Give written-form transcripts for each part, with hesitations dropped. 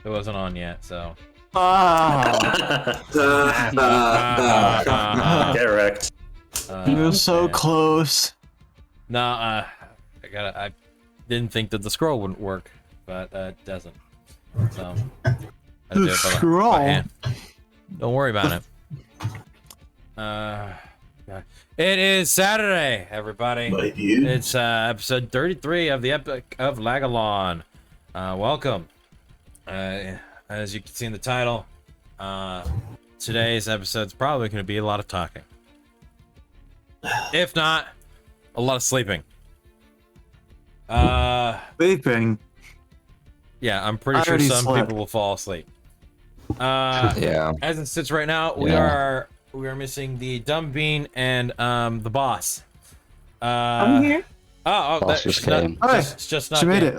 It wasn't on yet, so. Get wrecked. You're so okay. close. No, I didn't think that the scroll wouldn't work, but it doesn't. So I The do it scroll? by hand. Don't worry about it. Yeah. It is Saturday, everybody. My dude. It's episode 33 of the Epic of Lagillon. Welcome. As you can see in the title, today's episode's probably going to be a lot of talking. If not, a lot of sleeping. Sleeping. Yeah, I'm pretty I sure already some slept. people will fall asleep. Yeah. As it sits right now, we are missing the dumb bean and the boss. I'm here. Oh, Boss just came. it's just not. She made it.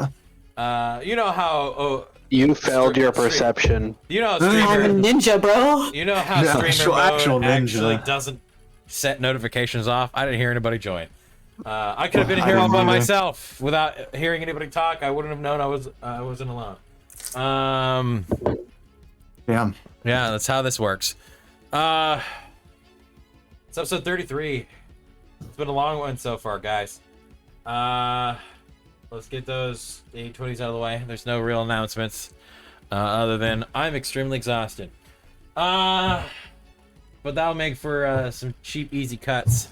You know how? You failed your Stream- perception. You know, I'm a streamer. ninja, bro. You know how Yeah, streamer actual mode ninja. actually doesn't set notifications off. I didn't hear anybody join. I could have been I here all didn't by either. myself without hearing anybody talk. I wouldn't have known I wasn't alone. Damn. Yeah, that's how this works. It's episode 33. It's been a long one so far, guys. Let's get those 820s out of the way. There's no real announcements other than I'm extremely exhausted. But that'll make for some cheap, easy cuts.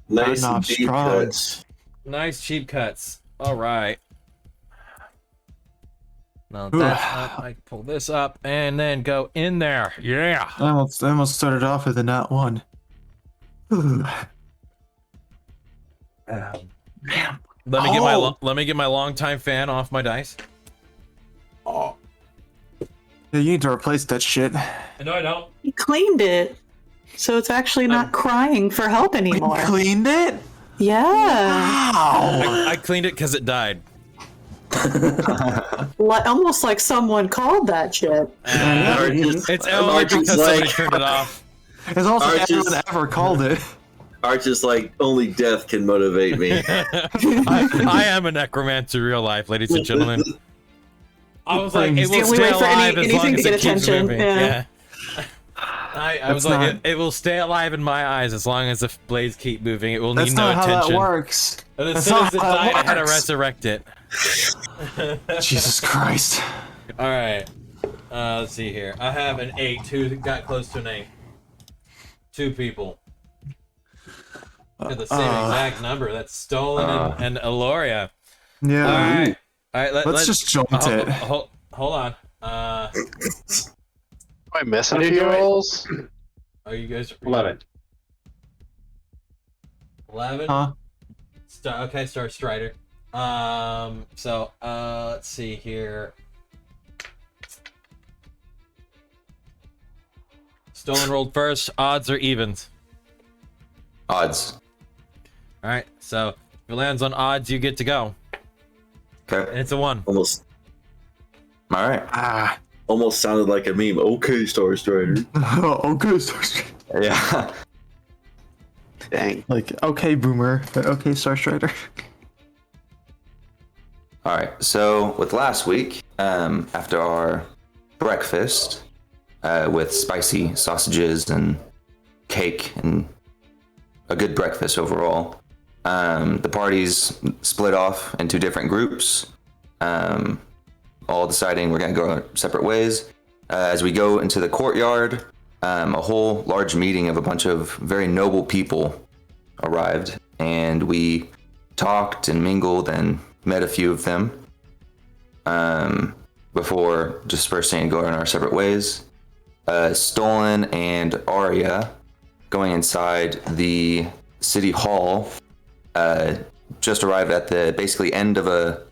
Nice Cutting and off deep straws. Nice, cheap cuts. All right. Now that's up. I can pull this up and then go in there. Yeah. I almost started off with a nat one. Ooh. Damn. Let me get my longtime fan off my dice. Yeah, you need to replace that shit. No, I don't. You cleaned it, so it's actually not crying for help anymore. You cleaned it? Yeah, Wow. I cleaned it because it died. almost like someone called that shit. It's only Arch is because somebody like- turned it off. It's also Arch is- anyone ever called it. Arch is like, only death can motivate me. I am a necromancer in real life, ladies and gentlemen. I was like, it will Can't we stay wait for alive as long anything as to it get keeps attention? moving. Yeah. Yeah. I was That's like, not- it will stay alive in my eyes as long as the blades keep moving. It will That's need no not how attention. that works. And as That's soon as not it how died, that I had to works. resurrect it. Jesus Christ. All right. Let's see here. I have an 8. Who got close to an 8? 2 people. Got the same exact number. That's Stolen and Aloria. Yeah. All right. All right. Let's just joint it. Hold on. Am I missing a few rolls? Are you guys 11. 11? Huh? Okay, Star Strider. Let's see here. Stolen rolled first. Odds or evens? Odds. All right. So if it lands on odds, you get to go. And Okay. it's a 1. Almost All right. almost sounded like a meme. Okay, Star Strider. Okay, Yeah. Dang. like, okay, boomer, but okay, Star Strider. All right. So with last week, after our breakfast with spicy sausages and cake and a good breakfast overall, the parties split off into different groups, all deciding we're going to go our separate ways. As we go into the courtyard, a whole large meeting of a bunch of very noble people arrived, and we talked and mingled and met a few of them before dispersing and going our separate ways. Stolen and Arya going inside the city hall just arrived at the basically end of a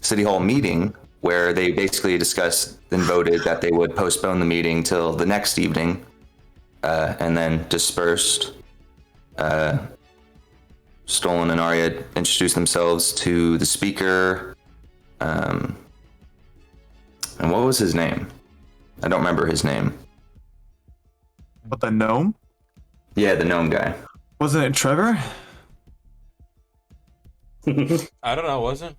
city hall meeting where they basically discussed and voted that they would postpone the meeting till the next evening and then dispersed. Stolen and Arya introduced themselves to the speaker. And what was his name? I don't remember his name. What, the gnome? Yeah, the gnome guy. Wasn't it Trevor? I don't know, wasn't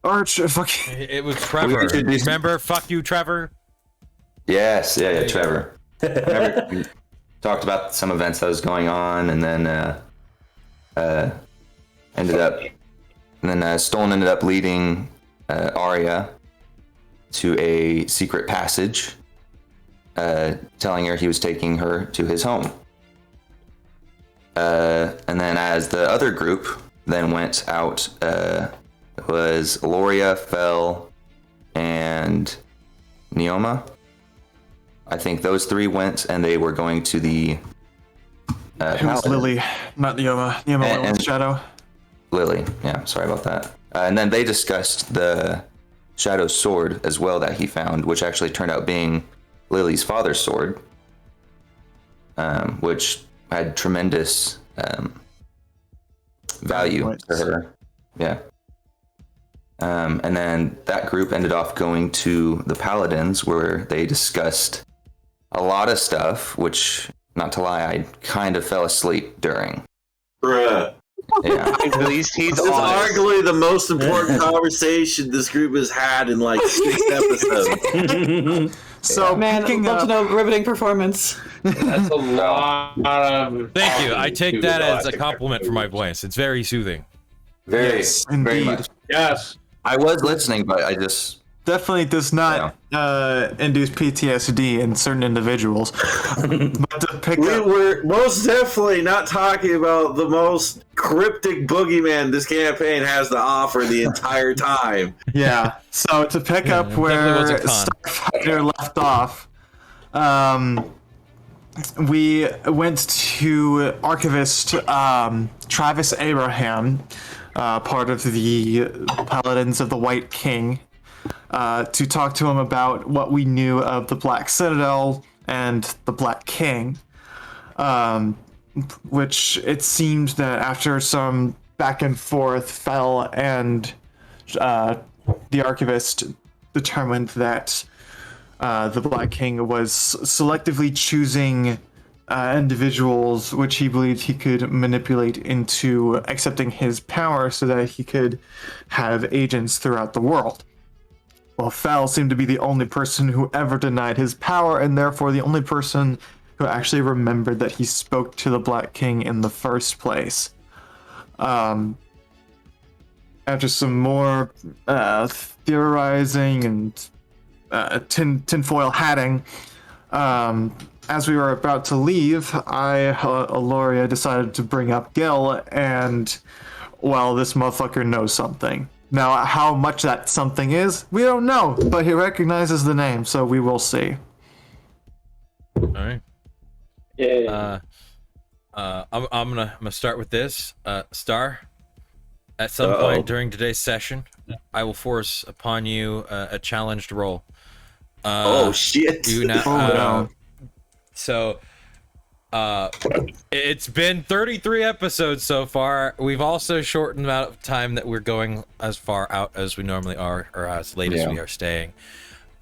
Or fucking. it? Was Trevor. introduced- Remember? Fuck you, Trevor. Yes, yeah, you Trevor. Remember, we talked about some events that was going on, and then Stolen ended up leading Arya to a secret passage, telling her he was taking her to his home. And then as the other group then went out, it was Loria, Fel, and Neoma. I think those three went, and they were going to the It was Paladin. Lily, not Neoma. Neoma went with And- Shadow. Lily, yeah, sorry about that. And then they discussed the Shadow sword as well that he found, which actually turned out being Lily's father's sword, which had tremendous value Points. to her. Yeah. And then that group ended off going to the Paladins, where they discussed a lot of stuff, which, not to lie, I kind of fell asleep during. Bruh. Yeah. At least he's It's honest. arguably the most important conversation this group has had in like 6 episodes. So Man, I'd picking love to up, know riveting performance. That's a lot of. Thank you. I take to that the as a elastic compliment for my voice. It's very soothing. Very, Yes, very indeed. much. Yes. I was listening, but I just definitely does not induce PTSD in certain individuals. But to pick We up, were most definitely not talking about the most cryptic boogeyman this campaign has to offer the entire time. yeah. So to pick up definitely where was a con. Starfighter left off, we went to Archivist Travis Abraham, part of the Paladins of the White King, to talk to him about what we knew of the Black Citadel and the Black King. Which it seemed that after some back and forth, Fel and the Archivist determined that the Black King was selectively choosing individuals which he believed he could manipulate into accepting his power so that he could have agents throughout the world. Well, Fel seemed to be the only person who ever denied his power, and therefore the only person who actually remembered that he spoke to the Black King in the first place. After some more theorizing and tinfoil hatting, as we were about to leave, Aloria, decided to bring up Gil, and, well, this motherfucker knows something. Now, how much that something is, we don't know, but he recognizes the name, so we will see. All right. Yeah. I'm gonna start with this. Star. At some Uh-oh. point during today's session, I will force upon you a challenged roll. Oh shit! You now. Oh, no. So, it's been 33 episodes so far. We've also shortened the amount of time that we're going as far out as we normally are, or as late as Yeah. we are staying.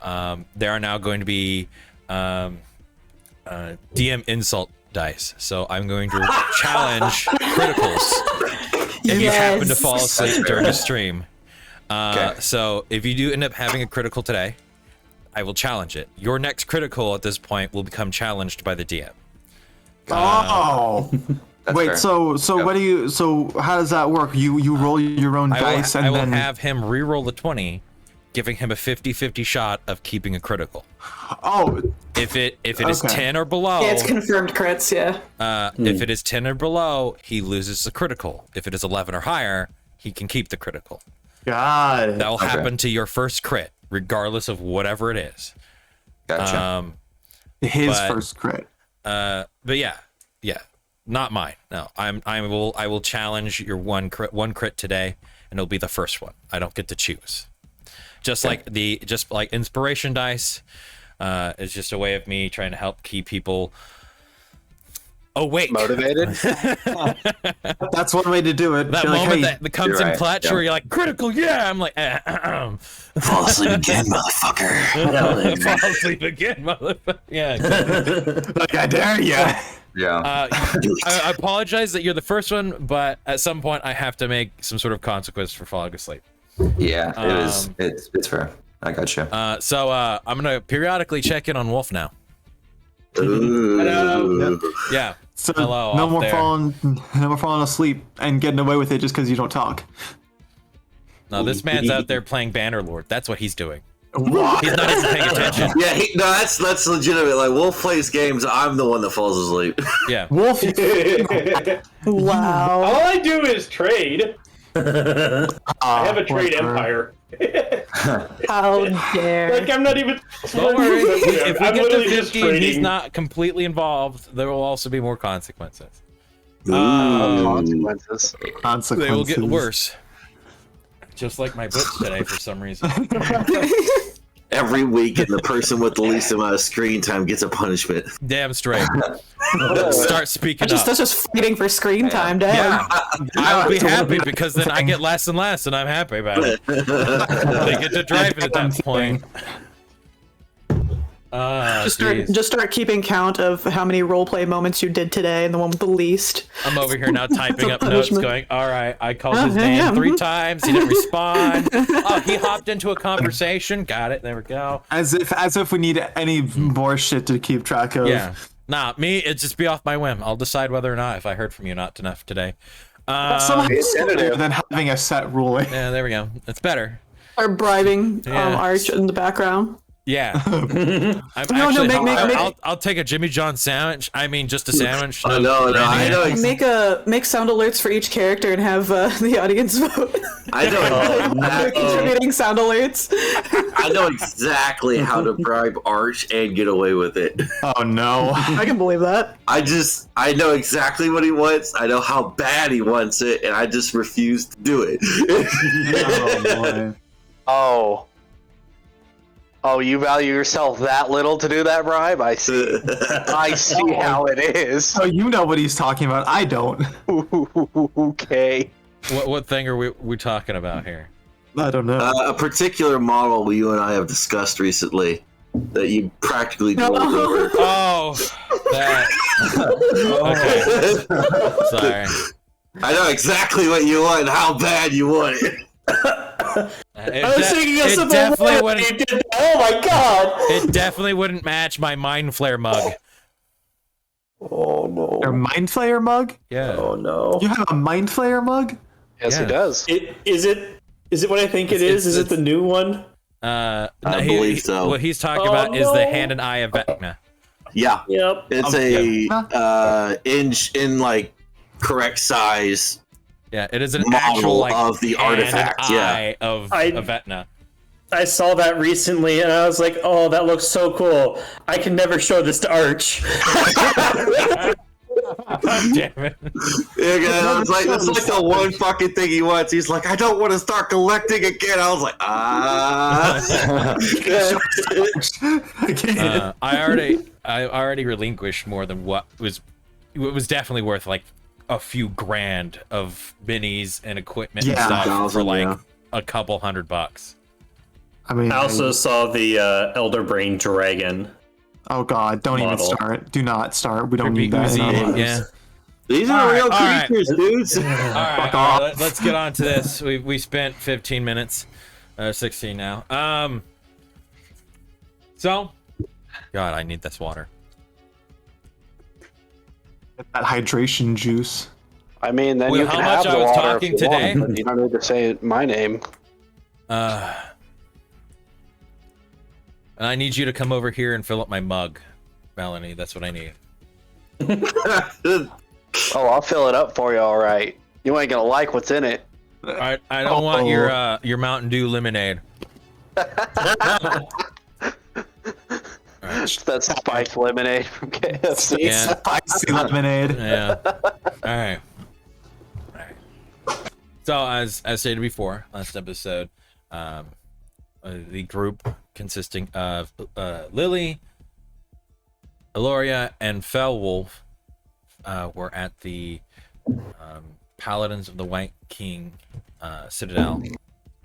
There are now going to be DM insult dice. So I'm going to challenge criticals if you happen to fall asleep during a stream. Okay. So if you do end up having a critical today, I will challenge it. Your next critical at this point will become challenged by the DM. Oh! that's Wait, fair. so Yep. what do you? So how does that work? You roll your own dice I and will then have him re-roll the 20, giving him a 50-50 shot of keeping a critical. oh, If it is Okay. 10 or below, Yeah, it's confirmed crits, yeah. if it is 10 or below, he loses the critical. If it is 11 or higher, he can keep the critical. God. That will Okay. happen to your first crit, regardless of whatever it is. Gotcha. His but- first crit. But yeah, not mine. No, I will challenge your one crit today, and it'll be the first one. I don't get to choose. Just like inspiration dice, is just a way of me trying to help keep people awake. Motivated? That's one way to do it. That Be like, moment hey, that comes you're in right, clutch yeah. where you're like critical, yeah. I'm like, Fall asleep again, motherfucker. fall asleep again, motherfucker. Yeah. Exactly. like I dare ya. Yeah. I apologize that you're the first one, but at some point I have to make some sort of consequence for falling asleep. Yeah, it's fair. I got you. So I'm gonna periodically check in on Wolf now. Ooh. Yeah. So Hello, no off more there. falling asleep and getting away with it just because you don't talk. No, this man's out there playing Bannerlord. That's what he's doing. What? He's not even paying attention. Yeah, no, that's legitimate. Like Wolf plays games, I'm the one that falls asleep. Yeah. Wolf. Wow. All I do is trade. I have a trade empire. How dare. Like, I'm not even. Don't worry. If we I'm get to literally just 50 and he's trading. not completely involved, there will also be more consequences. Consequences. Consequences. They will get worse. Just like my books today for some reason. Every week, and the person with the least amount of screen time gets a punishment. Damn straight. Start speaking up. That's just fighting for screen time, damn. Yeah, I'll be happy because then I get less and less, and I'm happy about it. They get to drive it at that point. Just start keeping count of how many roleplay moments you did today, and the one with the least. I'm over here now typing up notes, Punishment. going, "All right, I called his name 3 times. He didn't respond. Oh, he hopped into a conversation. Got it. There we go. As if we need any more shit to keep track of. Yeah. Nah, me, it'd just be off my whim. I'll decide whether or not if I heard from you not enough today. Somehow it's better than having a set ruling. Yeah, there we go. It's better. Or bribing Yeah. Arch in the background. Yeah. I'll take a Jimmy John sandwich. I mean, just a sandwich. No, I know. Make sound alerts for each character and have the audience vote. I know. Contributing sound alerts. I know exactly how to bribe Arch and get away with it. Oh no. I can believe that. I know exactly what he wants. I know how bad he wants it, and I just refuse to do it. Oh boy. Oh, you value yourself that little to do that bribe? I see. I see how it is. Oh, you know what he's talking about. I don't. Okay. What thing are we talking about here? I don't know. A particular model you and I have discussed recently that you practically drove over. Oh, that. Okay. Sorry. I know exactly what you want and how bad you want it. I was thinking of something. Definitely wouldn't. Oh my god! It definitely wouldn't match my Mind Flare mug. Oh no! Your Mind Flayer mug? Yeah. Oh no! You have a Mind Flayer mug? Yes, Yeah. he does. Is it what I think it is? Is it the new one? I believe so. What he's talking Oh, about is the no. hand and eye of Vecna. Yeah, Yep. it's in like correct size. Yeah, it is an Model actual like of the hand artifact, and eye of Vecna. I saw that recently, and I was like, "Oh, that looks so cool! I can never show this to Arch." Damn it. Yeah, it's like that's like the one fucking thing he wants. He's like, I don't want to start collecting again. I was like, I already relinquished more than what was. It was definitely worth like a few grand of minis and equipment and stuff for like a couple $100. I mean, I also saw the Elder Brain Dragon. oh god, don't model. even start. Do not start. We don't Be need that. Uzi, in our lives. yeah. These are real right. creatures, dudes. All right, let's get on to this. We spent 15 minutes, 16 now. So, God, I need this water. Get that hydration juice. I mean, then Well, you how can much have I the was water talking if you want, today? but you don't need to say my name. And I need you to come over here and fill up my mug, Melanie. That's what I need. Oh, I'll fill it up for you, all right. You ain't gonna like what's in it. I don't want your Mountain Dew lemonade. That's spiked lemonade from KFC. Yeah. Spicy lemonade. Yeah. All right. So as stated before, last episode, the group consisting of Lily, Eloria, and Fellwolf were at the Paladins of the White King Citadel,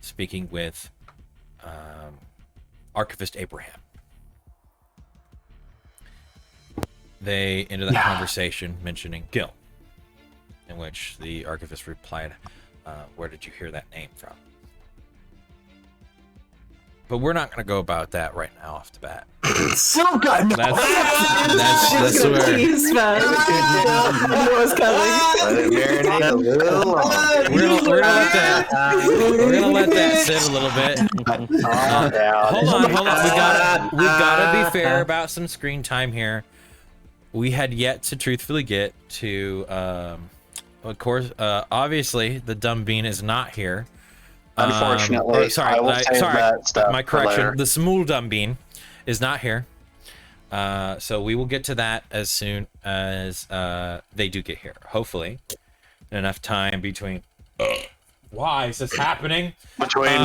speaking with Archivist Abraham. they ended that conversation mentioning Gil, in which the archivist replied, where did you hear that name from? But we're not going to go about that right now off the bat. So good. That's Just gonna where tease, man. I knew it was coming. Let it marinate a little longer. we're gonna let that sit a little bit. Hold on. We gotta be fair about some screen time here. We had yet to truthfully get to, of course, obviously the dumb bean is not here. Unfortunately, I will save that stuff my for correction. later. The small dumb bean is not here. So we will get to that as soon as they do get here. Hopefully, enough time between. Why is this happening? Between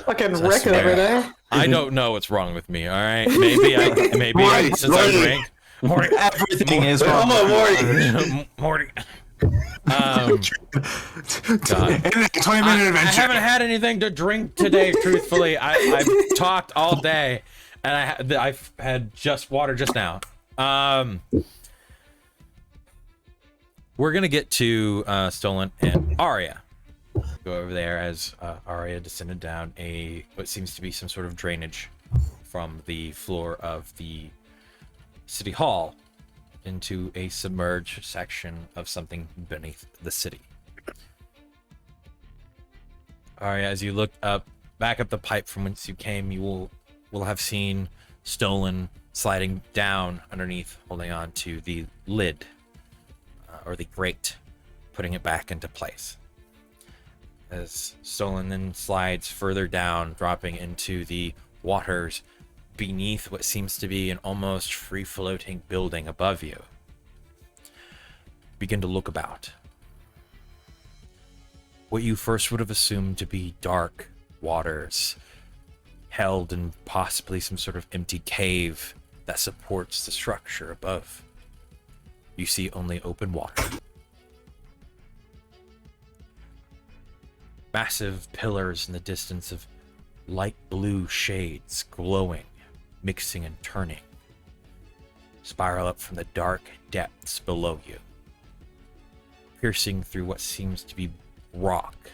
Fucking Rick over there. I don't know what's wrong with me. All right, maybe since I'm ranked. Morty, Everything is wrong. Come on, Morty. Morty. God. In that 20-minute I adventure. haven't had anything to drink today. Truthfully, I've talked all day, and I've had just water just now. We're gonna get to Stolen and Arya. Go over there as Arya descended down what seems to be some sort of drainage from the floor of the city hall into a submerged section of something beneath the city. Arya, as you look back up the pipe from whence you came, you will have seen Stolen sliding down underneath, holding on to the lid or the grate, putting it back into place. As Stolen then slides further down, dropping into the waters beneath what seems to be an almost free-floating building above you. Begin to look about. What you first would have assumed to be dark waters, held in possibly some sort of empty cave that supports the structure above. You see only open water. Massive pillars in the distance of light blue shades glowing, mixing and turning, spiral up from the dark depths below you, piercing through what seems to be rock.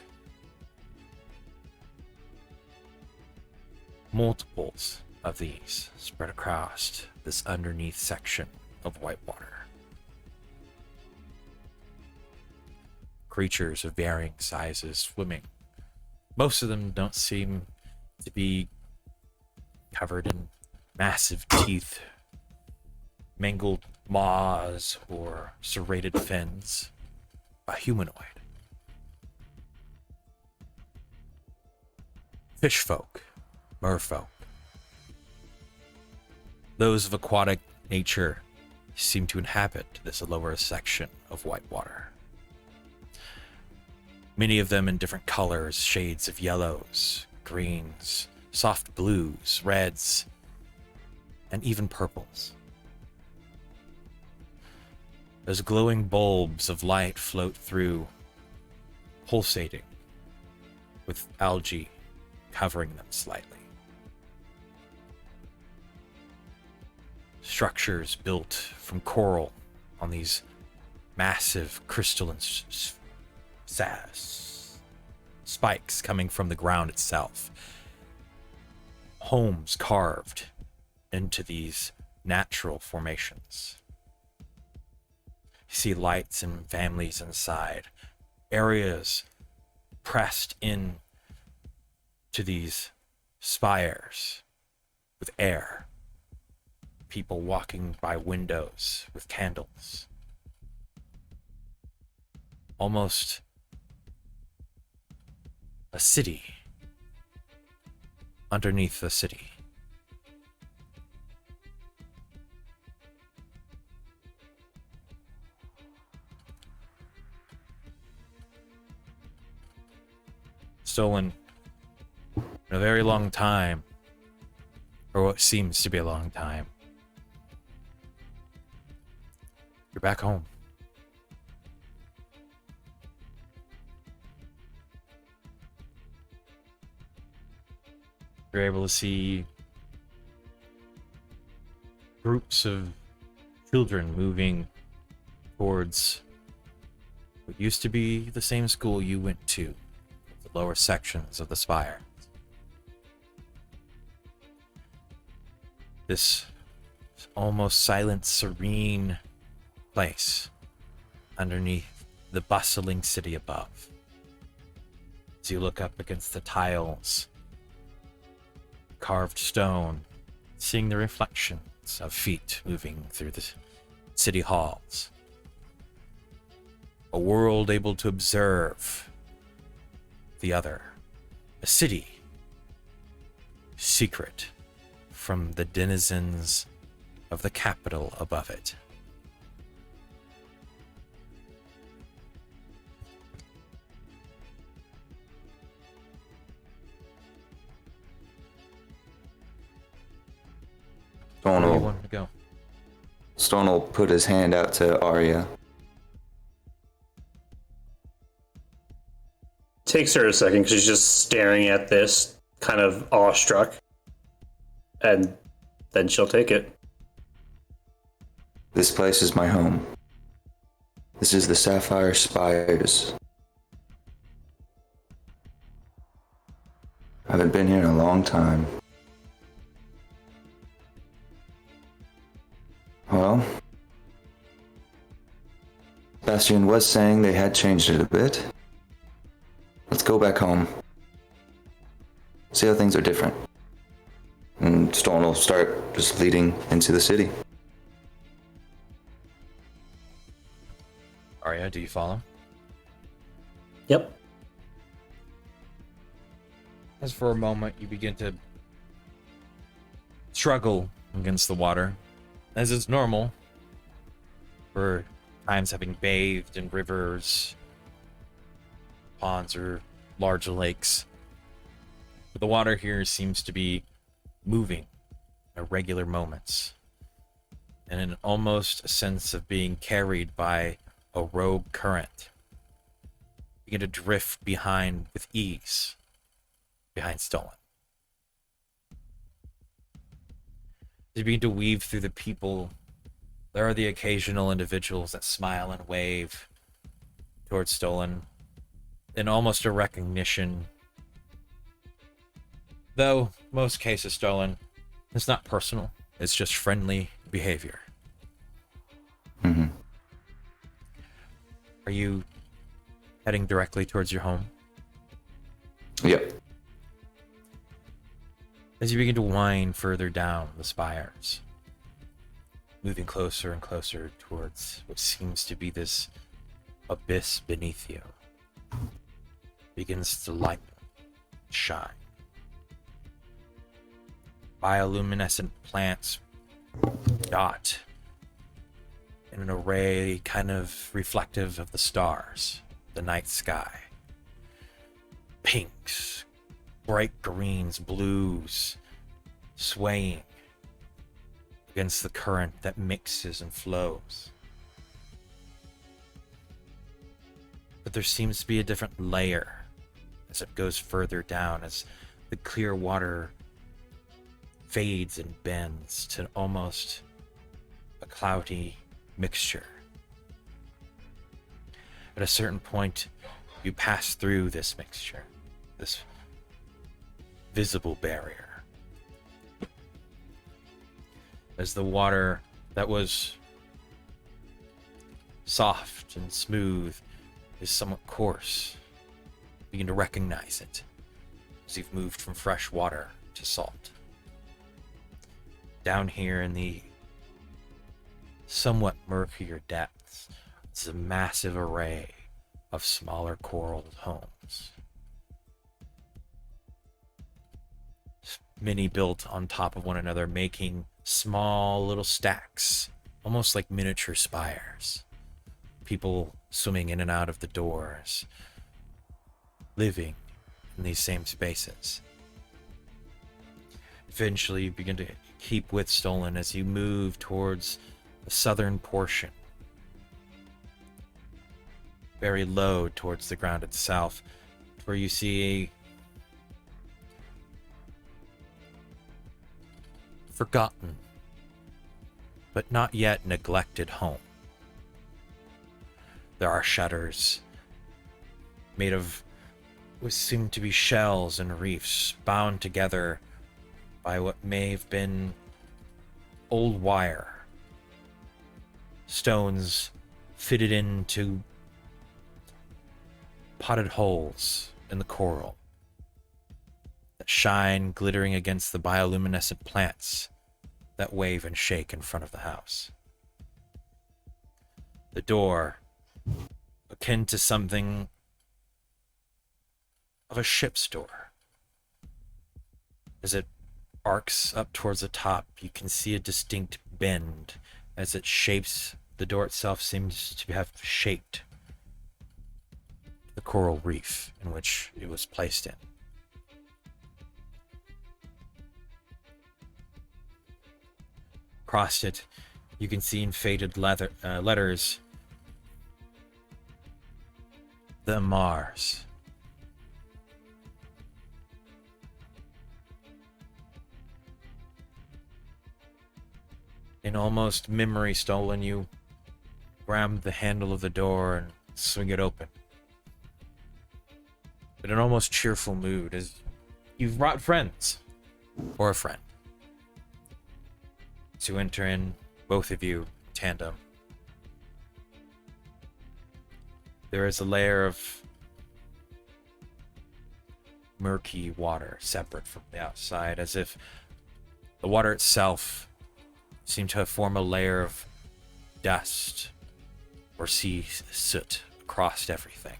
Multiples of these spread across this underneath section of white water. Creatures of varying sizes swimming. Most of them don't seem to be covered in massive teeth, mangled maws, or serrated fins. A humanoid. Fishfolk, merfolk. Those of aquatic nature seem to inhabit this lower section of white water. Many of them in different colors, shades of yellows, greens, soft blues, reds, and even purples. As glowing bulbs of light float through, pulsating, with algae covering them slightly. Structures built from coral on these massive crystalline spikes coming from the ground itself. Homes carved into these natural formations. You see lights and families inside. Areas pressed in to these spires with air. People walking by windows with candles. Almost a city underneath the city. Stolen in a very long time, or what seems to be a long time. You're back home. You're able to see groups of children moving towards what used to be the same school you went to, the lower sections of the Spire. This almost silent, serene place underneath the bustling city above. As you look up against the tiles, carved stone, seeing the reflections of feet moving through the city halls. A world able to observe the other. A city secret from the denizens of the capital above it. Where do you want to go? Stone will put his hand out to Arya. Takes her a second because she's just staring at this, kind of awestruck. And then she'll take it. This place is my home. This is the Sapphire Spires. I haven't been here in a long time. Well, Bastion was saying they had changed it a bit. Let's go back home. See how things are different. And Storm will start just leading into the city. Arya, do you follow? Yep. As for a moment you begin to struggle against the water, as is normal for times having bathed in rivers, ponds, or large lakes. But the water here seems to be moving at regular moments, and in almost a sense of being carried by a rogue current. You begin to drift behind with ease, behind Stolen. As you begin to weave through the people, there are the occasional individuals that smile and wave towards Stolen in almost a recognition. Though, most cases, Stolen, it's not personal. It's just friendly behavior. Mm-hmm. Are you heading directly towards your home? Yep. As you begin to wind further down the spires, moving closer and closer towards what seems to be this abyss beneath you, begins to light, shine. Bioluminescent plants dot in an array kind of reflective of the stars, the night sky. Pinks, bright greens, blues, swaying against the current that mixes and flows. But there seems to be a different layer as it goes further down, as the clear water fades and bends to almost a cloudy mixture. At a certain point, you pass through this mixture, this visible barrier. As the water that was soft and smooth is somewhat coarse, you begin to recognize it as you've moved from fresh water to salt. Down here in the somewhat murkier depths, it's a massive array of smaller coral homes. Many built on top of one another, making small little stacks, almost like miniature spires. People swimming in and out of the doors, living in these same spaces. Eventually, you begin to keep with Stolen as you move towards the southern portion, very low towards the ground itself, where you see a forgotten but not yet neglected home. There are shutters made of what seem to be shells and reefs bound together by what may have been old wire. Stones fitted into potted holes in the coral that shine glittering against the bioluminescent plants that wave and shake in front of the house. The door, akin to something of a ship's door. As it arcs up towards the top, you can see a distinct bend as it shapes. The door itself seems to have shaped the coral reef in which it was placed in. Across it, you can see in faded letters the Mars. In almost memory stolen, you grab the handle of the door and swing it open. In an almost cheerful mood, as you've brought friends, or a friend, to enter in, both of you, tandem. There is a layer of murky water separate from the outside, as if the water itself seemed to form a layer of dust or sea soot across everything.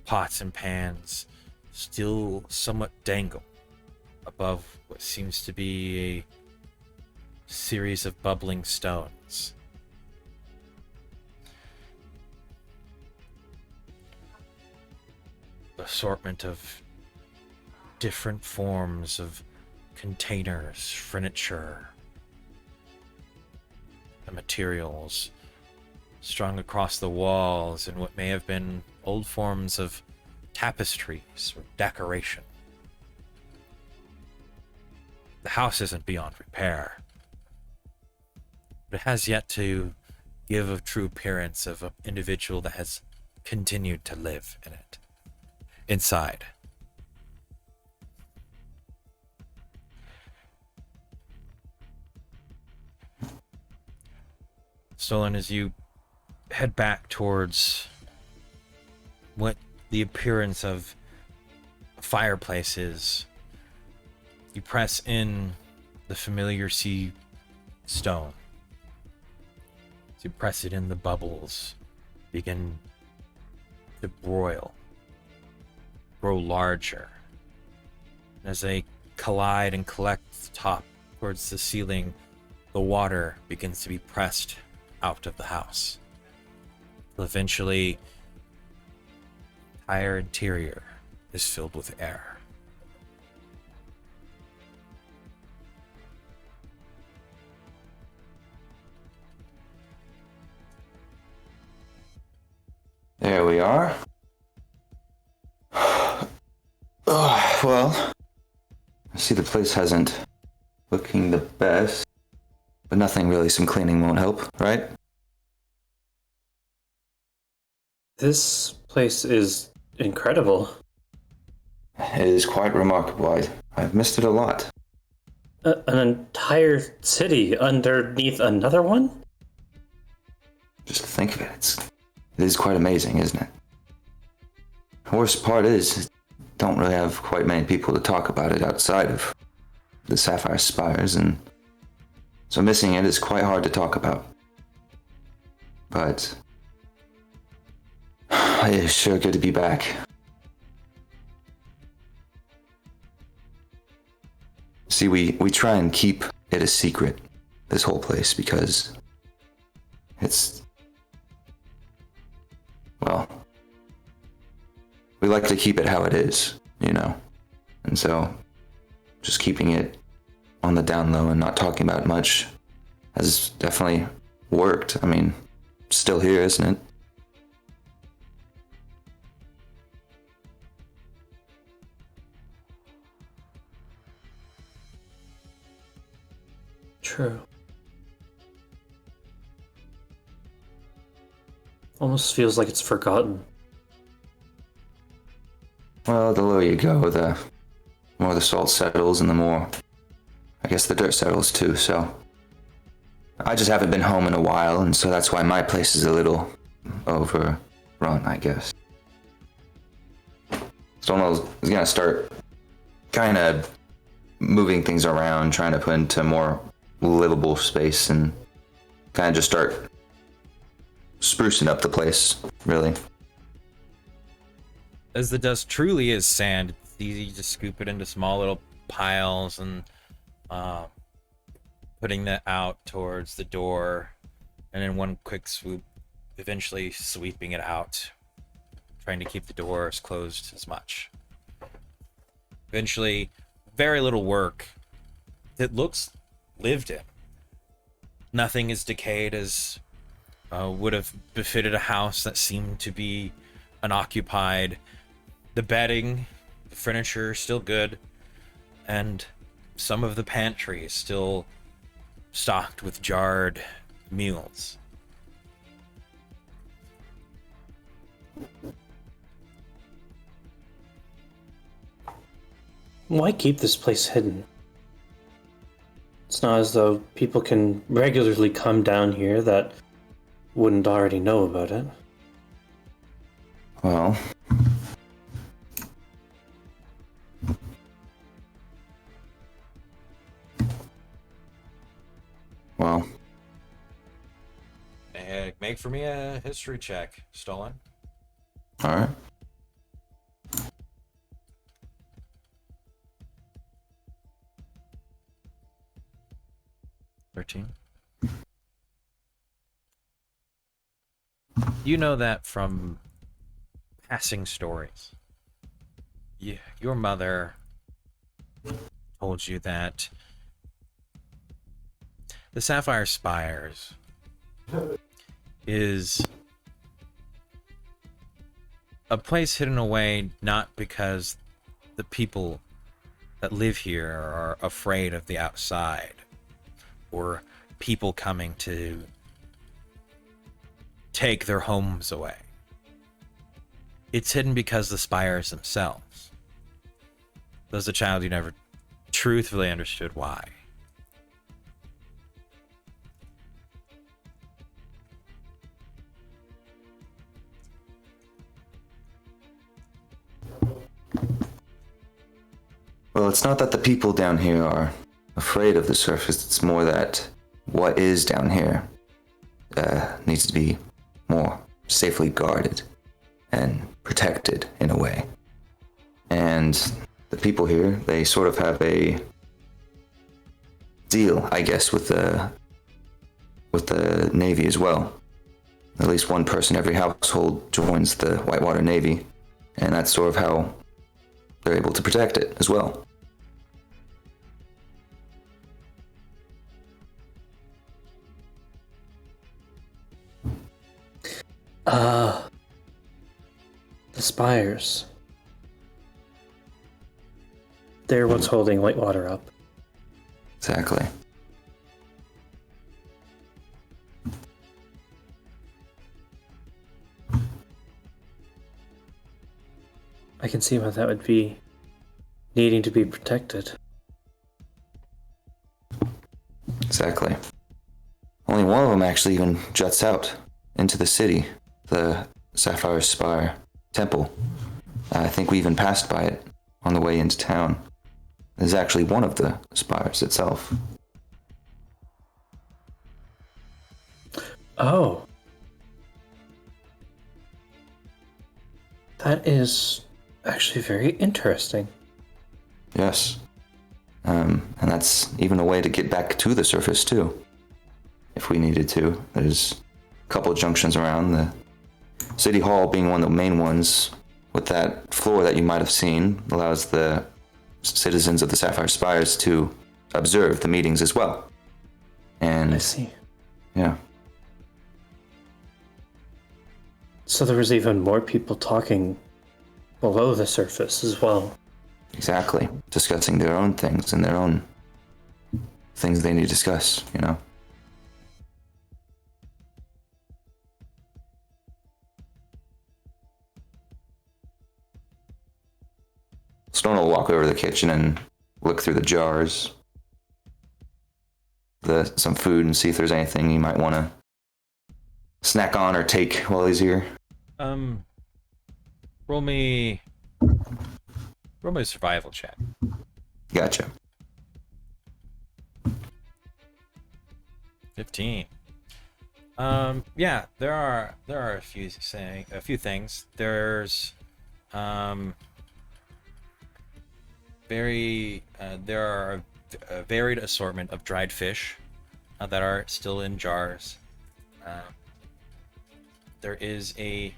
Pots and pans still somewhat dangle above what seems to be a series of bubbling stones. Assortment of different forms of containers, furniture, and materials strung across the walls in what may have been old forms of tapestries or decoration. The house isn't beyond repair, but it has yet to give a true appearance of an individual that has continued to live in it. Inside. Stolen, as you head back towards what the appearance of a fireplace is, you press in the familiar sea stone. As you press it in, the bubbles begin to broil, grow larger. And as they collide and collect top towards the ceiling, the water begins to be pressed out of the house. Eventually, the entire interior is filled with air. There we are. Well, I see the place hasn't looking the best, but nothing really. Some cleaning won't help, right? This place is incredible. It is quite remarkable. I've missed it a lot. An entire city underneath another one? Just to think of it, it is quite amazing, isn't it? The worst part is, don't really have quite many people to talk about it outside of the Sapphire Spires, and so missing it is quite hard to talk about. But it is sure good to be back. See, we try and keep it a secret, this whole place, because it's, well, we like to keep it how it is, you know? And so, just keeping it on the down low and not talking about it much has definitely worked. I mean, still here, isn't it? True. Almost feels like it's forgotten. Well, the lower you go, the more the salt settles and the more, I guess, the dirt settles too, so. I just haven't been home in a while, and so that's why my place is a little overrun, I guess. Stonewall is gonna start kind of moving things around, trying to put into more livable space, and kind of just start sprucing up the place, really. As the dust truly is sand, it's easy to scoop it into small little piles and putting that out towards the door, and in one quick swoop, eventually sweeping it out, trying to keep the doors closed as much. Eventually, very little work that looks lived in. Nothing is decayed as would have befitted a house that seemed to be unoccupied. The bedding, the furniture, still good, and some of the pantry is still stocked with jarred meals. Why keep this place hidden? It's not as though people can regularly come down here that wouldn't already know about it. Well, Make for me a history check, Stolen. all right. 13. You know that from passing stories. Your mother told you that the Sapphire Spires is a place hidden away not because the people that live here are afraid of the outside or people coming to take their homes away. It's hidden because the Spires themselves. As a child, you never truthfully understood why. Well, it's not that the people down here are afraid of the surface, it's more that what is down here needs to be more safely guarded and protected in a way. And the people here, they sort of have a deal, I guess, with the Navy as well. At least one person every household joins the Whitewater Navy, and that's sort of how they're able to protect it as well. The Spires. They're what's holding Whitewater up. Exactly. I can see why that would be needing to be protected. Exactly. Only one of them actually even juts out into the city, the Sapphire Spire Temple. I think we even passed by it on the way into town. There's actually one of the spires itself. Oh. That is actually very interesting. Yes. And that's even a way to get back to the surface, too. If we needed to. There's a couple of junctions around, the City Hall being one of the main ones, with that floor that you might have seen, allows the citizens of the Sapphire Spires to observe the meetings as well. And I see. Yeah. So there was even more people talking below the surface as well. Exactly. Discussing their own things and their own things they need to discuss, you know? Stone will walk over to the kitchen and look through the jars, some food, and see if there's anything he might want to snack on or take while he's here. Roll me a survival check. Gotcha. 15. Yeah, there are a few things. There's there are a varied assortment of dried fish that are still in jars. There is a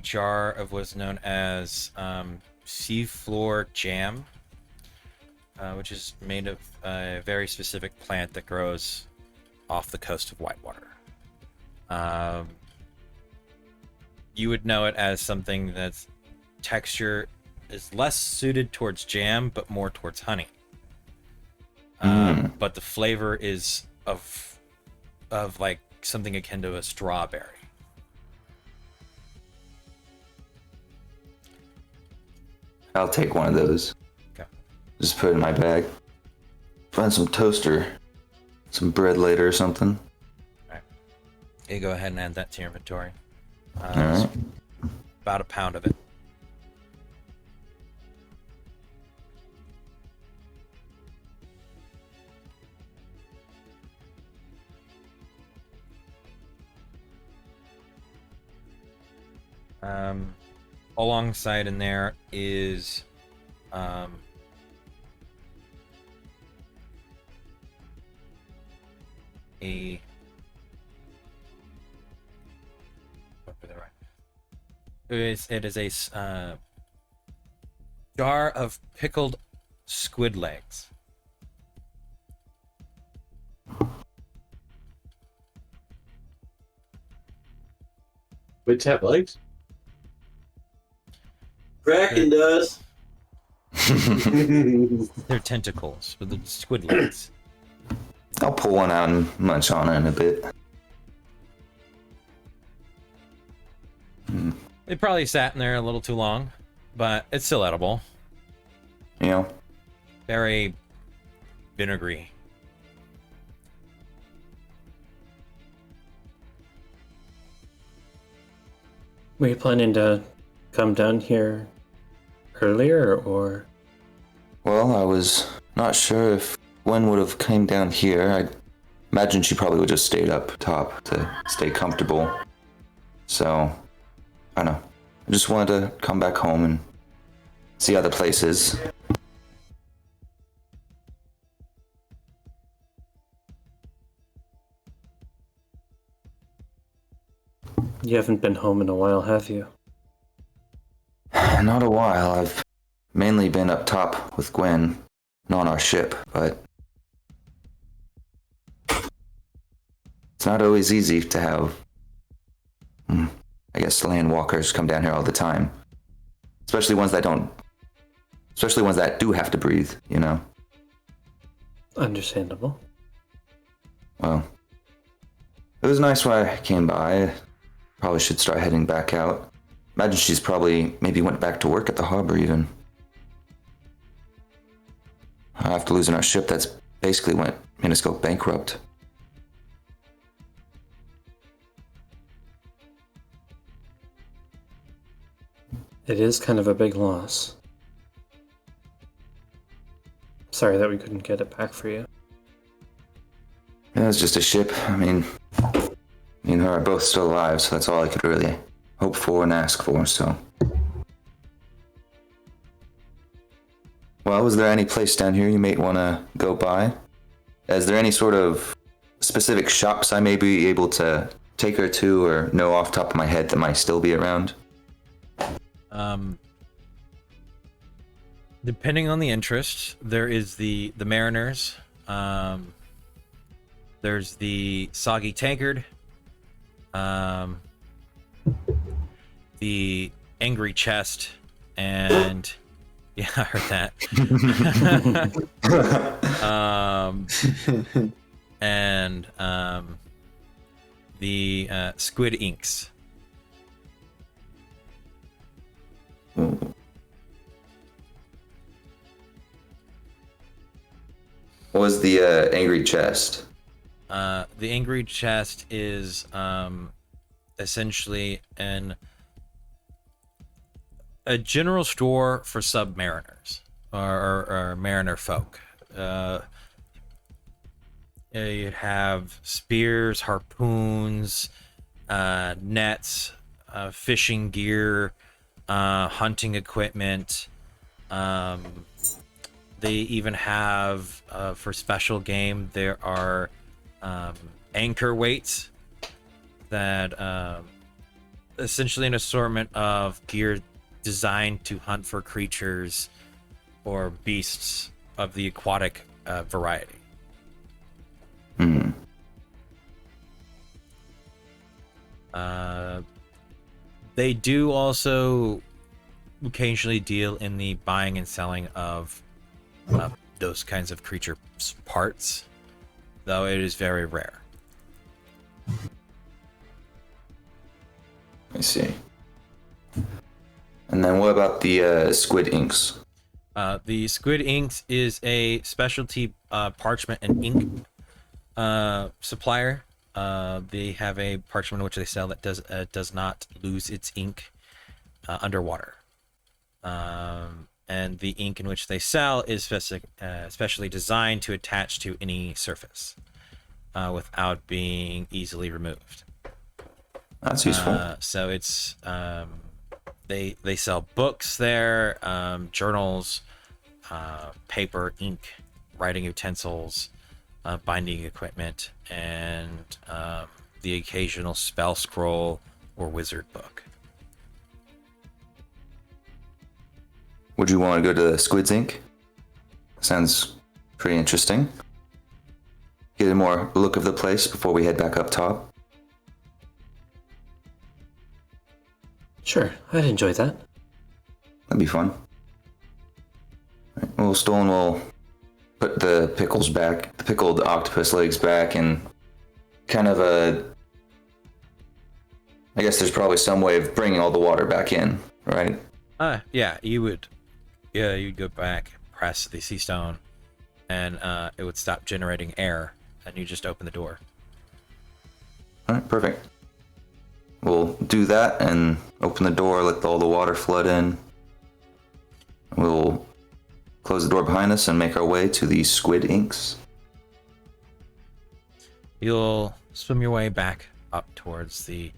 jar of what's known as seafloor jam, which is made of a very specific plant that grows off the coast of Whitewater. You would know it as something that's texture is less suited towards jam, but more towards honey. But the flavor is of like something akin to a strawberry. I'll take one of those. Okay. Just put it in my bag. Find some toast or some bread later or something. All right. You go ahead and add that to your inventory. All right. About a pound of it. Alongside in there is it is a jar of pickled squid legs. Which have legs? Kraken does. They're tentacles with the squid legs. I'll pull one out and munch on it in a bit. They probably sat in there a little too long, but it's still edible. You know? Very vinegary. Were you planning to come down here earlier, or? Well, I was not sure if Gwen would have came down here. I imagine she probably would have just stayed up top to stay comfortable. So, I don't know. I just wanted to come back home and see other places. You haven't been home in a while, have you? Not a while. I've mainly been up top with Gwen and on our ship, but it's not always easy to have, I guess, land walkers come down here all the time. Especially ones that do have to breathe, you know? Understandable. Well, it was nice when I came by. Probably should start heading back out. Imagine she's maybe went back to work at the harbor even. After losing our ship, that's basically made us go bankrupt. It is kind of a big loss. Sorry that we couldn't get it back for you. Yeah, it's just a ship. I mean, me and her are both still alive, so that's all I could really hope for and ask for, so. Well, was there any place down here you might want to go by? Is there any sort of specific shops I may be able to take her to or know off the top of my head that might still be around? Depending on the interest, there is the Mariners. There's the Soggy Tankard. The Angry Chest, and Yeah, I heard that. And the squid inks. What was the angry chest? The angry chest is essentially a general store for submariners or mariner folk. You have spears, harpoons, nets, fishing gear, hunting equipment. They even have, for special game, there are anchor weights that essentially an assortment of gear designed to hunt for creatures or beasts of the aquatic variety. Hmm. They do also occasionally deal in the buying and selling of those kinds of creature parts, though it is very rare. I see. And then what about the squid inks? The squid inks is a specialty parchment and ink supplier. They have a parchment which they sell that does not lose its ink underwater. And the ink in which they sell is specially designed to attach to any surface without being easily removed. That's useful. So it's they sell books there, journals, paper, ink, writing utensils, binding equipment, and the occasional spell scroll or wizard book. Would you want to go to Squid's Ink? Sounds pretty interesting. Get a more look of the place before we head back up top. Sure, I'd enjoy that. That'd be fun. Right, well, Stolen will put the pickles back, the pickled octopus legs back, and kind of I guess there's probably some way of bringing all the water back in, right? Yeah, you'd go back, press the sea stone, and it would stop generating air, and you just open the door. All right, perfect. We'll do that and open the door, let all the water flood in. We'll close the door behind us and make our way to the squid inks. You'll swim your way back up towards the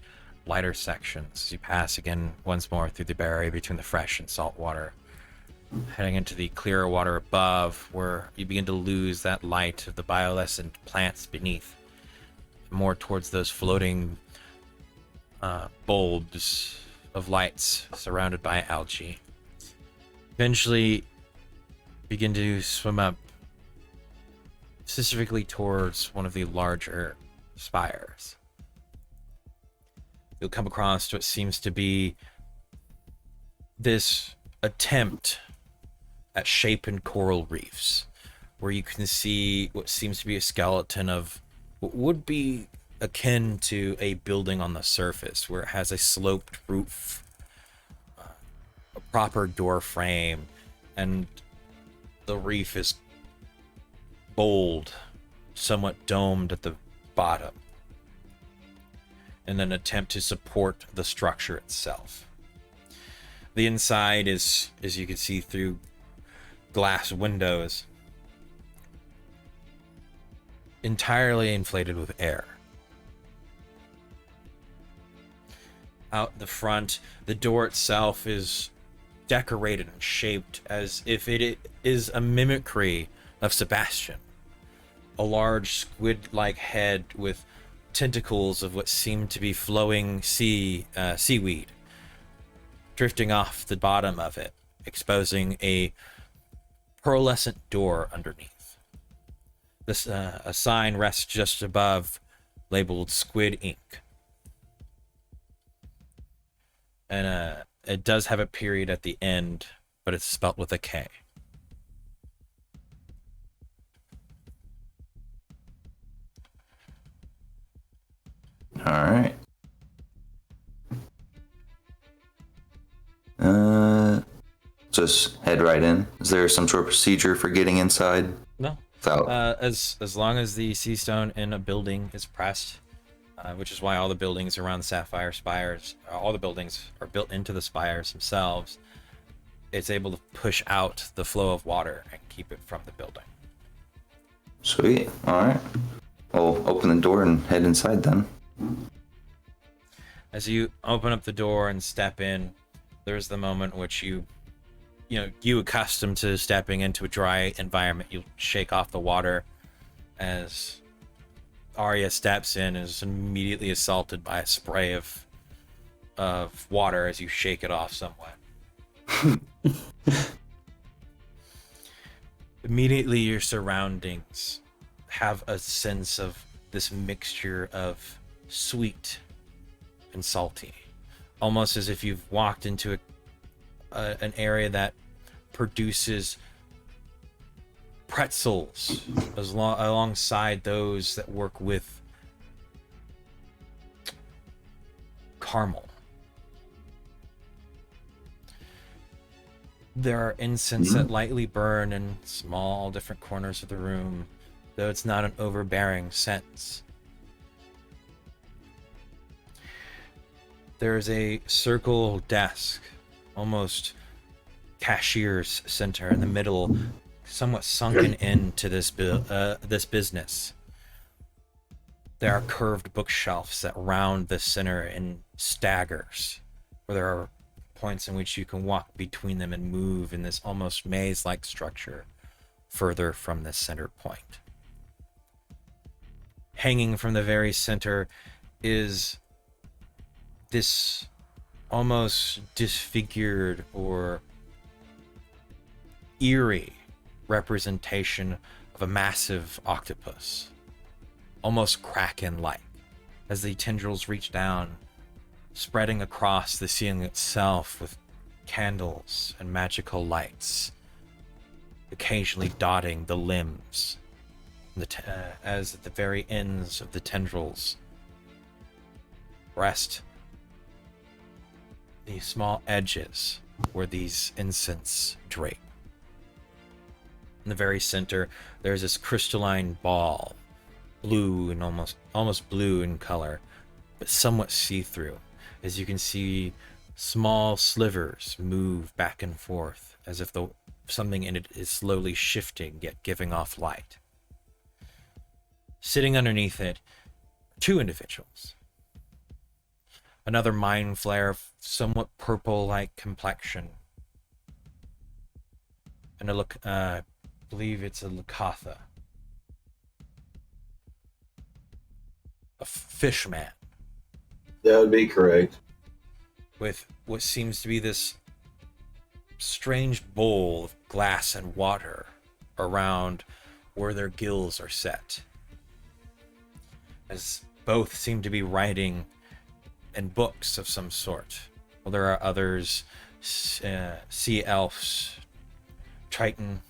lighter sections. You pass again once more through the barrier between the fresh and salt water, heading into the clearer water above, where you begin to lose that light of the bioluminescent plants beneath, more towards those floating bulbs of lights surrounded by algae. Eventually begin to swim up specifically towards one of the larger spires. You'll come across what seems to be this attempt at shapen coral reefs, where you can see what seems to be a skeleton of what would be akin to a building on the surface, where it has a sloped roof, a proper door frame, and the reef is bold, somewhat domed at the bottom, in an attempt to support the structure itself. The inside is, as you can see through glass windows, entirely inflated with air. Out the front, the door itself is decorated and shaped as if it is a mimicry of Sebastian, a large squid-like head with tentacles of what seem to be flowing seaweed drifting off the bottom of it, exposing a pearlescent door underneath. This a sign rests just above, labeled Squid Ink. And it does have a period at the end, but it's spelt with a K. All right. Just head right in. Is there some sort of procedure for getting inside? No. Without... As long as the sea stone in a building is pressed, which is why all the buildings around the Sapphire Spires, all the buildings are built into the spires themselves, it's able to push out the flow of water and keep it from the building. Sweet. All right. We'll open the door and head inside then. As you open up the door and step in, there's the moment which you accustomed to stepping into a dry environment, you shake off the water as Arya steps in and is immediately assaulted by a spray of water as you shake it off somewhat. Immediately your surroundings have a sense of this mixture of sweet and salty, almost as if you've walked into an area that produces pretzels alongside those that work with caramel. There are incense that lightly burn in small different corners of the room, though it's not an overbearing sense. There is a circle desk, almost cashier's center in the middle, somewhat sunken into this business. There are curved bookshelves that round the center in staggers, where there are points in which you can walk between them and move in this almost maze-like structure further from the center point. Hanging from the very center is this almost disfigured or eerie representation of a massive octopus, almost kraken-like, as the tendrils reach down, spreading across the ceiling itself with candles and magical lights, occasionally dotting the limbs, as at the very ends of the tendrils rest the small edges where these incense drape. In the very center, there's this crystalline ball, blue and almost blue in color, but somewhat see-through, as you can see small slivers move back and forth, as if something in it is slowly shifting yet giving off light. Sitting underneath it, two individuals. Another mind flare of somewhat purple-like complexion, and I believe it's a Lakatha. A fishman. That would be correct. With what seems to be this strange bowl of glass and water around where their gills are set. As both seem to be writing in books of some sort. Well, there are others, sea elves, Triton,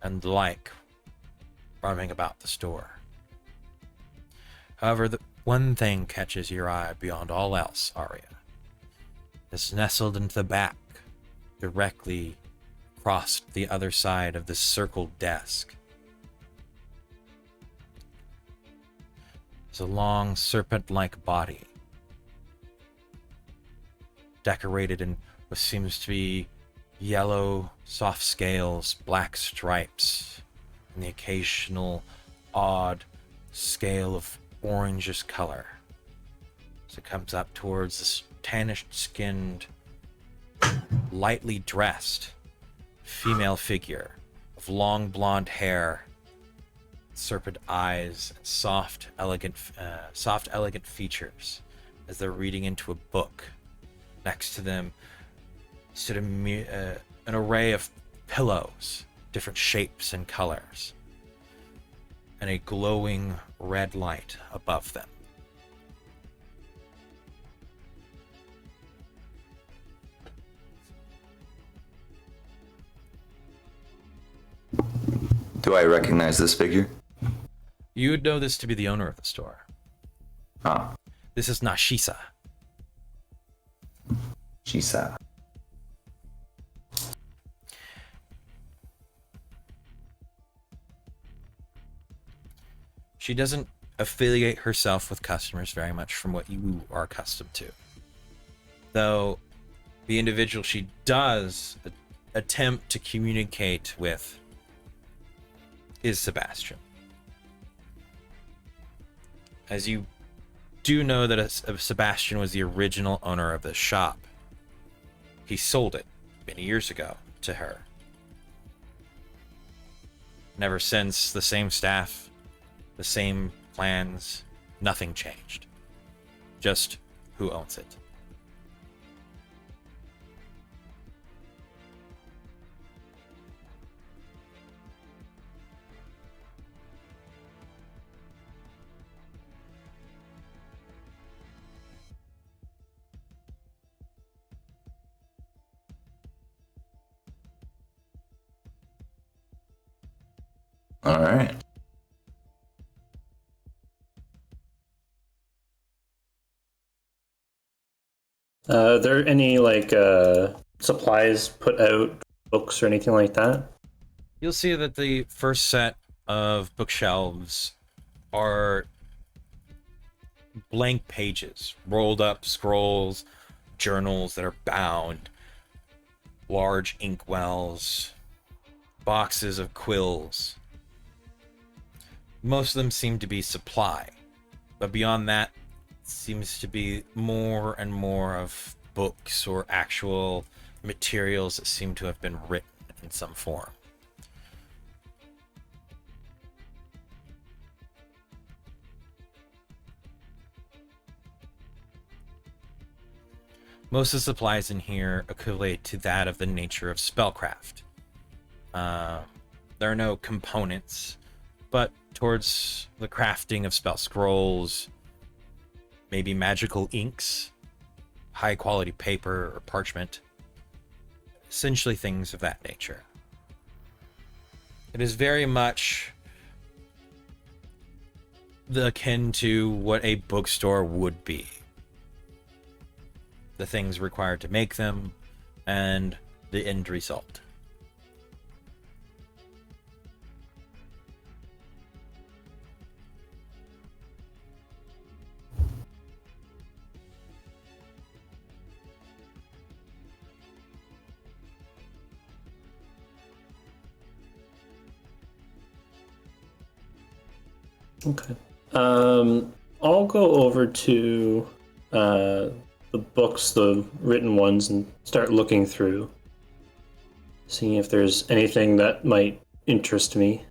and the like, roaming about the store. However, the one thing catches your eye beyond all else, Arya. It's nestled into the back, directly across the other side of this circled desk. It's a long serpent-like body, decorated in what seems to be yellow, soft scales, black stripes, and the occasional odd scale of orangish color. As it comes up towards this tannish-skinned, lightly dressed female figure of long blonde hair, serpent eyes, and soft, elegant features, as they're reading into a book. Next to them stood an array of pillows, different shapes and colors, and a glowing red light above them. Do I recognize this figure? You would know this to be the owner of the store. Ah, This is Nashisa. Shisa. She doesn't affiliate herself with customers very much from what you are accustomed to. Though the individual she does attempt to communicate with is Sebastian. As you do know that Sebastian was the original owner of this shop. He sold it many years ago to her. And ever since, the same staff, the same plans, nothing changed. Just who owns it. All right. Are there any supplies put out, books or anything like that? You'll see that the first set of bookshelves are blank pages, rolled up scrolls, journals that are bound, large inkwells, boxes of quills. Most of them seem to be supply, but beyond that seems to be more and more of books or actual materials that seem to have been written in some form. Most of the supplies in here equate to that of the nature of spellcraft. There are no components, but towards the crafting of spell scrolls, maybe magical inks, high quality paper or parchment, essentially things of that nature. It is very much akin to what a bookstore would be. The things required to make them, and the end result. Okay. I'll go over to the books, the written ones, and start looking through, seeing if there's anything that might interest me.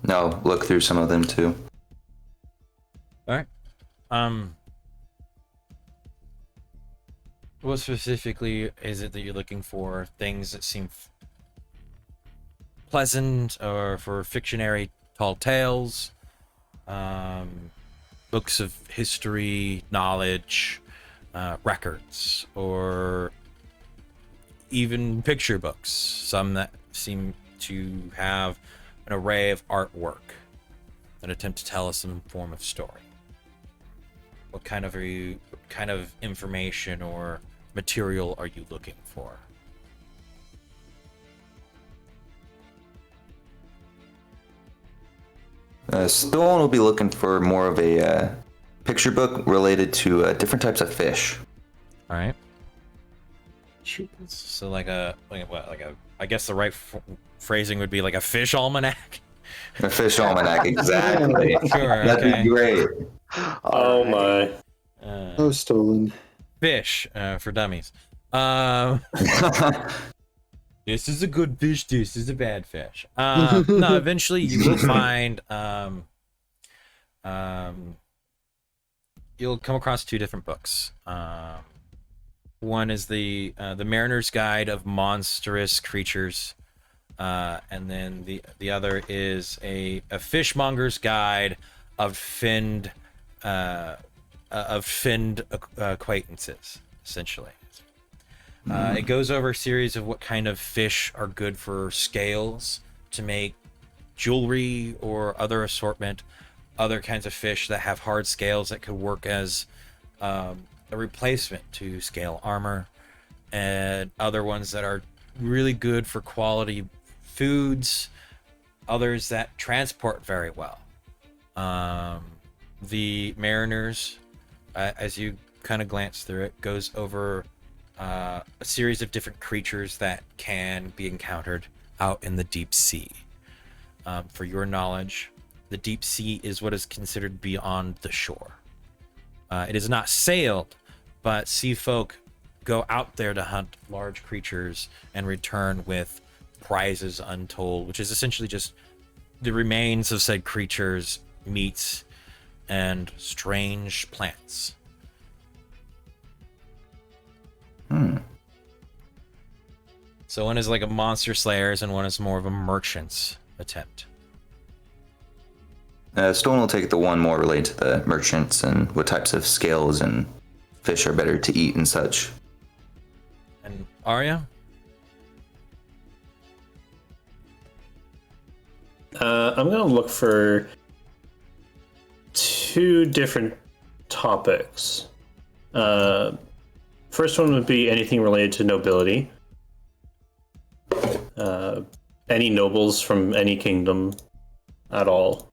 No, look through some of them too. All right. What specifically is it that you're looking for? Things that seem pleasant, or for fictionary tall tales? Books of history, knowledge, records, or even picture books. Some that seem to have an array of artwork that attempt to tell us some form of story. What kind of information or material are you looking for? Stone will be looking for more of a picture book related to different types of fish. All right. So I guess the right phrasing would be like a fish almanac. A fish almanac, exactly. Sure. That'd Okay. be great. Oh my. Oh, stolen. Fish for dummies. This is a good fish. This is a bad fish. No, eventually you will find. You'll come across two different books. One is the Mariner's Guide of Monstrous Creatures, and then the other is a fishmonger's guide of finned acquaintances, essentially. It goes over a series of what kind of fish are good for scales, to make jewelry or other assortment, other kinds of fish that have hard scales that could work as a replacement to scale armor, and other ones that are really good for quality foods, others that transport very well. The Mariners, as you kind of glance through it, goes over a series of different creatures that can be encountered out in the deep sea. For your knowledge, the deep sea is what is considered beyond the shore. It is not sailed, but sea folk go out there to hunt large creatures and return with prizes untold, which is essentially just the remains of said creatures, meats, and strange plants. So one is like a monster slayer's and one is more of a merchant's attempt. Stone will take the one more related to the merchants and what types of scales and fish are better to eat and such. And Arya? I'm going to look for 2 different topics. First one would be anything related to nobility. Any nobles from any kingdom at all.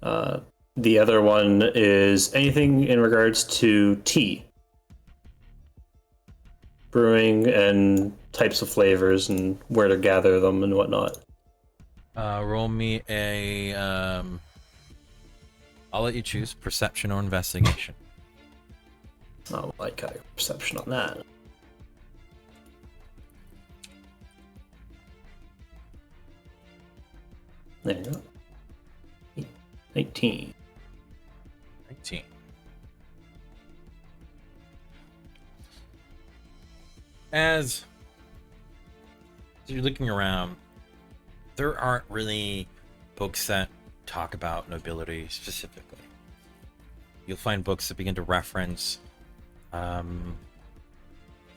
The other one is anything in regards to tea. Brewing and types of flavors and where to gather them and whatnot. Roll me a... I'll let you choose perception or investigation. Oh, I got a perception on that. There you go. 19. 19. As you're looking around, there aren't really books that talk about nobility specifically. You'll find books that begin to reference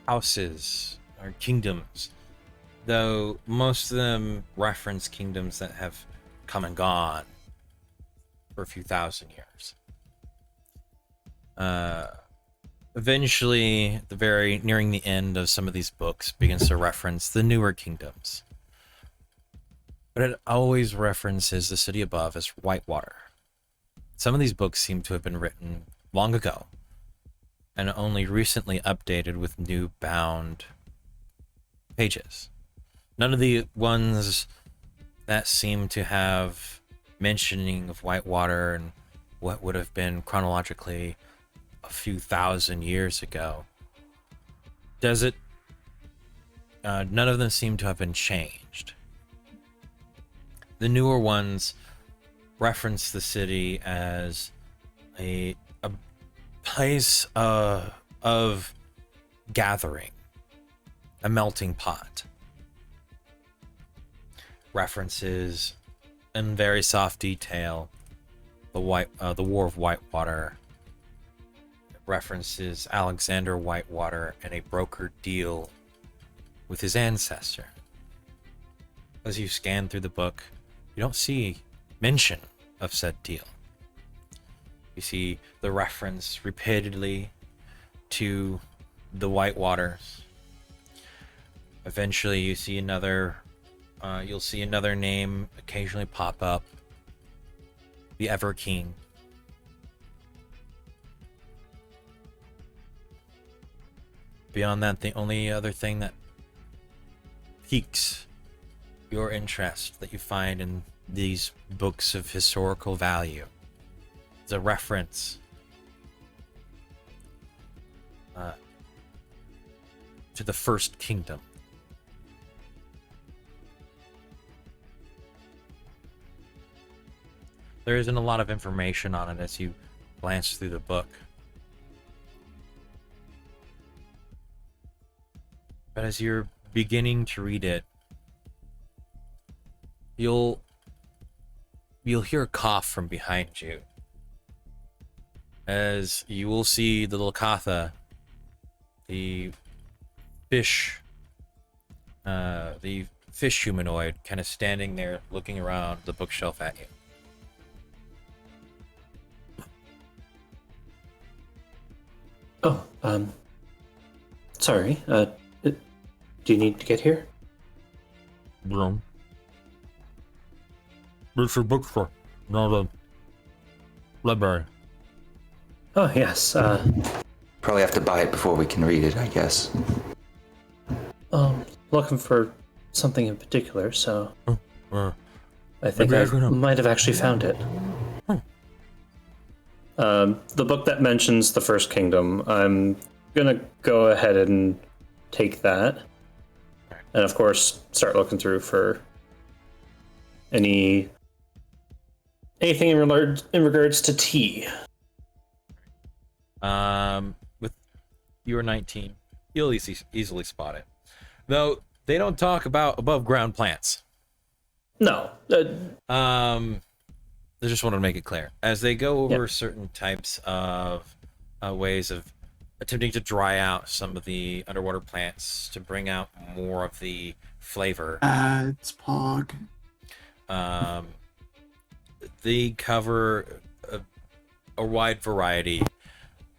houses or kingdoms, though most of them reference kingdoms that have come and gone for a few thousand years. Eventually, nearing the end of some of these books begins to reference the newer kingdoms. But it always references the city above as Whitewater. Some of these books seem to have been written long ago and only recently updated with new bound pages. None of the ones that seem to have mentioning of Whitewater and what would have been chronologically a few thousand years ago. Does it? None of them seem to have been changed. The newer ones reference the city as a place of gathering, a melting pot. References in very soft detail the War of Whitewater. It references Alexander Whitewater and a brokered deal with his ancestor. As you scan through the book, you don't see mention of said deal. You see the reference repeatedly to the Whitewaters. Eventually, you see you'll see another name occasionally pop up. The Ever King. Beyond that, the only other thing that piques your interest that you find in these books of historical value is a reference to the First Kingdom. There isn't a lot of information on it as you glance through the book. But as you're beginning to read it, you'll hear a cough from behind you. As you will see the Lakatha, the fish, the fish humanoid kind of standing there looking around the bookshelf at you. Oh, sorry. Do you need to get here? No. It's a bookstore, not a library. Oh, yes. Probably have to buy it before we can read it, I guess. Looking for something in particular, so Uh, I think maybe I I can help. might have actually found it. The book that mentions the First Kingdom, I'm gonna go ahead and take that. And of course, start looking through for anything in regards to tea. With your 19, you'll easily spot it. Though they don't talk about above ground plants. No. I just wanted to make it clear as they go over Yep. certain types of ways of attempting to dry out some of the underwater plants to bring out more of the flavor. It's Pog. They cover a wide variety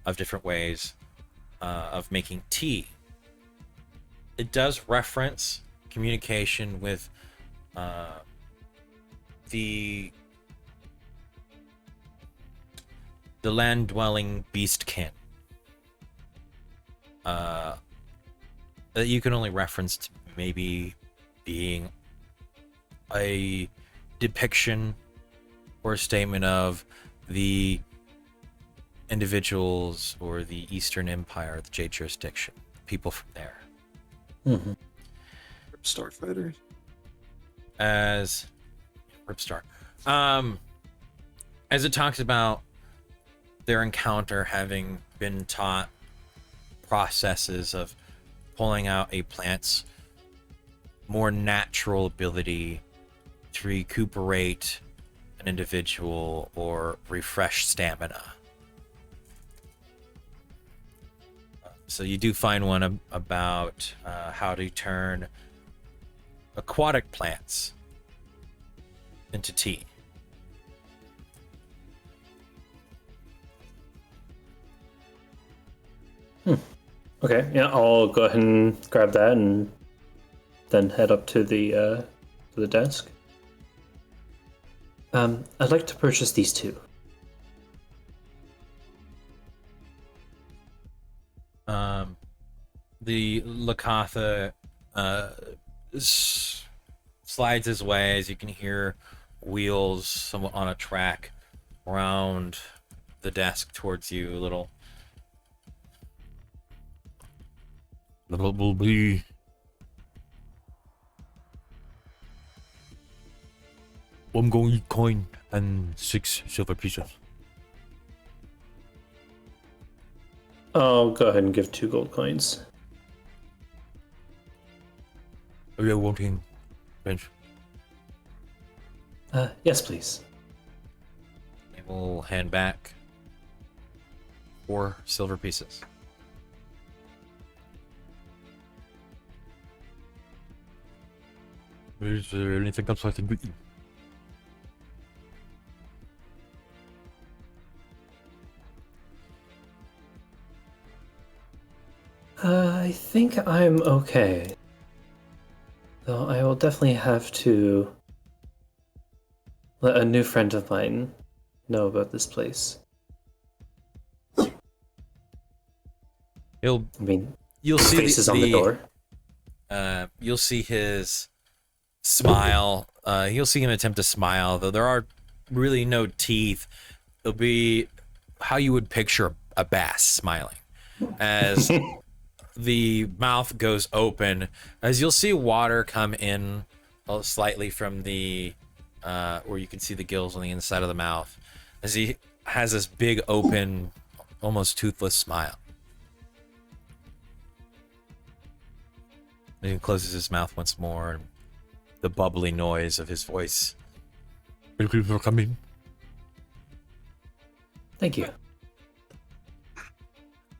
of different ways of making tea. It does reference communication with the land-dwelling beastkin. That you can only reference to maybe being a depiction or a statement of the individuals or the Eastern Empire, the Jade jurisdiction, people from there. Mm-hmm. Starfighter. As Ripstar, as it talks about their encounter having been taught processes of pulling out a plant's more natural ability to recuperate an individual or refresh stamina. So you do find one about how to turn aquatic plants into tea. Okay, yeah, I'll go ahead and grab that and then head up to the desk. I'd like to purchase these two. The Lakatha slides his way as you can hear wheels somewhat on a track around the desk towards you a little. That will be 1 gold coin and 6 silver pieces. I'll go ahead and give 2 gold coins. Are you wanting bench? Yes, please. They will hand back 4 silver pieces. Is there anything else I can do? I think I'm okay. Though I will definitely have to let a new friend of mine know about this place. You'll I mean, see faces on the door. You'll see his smile. You'll see him attempt to smile, though there are really no teeth. It'll be how you would picture a bass smiling, as the mouth goes open, as you'll see water come in slightly from the where you can see the gills on the inside of the mouth, as he has this big open, almost toothless smile. Then he closes his mouth once more, and the bubbly noise of his voice. Thank you for coming. Thank you.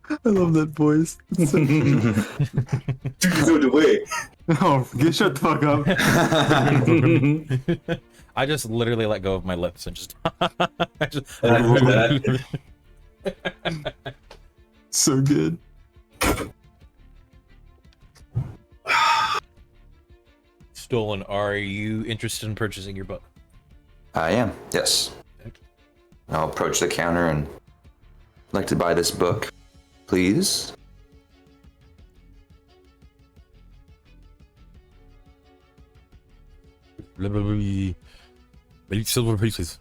I love that voice. It's so Good way. Oh, shut the fuck up. I just literally let go of my lips and just. I just So good. Stolen, are you interested in purchasing your book? I am, yes. I'll approach the counter and like to buy this book, please. Maybe silver pieces.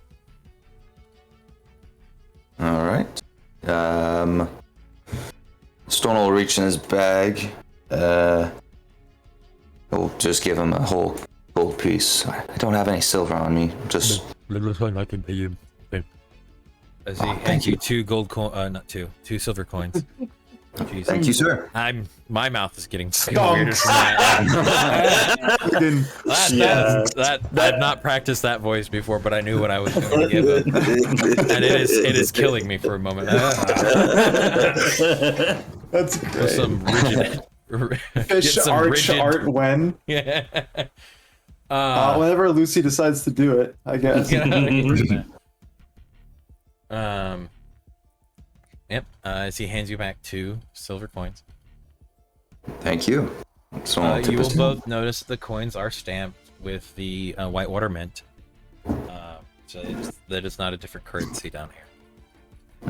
All right. Stone will reach in his bag. He'll just give him a whole gold piece. I don't have any silver on me. Just. I can pay you. As he hands you two silver coins. Jeez. Thank you, sir. My mouth is getting weirder from that. I've not practiced that voice before, but I knew what I was going to give him, and it is killing me for a moment. That's great. Some rigid Fish art when. Yeah. Whenever Lucy decides to do it, I guess. Yep. As he hands you back 2 silver coins. Thank you. So You will both notice the coins are stamped with the Whitewater Mint. So that is not a different currency down here.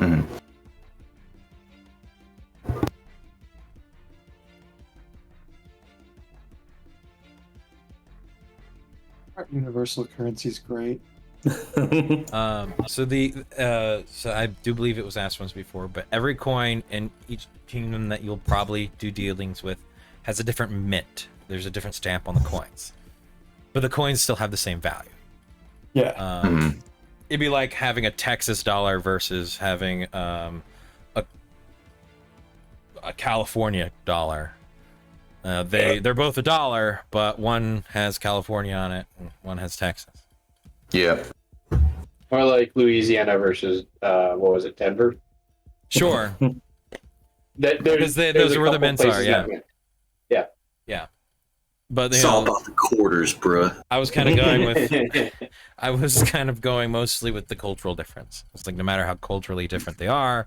Mhm. Universal currency is great. So I do believe it was asked once before, but every coin in each kingdom that you'll probably do dealings with has a different mint. There's a different stamp on the coins, but the coins still have the same value. Yeah. It'd be like having a Texas dollar versus having a California dollar. They're both a dollar, but one has California on it and one has Texas. Yeah. Or like Louisiana versus what was it, Denver? Sure. Because those are where the mints are. Yeah. Yeah. But It's all about the quarters, bruh. I was kind of going with. I was kind of going mostly with the cultural difference. It's like no matter how culturally different they are,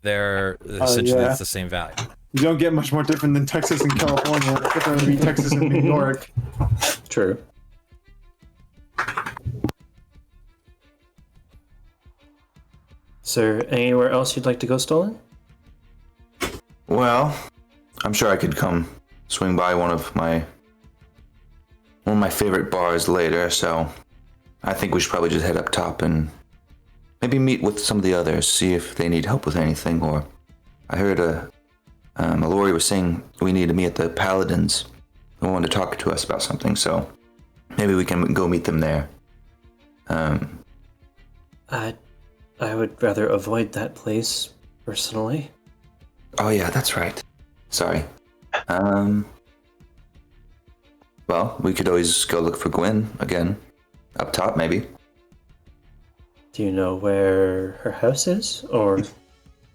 they're essentially it's the same value. You don't get much more different than Texas and California. It's different than Texas and New York. True. Is there anywhere else you'd like to go, Stolen? Well, I'm sure I could come swing by one of my favorite bars later, so I think we should probably just head up top and maybe meet with some of the others, see if they need help with anything. Or I heard Mallory was saying we need to meet the Paladins. They wanted to talk to us about something, so maybe we can go meet them there. I would rather avoid that place, personally. Oh yeah, that's right. Sorry. Well, we could always go look for Gwen again. Up top, maybe. Do you know where her house is, or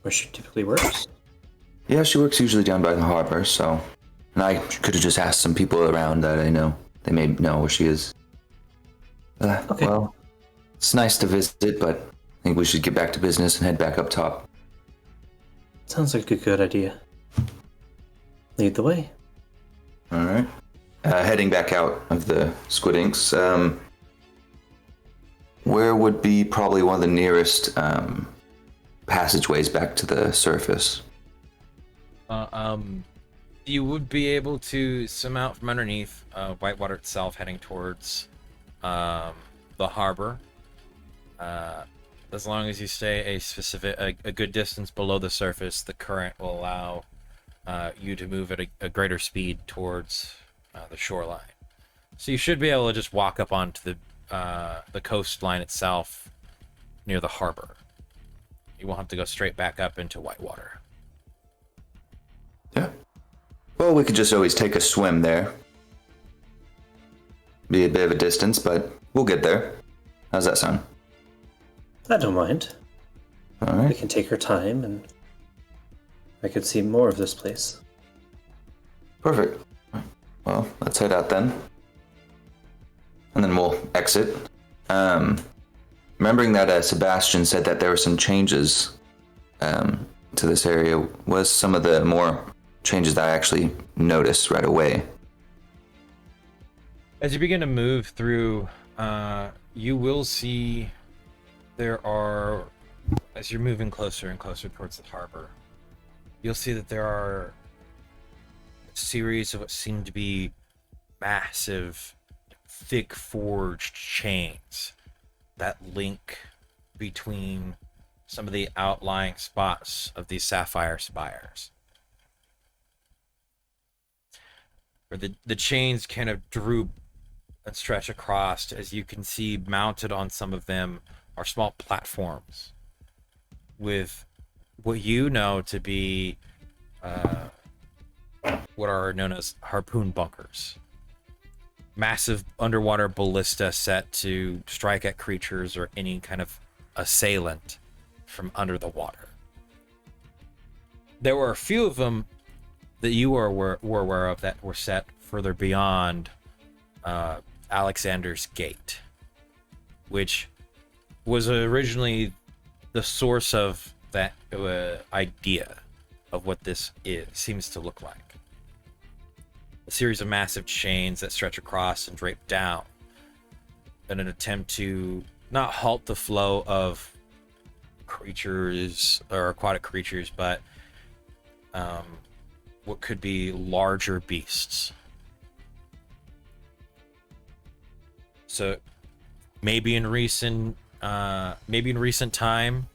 where she typically works? Yeah, she works usually down by the harbor, so... And I could have just asked some people around that I know. They may know where she is. Okay. Well, it's nice to visit, but I think we should get back to business and head back up top. Sounds like a good idea. Lead the way. Alright. Heading back out of the Squid Inks, where would be probably one of the nearest passageways back to the surface? You would be able to swim out from underneath Whitewater itself, heading towards the harbor. As long as you stay a good distance below the surface, the current will allow you to move at a greater speed towards the shoreline. So you should be able to just walk up onto the coastline itself near the harbor. You won't have to go straight back up into Whitewater. Yeah. Well, we could just always take a swim there. Be a bit of a distance, but we'll get there. How's that sound? I don't mind. We Alright. can take our time, and I could see more of this place. Perfect. Well, let's head out then. And then we'll exit. Remembering that Sebastian said that there were some changes to this area, was some of the more changes that I actually noticed right away. As you begin to move through, you will see there are, as you're moving closer and closer towards the harbor, you'll see that there are a series of what seem to be massive, thick forged chains that link between some of the outlying spots of these sapphire spires. Where the chains kind of droop and stretch across, as you can see mounted on some of them are small platforms with what you know to be what are known as harpoon bunkers. Massive underwater ballista set to strike at creatures or any kind of assailant from under the water. There were a few of them that you were aware of that were set further beyond Alexander's Gate, which was originally the source of that idea of what this seems to look like. A series of massive chains that stretch across and drape down in an attempt to not halt the flow of creatures or aquatic creatures, but what could be larger beasts. So maybe in recent time,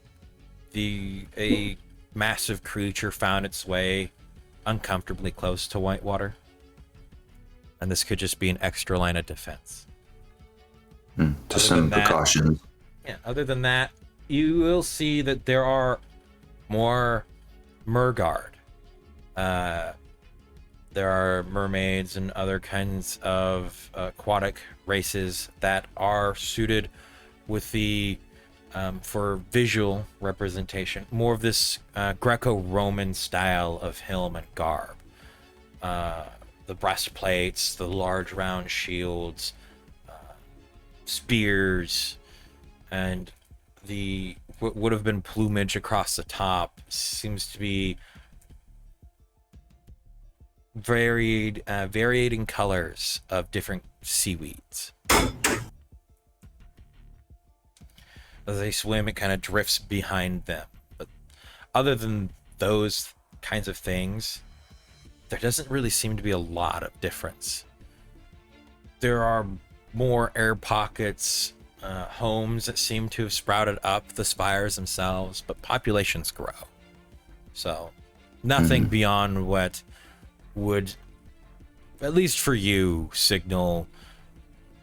a massive creature found its way uncomfortably close to Whitewater, and this could just be an extra line of defense. Just some precautions. Yeah. Other than that, you will see that there are more Merguard. There are mermaids and other kinds of aquatic races that are suited with the for visual representation, more of this Greco-Roman style of helm and garb. The breastplates, the large round shields, spears, and the what would have been plumage across the top seems to be varying colors of different seaweeds. As they swim, it kind of drifts behind them. But other than those kinds of things, there doesn't really seem to be a lot of difference. There are more air pockets, homes that seem to have sprouted up the spires themselves, but populations grow. So nothing beyond what would, at least for you, signal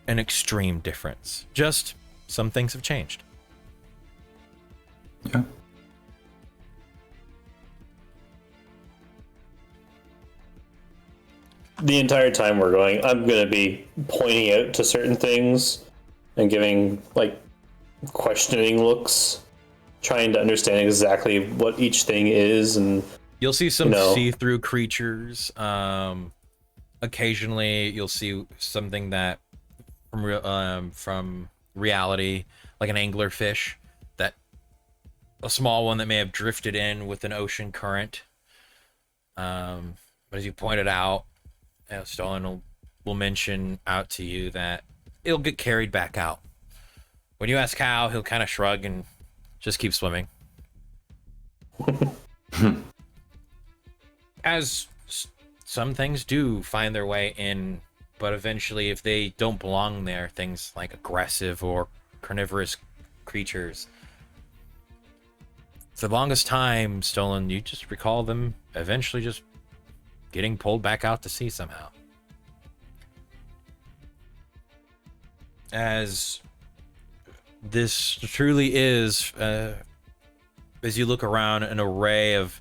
an extreme difference. Just some things have changed. Yeah. The entire time we're going, I'm going to be pointing out to certain things and giving, like, questioning looks, trying to understand exactly what each thing is. And you'll see some see-through creatures. Occasionally, you'll see something that from reality, like an anglerfish, that a small one that may have drifted in with an ocean current. But as you pointed out, Stolen will mention out to you that it'll get carried back out. When you ask how, he'll kind of shrug and just keep swimming. As some things do find their way in, but eventually if they don't belong there, things like aggressive or carnivorous creatures, for the longest time, Stolen, you just recall them eventually just getting pulled back out to sea somehow. As this truly is, as you look around, an array of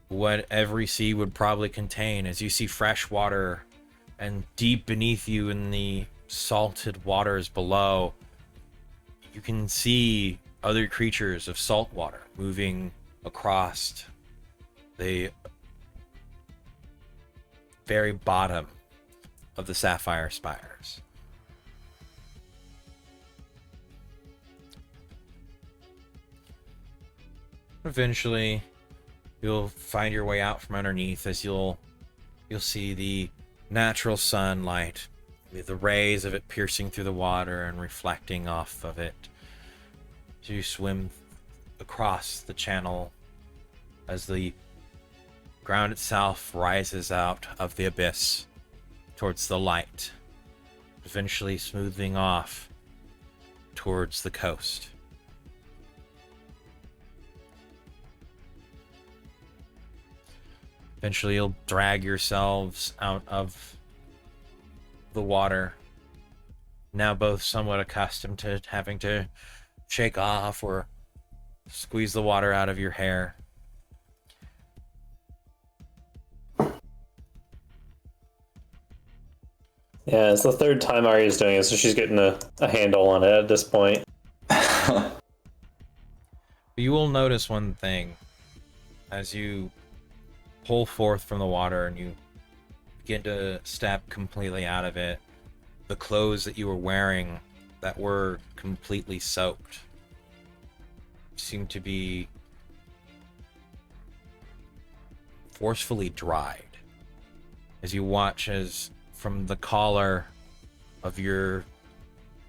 what every sea would probably contain, as you see fresh water, and deep beneath you in the salted waters below, you can see other creatures of salt water moving across the very bottom of the Sapphire Spires. Eventually, you'll find your way out from underneath as you'll see the natural sunlight, with the rays of it piercing through the water and reflecting off of it. So you swim across the channel as the ground itself rises out of the abyss towards the light, eventually smoothing off towards the coast. Eventually, you'll drag yourselves out of the water, now both somewhat accustomed to having to shake off or squeeze the water out of your hair. Yeah, it's the third time Arya's doing it, so she's getting a handle on it at this point. You will notice one thing as you pull forth from the water and you begin to step completely out of it. The clothes that you were wearing that were completely soaked seem to be forcefully dried. As you watch as from the collar of your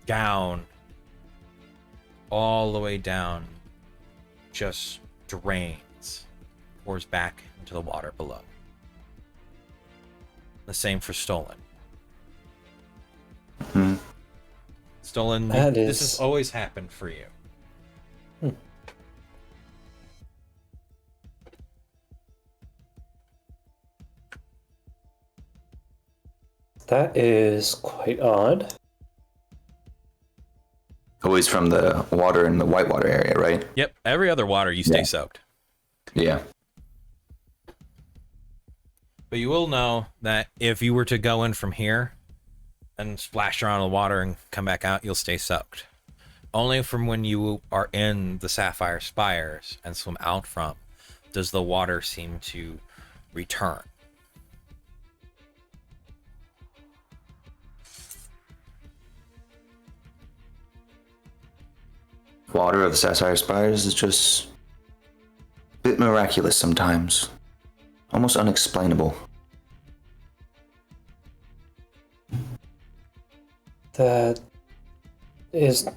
gown all the way down just drains, pours back into the water below. The same for Stolen. Stolen, this has always happened for you. That is quite odd. Always from the water in the whitewater area, right? Yep, every other water you stay soaked. Yeah. But you will know that if you were to go in from here and splash around in the water and come back out, you'll stay soaked. Only from when you are in the Sapphire Spires and swim out from does the water seem to return. Water of the Sapphire Spires is just a bit miraculous sometimes. Almost unexplainable. That is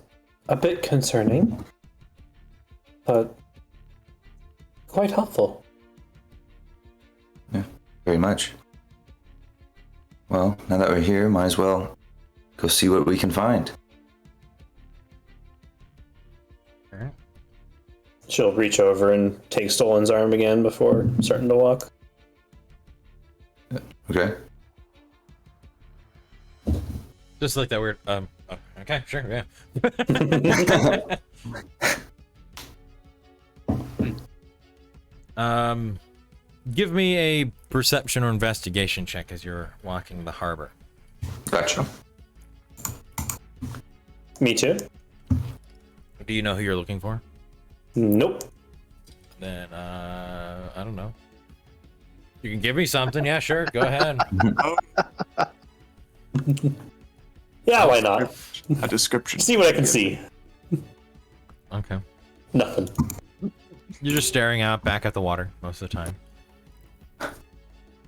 a bit concerning, but quite helpful. Yeah, very much. Well, now that we're here, might as well go see what we can find. She'll reach over and take Stolen's arm again before starting to walk. Okay. Just like that weird, okay, sure, yeah. Give me a perception or investigation check as you're walking the harbor. Gotcha. Me too. Do you know who you're looking for? Nope. Then, I don't know. You can give me something, yeah, sure, go ahead. Yeah, why not? A description. See what I can see. Okay. Nothing. You're just staring out back at the water most of the time.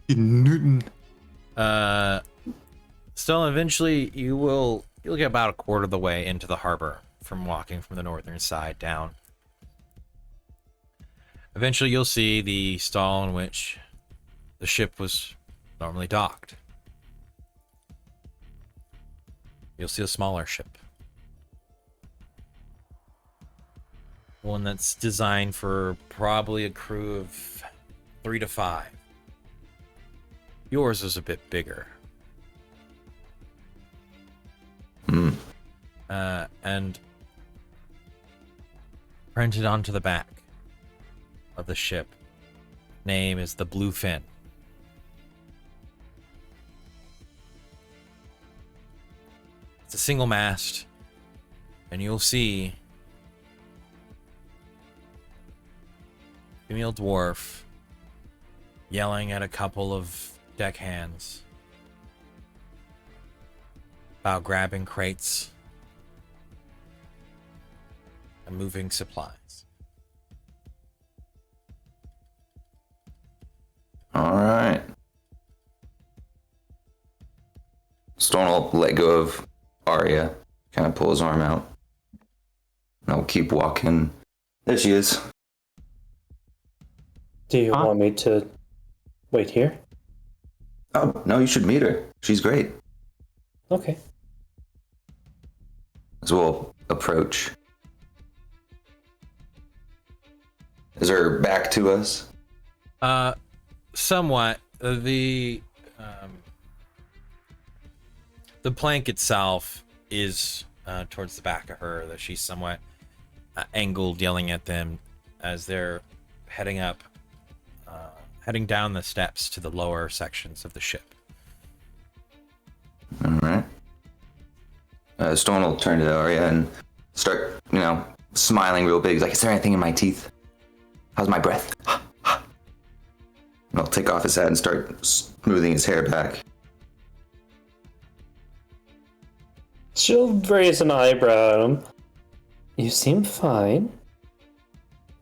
Newton. Still, eventually you'll get about a quarter of the way into the harbor from walking from the northern side down. Eventually you'll see the stall in which the ship was normally docked. You'll see a smaller ship. One that's designed for probably a crew of 3 to 5. Yours is a bit bigger. And printed onto the back of the ship, name is the Bluefin. It's a single mast, and you'll see female dwarf yelling at a couple of deckhands about grabbing crates and moving supplies. All right. Stone will let go of Arya, kind of pull his arm out. And I'll keep walking. There she is. Do you want me to wait here? Oh, no, you should meet her. She's great. Okay. As we'll approach. Is her back to us? Somewhat. The plank itself is towards the back of her, that she's somewhat angled, yelling at them as they're heading down the steps to the lower sections of the ship. All right. Stone will turn to Arya and start, smiling real big. He's like, is there anything in my teeth? How's my breath? And I'll take off his hat and start smoothing his hair back. She'll raise an eyebrow at him. You seem fine.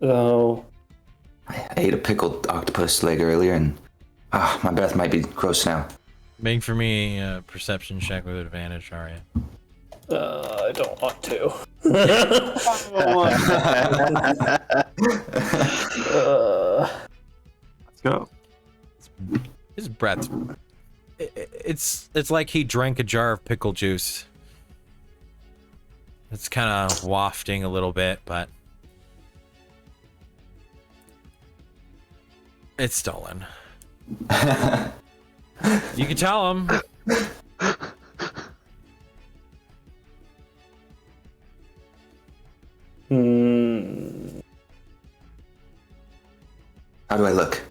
Though... I ate a pickled octopus leg earlier, and my breath might be gross now. Make for me a perception check with advantage, Arya. I don't want to. Let's go. His breath. It's like he drank a jar of pickle juice. It's kind of wafting a little bit, but it's stolen. You can tell him. How do I look?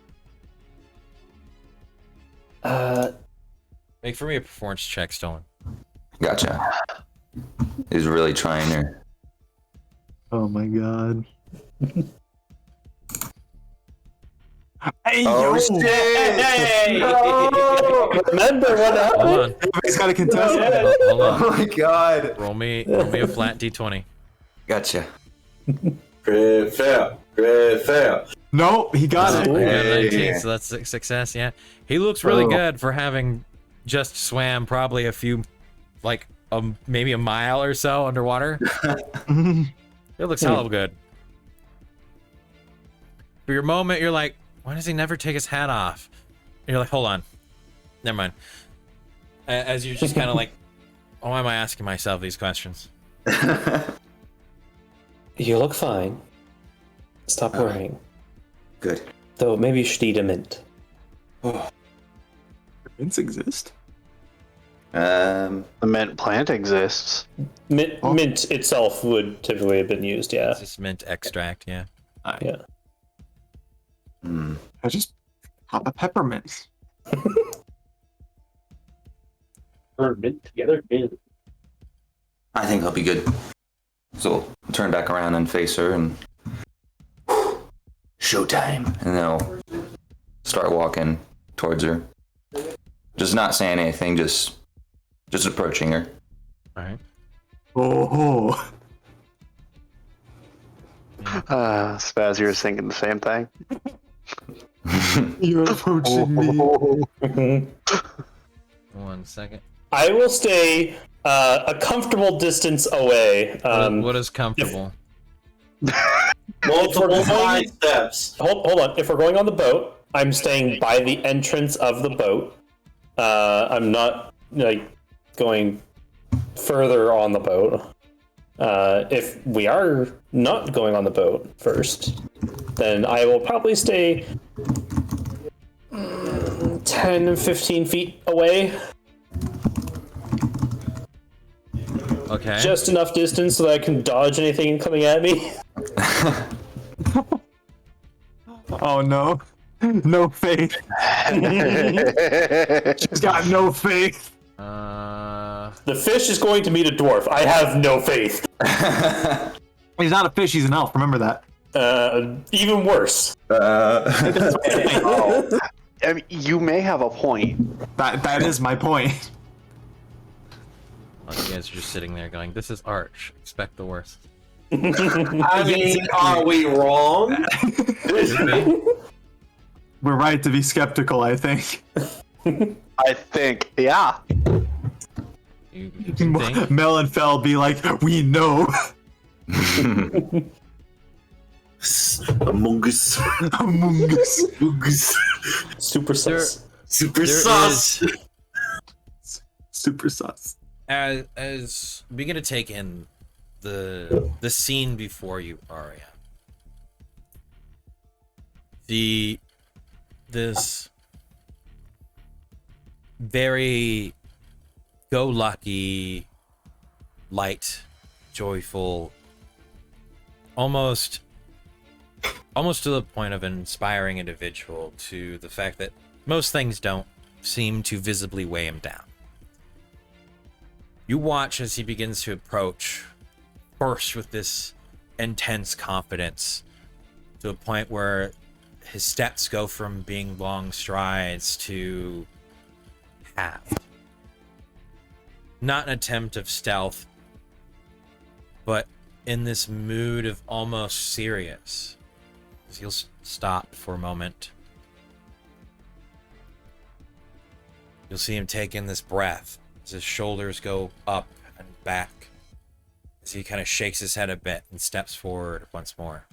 Make for me a performance check, Stolen. Gotcha. He's really trying here. Oh my god. Hey, Oh, yo! shit! Hey! Remember what happened? Hold on. Everybody's got a contest. Hold on. Oh my god. Roll me a flat d20. Gotcha. Crit fail. Crit fail. No, he got I got it. a 19, Yeah. so that's a success. Yeah, he looks really Oh. good for having just swam probably a few, maybe a mile or so underwater. It looks hella good. For your moment, you're like, why does he never take his hat off? And you're like, hold on, never mind. As you're just kind of like, why am I asking myself these questions? You look fine. Stop worrying. Good. Though maybe you should eat a mint. Mints exist. The mint plant exists. Mint itself would typically have been used, yeah. It's just mint extract, yeah. Yeah. I just pop a peppermint. Burn mint together. Man. I think I'll be good. So I'll turn back around and face her and showtime. And then I'll start walking towards her. Just not saying anything, just approaching her. All right. Oh. Spaz, you were thinking the same thing. You're approaching me. 1 second. I will stay a comfortable distance away. What is comfortable? Multiple side steps. Hold on. If we're going on the boat, I'm staying by the entrance of the boat. I'm not going further on the boat. If we are not going on the boat first, then I will probably stay 10 and 15 feet away. Okay. Just enough distance so that I can dodge anything coming at me. Oh no. No faith. She's got no faith. The fish is going to meet a dwarf. I have no faith. He's not a fish, he's an elf. Remember that. Even worse. I mean, you may have a point. That is my point. Well, you guys are just sitting there going, "This is Arch. Expect the worst." I mean, are we wrong? We're right to be skeptical, I think. I think, yeah. You think? Mel and Fel be like, we know. Among Us. Among Us. Super sus. Super There sauce. Super sus. As we begin to take in the scene before you, Arya. This very go-lucky, light, joyful, almost to the point of an inspiring individual, to the fact that most things don't seem to visibly weigh him down. You watch as he begins to approach, first with this intense confidence, to a point where his steps go from being long strides to halved. Not an attempt of stealth, but in this mood of almost serious. He'll stop for a moment. You'll see him take in this breath as his shoulders go up and back, as he kind of shakes his head a bit and steps forward once more.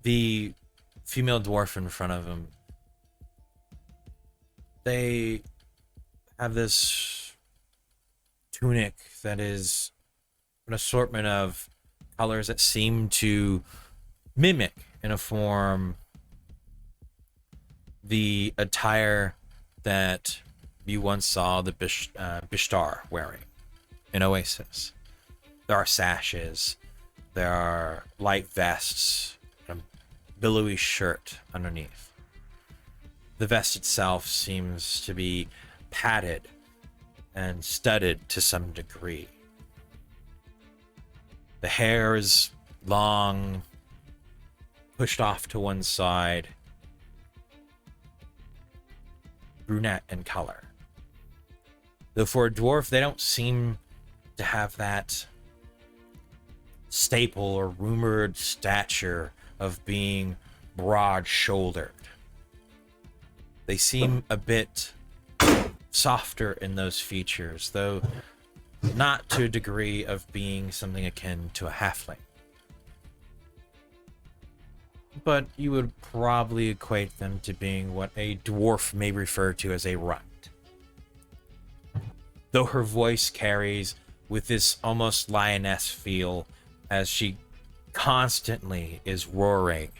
The female dwarf in front of him, they have this tunic that is an assortment of colors that seem to mimic in a form the attire that you once saw the Bishtar wearing in Oasis. There are sashes, there are light vests, and a billowy shirt underneath. The vest itself seems to be padded and studded to some degree. The hair is long, pushed off to one side, brunette in color. Though for a dwarf, they don't seem to have that staple or rumored stature of being broad-shouldered. They seem a bit softer in those features, though not to a degree of being something akin to a halfling. But you would probably equate them to being what a dwarf may refer to as a runt. Though her voice carries with this almost lioness feel as she constantly is roaring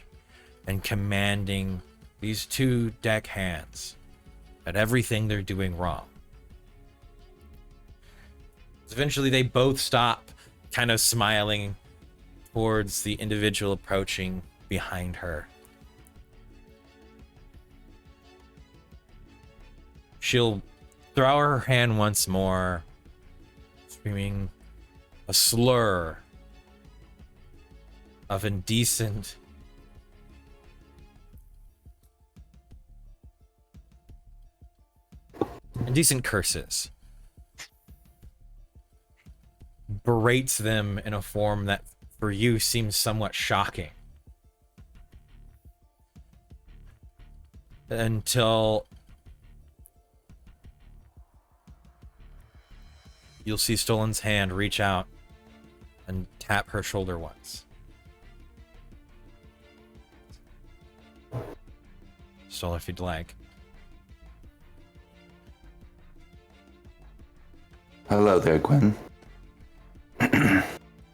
and commanding these two deckhands at everything they're doing wrong. Eventually they both stop, kind of smiling towards the individual approaching behind her. She'll throw her hand once more, screaming a slur of indecent curses. Berates them in a form that for you seems somewhat shocking. Until you'll see Stolen's hand reach out and tap her shoulder once. Stolen, if you'd like. Hello there, Gwen.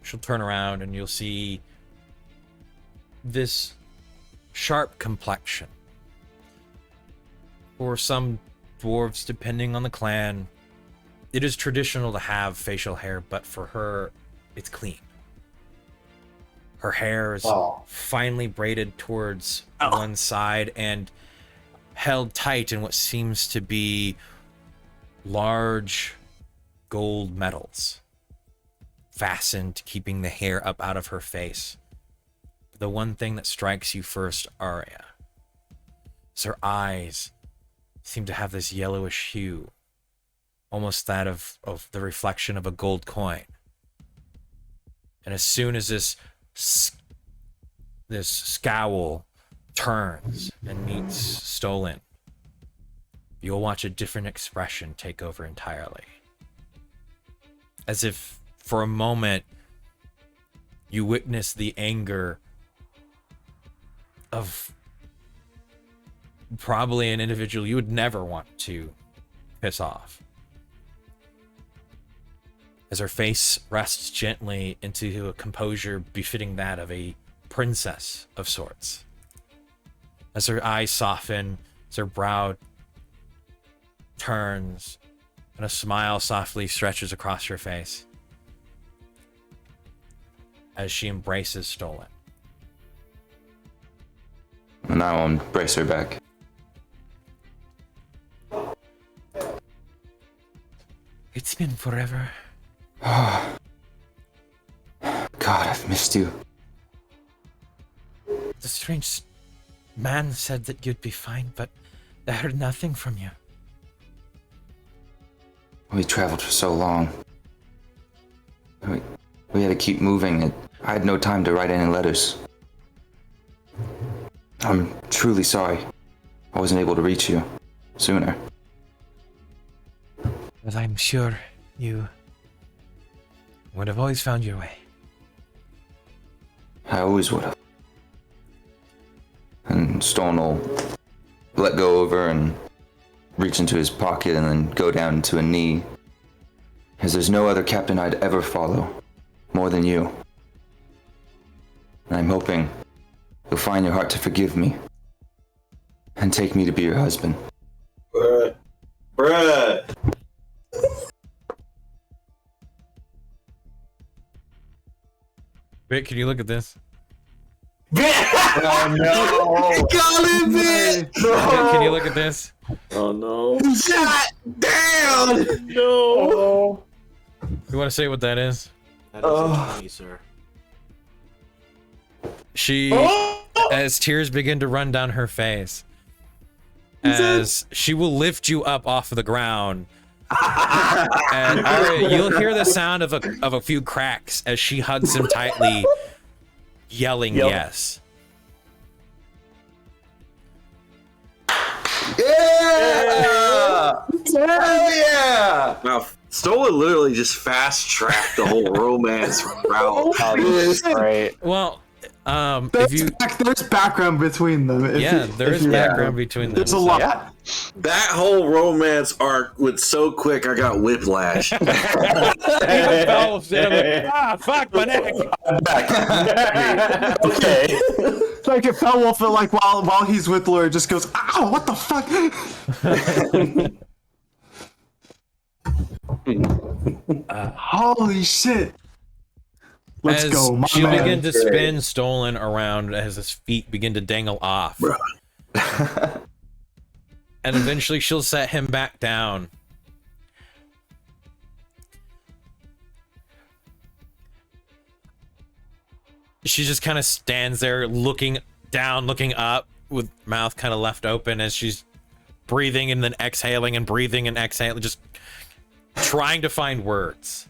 She'll turn around and you'll see this sharp complexion. For some dwarves, depending on the clan, it is traditional to have facial hair, but for her, it's clean. Her hair is finely braided towards one side and held tight in what seems to be large gold medals, fastened, keeping the hair up out of her face. The one thing that strikes you first, Arya, as her eyes seem to have this yellowish hue, almost that of the reflection of a gold coin. And as soon as this scowl turns and meets Stolen, you'll watch a different expression take over entirely. As if, for a moment, you witness the anger of probably an individual you would never want to piss off. As her face rests gently into a composure befitting that of a princess of sorts. As her eyes soften, as her brow turns, and a smile softly stretches across her face as she embraces Stolen. And I will embrace her back. It's been forever. God, I've missed you. The strange man said that you'd be fine, but I heard nothing from you. We traveled for so long. We had to keep moving. I had no time to write any letters. I'm truly sorry. I wasn't able to reach you sooner. But I'm sure you would have always found your way. I always would have. And Stone will let go of her and reach into his pocket and then go down to a knee. As there's no other captain I'd ever follow, more than you. And I'm hoping you'll find your heart to forgive me and take me to be your husband. Bruh. Wait, can you look at this? Oh no! Call him bitch! Can you look at this? Oh no! Shut down! No! You want to say what that is? That is a 20, sir. She, as tears begin to run down her face, as she will lift you up off of the ground, and you'll hear the sound of a few cracks as she hugs him tightly, yelling yes. Yeah! Hell yeah! Now, Stolen literally just fast-tracked the whole romance route. Oh, this is great. Well, if you There's background between them. there is background between them. There's a lot. Yeah. That whole romance arc went so quick, I got whiplash. Fuck my neck. Okay. It's like if Beowulf, like while he's with Laura, just goes, "Ow! What the fuck?" Holy shit! Let's As go, my she'll man. begin to spin Stolen around as his feet begin to dangle off. And eventually she'll set him back down. She just kind of stands there looking down, looking up, with mouth kind of left open as she's breathing and then exhaling and breathing and exhaling, just trying to find words.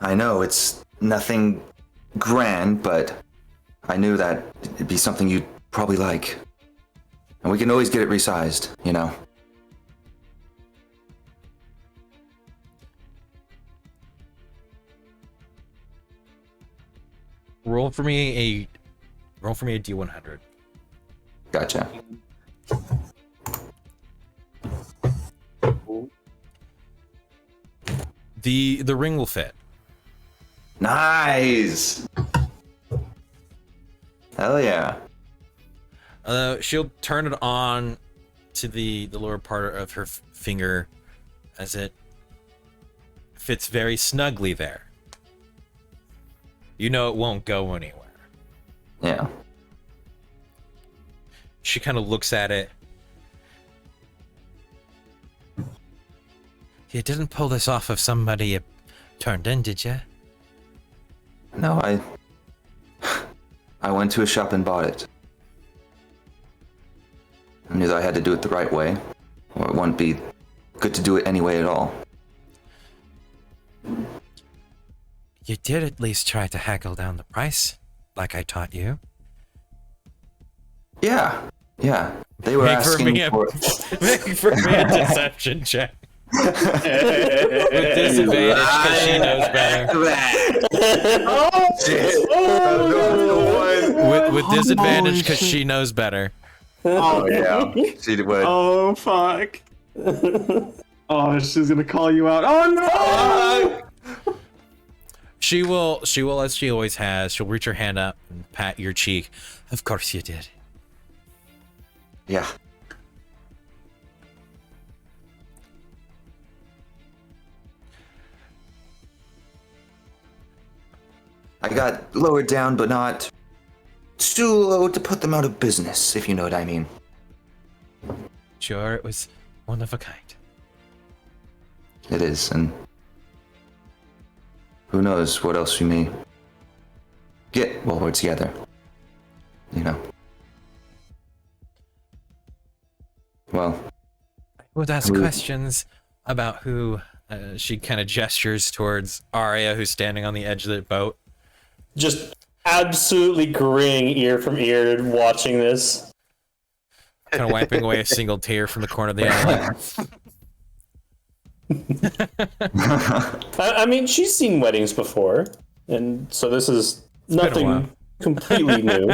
I know it's nothing grand, but I knew that it'd be something you'd probably like. And we can always get it resized, you know? Roll for me a D100. Gotcha. The ring will fit. Nice! Hell yeah. She'll turn it on to the lower part of her finger as it fits very snugly there. You know it won't go anywhere. Yeah. She kind of looks at it. You didn't pull this off of somebody you turned in, did you? No, I went to a shop and bought it. I knew that I had to do it the right way, or it wouldn't be good to do it anyway at all. You did at least try to haggle down the price, like I taught you. Yeah. They were asking for Make for me a deception check. With disadvantage because she knows better. With disadvantage because she knows better. Oh yeah, she would. Oh fuck. Oh, she's gonna call you out. Oh no! She will, as she always has, she'll reach her hand up and pat your cheek. Of course you did. Yeah. I got lowered down, but not too low to put them out of business, if you know what I mean. Sure, it was one of a kind. It is, and who knows what else we may get while we're together. You know. Well, I would ask questions about who. She kind of gestures towards Arya, who's standing on the edge of the boat. Just absolutely grinning ear from ear watching this. Kind of wiping away a single tear from the corner of the eye. I mean, she's seen weddings before, and so this is nothing completely new.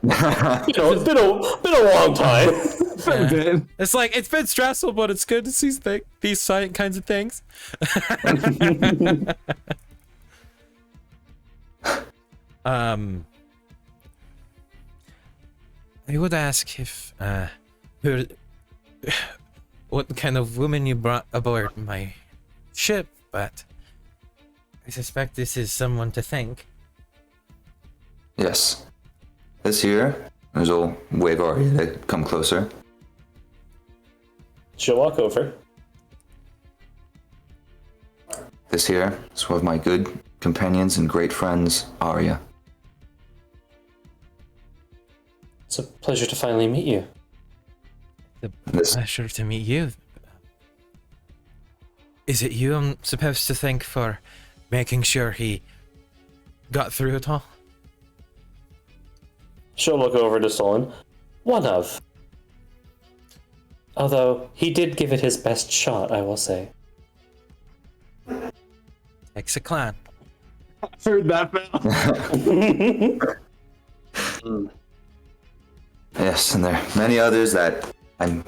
It's been a long time. Yeah. It's like, it's been stressful, but it's good to see these kinds of things. I would ask if what kind of woman you brought aboard my ship, but I suspect this is someone to thank. yes. This here, there's a wave Arya to come closer. She'll walk over. This here is one of my good companions and great friends, Arya. It's a pleasure to finally meet you. The pleasure to meet you. Is it you I'm supposed to thank for making sure he got through it all? She'll look over to Solon. One of. Although, he did give it his best shot, I will say. Takes a clan. Heard that, Val. Yes, and there are many others that I'm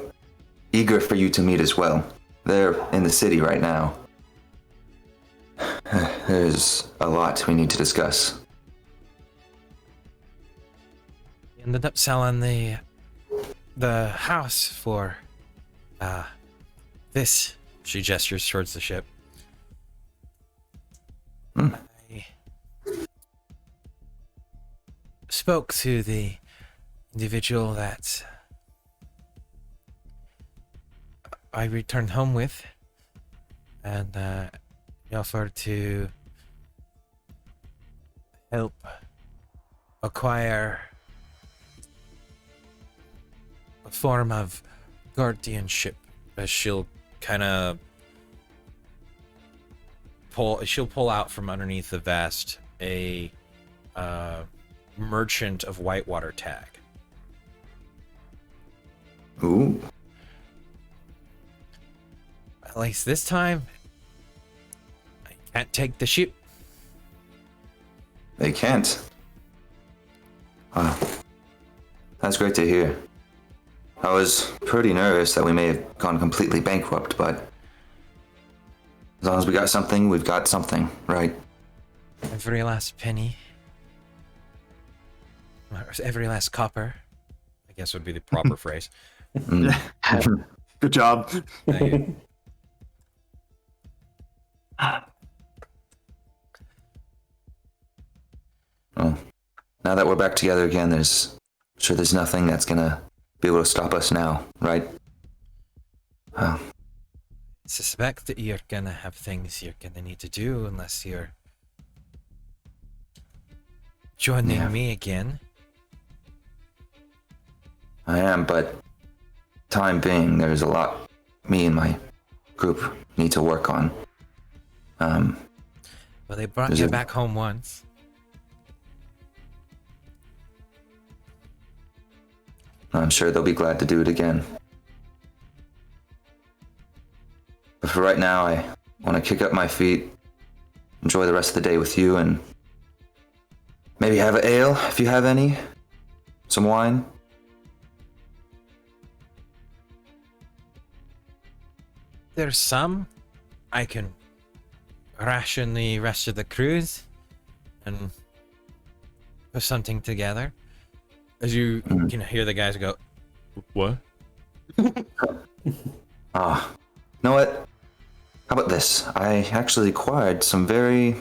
eager for you to meet as well. They're in the city right now. There's a lot we need to discuss. We ended up selling the house for this. She gestures towards the ship. I spoke to the individual that I returned home with, and he offered to help acquire a form of guardianship, as she'll kind of pull out from underneath the vest a merchant of Whitewater tag. Ooh. At least this time, I can't take the ship. They can't. Wow. That's great to hear. I was pretty nervous that we may have gone completely bankrupt, but as long as we got something, we've got something, right? Every last penny. Or every last copper, I guess would be the proper phrase. Good job. Thank you. Well, now that we're back together again, there's nothing that's gonna be able to stop us now, right? I suspect that you're gonna have things you're gonna need to do unless you're joining me again. I am, but time being, there's a lot me and my group need to work on. Well, they brought Is you it- back home once. I'm sure they'll be glad to do it again. But for right now, I want to kick up my feet, enjoy the rest of the day with you, and maybe have an ale if you have any. Some wine. There's some. I can ration the rest of the cruise and put something together. As you can hear the guys go, What? Ah, you know what? How about this? I actually acquired some very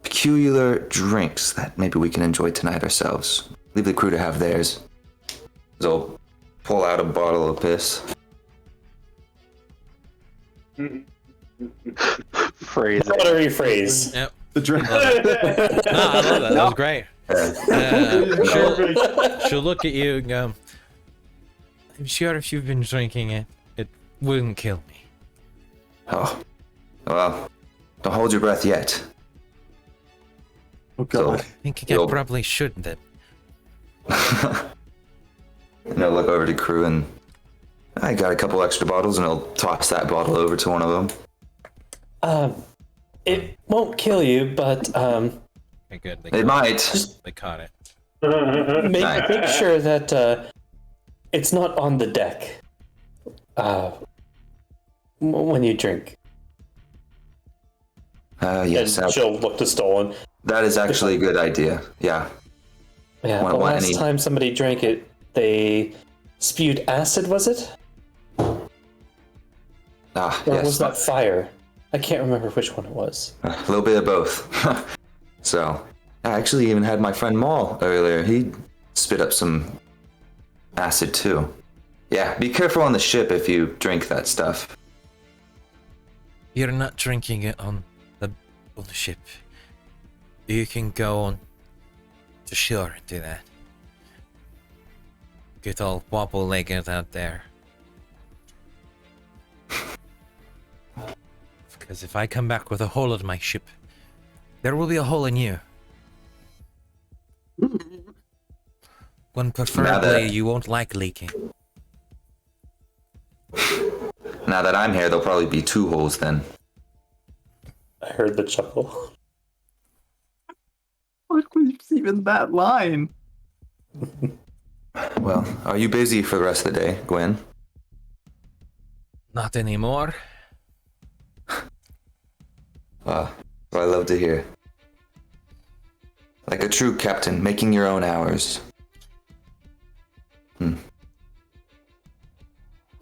peculiar drinks that maybe we can enjoy tonight ourselves. Leave the crew to have theirs. So I'll pull out a bottle of piss. Phrase. What a rephrase. yep. The drink. No, I love that. That was great. She'll look at you and go, I'm sure if you've been drinking it, it wouldn't kill me. Oh, well, don't hold your breath yet. Oh god. I think I You'll- probably shouldn't have. And I'll look over to crew and I got a couple extra bottles and I'll toss that bottle over to one of them. It won't kill you, but Okay, good. It might. They caught it. make sure that it's not on the deck when you drink. Yes, And she'll look to Stolen. that is actually a good idea. Yeah. Yeah, Want- the want last any- time somebody drank it, they spewed acid, was it? Ah, Or yes. was that fire? I can't remember which one it was. A little bit of both. So, I actually even had my friend Maul earlier. He spit up some acid too. Yeah, be careful on the ship if you drink that stuff. You're not drinking it on the ship. You can go on to shore and do that. Get all wobble-legged out there. Because if I come back with a hole in my ship, there will be a hole in you. One preferably you won't like leaking. Now that I'm here, there'll probably be 2 holes then. I heard the chuckle. What was even that line? Well, are you busy for the rest of the day, Gwen? Not anymore. What I love to hear. Like a true captain, making your own hours.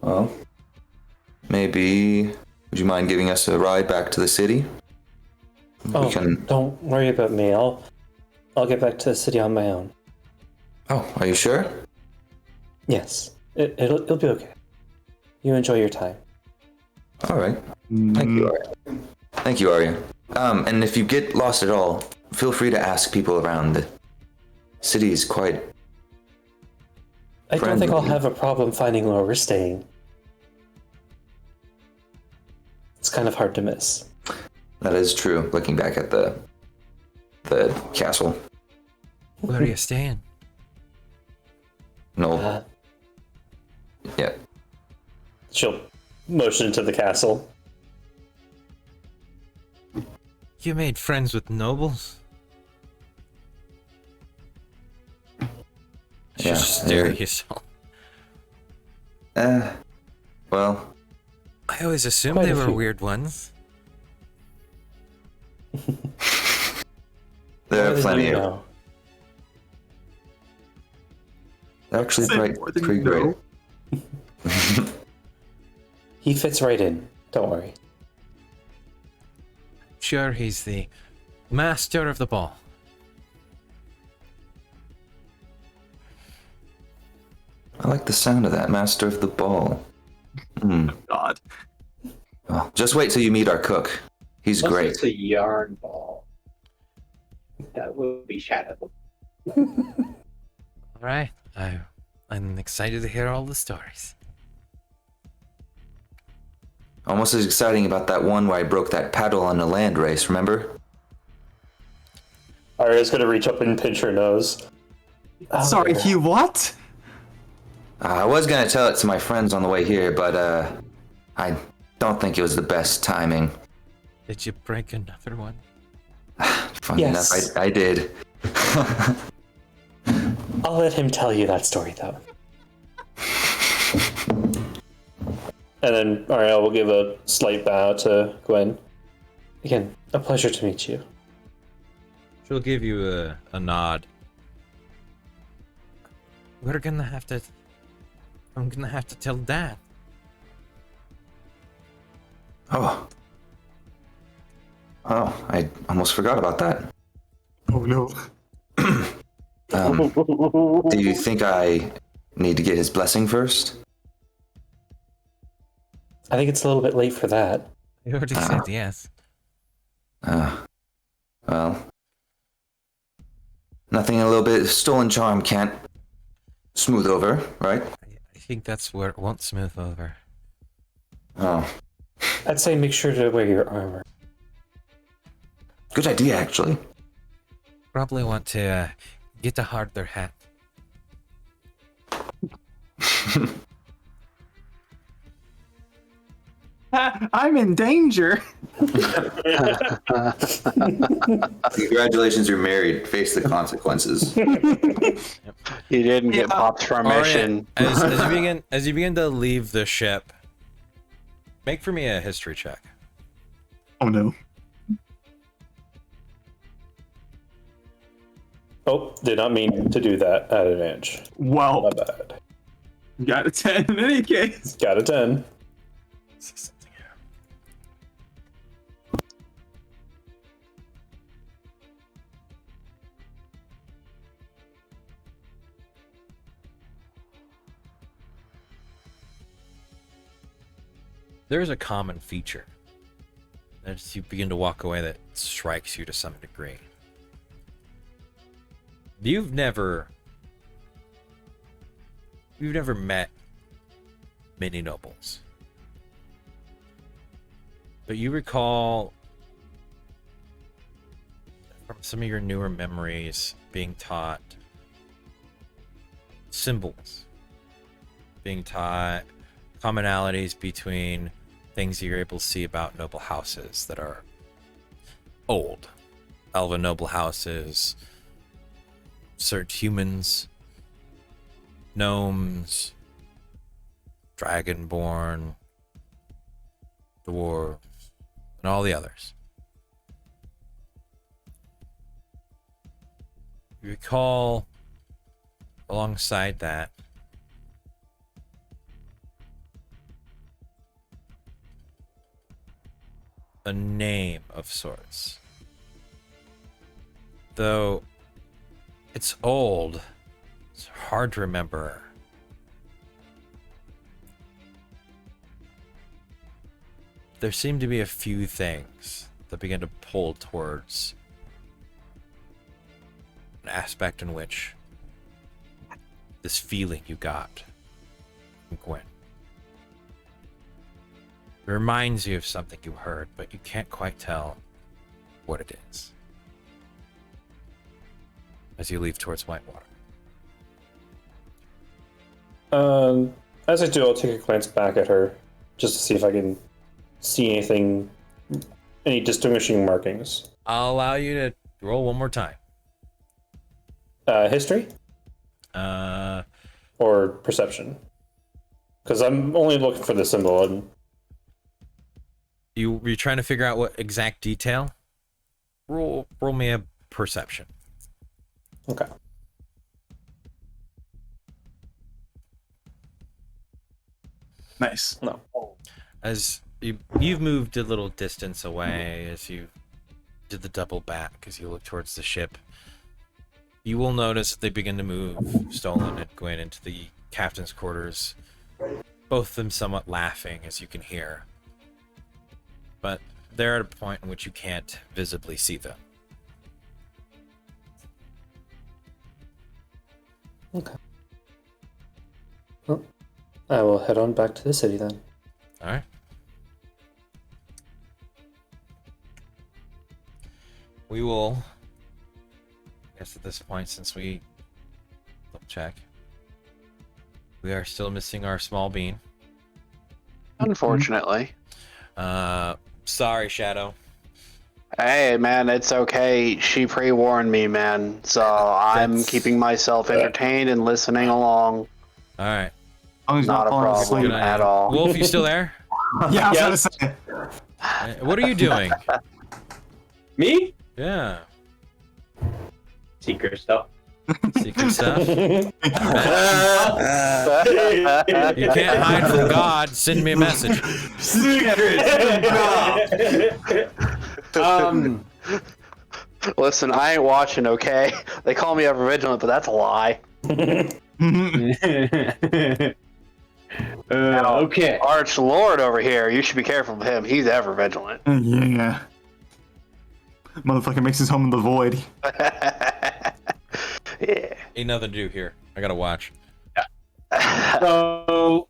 Well, maybe would you mind giving us a ride back to the city? Oh, can- don't worry about me. I'll get back to the city on my own. Oh, are you sure? Yes, it'll be okay. You enjoy your time. All right. Thank you, Arya. Thank you, Arya. And if you get lost at all, feel free to ask people around. The city is quite. I don't think I'll Friendly. have a problem finding where we're staying. It's kind of hard to miss. That is true. Looking back at the castle. Where are you staying? No. Uh, Yeah. She'll motion to the castle. You made friends with nobles? Yeah, Just stare yeah. at yourself. Well, I always assumed Quite they a were few. weird ones. there What are did plenty you of. know? They're actually Say pretty, more than pretty you great. know. He fits right in. Don't worry. Sure, he's the master of the ball. I like the sound of that, Master of the Ball. God. Well, just wait till you meet our cook. He's Unless great. It's a yarn ball. That would be shadow. All right, I I'm excited to hear all the stories. Almost as exciting about that one where I broke that paddle on a land race, remember? Arya's gonna reach up and pinch her nose. Sorry, he what? I was gonna tell it to my friends on the way here, but I don't think it was the best timing. Did you break another one? Funny enough, I did. I'll let him tell you that story, though. And then Arya will give a slight bow to Gwen. Again, a pleasure to meet you. She'll give you a nod. I'm gonna have to tell Dad. Oh, I almost forgot about that. Oh no. Do you think I need to get his blessing first? I think it's a little bit late for that. You already said yes. Well, nothing a little bit of stolen charm can't smooth over, right? I think that's where it won't smooth over. Oh, I'd say make sure to wear your armor. good idea, actually. Probably want to get a harder hat. I'm in danger. Congratulations, you're married. Face the consequences. You didn't get popped from Arya, mission. as you begin to leave the ship, make for me a history check. Oh no. Oh, did not mean to do that at advantage. Well, My bad. got a 10 in any case. Got a 10. See something here. There's a common feature as you begin to walk away that strikes you to some degree. You've never met many nobles, but you recall from some of your newer memories being taught symbols, being taught commonalities between things that you're able to see about noble houses that are old. Elven noble houses, certain humans, gnomes, dragonborn, dwarves, and all the others. You recall alongside that a name of sorts. Though it's old, it's hard to remember. There seem to be a few things that begin to pull towards an aspect in which this feeling you got from Gwen. It reminds you of something you heard, but you can't quite tell what it is. As you leave towards Whitewater. As I do, I'll take a glance back at her just to see if I can see anything, any distinguishing markings. I'll allow you to roll one more time. History? Or perception? Because I'm only looking for the symbol. And You're trying to figure out what exact detail? Roll me a perception. okay. Nice. No. As you've moved a little distance away, as you did the double back, as you look towards the ship, you will notice they begin to move Stolen and Gwen into the captain's quarters. Both of them somewhat laughing, as you can hear. But they're at a point in which you can't visibly see them. Okay. I will head on back to the city then. All right. We will. I guess at this point, since we double check, we are still missing our small bean. Unfortunately. Sorry, Shadow. Hey, man, it's okay. She pre-warned me, man. So I'm keeping myself entertained and listening along. All right. Not a problem at all. Wolf, you still there? Yeah, I was gonna say. What are you doing? Me? Yeah. Secret stuff. Secret stuff. You can't hide from God. Send me a message. Listen, I ain't watching, okay? They call me ever vigilant, but that's a lie. Okay. Arch Lord over here, you should be careful of him. He's ever vigilant. Yeah. Motherfucker makes his home in the void. Yeah. Ain't nothing to do here. I gotta watch. So,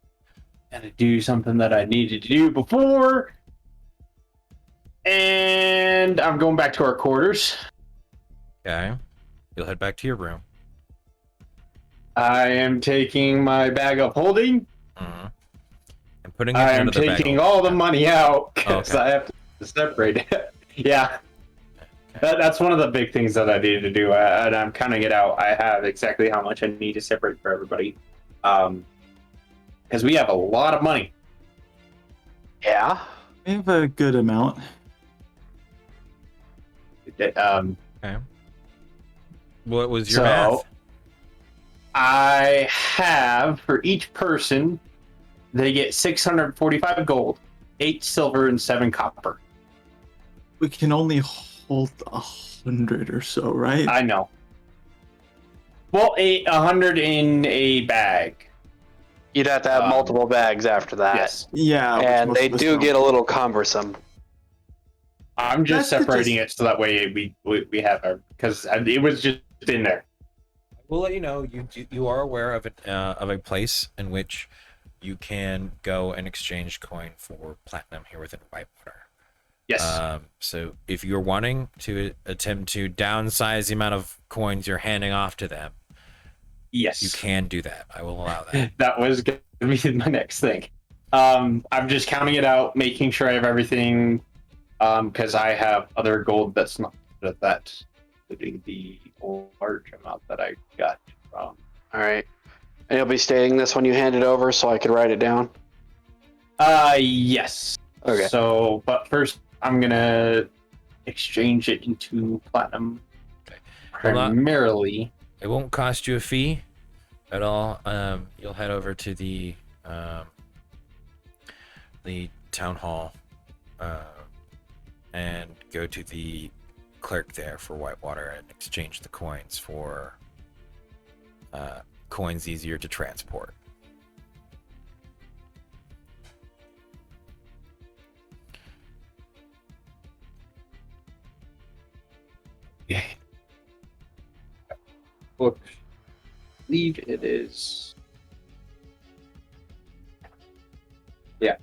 gotta do something that I needed to do before. And I'm going back to our quarters. Okay. You'll head back to your room. I am taking my bag of holding. Mm-hmm. And putting it I am into the bag. taking all the money out because Okay. I have to separate it. Yeah. That's one of the big things that I needed to do, and I'm counting it out. I have exactly how much I need to separate for everybody, because we have a lot of money. Yeah. We have a good amount. Okay. What was your So, math? I have, for each person, they get 645 gold, 8 silver, and 7 copper. We can only hold 100 or so, right? I know. Well, 100 in a bag. You'd have to have multiple bags after that. Yes. Yeah. And most they of us do don't. get a little cumbersome. I'm just That's separating it so that way we have our, because it was just in there. We'll let you know. You are aware of a place in which you can go and exchange coin for platinum here within Whitewater. Yes. So if you're wanting to attempt to downsize the amount of coins you're handing off to them, Yes. you can do that. I will allow that. That was going to be my next thing. I'm just counting it out, making sure I have everything, because I have other gold that's not that the large amount that I got from. All right. And you'll be stating this when you hand it over so I could write it down? Yes. Okay. So, but first, I'm going to exchange it into platinum. Okay. Primarily. It won't cost you a fee at all. You'll head over to the town hall and go to the clerk there for Whitewater and exchange the coins for coins easier to transport. Yeah. Book. Leave it is. Yeah.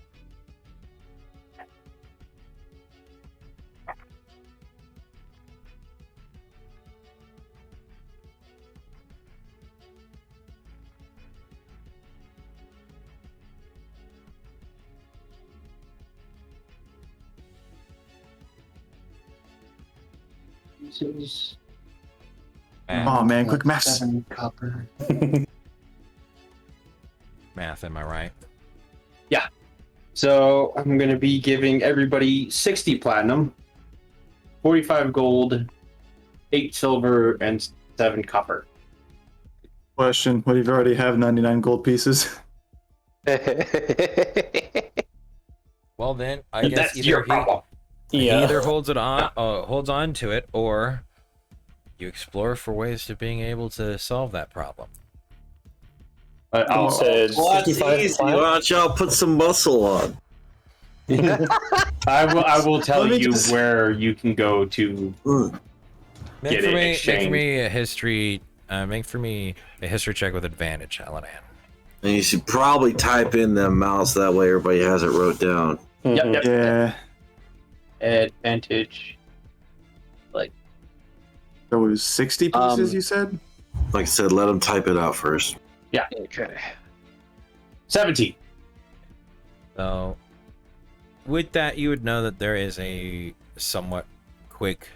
This Oh man, quick maths. 7 copper. Math, am I right? Yeah. So I'm going to be giving everybody 60 platinum, 45 gold, 8 silver, and 7 copper. Question: what if you already have 99 gold pieces? Well then, I guess That's your problem. he either holds on to it, or you explore for ways to being able to solve that problem. You said Well, that's 65 easy. platinum? Why don't y'all put some muscle on? I will tell Let me you just- where you can go to Make get for it me exchanged. a history. Make for me a history check with advantage, Alanan. And you should probably type in the amounts that way everybody has it wrote down. Yep. Yeah. Advantage. Like, There was 60 pieces, you said? Like I said, let them type it out first. yeah. Okay. 17. So, with that, you would know that there is a somewhat quick,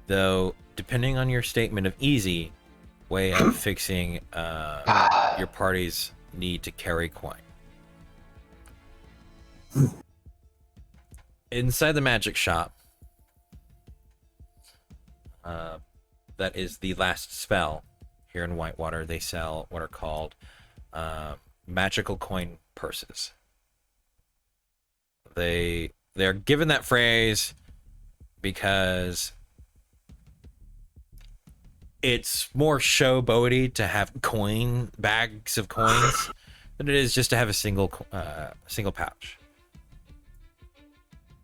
though, depending on your statement of easy, way of fixing your party's need to carry coin. Inside the magic shop, that is the last spell here in Whitewater, they sell what are called magical coin purses. They're given that phrase because it's more showboaty to have bags of coins than it is just to have a single pouch.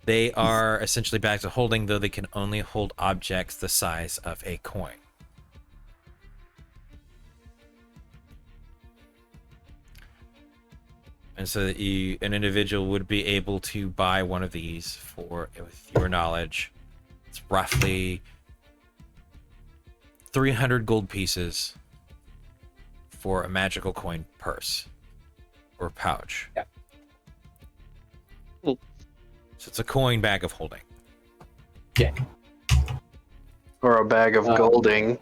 They are essentially bags of holding, though they can only hold objects the size of a coin. And so that an individual would be able to buy one of these for, with your knowledge, it's roughly 300 gold pieces for a magical coin purse or pouch. Yeah. Cool. So it's a coin bag of holding. Yeah. Or a bag of golding.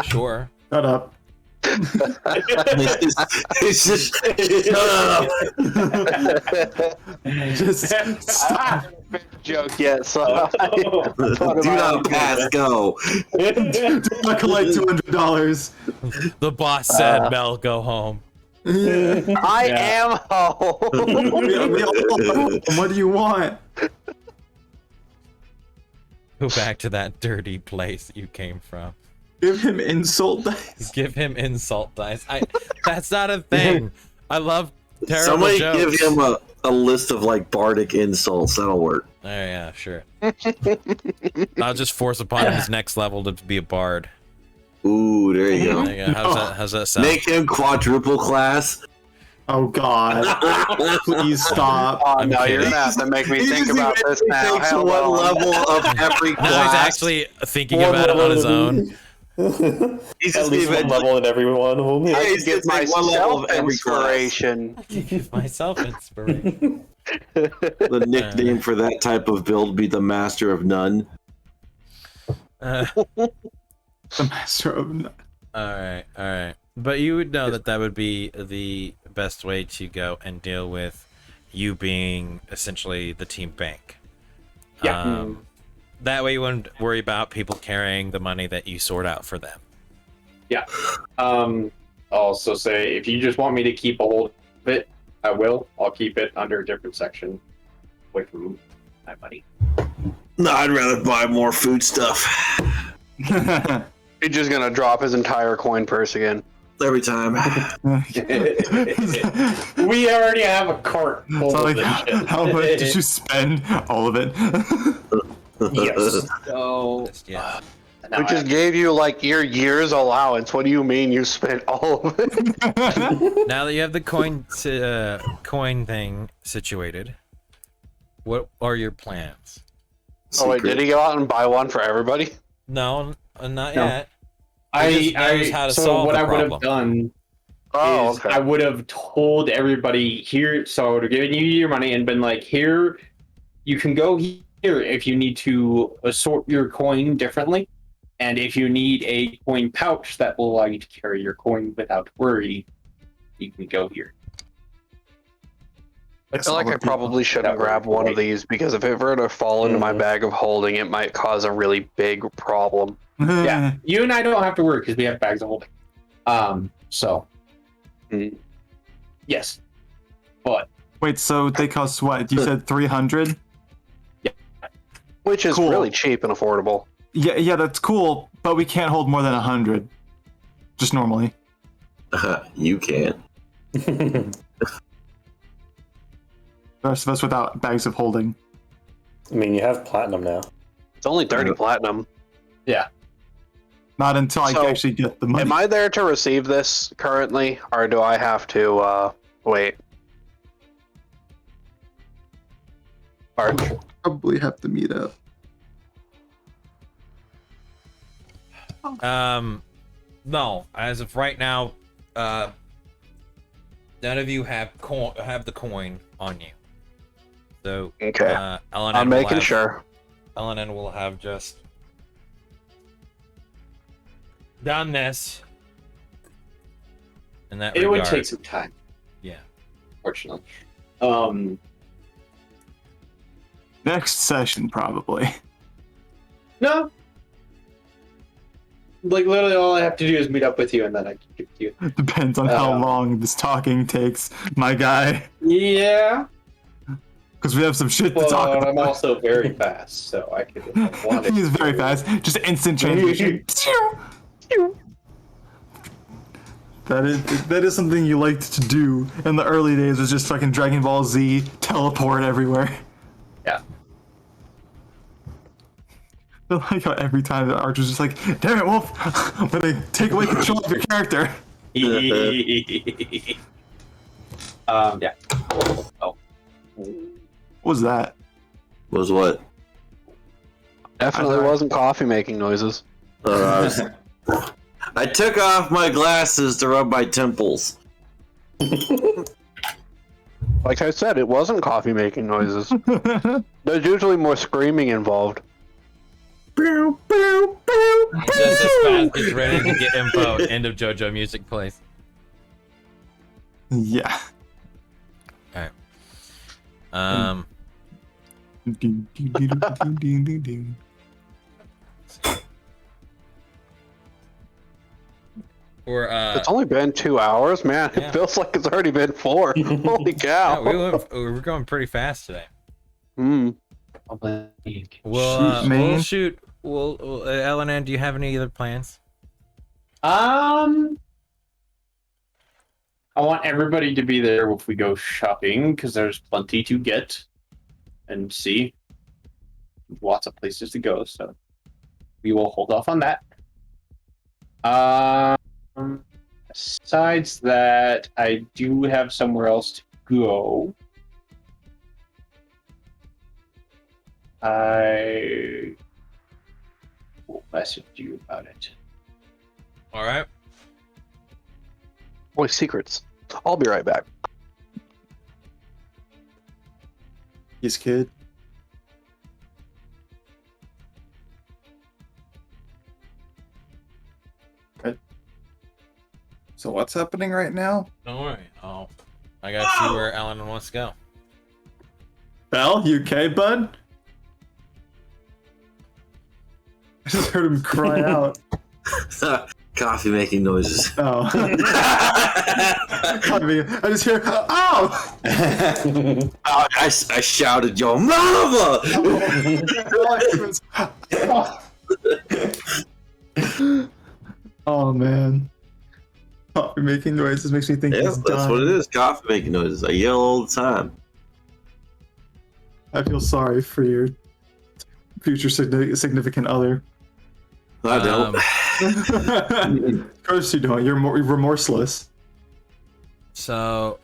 Sure. Shut up. It's just shut up. Just stop. Joke yet, so Do not pass go. Do not collect $200. The boss said, Mel, go home. I am home. We all- what do you want? Go back to that dirty place that you came from. Give him insult dice. Give him insult dice. That's not a thing. I love terrible Somebody jokes. give him a list of like bardic insults. That'll work. Oh yeah, sure. I'll just force upon him his next level to be a bard. Ooh, there you go. There you go. How's that sound? Make him quadruple class. Oh God! Please stop. Oh, I'm no, you're kidding. gonna have to make me He think just about this now. takes Hell one no. level of every class. Now he's actually thinking about it on his own. He's At just least one giving level in every one of them. Yeah, I he's can give gonna take one level myself of every class. inspiration. Give myself inspiration. The nickname for that type of build be the Master of None. The master of. All right. But you would know that would be the best way to go and deal with you being essentially the team bank. Yeah. That way you wouldn't worry about people carrying the money that you sort out for them. Yeah. Also say if you just want me to keep a hold of it, I will. I'll keep it under a different section away from my money. No, I'd rather buy more food stuff He's just gonna drop his entire coin purse again. every time. We already have a cart full So, of like, this shit. how much did you spend? All of it. Yes. So Yeah. now We I just have- gave you like your year's allowance. What do you mean you spent all of it? Now that you have the coin thing situated, what are your plans? Oh wait, did he go out and buy one for everybody? No, not No. yet. He just knows how to so solve what the I would have problem. done Oh, is okay. I would have told everybody here, so I would have given you your money and been like, here, you can go here if you need to assort your coin differently. And if you need a coin pouch that will allow you to carry your coin without worry, you can go here. I feel like I probably shouldn't grab one of these because if it were to fall into my bag of holding, it might cause a really big problem. Yeah, you and I don't have to worry because we have bags of holding. So, yes. But Wait, so they cost what? You said 300? Which is Cool. really cheap and affordable. Yeah, that's cool, but we can't hold more than 100. Just normally. You can. The rest of us without bags of holding. I mean, you have platinum now. It's only 30 platinum. yeah. Not until I So, actually get the money. Am I there to receive this currently, or do I have to wait? Or, Probably have to meet up. No. As of right now, none of you have the coin on you. So, Okay. Ellen I'm making sure. Ellen will have just done this. In that It regard. would take some time, Yeah. fortunately. Next session, probably. No. Like, literally all I have to do is meet up with you, and then I can give it to you. Depends on how long this talking takes, my guy. Yeah. Because we have some shit to But talk about. I'm also very fast, so I could, if I wanted He's very to. fast. Just instant transition. That is something you liked to do in the early days, was just fucking Dragon Ball Z teleport everywhere. Yeah. I like how every time the Archer's just like, damn it, Wolf, I'm gonna take away control of your character. Yeah. Oh. What was that? Was what? Definitely wasn't coffee making noises. I took off my glasses to rub my temples. Like I said, it wasn't coffee making noises. There's usually more screaming involved. Just as fast as ready to get info, end of JoJo music plays. Yeah. Alright. It's only been 2 hours, man. Yeah. It feels like it's already been 4. Holy cow! Yeah, we're going pretty fast today. Hmm. We'll shoot. Ellen, do you have any other plans? I want everybody to be there if we go shopping, because there's plenty to get and see. Lots of places to go, so we will hold off on that. Besides that, I do have somewhere else to go. I will message you about it. All right. Boy, secrets. I'll be right back. Yes, kid. Okay. So what's happening right now? Don't worry. I gotta see where Ellen wants to go. Bell, you okay, bud? I just heard him cry out. Coffee making noises. Oh. I just hear, ow! I shouted, your mama! Oh, man. Coffee making noises makes me think Yeah, he's that's dying. what it is. Coffee making noises. I yell all the time. I feel sorry for your future significant other. I don't. Of course you don't. You're more remorseless. So,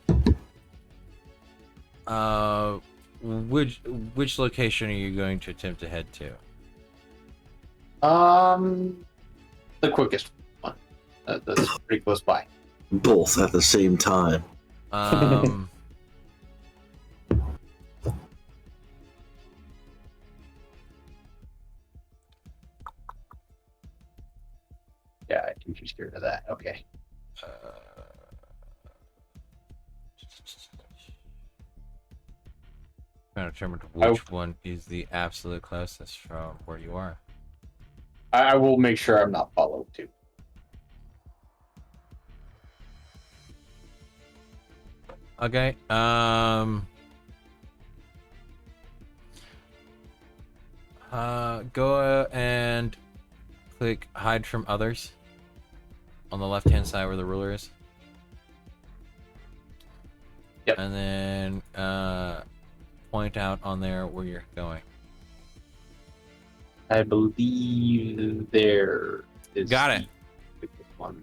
which location are you going to attempt to head to? The quickest one. That's pretty close by. Both at the same time. Yeah, I think you're scared of that. Okay. Trying to determine which one is the absolute closest from where you are. I will make sure I'm not followed too. Okay. Go and click hide from others on the left-hand side where the ruler is. Yep. And then point out on there where you're going. I believe there. is Got it. the quickest one.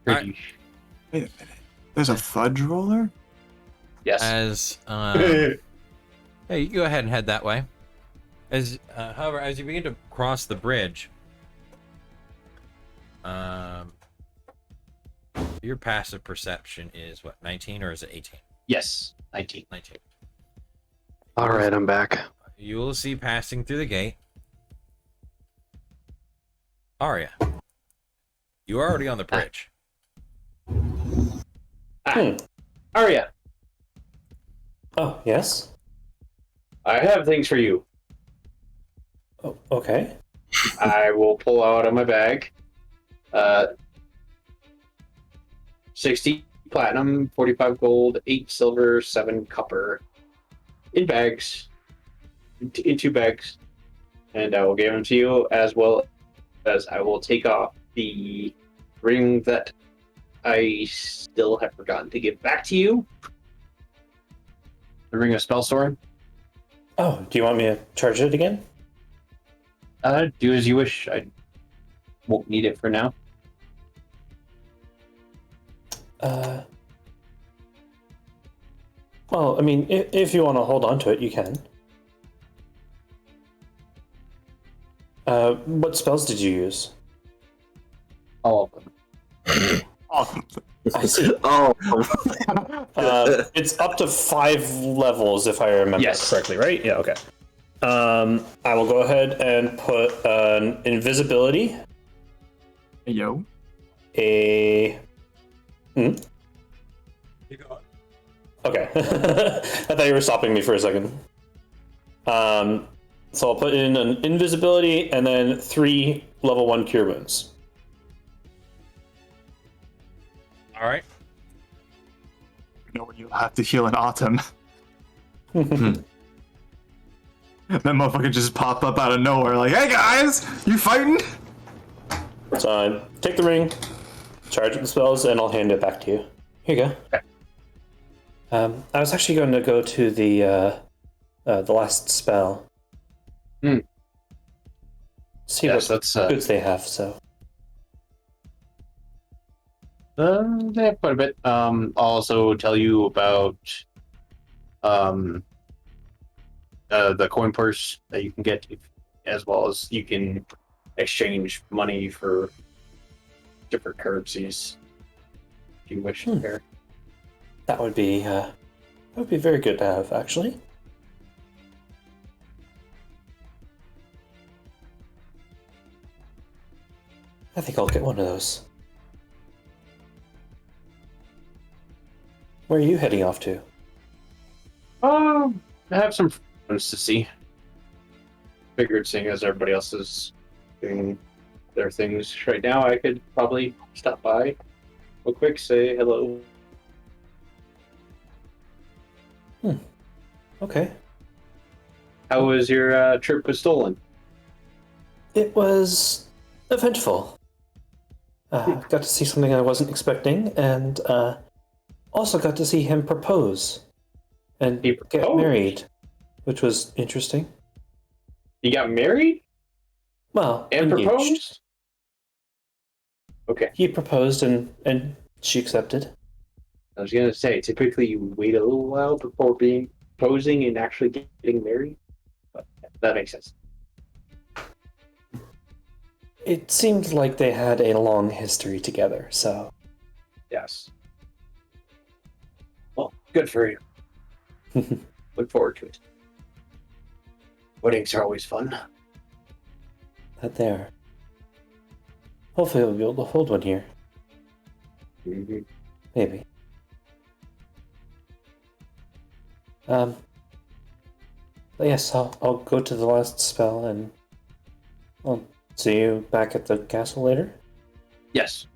All right. Pretty Wait a minute. There's a fudge roller? Yes. As yeah, you can go ahead and head that way. As however, as you begin to cross the bridge, your passive perception is what, 19 or is it 18? Yes. 19. 19. All right, I'm back. You will see passing through the gate. Arya, you are already on the bridge. Arya, Oh, yes. I have things for you. Oh, okay. I will pull out of my bag 60 platinum, 45 gold, 8 silver, 7 copper in bags, in 2 bags, and I will give them to you, as well as I will take off the ring that I still have forgotten to give back to you. The ring of Spellstorm. Oh, do you want me to charge it again? Do as you wish. I won't need it for now. Well, I mean, if you want to hold on to it, you can. What spells did you use? All of them. I see. Oh, It's up to 5 levels, if I remember Yes. correctly, right? Yeah, okay. I will go ahead and put an invisibility, Yo. a... Okay. I thought you were stopping me for a second. So I'll put in an invisibility and then 3 level 1 cure wounds. All right. You know when you have to heal in autumn. That motherfucker just pop up out of nowhere like, hey guys, you fighting? So I take the ring, charge the spells, and I'll hand it back to you. Here you go. I was actually going to go to the last spell. See Yes, what that's goods they have. So they have quite a bit. I'll also tell you about the coin purse that you can get, as well as you can exchange money for different currencies if you wish there. that would be very good to have, actually. I think I'll get one of those. Where are you heading off to? I have some friends to see. Figured, seeing as everybody else is doing their things right now, I could probably stop by real quick, say hello. Okay. How was your trip with Stolen? It was eventful. Got to see something I wasn't expecting, and also got to see him propose and He get proposed? married, which was interesting. You got married Well, and engaged. proposed? Okay. He proposed, and she accepted. I was gonna say, typically you wait a little while before being proposing and actually getting married, but that makes sense. It seemed like they had a long history together, so Yes. Well, good for you. Look forward to it. Weddings are always fun. that there. Hopefully we'll be able to hold one here. Mm-hmm. Maybe. But yes, I'll go to the last spell, and I'll see you back at the castle later. Yes.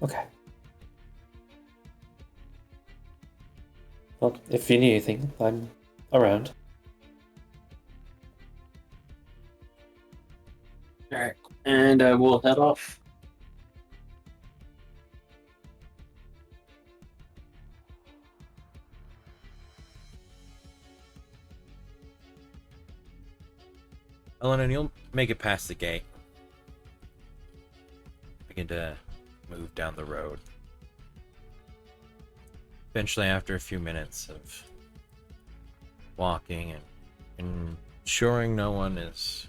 Okay. Well, if you need anything, I'm around. All right. And we'll head off. Ellen, and you'll make it past the gate. begin to move down the road. Eventually, after a few minutes of walking and ensuring no one is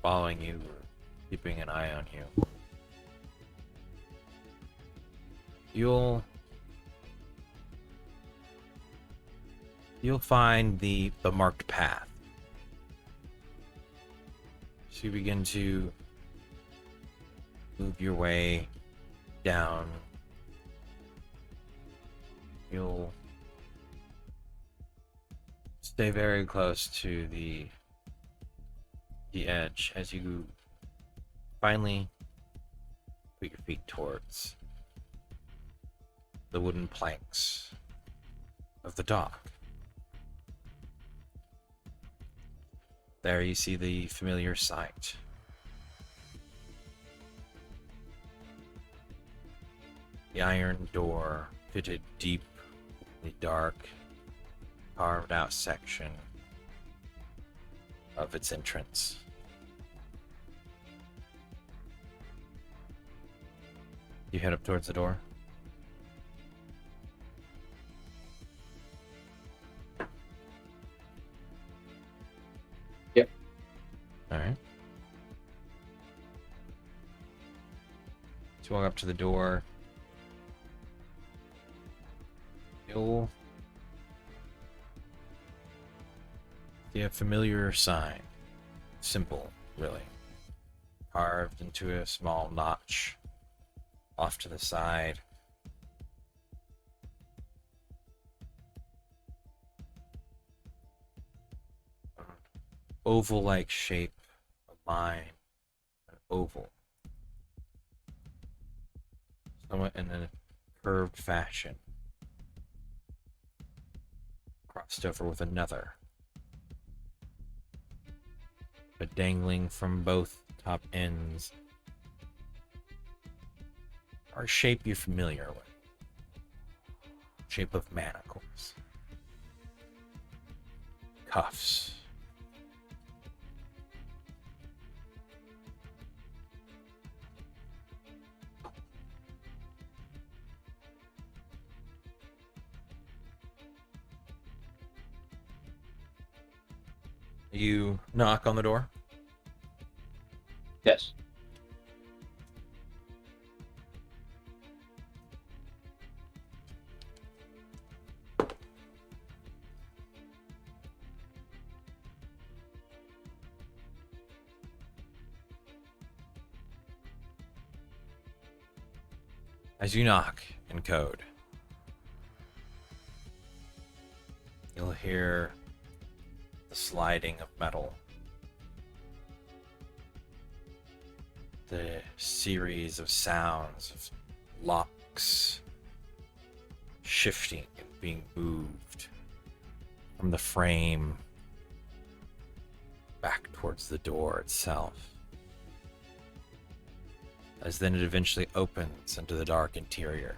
following you or keeping an eye on you, you'll find the marked path. So you begin to move your way down. You'll stay very close to the edge as you finally put your feet towards the wooden planks of the dock. There you see the familiar sight. The iron door fitted deep in the dark, carved out section of its entrance. You head up towards the door. Yep. All right. So you walk up to the door. You'll see a familiar sign. Simple, really. Carved into a small notch off to the side. Oval-like shape, a line, an oval. Somewhat in a curved fashion. Crossed over with another. But dangling from both top ends are a shape you're familiar with. Shape of manacles. Cuffs. You knock on the door. Yes. As you knock in code, you'll hear the sliding of metal, the series of sounds of locks shifting and being moved from the frame back towards the door itself. As then it eventually opens into the dark interior.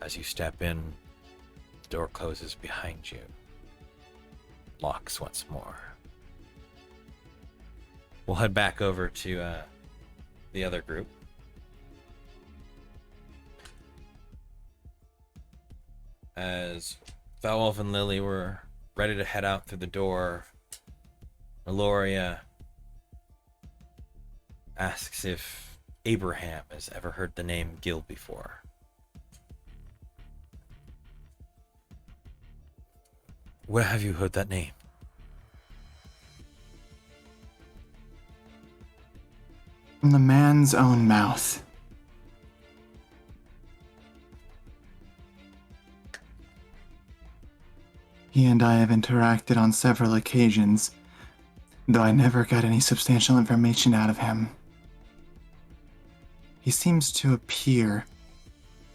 As you step in, the door closes behind you. Locks once more. We'll head back over to the other group. As Valwolf and Lily were ready to head out through the door, Meloria asks if Abraham has ever heard the name Gil before. Where have you heard that name? From the man's own mouth. He and I have interacted on several occasions, though I never got any substantial information out of him. He seems to appear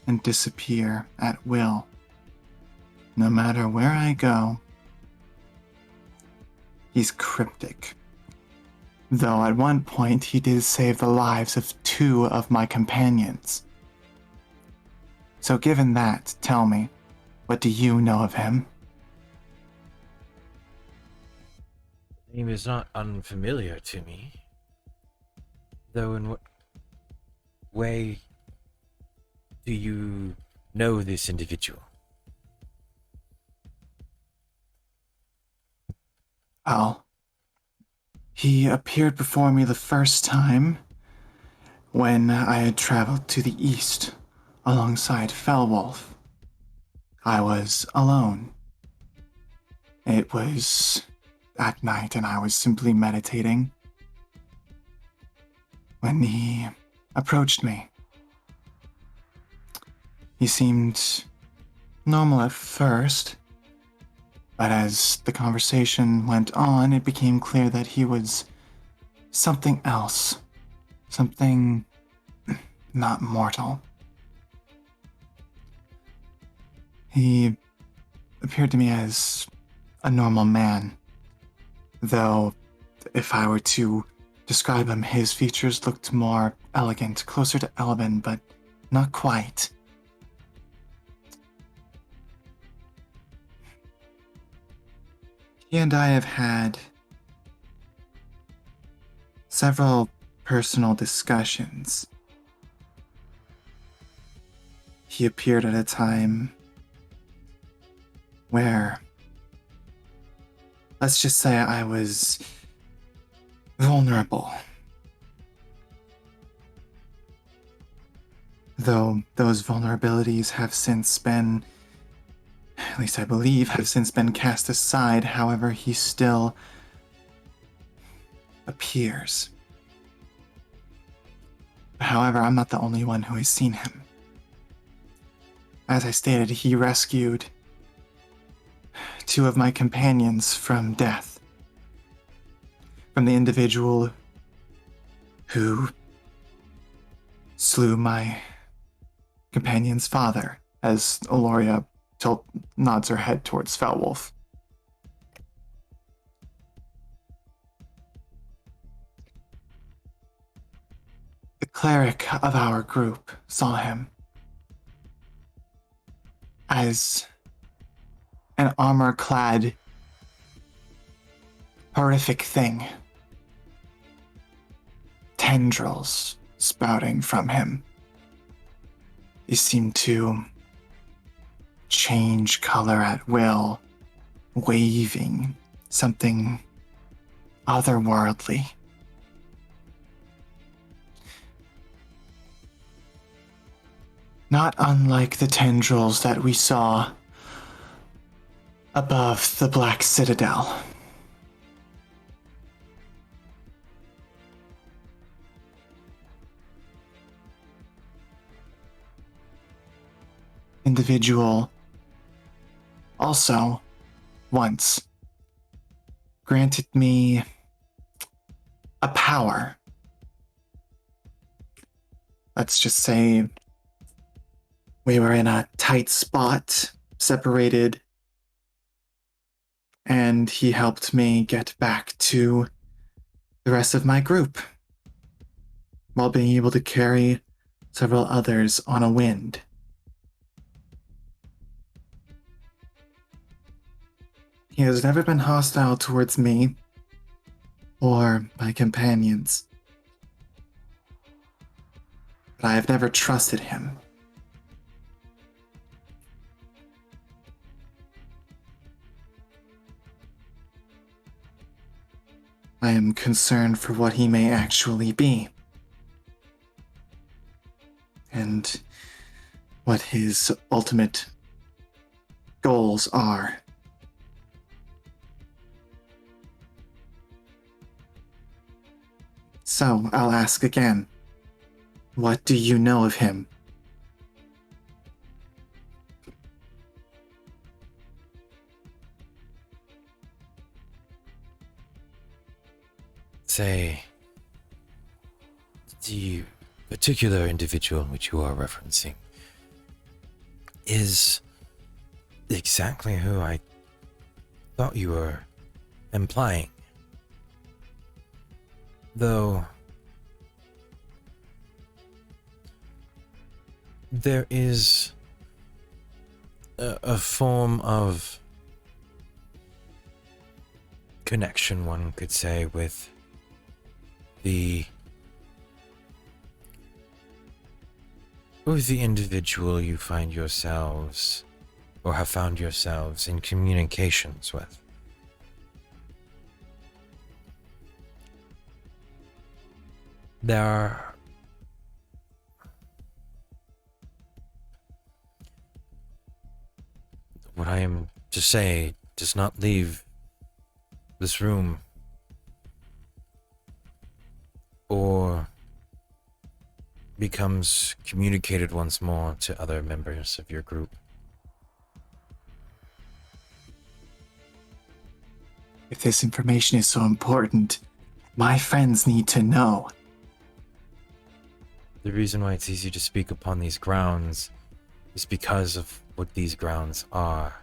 and disappear at will, no matter where I go. He's cryptic. Though at one point he did save the lives of 2 of my companions. So given that, tell me, what do you know of him? The name is not unfamiliar to me, though in what way do you know this individual? Well, he appeared before me the first time when I had traveled to the east alongside Fellwolf. I was alone. It was at night and I was simply meditating when he approached me. He seemed normal at first, but as the conversation went on, it became clear that he was something else. Something not mortal. He appeared to me as a normal man, though if I were to describe him, his features looked more elegant, closer to Elven, but not quite. He and I have had several personal discussions. He appeared at a time where, let's just say, I was vulnerable. Though those vulnerabilities have since been, at least I believe, have since been cast aside, however, he still appears. However, I'm not the only one who has seen him. As I stated, he rescued 2 of my companions from death. From the individual who slew my companion's father, as Aloria nods her head towards Fellwolf. The cleric of our group saw him as an armor-clad, horrific thing. Tendrils sprouting from him. They seem to change color at will, waving, something otherworldly. Not unlike the tendrils that we saw above the Black Citadel. Individual also once granted me a power. Let's just say we were in a tight spot, separated, and he helped me get back to the rest of my group while being able to carry several others on a wind. He has never been hostile towards me or my companions, but I have never trusted him. I am concerned for what he may actually be, and what his ultimate goals are. So, I'll ask again. What do you know of him? Say, the particular individual which you are referencing is exactly who I thought you were implying. Though there is a form of connection, one could say, with the or the individual you find yourselves or have found yourselves in communications with. What I am to say does not leave this room or becomes communicated once more to other members of your group. If this information is so important, my friends need to know. The reason why it's easy to speak upon these grounds is because of what these grounds are.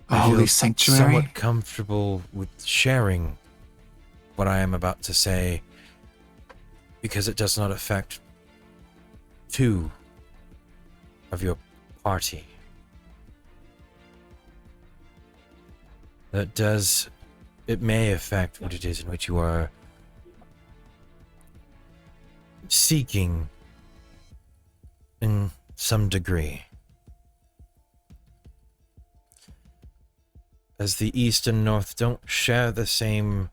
A I holy feel sanctuary? somewhat comfortable with sharing what I am about to say because it does not affect two of your party. It may affect what it is in which you are seeking in some degree. As the East and North don't share the same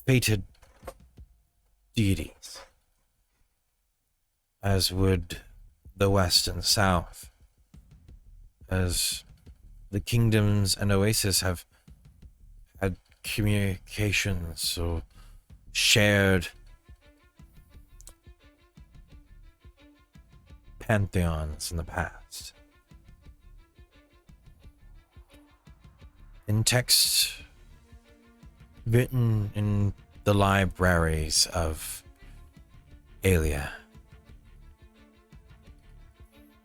fated deities as would the West and South, as the kingdoms and Oasis have had communications or shared pantheons in the past. In texts written in the libraries of Aelia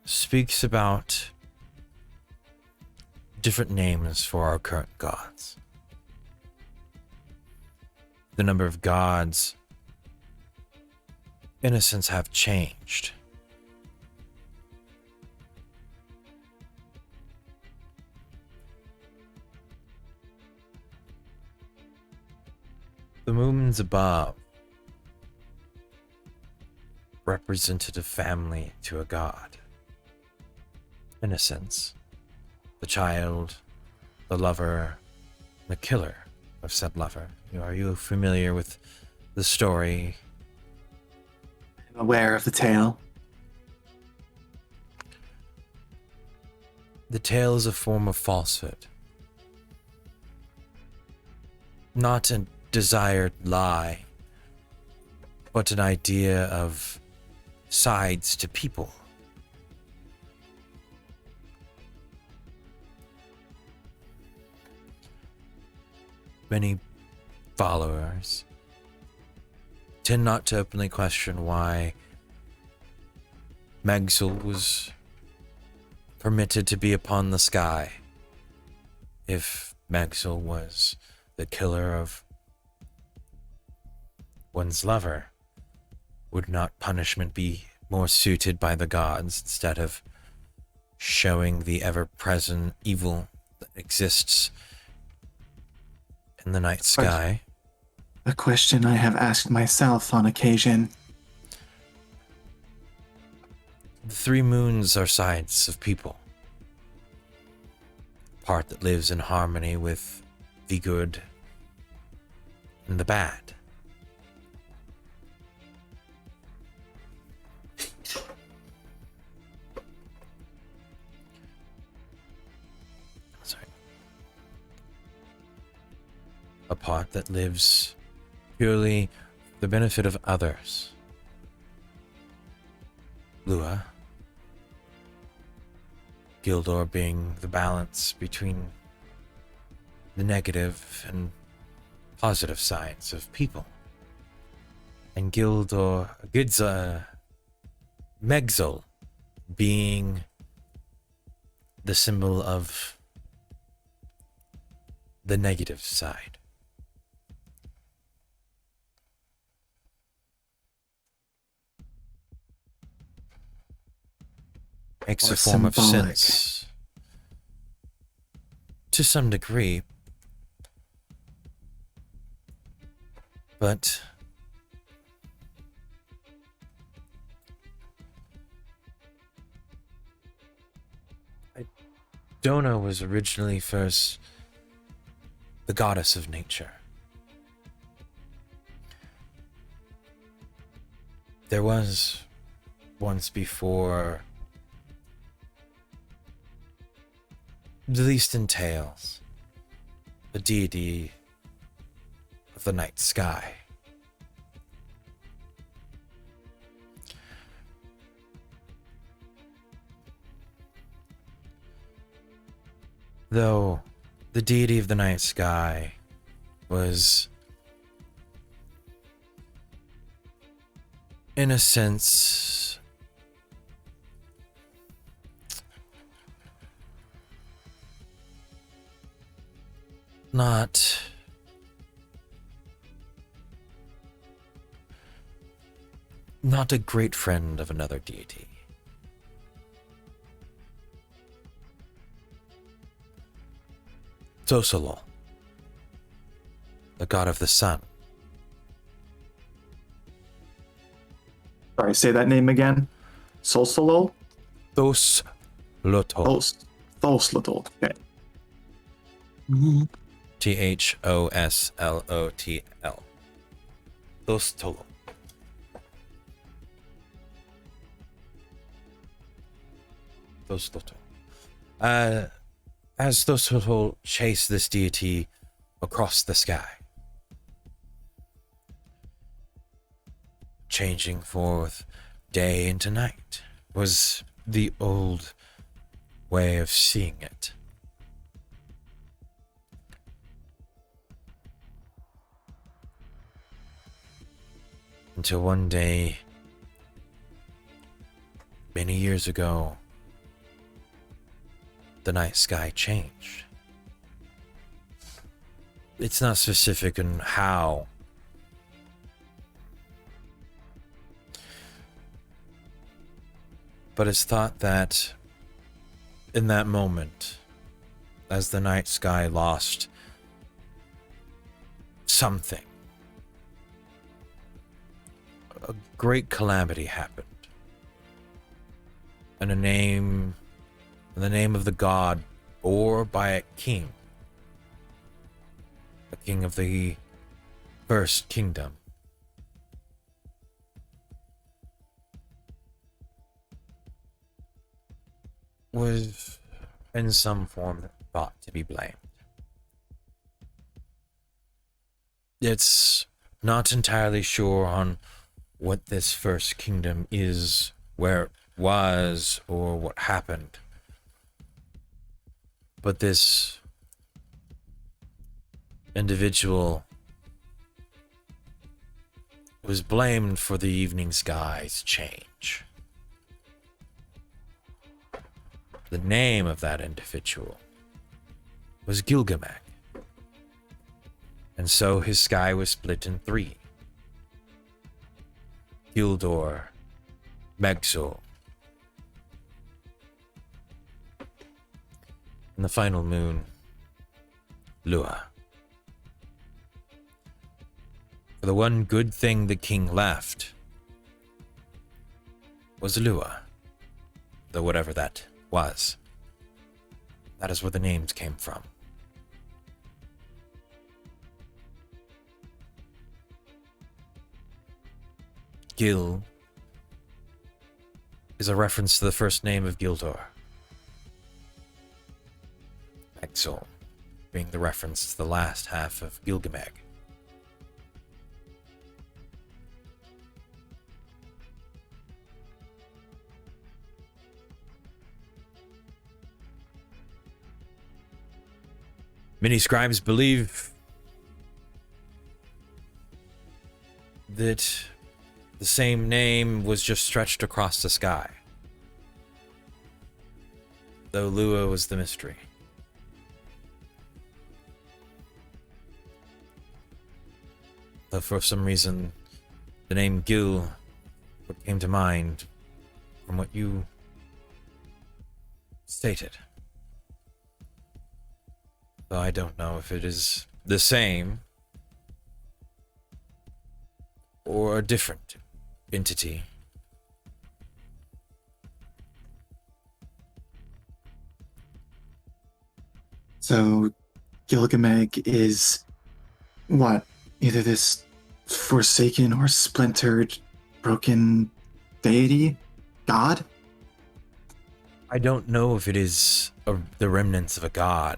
speaks about different names for our current gods. The number of gods, in a sense, have changed. The moons above represented a family to a god. In a sense, the child, the lover, the killer of said lover. Are you familiar with the story? I'm aware of the tale. The tale is a form of falsehood. Not a desired lie, but an idea of sides to people. Many followers tend not to openly question why Megzel was permitted to be upon the sky if Megzel was the killer of one's lover. Would not punishment be more suited by the gods instead of showing the ever-present evil that exists in the night sky? A question I have asked myself on occasion. The three moons are sides of people. A part that lives in harmony with the good and the bad. Sorry. A part that lives purely for the benefit of others. Lua. Gildor being the balance between the negative and positive sides of people. And Megzel being the symbol of the negative side. Makes Or a form of symbolic. sense to some degree. But Dona was originally first the goddess of nature. There was once before, at least in tales, a deity of the night sky. Though the deity of the night sky was, in a sense, not a great friend of another deity. Tosolol, the god of the sun. Sorry, say that name again. Solsolol? Thoslotol. Thoslotol. Okay. Thoslotl. Thostolol. Thostolol. As Thostolol chased this deity across the sky, changing forth day into night was the old way of seeing it. Until one day, many years ago, the night sky changed. It's not specific on how, but it's thought that in that moment, as the night sky lost something, a great calamity happened. And the name of the god, or by a king of the first kingdom, was in some form thought to be blamed. It's not entirely sure on what this first kingdom is, where it was, or what happened. But this individual was blamed for the evening sky's change. The name of that individual was Gilgameg. And so his sky was split in three. Gildor, Megzul, and the final moon, Lua. For the one good thing the king left was Lua, though whatever that was. That is where the names came from. Gil is a reference to the first name of Gildor. Megzul being the reference to the last half of Gilgameg. Many scribes believe that the same name was just stretched across the sky, though Lua was the mystery. Though for some reason, the name Gil came to mind from what you stated. Though I don't know if it is the same or a different entity? So, Gilgameg is what? Either this forsaken or splintered, broken deity? God? I don't know if it is the remnants of a god,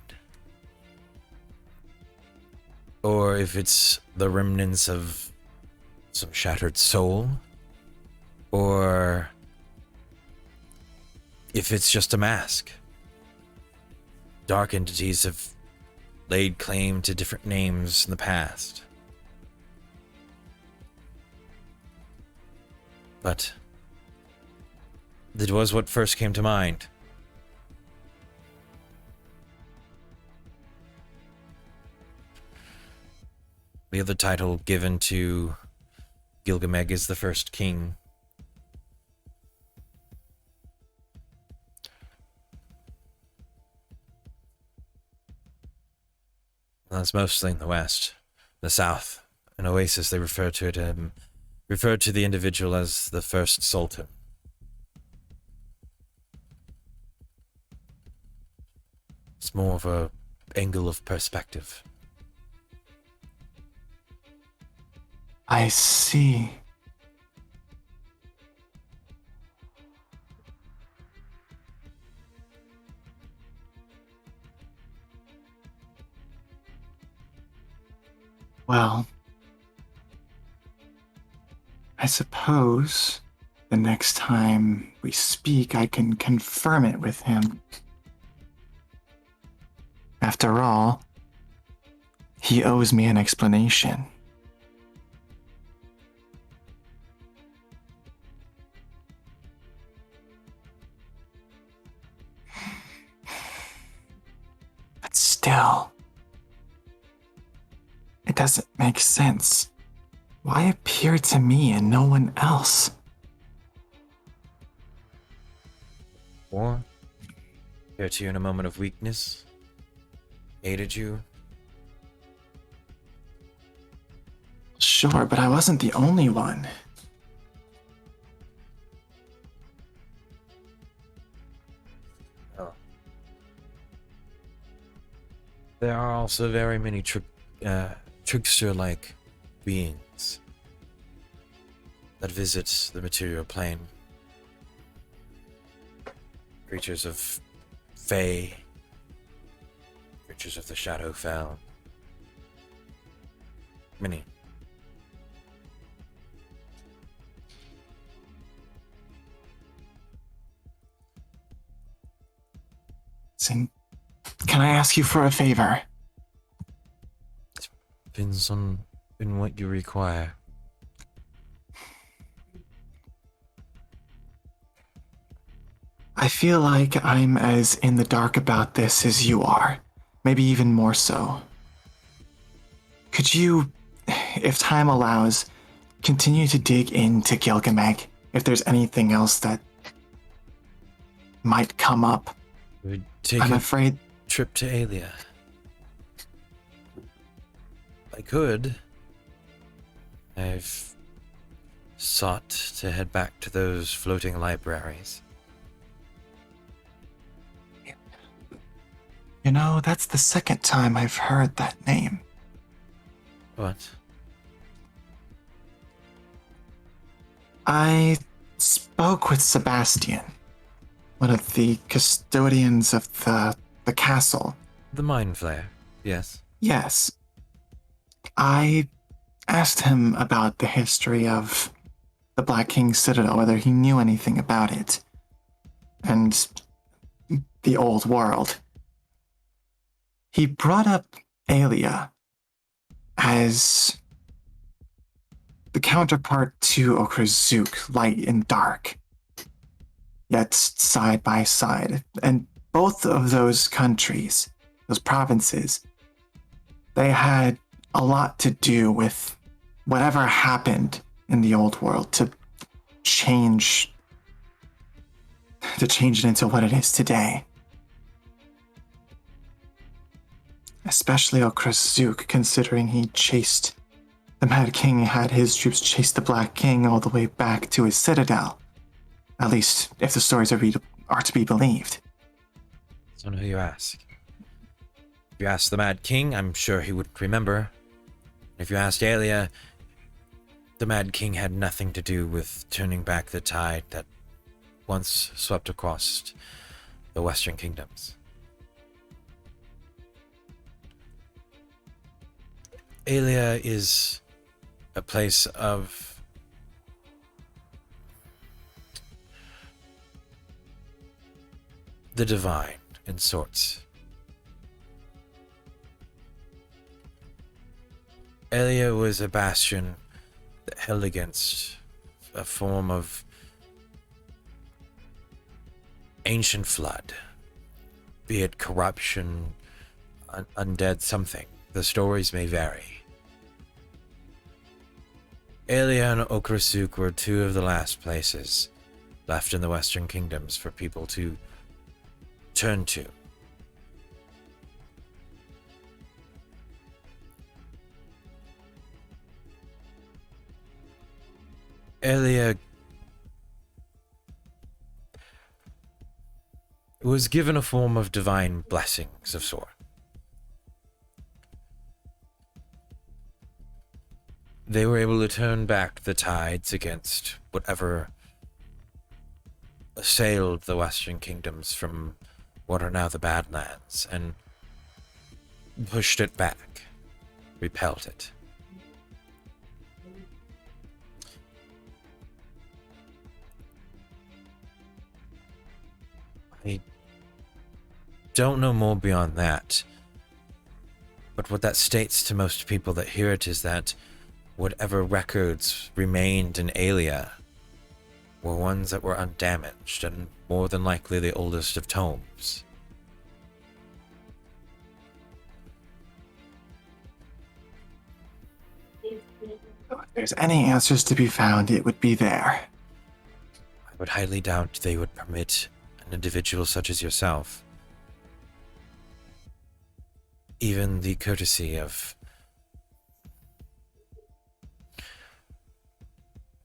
or if it's the remnants of some shattered soul, or if it's just a mask. Dark entities have laid claim to different names in the past. But it was what first came to mind. The other title given to Gilgameg is the first king. That's mostly in the west. The south, an oasis, they refer to it, refer to the individual as the first sultan. It's more of a angle of perspective. I see. Well, I suppose the next time we speak, I can confirm it with him. After all, he owes me an explanation. But still, it doesn't make sense. Why appear to me and no one else? Or appear to you in a moment of weakness, aided you. Sure, but I wasn't the only one. Oh. There are also very many trickster-like beings that visit the material plane. Creatures of Fae, creatures of the Shadowfell. Many. Sin, can I ask you for a favor? Depends on what you require. I feel like I'm as in the dark about this as you are. Maybe even more so. Could you, if time allows, continue to dig into Gilgameg if there's anything else that might come up? We'd take I'm a afraid... trip to Aelia. I could. I've sought to head back to those floating libraries. You know, that's the second time I've heard that name. What? I spoke with Sebastian, one of the custodians of the castle. The Mind Flayer, yes. Yes. I asked him about the history of the Black King's Citadel, whether he knew anything about it, and the old world. He brought up Aelia as the counterpart to Okrazuk, light and dark, yet side by side. And both of those countries, those provinces, they had a lot to do with whatever happened in the old world to change it into what it is today. Especially Okrazuk, considering he chased the Mad King had his troops chase the Black King all the way back to his citadel. At least, if the stories are to be believed. So who you ask? If you ask the Mad King, I'm sure he would remember. If you asked Aelia, the Mad King had nothing to do with turning back the tide that once swept across the Western Kingdoms. Aelia is a place of the divine in sorts. Aelia was a bastion that held against a form of ancient flood, be it corruption, undead, something. The stories may vary. Aelia and Okrasuk were two of the last places left in the Western Kingdoms for people to turn to. Aelia was given a form of divine blessings of sort. They were able to turn back the tides against whatever assailed the Western Kingdoms from what are now the Badlands, and pushed it back, repelled it. I don't know more beyond that, but what that states to most people that hear it is that whatever records remained in Aelia were ones that were undamaged and more than likely the oldest of tomes. If there's any answers to be found, it would be there. I would highly doubt they would permit an individual such as yourself even the courtesy of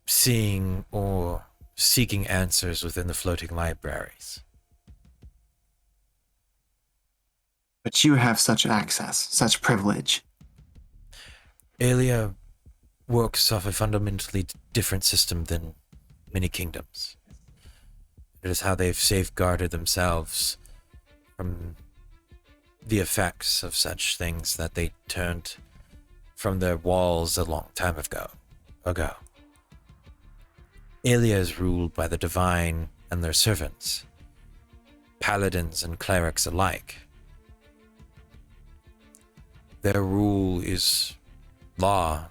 seeing or seeking answers within the floating libraries. But you have such access, such privilege. Aelia works off a fundamentally different system than many kingdoms. It is how they've safeguarded themselves from the effects of such things that they turned from their walls a long time ago. Aelia is ruled by the divine and their servants, paladins and clerics alike. Their rule is law.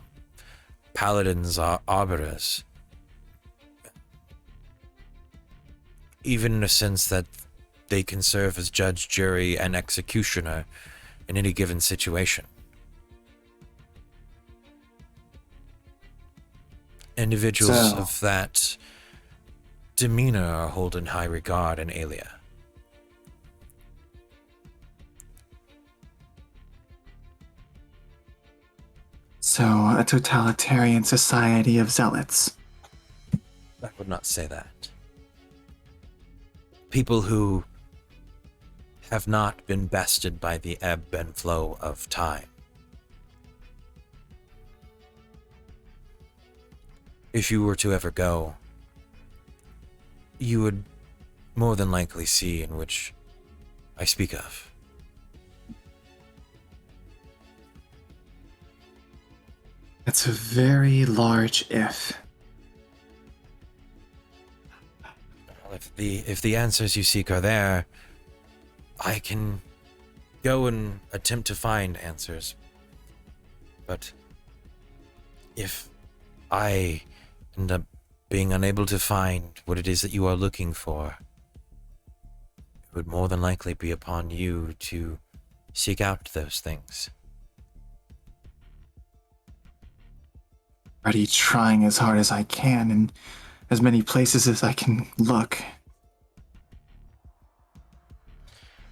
Paladins are arbiters, even in a sense that they can serve as judge, jury, and executioner in any given situation. Individuals of that demeanor are held in high regard in Aelia. So, a totalitarian society of zealots. I would not say that. People who have not been bested by the ebb and flow of time. If you were to ever go, you would more than likely see in which I speak of. It's a very large if. Well, if the answers you seek are there, I can go and attempt to find answers. But if I end up being unable to find what it is that you are looking for, it would more than likely be upon you to seek out those things. Already trying as hard as I can in as many places as I can look.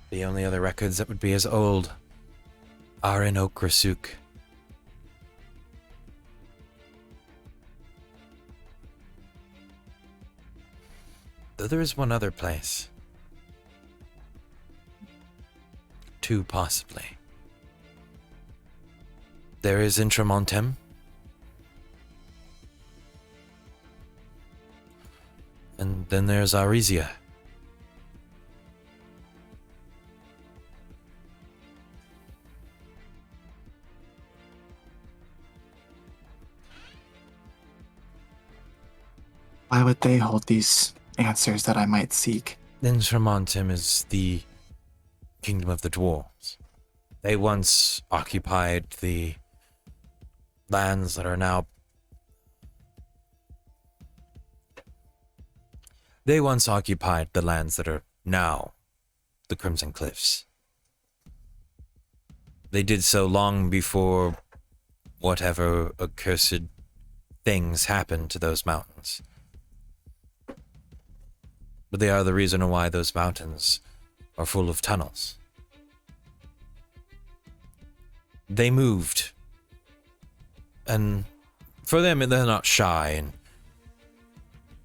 The only other records that would be as old are in Okrasuk. There is one other place. Two, possibly. There is Intramontem. And then there's Arisia. Why would they hold these answers that I might seek? Intramontem is the kingdom of the dwarves. They once occupied the lands that are now... They once occupied the lands that are now the Crimson Cliffs. They did so long before whatever accursed things happened to those mountains. But they are the reason why those mountains are full of tunnels. They moved. And for them, they're not shy in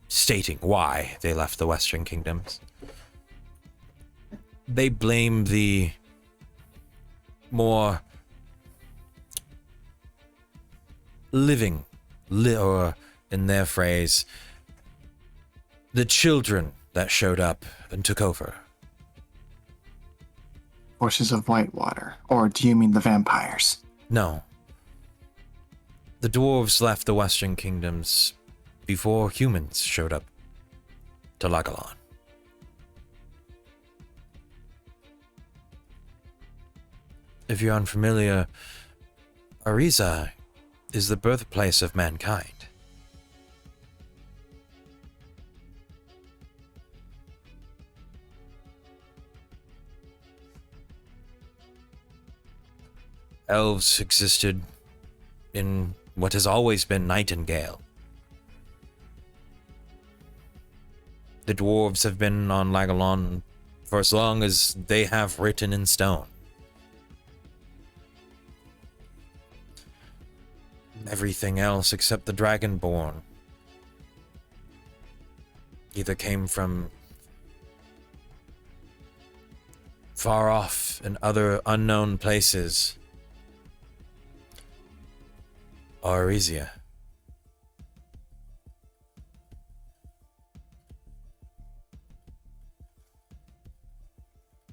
stating why they left the Western Kingdoms. They blame the more living, or in their phrase, the children that showed up and took over. Forces of Whitewater, or do you mean the vampires? No. The dwarves left the Western Kingdoms before humans showed up to Lagillon. If you're unfamiliar, Arisia is the birthplace of mankind. Elves existed in what has always been Nightingale. The dwarves have been on Lagillon for as long as they have written in stone. Everything else except the Dragonborn either came from far off in other unknown places, or Arisia.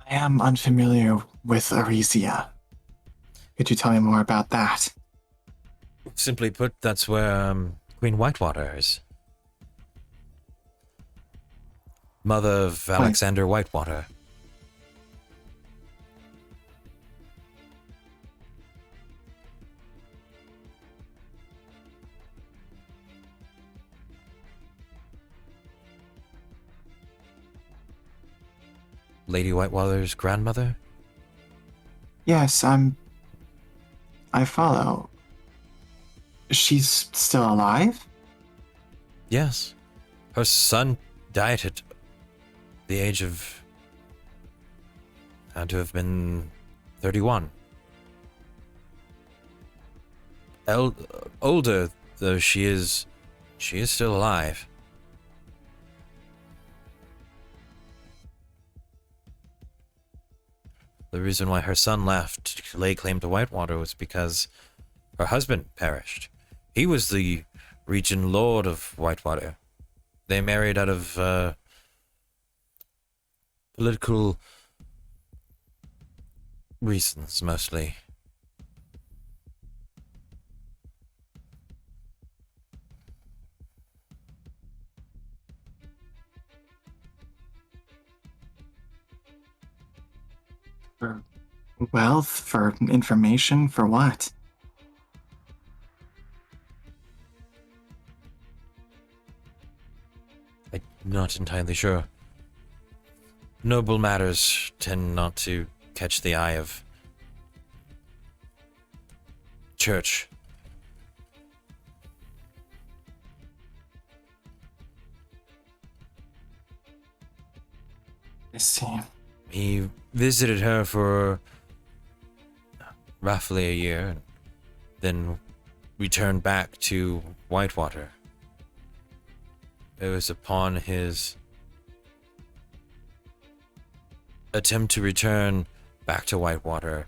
I am unfamiliar with Arisia. Could you tell me more about that? Simply put, that's where Queen Whitewater is. Mother of Alexander Whitewater. Lady Whitewater's grandmother? Yes, I follow. She's still alive? Yes. Her son died at the age of... had to have been 31. Older, though she is still alive. The reason why her son left to lay claim to Whitewater was because her husband perished. He was the region lord of Whitewater. They married out of political reasons, mostly. For wealth? For information? For what? I'm not entirely sure. Noble matters tend not to catch the eye of church. I see. He visited her for roughly a year, then returned back to Whitewater. It was upon his attempt to return back to Whitewater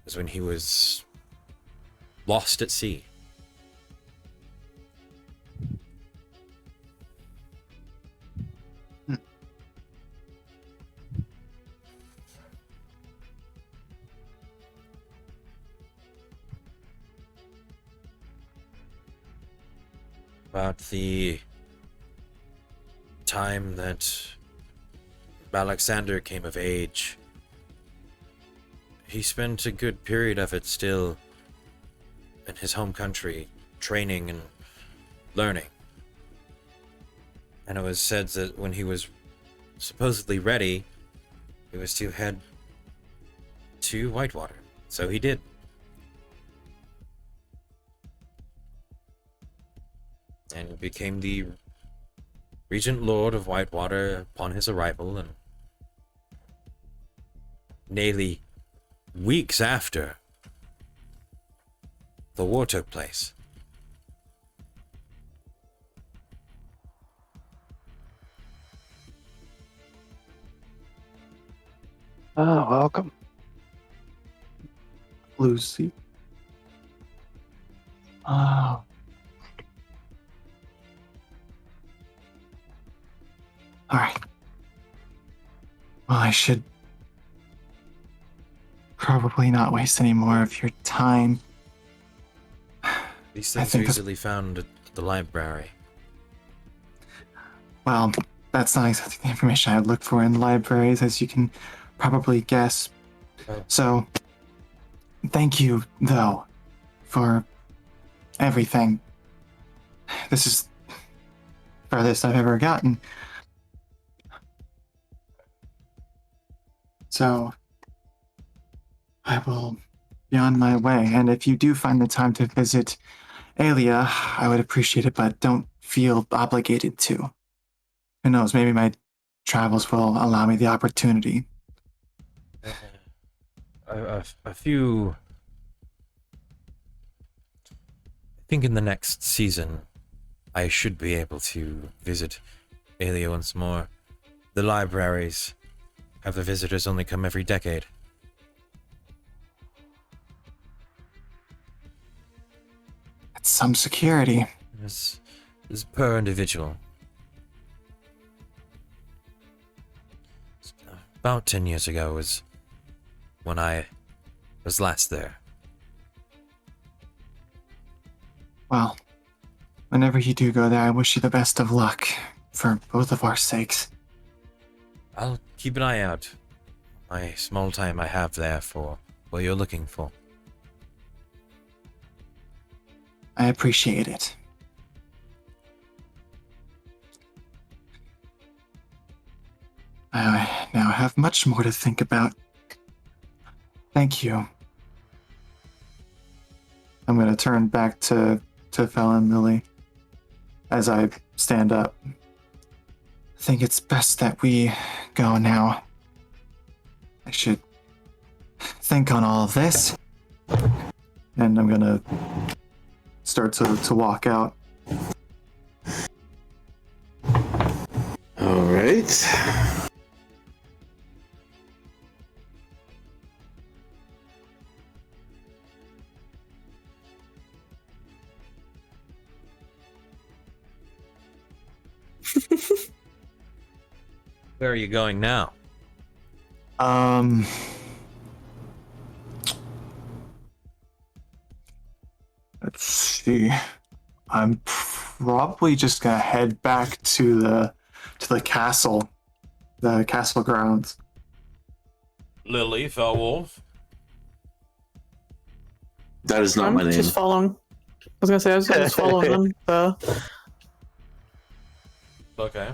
was when he was lost at sea. About the time that Alexander came of age, he spent a good period of it still in his home country, training and learning. And it was said that when he was supposedly ready, he was to head to Whitewater. So he did. And became the Regent Lord of Whitewater upon his arrival, and nearly weeks after the war took place. Oh, welcome. Lucy. Oh. Alright. Well, I should probably not waste any more of your time. These things are easily found at the library. Well, that's not exactly the information I'd look for in libraries, as you can probably guess. Oh. So, thank you, though, for everything. This is the farthest I've ever gotten. So, I will be on my way, and if you do find the time to visit Aelia, I would appreciate it, but don't feel obligated to. Who knows, maybe my travels will allow me the opportunity. A few... I think in the next season, I should be able to visit Aelia once more. The libraries have the visitors only come every decade. That's some security. It's per individual. About 10 years ago was when I was last there. Well, whenever you do go there, I wish you the best of luck, for both of our sakes. I'll keep an eye out. My small time I have there for what you're looking for. I appreciate it. I now have much more to think about. Thank you. I'm going to turn back to Fel and Lily as I stand up. I think it's best that we go now. I should think on all of this. And I'm going to start to walk out. All right. Where are you going now? Let's see. I'm probably just gonna head back to the castle, the castle grounds. Lily, Felwolf. That is not I'm my name. just following. I was gonna say I was just following them. Okay.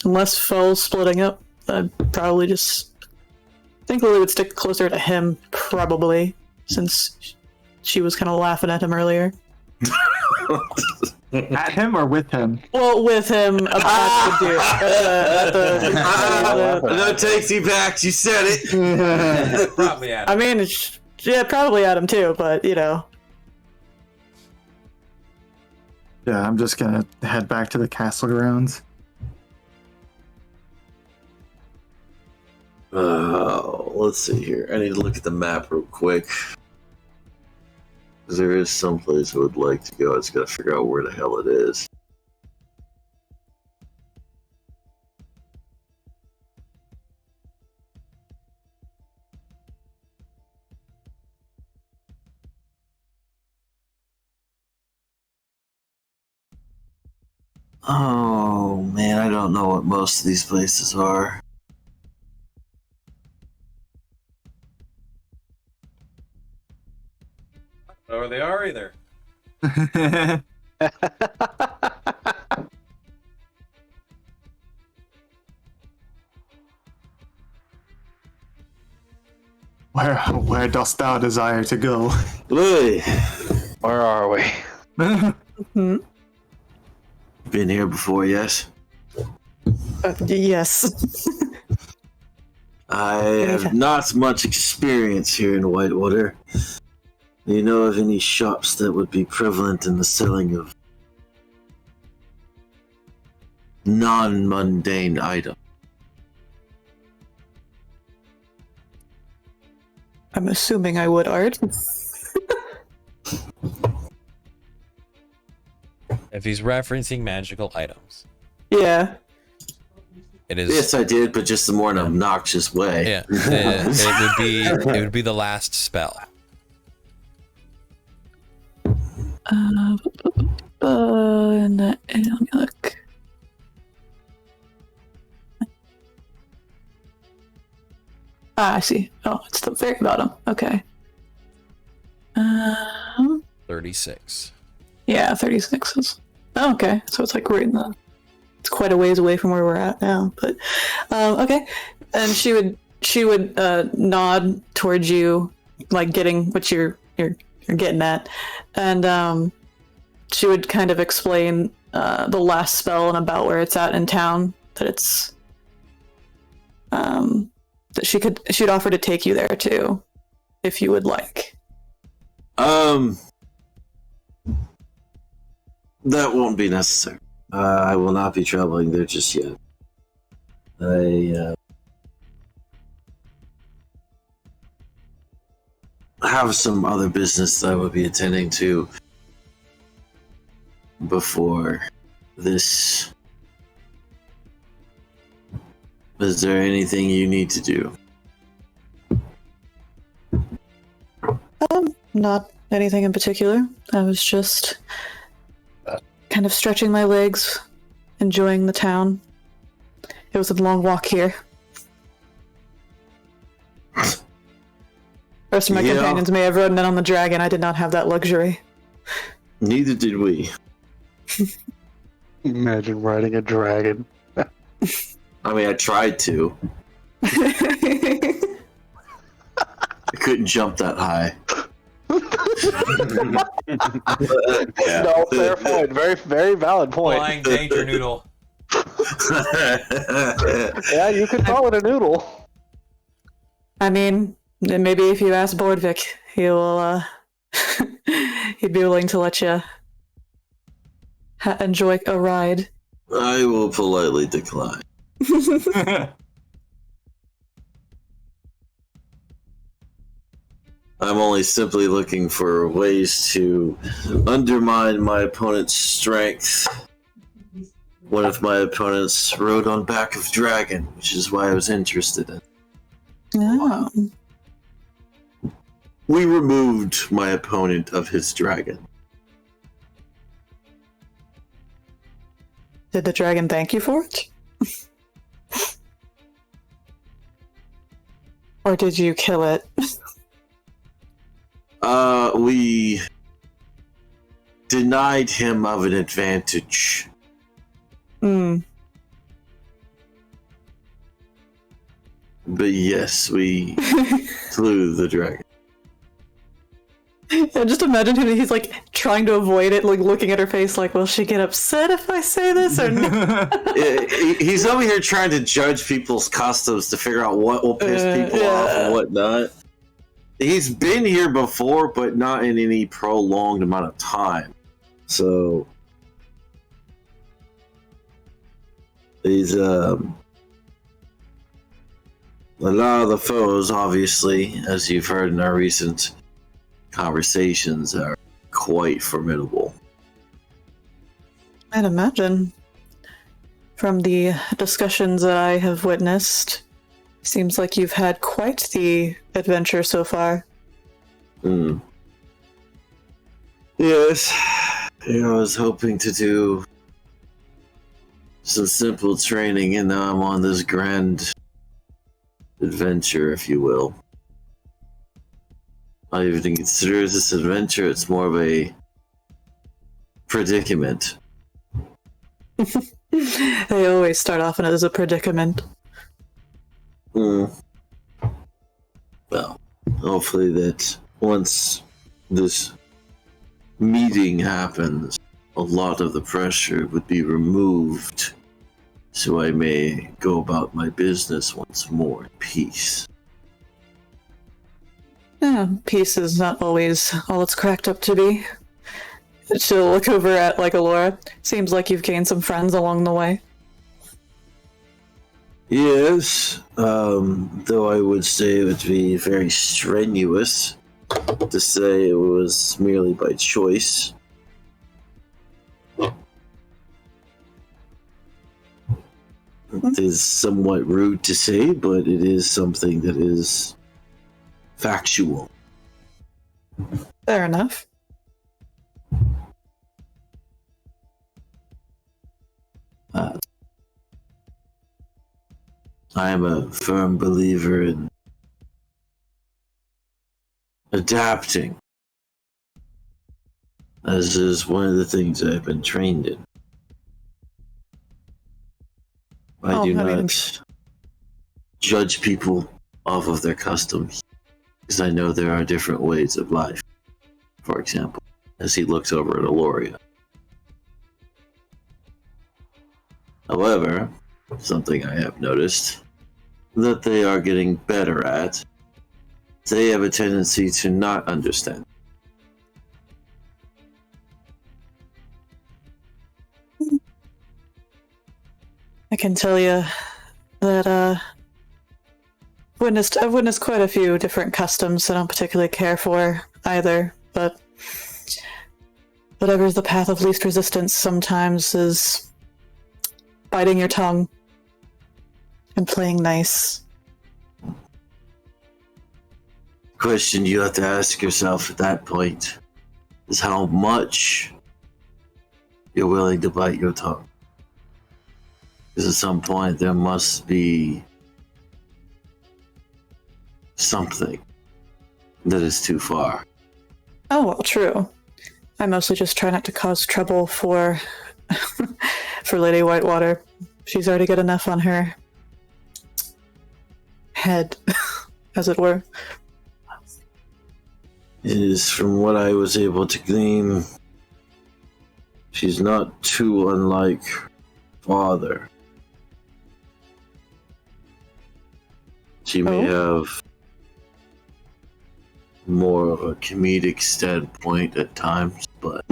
Unless Fel's splitting up, I'd probably just think Lily would stick closer to him, probably, since she was kind of laughing at him earlier. At him or with him? Well, with him about the dude. No takesy backs, you said it. Probably at I mean, yeah, probably at him too, but you know. Yeah, I'm just gonna head back to the castle grounds. Let's see here. I need to look at the map real quick. Because there is some place I would like to go. I just gotta figure out where the hell it is. Oh man, I don't know what most of these places are. I don't know where they are either. Where dost thou desire to go? Hey, Where are we? Mhm. been here before, yes? Yes. I have not much experience here in Whitewater. Do you know of any shops that would be prevalent in the selling of non-mundane items? I'm assuming I would, Art. If he's referencing magical items, Yeah. it is. Yes, I did, but just in a more obnoxious way. Yeah, it would be the last spell. And let me look. I see. Oh, it's the very bottom. Okay. 36. Yeah, 36 is. Oh, okay. So it's like right in the. It's quite a ways away from where we're at now, but okay. And she would nod towards you, like getting what you're getting at, and she would kind of explain the last spell and about where it's at in town. That it's that she'd offer to take you there too, if you would like. That won't be necessary. I will not be traveling there just yet. I have some other business that I will be attending to before this. Is there anything you need to do? Not anything in particular. I was just kind of stretching my legs, enjoying the town. It was a long walk here. Rest of my companions may have ridden in on the dragon. I did not have that luxury. Neither did we. Imagine riding a dragon. I mean, I tried to. I couldn't jump that high. No, fair point. Very, very valid point. Flying danger noodle. Yeah, you could call it a noodle. I mean, maybe if you ask Bordvik, he will, he'd be willing to let you enjoy a ride. I will politely decline. I'm only simply looking for ways to undermine my opponent's strength. One of my opponents rode on back of dragon, which is why I was interested in. Oh. We removed my opponent of his dragon. Did the dragon thank you for it? Or did you kill it? We denied him of an advantage. Hmm. But yes, we slew the dragon. Yeah, just imagine him, he's like trying to avoid it, like looking at her face like, will she get upset if I say this or not? He's over here trying to judge people's customs to figure out what will piss people off and what not. He's been here before, but not in any prolonged amount of time. So he's A lot of the foes, obviously, as you've heard in our recent conversations, are quite formidable. I'd imagine. From the discussions that I have witnessed, seems like you've had quite the adventure so far. Yes, I was hoping to do some simple training, and now I'm on this grand adventure, if you will. I even consider this adventure, it's more of a predicament. They always start off as a predicament. Well, hopefully that once this meeting happens, a lot of the pressure would be removed, so I may go about my business once more in peace. Yeah, peace is not always all it's cracked up to be. She'll look over at, like, Alora. Seems like you've gained some friends along the way. Yes, though I would say it would be very strenuous to say it was merely by choice. It is somewhat rude to say, but it is something that is factual. Fair enough. I am a firm believer in adapting, as is one of the things I've been trained in. I do not judge people off of their customs, because I know there are different ways of life. For example, as he looks over at Aloria. However, something I have noticed that they are getting better at, they have a tendency to not understand. I can tell you that I've witnessed quite a few different customs I don't particularly care for either, but whatever's the path of least resistance sometimes is biting your tongue and playing nice. Question you have to ask yourself at that point is how much you're willing to bite your tongue. Because at some point there must be something that is too far. Oh, well, true. I mostly just try not to cause trouble for for Lady Whitewater. She's already got enough on her head, as it were. Is from what I was able to glean, she's not too unlike father. She may have more of a comedic standpoint at times, but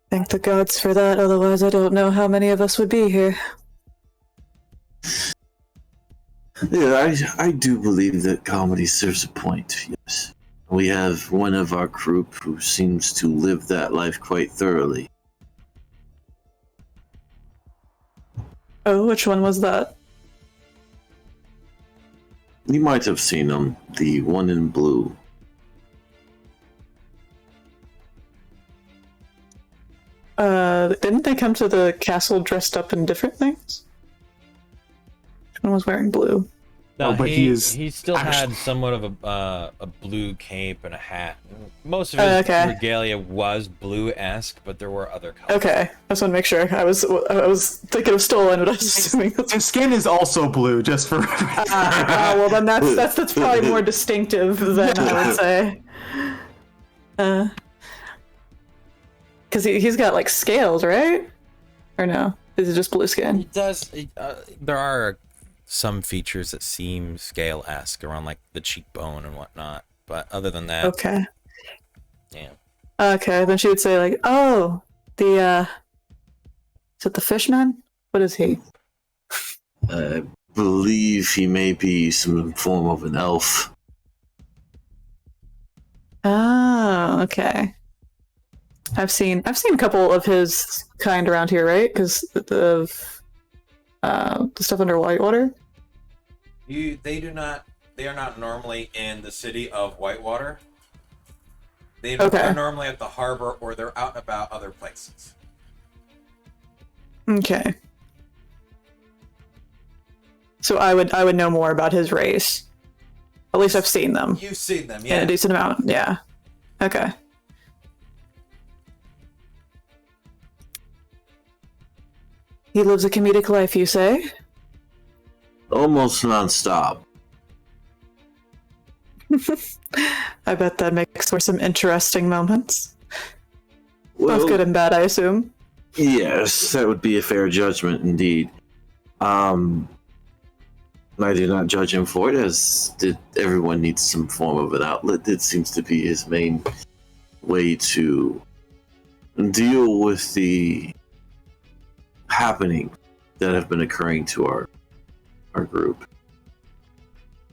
Thank the gods for that, otherwise I don't know how many of us would be here. yeah, I do believe that comedy serves a point, yes. We have one of our group who seems to live that life quite thoroughly. Oh, which one was that? You might have seen him, the one in blue. Didn't they come to the castle dressed up in different things? Which one was wearing blue? No, but he still had somewhat of a blue cape and a hat. Most of his regalia was blue-esque, but there were other colors. Okay, I just want to make sure. I was thinking of stolen, but I was assuming that's... His skin is also blue, just for. well, then that's probably more distinctive than I would say. Because he's got like scales, right? Or no? Is it just blue skin? He does. There are some features that seem scale-esque around like the cheekbone and whatnot, but other than that, okay. Yeah. Okay, then she would say like, "Oh, the Is it the Fishman? What is he? I believe he may be some form of an elf. Oh, okay. I've seen a couple of his kind around here, right? Because of the stuff under Whitewater. They are not normally in the city of Whitewater. They're normally at the harbor, or they're out and about other places. Okay. So I would know more about his race. At least I've seen them. You've seen them, yeah. In a decent amount, yeah. Okay. He lives a comedic life, you say? Almost nonstop. I bet that makes for some interesting moments. Well, Both good and bad, I assume. Yes, that would be a fair judgment indeed. I do not judge him for it, as everyone needs some form of an outlet. It seems to be his main way to deal with the happening that have been occurring to our group.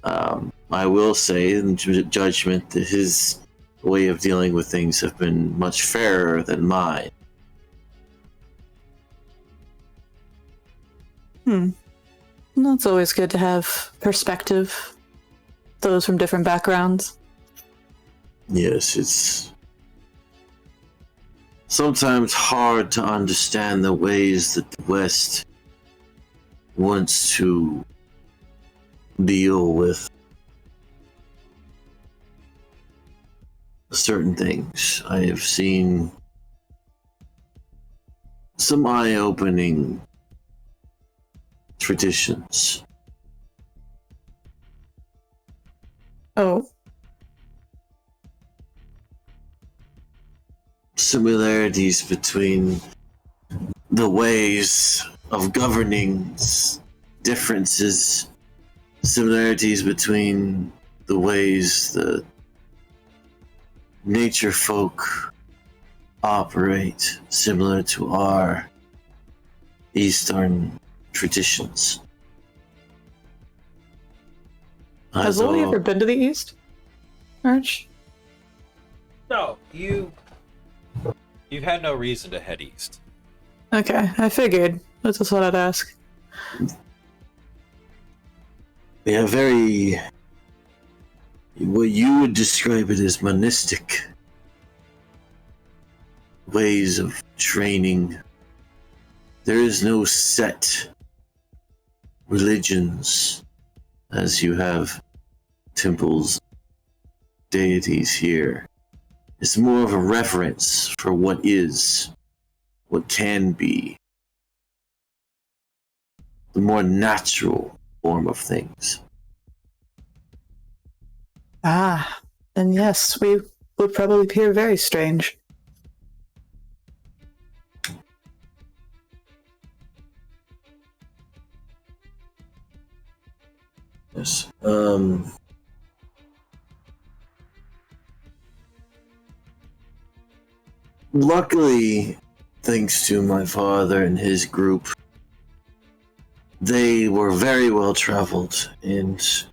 I will say, in judgment, that his way of dealing with things have been much fairer than mine. Well, it's always good to have perspective. Those from different backgrounds. Yes, it's sometimes hard to understand the ways that the West wants to deal with certain things. I have seen some eye-opening traditions. Oh. Similarities between the ways of governing, differences, similarities between the ways the nature folk operate, similar to our Eastern traditions. Has Lily ever been to the East? Arch? No, you've had no reason to head east. Okay, I figured. That's just what I'd ask. They are very, what you would describe it as monistic ways of training. There is no set religions as you have temples, deities here. It's more of a reverence for what is, what can be, the more natural form of things. Ah, then yes, we would probably appear very strange. Yes. Luckily, thanks to my father and his group, they were very well traveled, and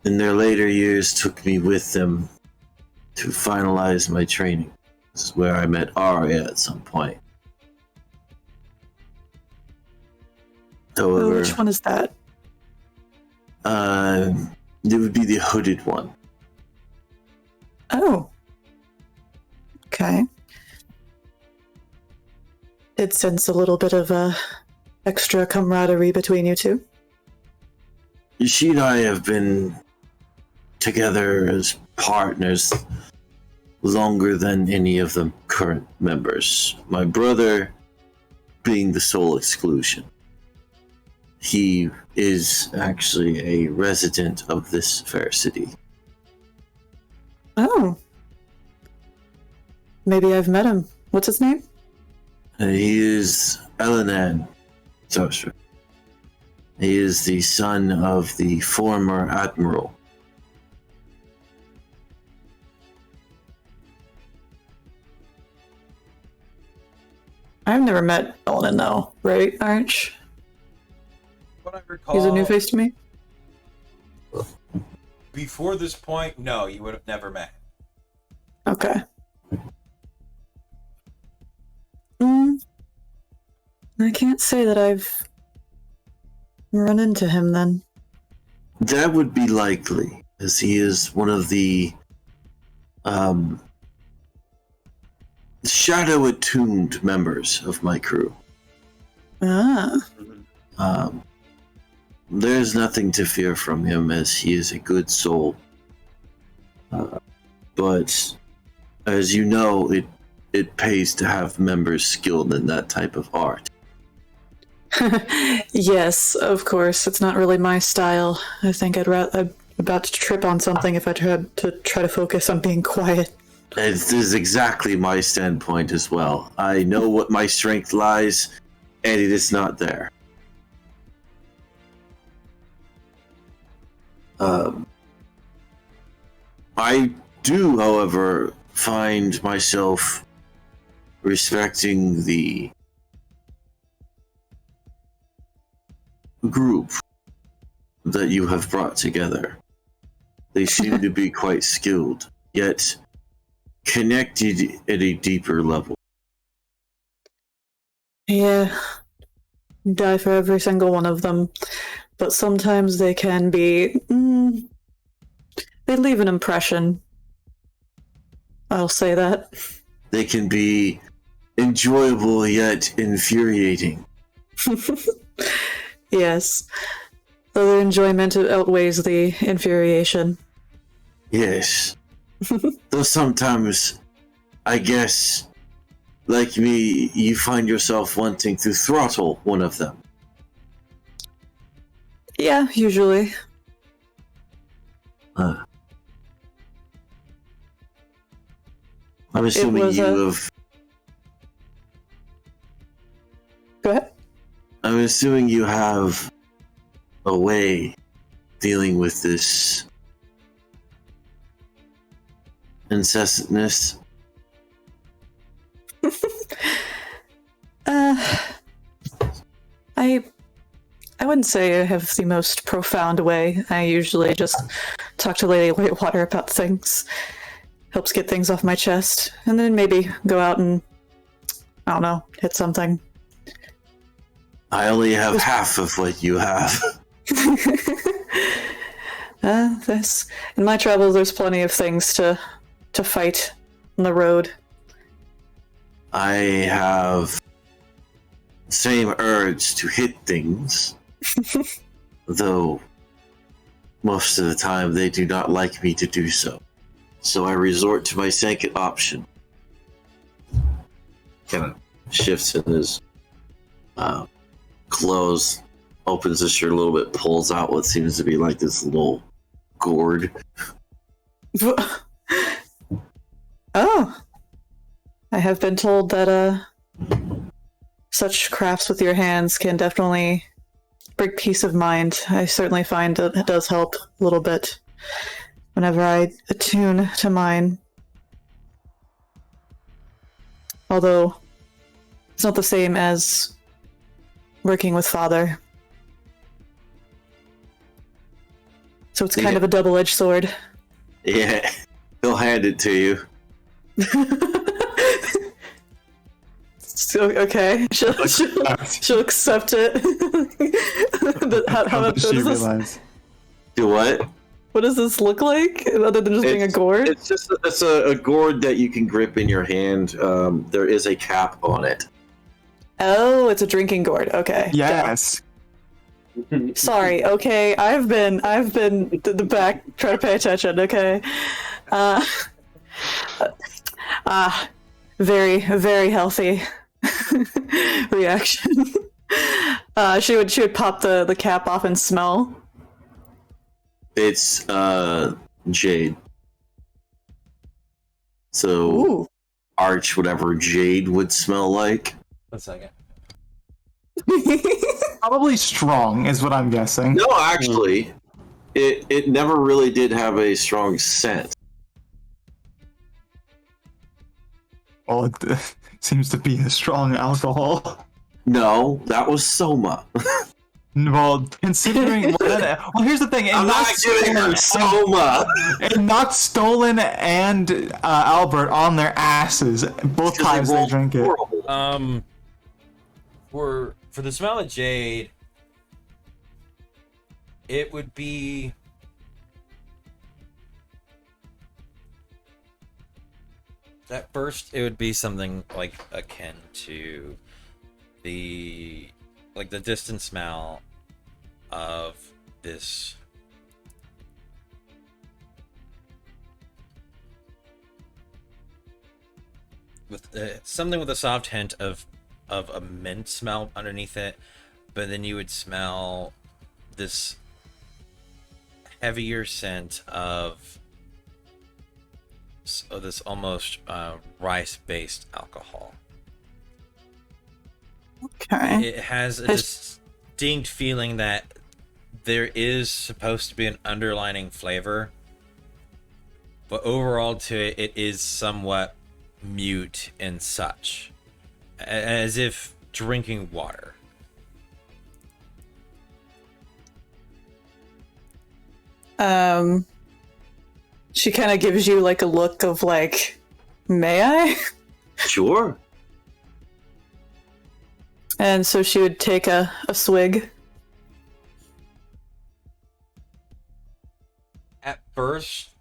in their later years took me with them to finalize my training. This is where I met Arya at some point. However, Which one is that? it would be the hooded one. Oh. Okay. It sensed a little bit of extra camaraderie between you two. She and I have been together as partners longer than any of the current members. My brother being the sole exclusion. He is actually a resident of this fair city. Oh. Maybe I've met him. What's his name? He is Elenan Tosher. He is the son of the former admiral. I've never met Elanin though, right, Arch? What I recall, He's a new face to me. before this point, no, you would have never met. Okay. I can't say that I've run into him then. That would be likely, as he is one of the shadow attuned members of my crew. Ah. There's nothing to fear from him, as he is a good soul. But as you know, it pays to have members skilled in that type of art. Yes, of course. It's not really my style. I think I'm about to trip on something if I tried to try to focus on being quiet. This is exactly my standpoint as well. I know what my strength lies, and it is not there. I do, however, find myself respecting the group that you have brought together. They seem to be quite skilled, yet connected at a deeper level. Yeah. Die for every single one of them. But sometimes they can be... they leave an impression. I'll say that. They can be enjoyable yet infuriating. Yes. Though the enjoyment outweighs the infuriation. Yes. Though sometimes, I guess, like me, you find yourself wanting to throttle one of them. Yeah, usually. I'm assuming you have... Go ahead. I'm assuming you have a way dealing with this incessantness. I wouldn't say I have the most profound way. I usually just talk to Lady Whitewater about things. Helps get things off my chest. And then maybe go out and, I don't know, hit something. I only have half of what you have. In my travels, there's plenty of things to fight on the road. I have the same urge to hit things, though most of the time they do not like me to do so. So I resort to my second option. Kind of shifts in his clothes, opens the shirt a little bit, pulls out what seems to be like this little gourd. Oh. I have been told that such crafts with your hands can definitely bring peace of mind. I certainly find that it does help a little bit whenever I attune to mine. Although it's not the same as working with Father. So it's kind of a double-edged sword. Yeah, he'll hand it to you. So, okay, she'll accept it. How about She this? realized. Do what? What does this look like, other than just being a gourd? It's just a gourd that you can grip in your hand. There is a cap on it. Oh, it's a drinking gourd. Okay. Yes. Sorry. Okay, I've been to the back trying to pay attention. Okay. Very, very healthy reaction. She would pop the cap off and smell. It's jade. So Ooh. Arch, whatever jade would smell like. 1 second. Probably strong is what I'm guessing. No, actually, it never really did have a strong scent. Well, seems to be a strong alcohol. No, that was Soma. Well, considering well, here's the thing. I'm not giving her Soma. It knocked Stolen and Albert on their asses both times they drink it. Horrible. For the smell of jade, it would be at first it would be something like akin to the distant smell of this with something with a soft hint of a mint smell underneath it, but then you would smell this heavier scent of this almost rice-based alcohol. Okay. It has a distinct feeling that there is supposed to be an underlining flavor, but overall to it, it is somewhat mute and such, as if drinking water. She kind of gives you like a look of like, may I? Sure. And so she would take a swig. At first,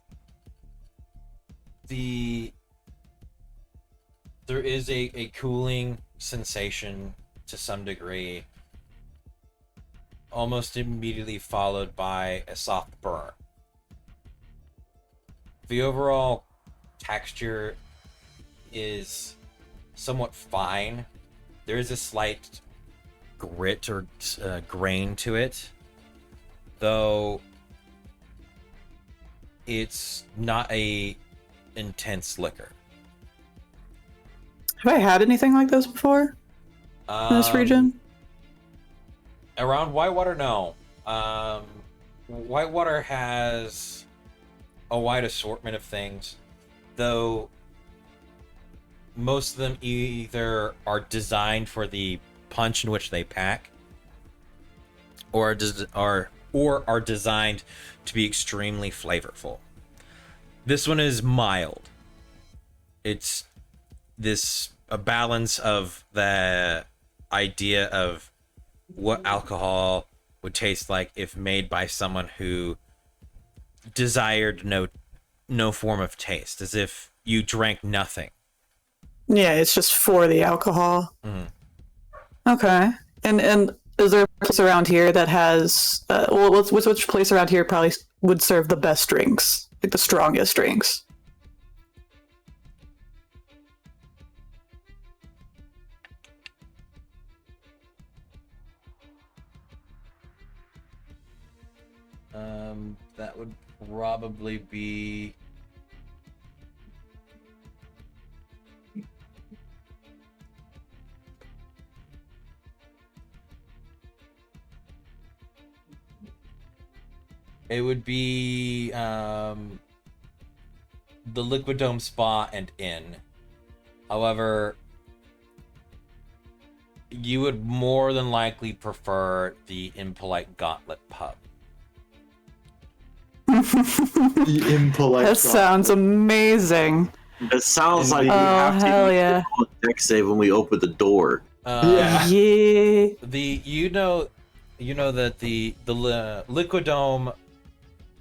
there is a cooling sensation to some degree, almost immediately followed by a soft burn. The overall texture is somewhat fine. There is a slight grit or grain to it, though it's not a intense liquor. Have I had anything like this before in this region? Around Whitewater, no. Whitewater has a wide assortment of things, though most of them either are designed for the punch in which they pack, or are designed to be extremely flavorful. This one is mild. It's a balance of the idea of what alcohol would taste like if made by someone who desired no form of taste, as if you drank nothing. Yeah, it's just for the alcohol. Mm-hmm. Okay. And is there a place around here that has which place around here probably would serve the best drinks, like the strongest drinks? That would probably be the Liquidome Spa and Inn. However, you would more than likely prefer the Impolite Gauntlet Pub. The impolite. That sounds amazing. It sounds like you have hell to yeah. do a deck save when we open the door. Yeah. Yeah. You know that the Liquidome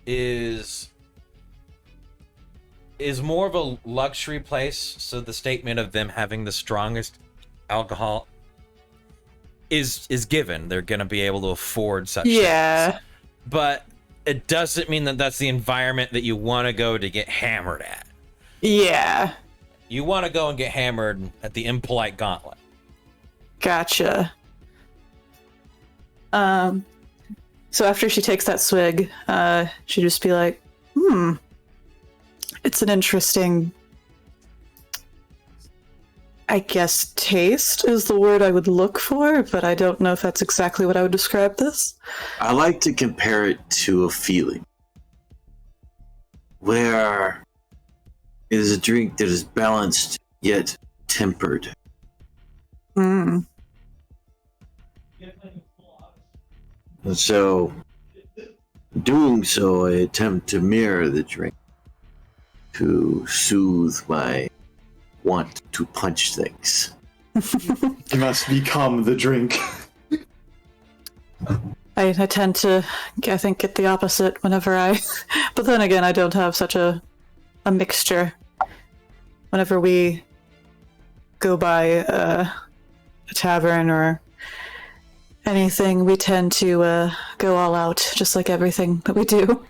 is more of a luxury place, so the statement of them having the strongest alcohol is given. They're going to be able to afford such things. But it doesn't mean that that's the environment that you want to go to get hammered at. Yeah. You want to go and get hammered at the Impolite Gauntlet. Gotcha. So after she takes that swig, she'd just be like, it's an interesting, I guess taste is the word I would look for, but I don't know if that's exactly what I would describe this. I like to compare it to a feeling. Where it is a drink that is balanced yet tempered. Mm. And so, doing so, I attempt to mirror the drink to soothe my want to punch things. You must become the drink. I tend to, I think, get the opposite whenever I... But then again, I don't have such a mixture. Whenever we go by a tavern or anything, we tend to go all out, just like everything that we do.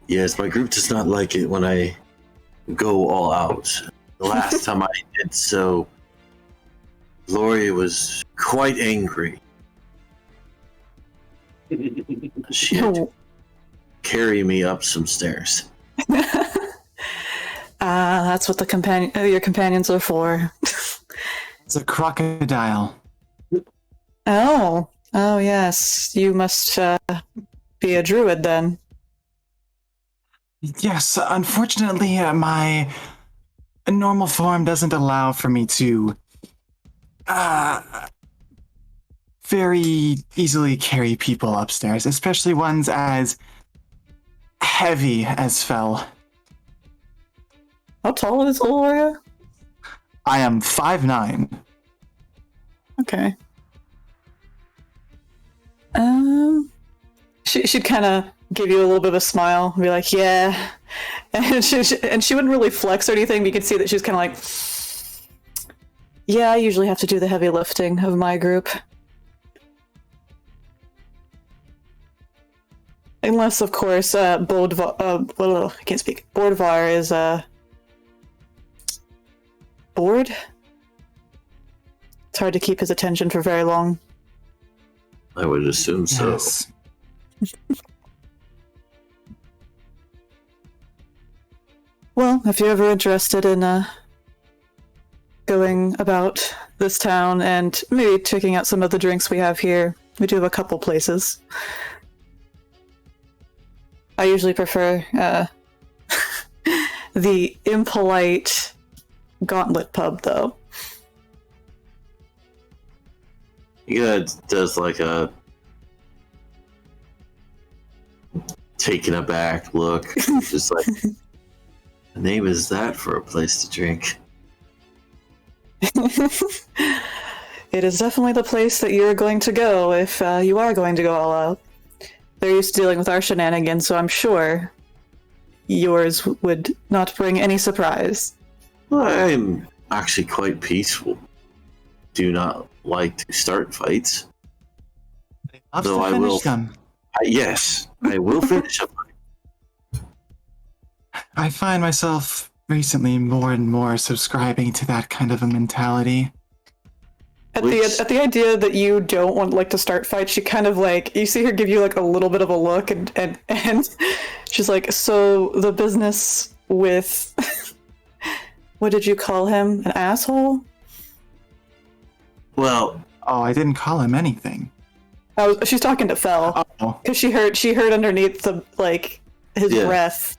Yes, my group does not like it when I go all out. The last time I did so, Gloria was quite angry. She had to carry me up some stairs. That's what your companions are for. It's a crocodile. Oh yes, you must be a druid then. Yes, unfortunately, my normal form doesn't allow for me to very easily carry people upstairs, especially ones as heavy as Fel. How tall is Gloria? I am 5'9". Okay. She'd kind of give you a little bit of a smile and be like, yeah. And she wouldn't really flex or anything, but you could see that she's kind of like, yeah, I usually have to do the heavy lifting of my group. Unless, of course, Bodvar, I can't speak. Bordvar is, bored? It's hard to keep his attention for very long. I would assume so. Yes. Well, if you're ever interested in going about this town and maybe checking out some of the drinks we have here, we do have a couple places. I usually prefer the impolite Gauntlet pub, though. Yeah, it does like a taken aback look. Just like, the name is that for a place to drink? It is definitely the place that you're going to go if you are going to go all out. They're used to dealing with our shenanigans, so I'm sure yours would not bring any surprise. I'm actually quite peaceful. Do not like to start fights. Loves Though to I finish will. them. Yes, I will finish up. I find myself recently more and more subscribing to that kind of a mentality. At the idea that you don't want to start fights, she kind of you see her give you a little bit of a look and she's like, so the business with what did you call him? An asshole? Well, oh, I didn't call him anything. She's talking to Fel. Oh. Because she heard underneath the his breath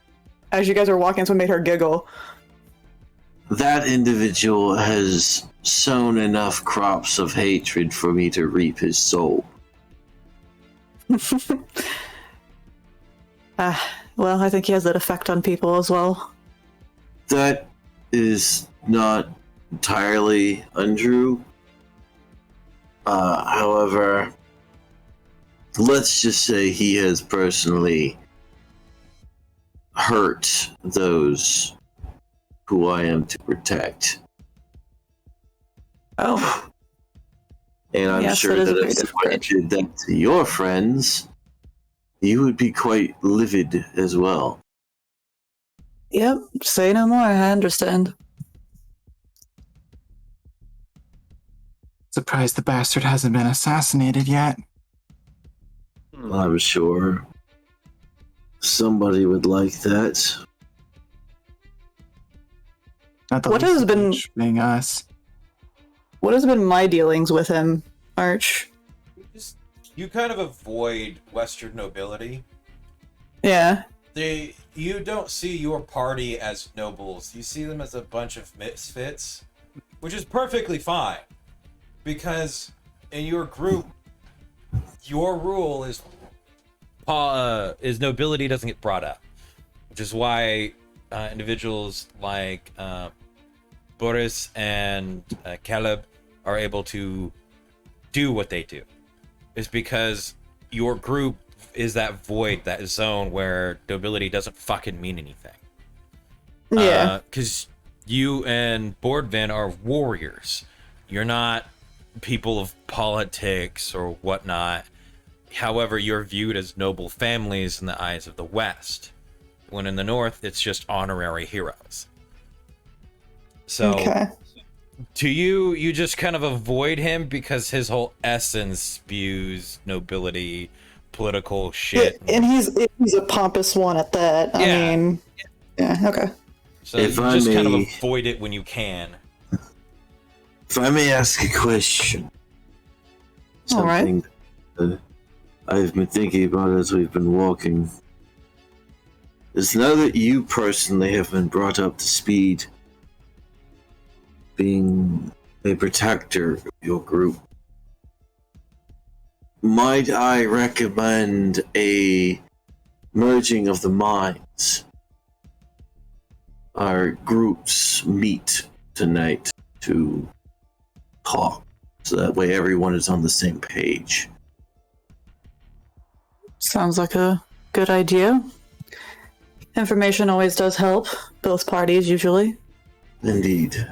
as you guys were walking, so it made her giggle. That individual has sown enough crops of hatred for me to reap his soul. Well, I think he has that effect on people as well. That is not entirely untrue. However, let's just say he has personally hurt those who I am to protect. Oh. And I'm sure that if somebody did that to your friends, you would be quite livid as well. Yep, say no more, I understand. Surprised the bastard hasn't been assassinated yet. I'm sure somebody would like that. Not the What least has of been- which being us. What has been my dealings with him, Arch? You kind of avoid Western nobility. Yeah. You don't see your party as nobles. You see them as a bunch of misfits, which is perfectly fine. Because in your group, your rule is nobility doesn't get brought up, which is why individuals like Boris and Caleb are able to do what they do. Is because your group is that void, that zone where nobility doesn't fucking mean anything. Yeah. Because you and Boardvin are warriors. You're not people of politics or whatnot. However, you're viewed as noble families in the eyes of the West. When in the North, it's just honorary heroes. So, Okay. to you, you just kind of avoid him because his whole essence spews nobility, political shit. And he's a pompous one at that. I Yeah. mean, yeah, okay. So If you I just kind of may- avoid it when you can. If I may ask a question. All right. Something I've been thinking about as we've been walking. Is now that you personally have been brought up to speed, being a protector of your group, might I recommend a merging of the minds? Our groups meet tonight to talk, so that way everyone is on the same page. Sounds like a good idea. Information always does help both parties, usually. Indeed.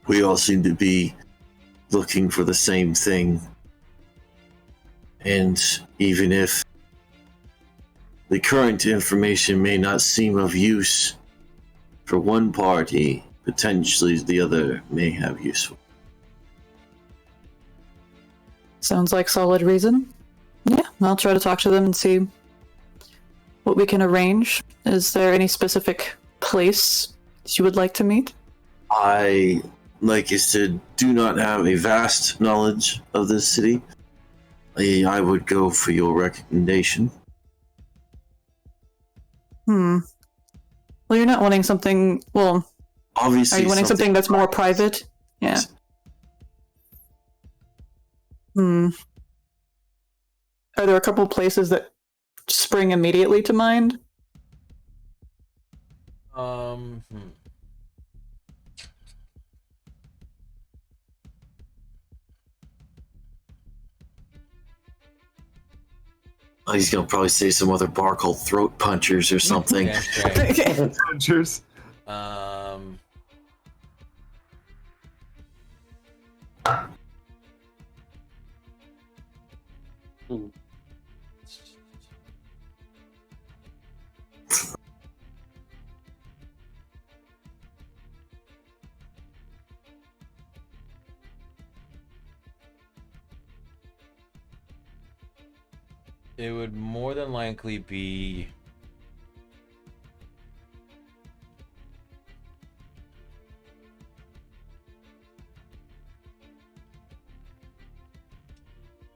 We all seem to be looking for the same thing. And even if the current information may not seem of use for one party, potentially the other may have use for. Sounds like solid reason. Yeah, I'll try to talk to them and see what we can arrange. Is there any specific place you would like to meet? I, like I said, do not have a vast knowledge of this city. I would go for your recommendation. Well, you're not wanting something. Well, Obviously, are you wanting something that's more private? Yeah. Are there a couple places that spring immediately to mind? He's gonna probably say some other bar called Throat Punchers or something. Okay. Adventures. It would more than likely be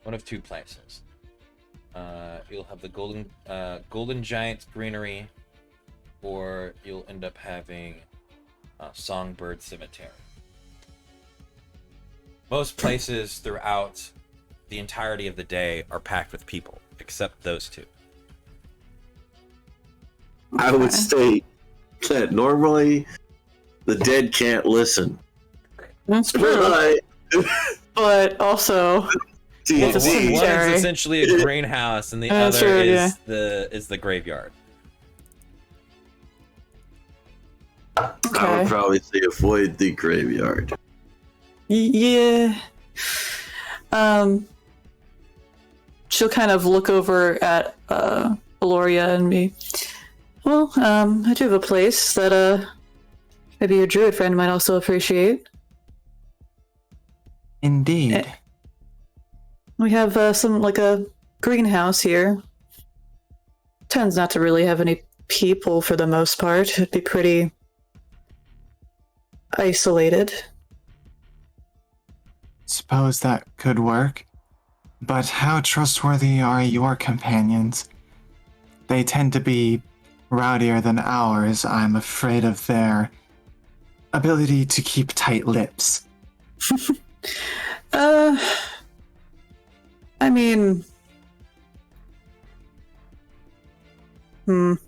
one of two places. You'll have the Golden Giant's Greenery, or you'll end up having Songbird Cemetery. Most places throughout the entirety of the day are packed with people, except those two. I would state that normally the dead can't listen. That's true. Right. But also, One It's a is cemetery. essentially a greenhouse, and the other Sure, is yeah. the graveyard. I would okay. probably say avoid the graveyard. Yeah. She'll kind of look over at Valoria and me. Well, I do have a place that maybe your druid friend might also appreciate. Indeed. We have some like a greenhouse here. Tends not to really have any people for the most part. It'd be pretty isolated. Suppose that could work. But how trustworthy are your companions? They tend to be rowdier than ours. I'm afraid of their ability to keep tight lips. I mean, In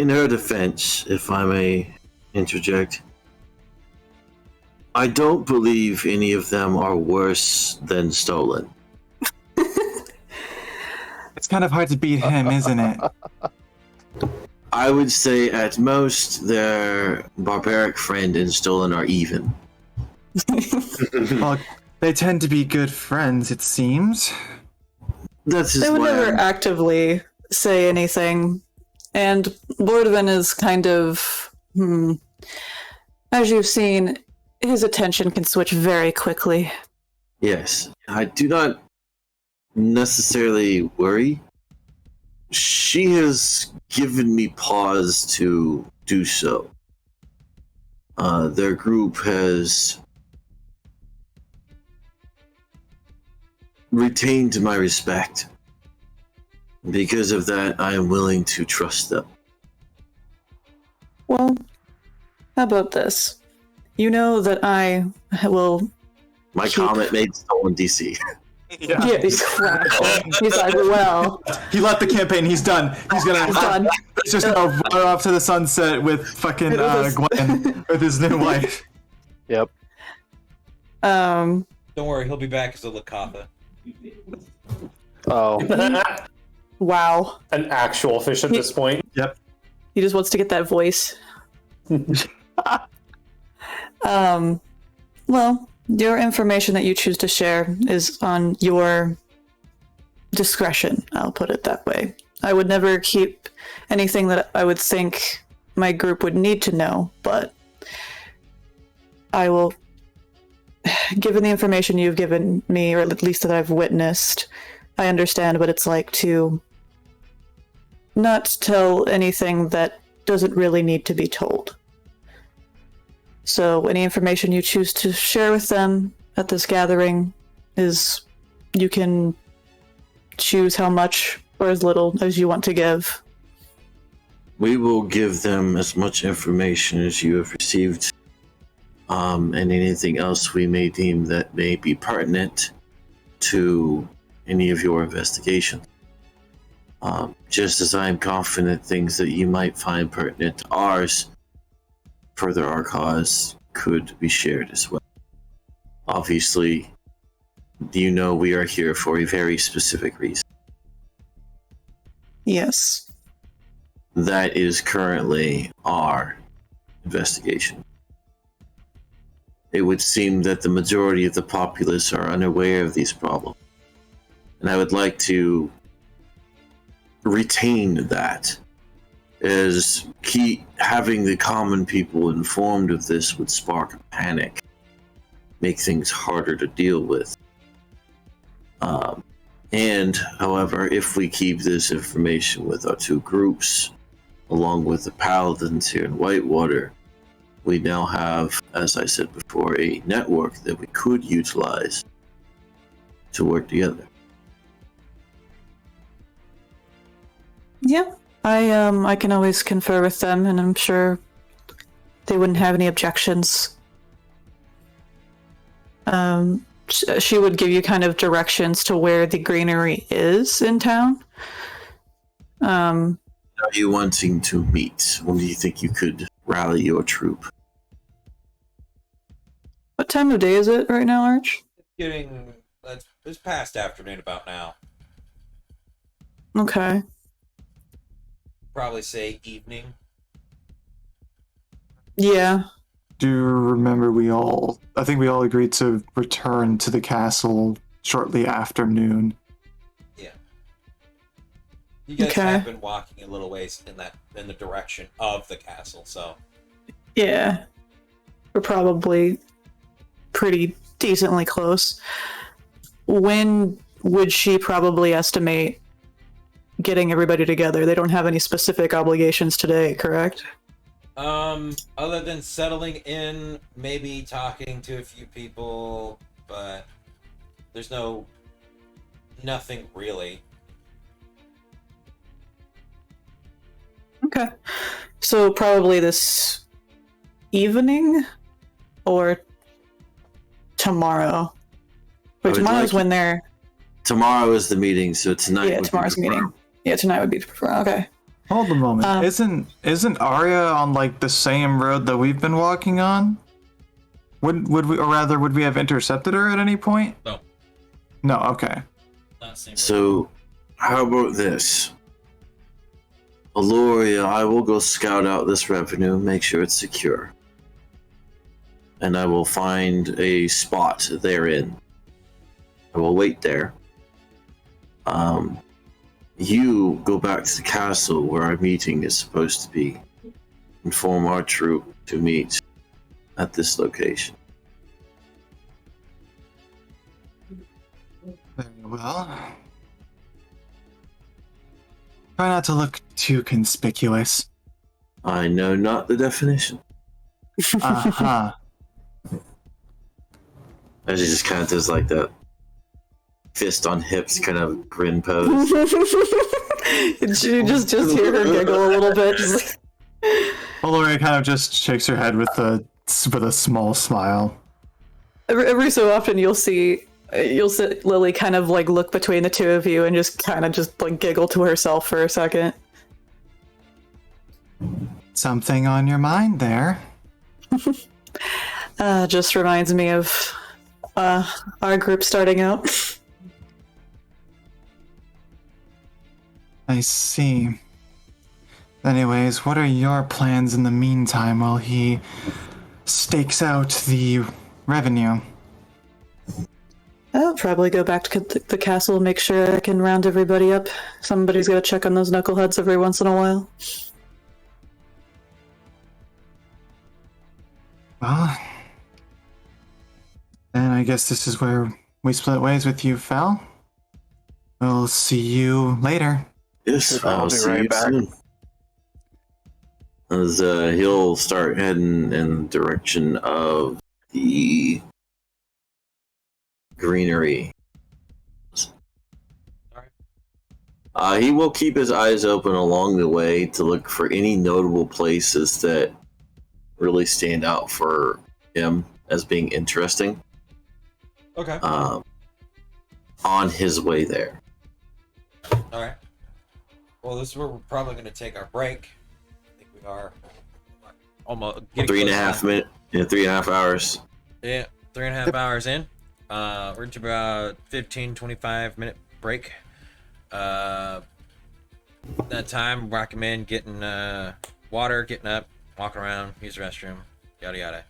her defense, if I may interject, I don't believe any of them are worse than stolen. It's kind of hard to beat him, isn't it? I would say at most their barbaric friend and stolen are even. Well, they tend to be good friends, it seems. That's just they would why never I'm- actively say anything. And Lordvan is kind of, as you've seen, his attention can switch very quickly. Yes, I do not necessarily worry. She has given me pause to do so. Their group has retained my respect. Because of that, I am willing to trust them. Well, how about this? You know that I will. My comment made stolen DC. Yeah, he's crap. He's like, well, He left the campaign. He's done. He's done. He's just gonna run off to the sunset with fucking Gwen with his new wife. Yep. Don't worry, he'll be back as a Lakatha. Oh. Wow. An actual fish at this point. Yep. He just wants to get that voice. Well, your information that you choose to share is on your discretion, I'll put it that way. I would never keep anything that I would think my group would need to know, but I will, given the information you've given me, or at least that I've witnessed, I understand what it's like to not tell anything that doesn't really need to be told. So any information you choose to share with them at this gathering is, you can choose how much or as little as you want to give. We will give them as much information as you have received, and anything else we may deem that may be pertinent to any of your investigations. Just as I am confident things that you might find pertinent to ours, further our cause, could be shared as well. Obviously, you know we are here for a very specific reason. Yes. That is currently our investigation. It would seem that the majority of the populace are unaware of these problems. And I would like to retain that, as having the common people informed of this would spark panic, make things harder to deal with. And, however, if we keep this information with our two groups, along with the paladins here in Whitewater, we now have, as I said before, a network that we could utilize to work together. Yeah. I can always confer with them, and I'm sure they wouldn't have any objections. She would give you kind of directions to where the granary is in town. Are you wanting to meet? When do you think you could rally your troop? What time of day is it right now, Arch? It's past afternoon about now. Okay. Probably say evening. Yeah. Do you remember I think we all agreed to return to the castle shortly after noon. Yeah. You guys Okay. have been walking a little ways in the direction of the castle, so Yeah. We're probably pretty decently close. When would she probably estimate getting everybody together? They don't have any specific obligations today, correct? Other than settling in, maybe talking to a few people, but there's nothing really. Okay. So probably this evening? Or tomorrow. I Wait, would tomorrow's like- when they're. Tomorrow is the meeting, so tonight. Yeah, would be tomorrow's the meeting. forum. Yeah, tonight would be preferred. Okay. Hold a moment. Isn't Arya on like the same road that we've been walking on? Would we, or rather, would we have intercepted her at any point? No. No. Okay. Not same. So, how about this? Aloria, I will go scout out this revenue, make sure it's secure. And I will find a spot therein. I will wait there. You go back to the castle where our meeting is supposed to be. Inform our troop to meet at this location. Very well. Try not to look too conspicuous. I know not the definition. Uh-huh. As he just kind of does like that fist on hips kind of grin pose. You just hear her giggle a little bit. Just like... Aloria kind of just shakes her head with a small smile. Every so often you'll see Lily kind of like look between the two of you and just like giggle to herself for a second. Something on your mind there. Just reminds me of our group starting out. I see. Anyways, what are your plans in the meantime while he stakes out the revenue? I'll probably go back to the castle and make sure I can round everybody up. Somebody's got to check on those knuckleheads every once in a while. Well, then I guess this is where we split ways with you, Fel. We'll see you later. Yes, I'll I'll be see right you back. soon. As he'll start heading in the direction of the greenery. He will keep his eyes open along the way to look for any notable places that really stand out for him as being interesting. Okay. On his way there. All right. Well, this is where we're probably going to take our break. I think we are almost getting 3.5 minutes. Yeah, 3.5 hours. Yeah, 3.5 hours in. We're into about 15-25 minute break. That time, recommend getting water, getting up, walking around, use the restroom, yada yada.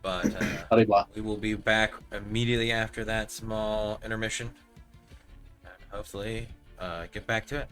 But we will be back immediately after that small intermission, and hopefully get back to it.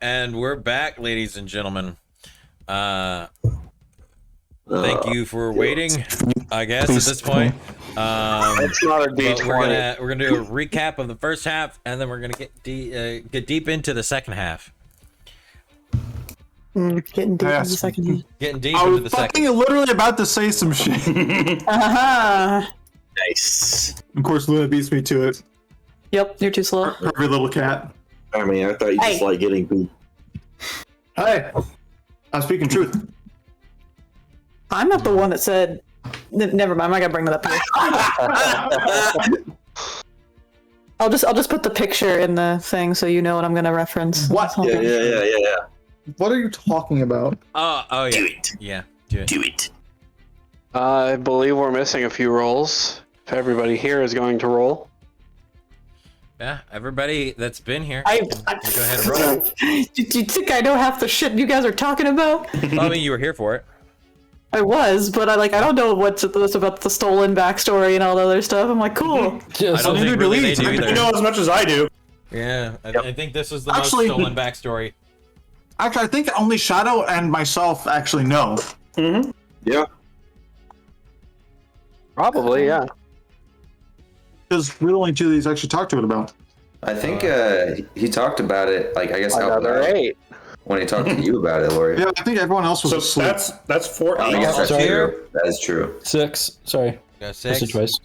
And we're back, ladies and gentlemen. Thank you for waiting, I guess, at this point. That's not a but D20. we're gonna do a recap of the first half, and then we're gonna get deep into the second half. Getting deep in the second half. Getting deep I into was the fucking second. literally about to say some shit. Nice. Of course, Luna beats me to it. Yep, you're too slow. Every little cat. I mean, I thought you just Hey. like getting beat. Hey, I'm speaking truth. I'm not the one that said. Never mind. I gotta bring that up here. I'll just put the picture in the thing so you know what I'm gonna reference. What? Yeah. What are you talking about? Oh yeah. Do it. Yeah, do it. Do it. I believe we're missing a few rolls. If everybody here is going to roll. Yeah, everybody that's been here, I go ahead and roll. Do you think I know half the shit you guys are talking about? Well, I mean, you were here for it. I was, but I don't know what's about the stolen backstory and all the other stuff. I'm like, cool. I don't think really they do either. You know as much as I do. Yeah, I think this is the Actually- most stolen backstory. Actually, I think only Shadow and myself actually know. Mm-hmm. Yeah. Probably, yeah. Because we're the only two that he's actually talked to it about. I think he talked about it, like, I guess out Another loud 8. when he talked to you about it, Lori. Yeah, I think everyone else was So asleep. that's 4 I guess that's eights. true. That is true. 6. Sorry. You got Missed 6. it twice.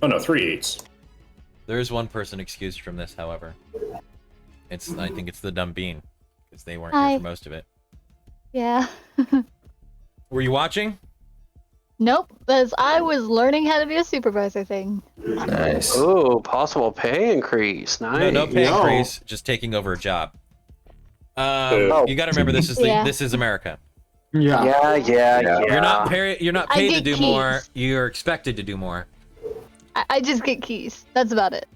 Oh no, 3 8s. There is one person excused from this, however. I think it's the dumb bean, because they weren't Hi. here for most of it. Yeah. Were you watching? Nope, because I was learning how to be a supervisor thing. Nice. Ooh, possible pay increase. Nice. No pay No. increase, just taking over a job. Oh. You got to remember this is Yeah. this is America. Yeah. Yeah. You're not I paid to get do keys. more. You're expected to do more. I just get keys. That's about it.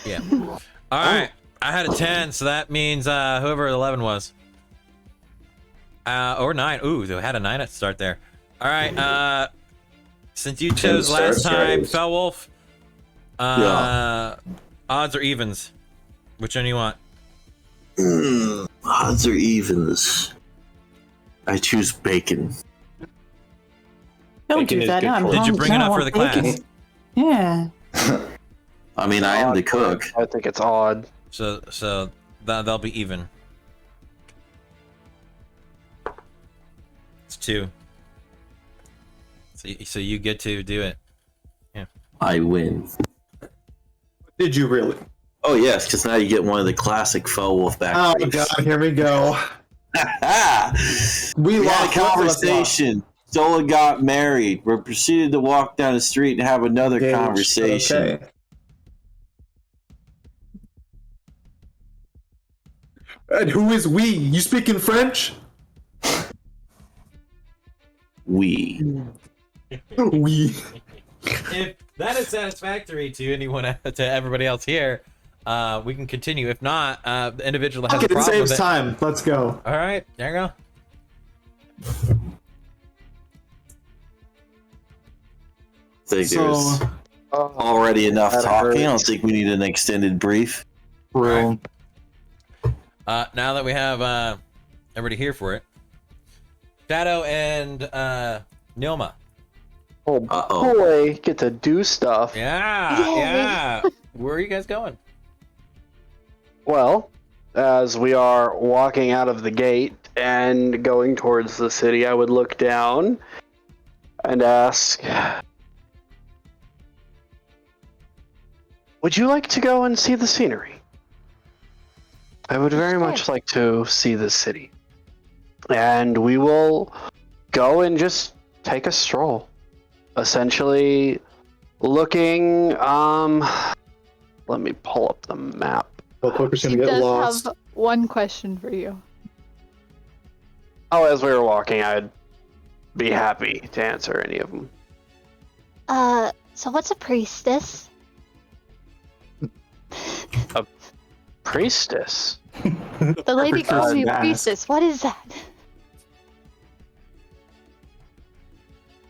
Yeah. All right. I had a 10, so that means whoever 11 was. Or 9. Ooh, they had a 9 at the start there. All right. Since you chose last time, Fellwolf, odds or evens? Which one do you want? Odds or evens? I choose bacon. Don't Bacon do is that. good No, I'm for you. Did you hungry. bring it No, up I for want the class? bacon. Yeah. I mean, I am the cook. I think it's odd. So they'll be even. It's 2. So you get to do it. I win. Did you really? Oh yes, because now you get one of the classic Fellwolf back. Oh god, here we go. We had a lost. conversation. Zola got married. We proceeded to walk down the street and have another Engaged. conversation. Okay. And who is we? You speak in French? We. We. If that is satisfactory to anyone, to everybody else here, we can continue. If not, the individual that has Okay, a it problem saves with it. time. Let's go. All right, there you go. I think So, there's already enough that talking. I don't hurts. think we need an extended brief. real. Now that we have everybody here for it, Shadow and Nilma. Oh Uh-oh. boy, get to do stuff. Yeah. Where are you guys going? Well, as we are walking out of the gate and going towards the city, I would look down and ask, would you like to go and see the scenery? I would very much like to see the city. And we will go and just take a stroll. Essentially looking, let me pull up the map. Poker's She gonna get does lost. have one question for you. Oh, as we were walking, I'd be happy to answer any of them. So what's a priestess? Priestess? The lady calls me Ask. priestess. What is that?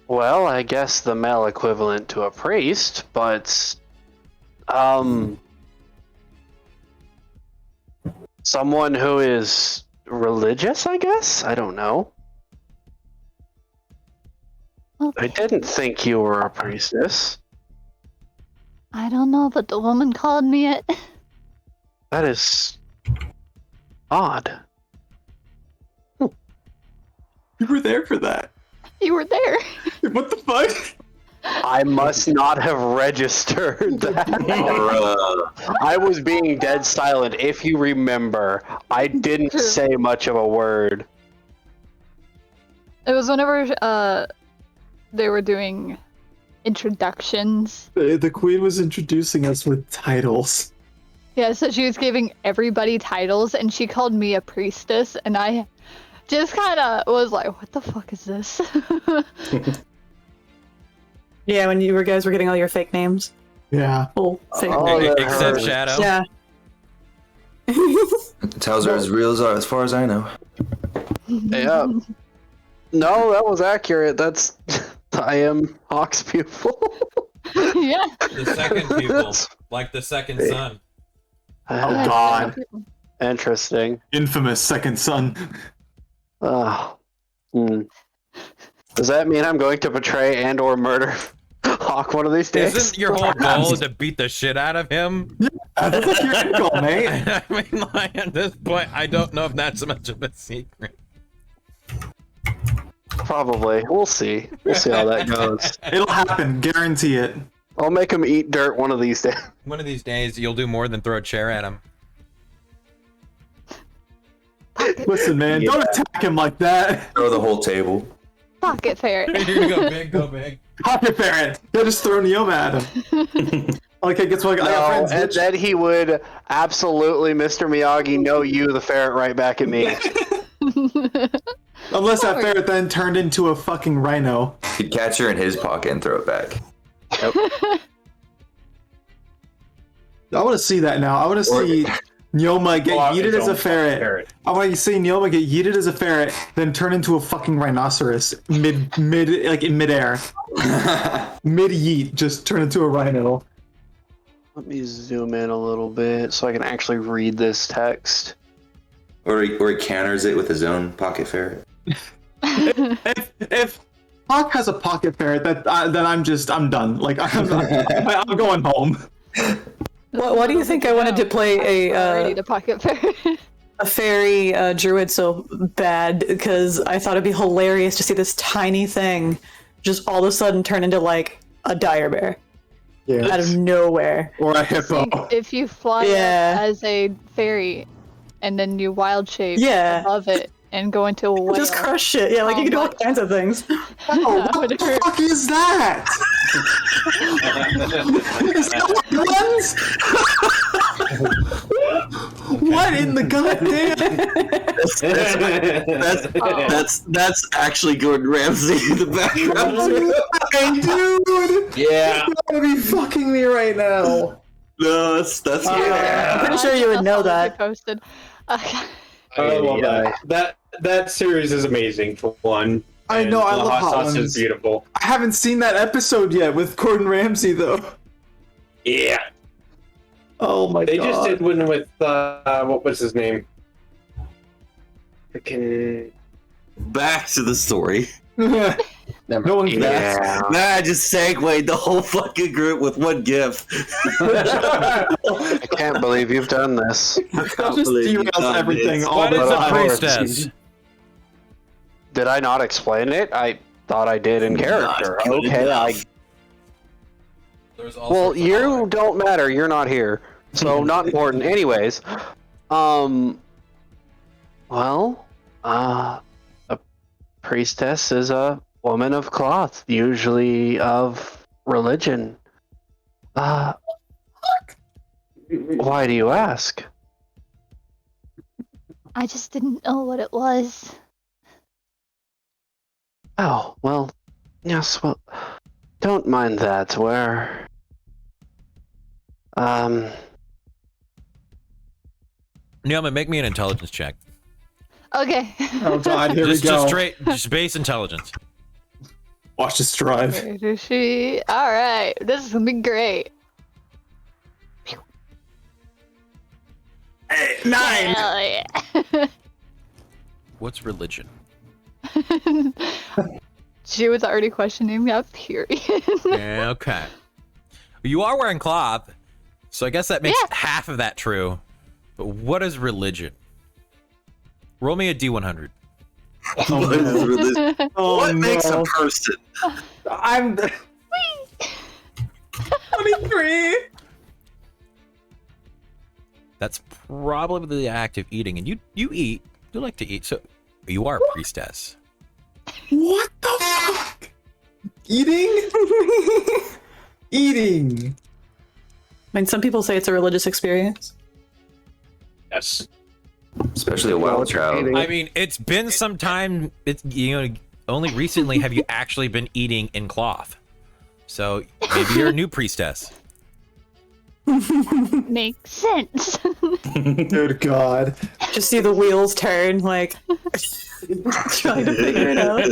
Well, I guess the male equivalent to a priest, but someone who is religious, I guess? I don't know. Okay. I didn't think you were a priestess. I don't know, but the woman called me it. That is odd. You were there for that. You were there. What the fuck? I must not have registered that. I was being dead silent. If you remember, I didn't True. say much of a word. It was whenever they were doing introductions. The queen was introducing us with titles. Yeah, so she was giving everybody titles, and she called me a priestess, and I just kind of was like, what the fuck is this? Yeah, when you guys were getting all your fake names. Yeah. Oh, fake Oh, names. that Except hurts. Shadow. Yeah. Tells are as real as far as I know. Yeah. No, that was accurate. That's I am Hawk's pupil. Yeah. The second pupil, like the second son. Oh God. Interesting. Infamous second son. Hmm. Does that mean I'm going to betray and or murder Hawk one of these days? Isn't your whole goal to beat the shit out of him? That's like your goal, mate. I mean, like, at this point, I don't know if that's much of a secret. Probably. We'll see. We'll see how that goes. It'll happen. Guarantee it. I'll make him eat dirt one of these days. One of these days, you'll do more than throw a chair at him. Listen, man, don't attack him like that. Throw the whole table. Pocket ferret. You're gonna go big, go big. Pocket parent. They'll just throw Neoma at him. Okay, guess what? I got No, friends. and bitch. then he would absolutely, Mr. Miyagi, know you, the ferret, right back at me. Unless that ferret then turned into a fucking rhino. He'd catch her in his pocket and throw it back. I want to see that now. I want to see Neoma get yeeted as a ferret. I want to see Neoma get yeeted as a ferret, then turn into a fucking rhinoceros like in midair. Mid yeet, just turn into a rhino. Let me zoom in a little bit so I can actually read this text. Or he counters it with his own pocket ferret. If Hawk has a pocket ferret, then I'm done. Like I'm going home. Why do you think I wanted to play Already a the pocket ferret. a fairy druid so bad? Because I thought it'd be hilarious to see this tiny thing just all of a sudden turn into like a dire bear out of nowhere. Or a hippo. If you fly up as a fairy, and then you wild shape above it and go into a whale. Just crush shit. Yeah, like you can do all kinds of things. Oh, what the fuck is that? Is that what in the goddamn? That's actually Gordon Ramsay in the background. Dude! Yeah. You're gonna be fucking me right now. No, that's I'm pretty sure you would know that. Posted. I love that. That series is amazing for one. I know, I the love Hot Sauce Ones. is beautiful. I haven't seen that episode yet with Gordon Ramsay though. Yeah. Oh my god. They just did one with what was his name? Freaking. back to the story. Never No one's mind. back. Nah, I just segued the whole fucking group with one gif. I can't believe you've done this. That just derails everything all What the is a time. priestess? Did I not explain it? I thought I did in character. Not good Okay, enough. There's all Well, sorts of you honor. don't matter. You're not here, so not important. Anyways, well, a priestess is a woman of cloth, usually of religion. Why do you ask? I just didn't know what it was. Oh, well, yes, well, don't mind that. We're, Neoma, make me an intelligence check. Okay. Oh god, here Just we go. just base intelligence. Watch this drive. Where is she? All right, this is gonna be great. Hey, 9! Hell yeah. What's religion? She was already questioning me. Period. Yeah, okay. You are wearing cloth, so I guess that makes half of that true. But what is religion? Roll me a D100. What is religion? Oh, What makes a no. person? I'm 23. That's probably the act of eating, and you eat. You like to eat, so you are a priestess. What the fuck? Eating? Eating. I mean, some people say it's a religious experience. Yes. Especially a wild trout. I mean, it's been some time. It's only recently have you actually been eating in cloth. So maybe you're a new priestess. Makes sense. Good God. Just see the wheels turn, like trying to figure it out.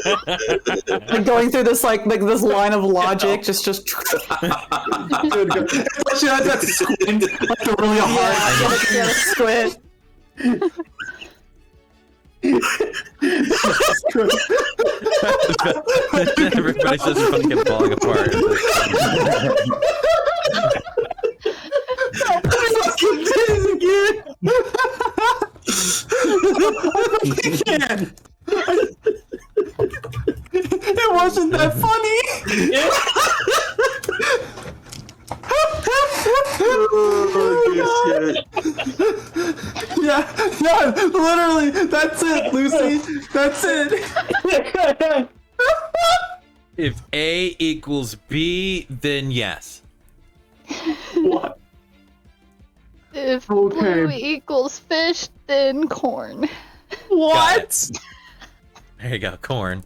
Like going through this like this line of logic, just Good God. She has that squint, like the really hard squid. Everybody's just fucking falling apart. It wasn't that funny. Yeah, literally. That's it, Lucy. That's it. If A equals B, then yes. What? If Okay. blue equals fish, then corn. What? There you go, corn.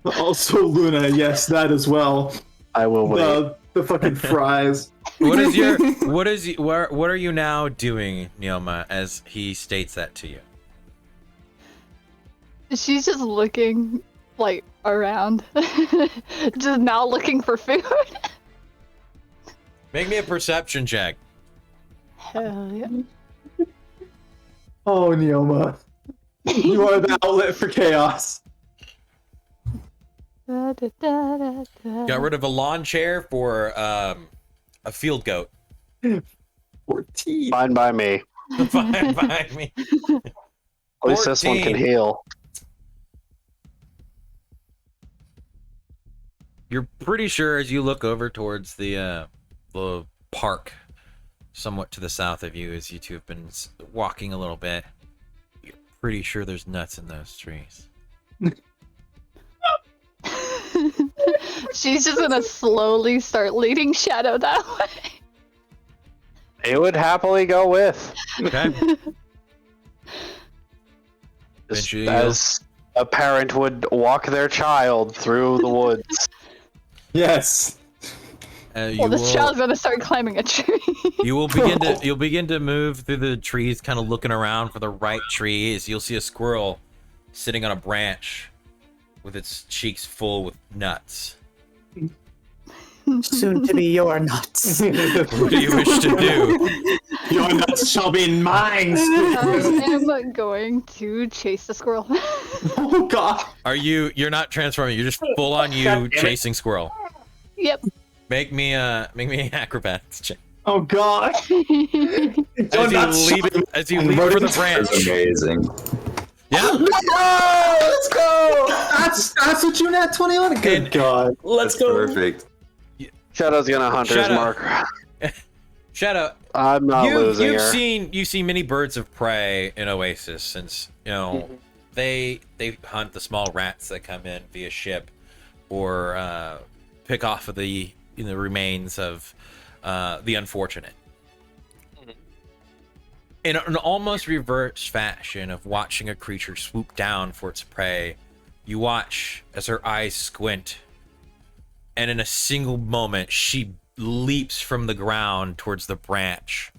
Also, Luna. Yes, that as well. I will wait. The fucking fries. What are you now doing, Neoma, as he states that to you? She's just looking, like, around. Just now looking for food. Make me a perception check. Hell yeah. Oh, Neoma. You are the outlet for chaos. Da, da, da, da, da. Got rid of a lawn chair for a field goat. 14. Fine by me. Fine by me. At least this one can 14. heal. You're pretty sure as you look over towards the park, somewhat to the south of you, as you two have been walking a little bit, you're pretty sure there's nuts in those trees. She's just gonna slowly start leading Shadow that way. It would happily go with. Okay. Just Eventually as a parent would walk their child through the woods. Yes. Well, this child's gonna start climbing a tree. You'll begin to move through the trees, kind of looking around for the right trees. You'll see a squirrel sitting on a branch with its cheeks full with nuts. Soon to be your nuts. What do you wish to do? Your nuts shall be mine. I am going to chase the squirrel. Oh God. You're not transforming, you're just full on you chasing squirrel. Yep. Make me an acrobatics check. Oh God. As you leap for the branch. That's amazing. Yeah. Let's go. That's what you nat 20 on. Good God. Let's go. Perfect. Shadow's gonna hunter's Shadow. mark. Shadow, I'm not losing you've her. seen many birds of prey in Oasis since they hunt the small rats that come in via ship, or pick off of the remains of the unfortunate. In an almost reverse fashion of watching a creature swoop down for its prey, you watch as her eyes squint, and in a single moment, she leaps from the ground towards the branch.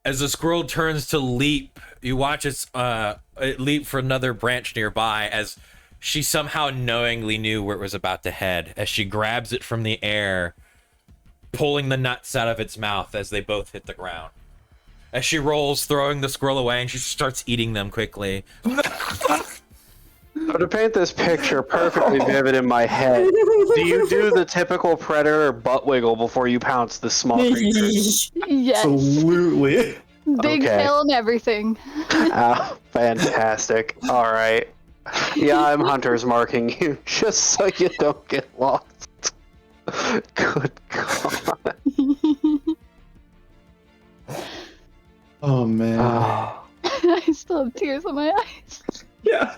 As the squirrel turns to leap, you watch it leap for another branch nearby, as she somehow knowingly knew where it was about to head, as she grabs it from the air, pulling the nuts out of its mouth as they both hit the ground. As she rolls, throwing the squirrel away, and she starts eating them quickly. So to paint this picture perfectly vivid in my head, do you do the typical predator butt wiggle before you pounce the small creature? Yes. Absolutely. Big Okay. tail and everything. Ah, fantastic. All right. Yeah, I'm hunter's marking you just so you don't get lost. Good God. Oh man. Oh. I still have tears in my eyes. Yeah.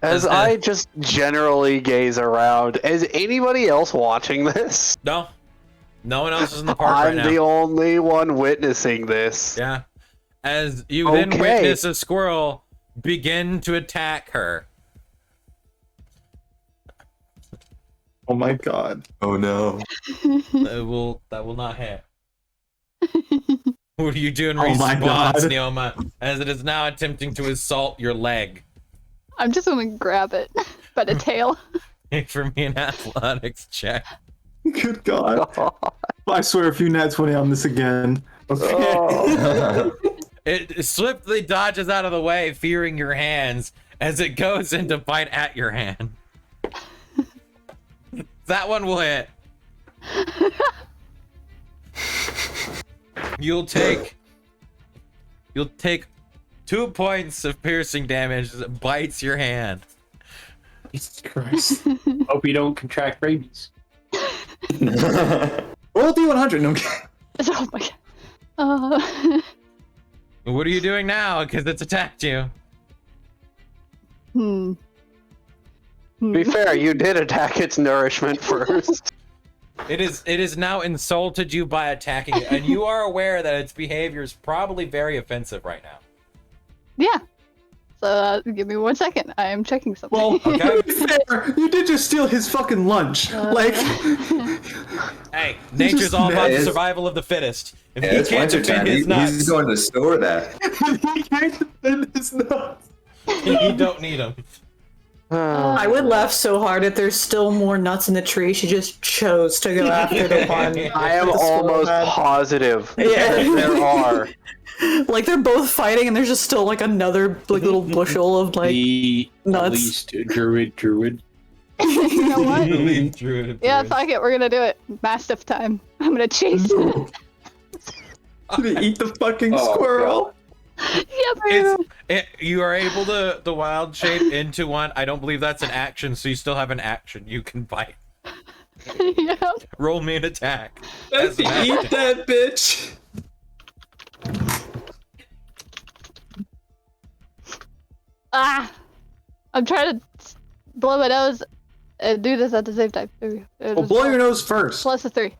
As I just generally gaze around, is anybody else watching this? No, no one else is in the park right I'm now. the only one witnessing this. Yeah. As you then witness a squirrel begin to attack her. Oh my god. Oh no. That will not hit. What are you doing in Oh my response, God. Neoma, as it is now attempting to assault your leg? I'm just gonna grab it by the tail. Make for me an athletics check. Good god. I swear if you nat 20 on this again. Okay. It swiftly dodges out of the way, fearing your hands, as it goes in to bite at your hand. That one will hit. You'll take 2 points of piercing damage as it bites your hand. Jesus Christ. Hope you don't contract rabies. Roll D100. No, Oh my god. What are you doing now? Because it's attacked you. Hmm. To be fair, you did attack its nourishment first. It is now insulted you by attacking it, and you are aware that its behavior is probably very offensive right now. Yeah. So give me 1 second. I am checking something. well, Okay. to be fair, you did just steal his fucking lunch. Like, Hey, nature's all about the It's- survival of the fittest. If Yeah, he it's can't winter defend time. his nuts, He's going to store that. he can't defend his nuts. you don't need him. I would laugh so hard if there's still more nuts in the tree. She just chose to go after the one. I am the squirrel almost had. positive Yeah. that there are. Like they're both fighting, and there's just still like another like little bushel of like. The nuts. least druid. You know what? Druid Yeah, approves. fuck it. We're gonna do it. Mastiff time. I'm gonna chase it. Gonna eat the fucking Oh, squirrel. You are able to the wild shape into one. I don't believe that's an action, so you still have an action. You can bite. Yeah. Roll me an attack. Let's As an eat action. that bitch. Ah! I'm trying to blow my nose and do this at the same time. There we go. Well, blow your nose first. Plus a 3.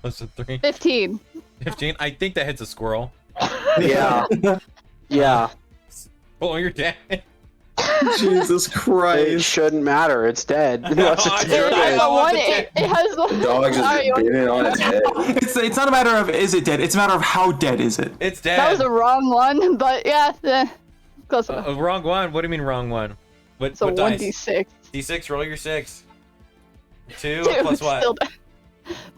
Plus a 3. 15. 15. I think that hits a squirrel. Yeah. Yeah. Roll your damage. Jesus It Christ. shouldn't matter. It's dead. Unless it's I It did. has I a want 1. the It has one. Dog just Sorry, bit it on its head. It's not a matter of is it dead. It's a matter of how dead is it. It's dead. That was a wrong one, but yeah, close enough. Wrong one. What do you mean wrong one? What? It's a what dice? 1d6. D6. Roll your 6. 2 Dude, plus what? still dead.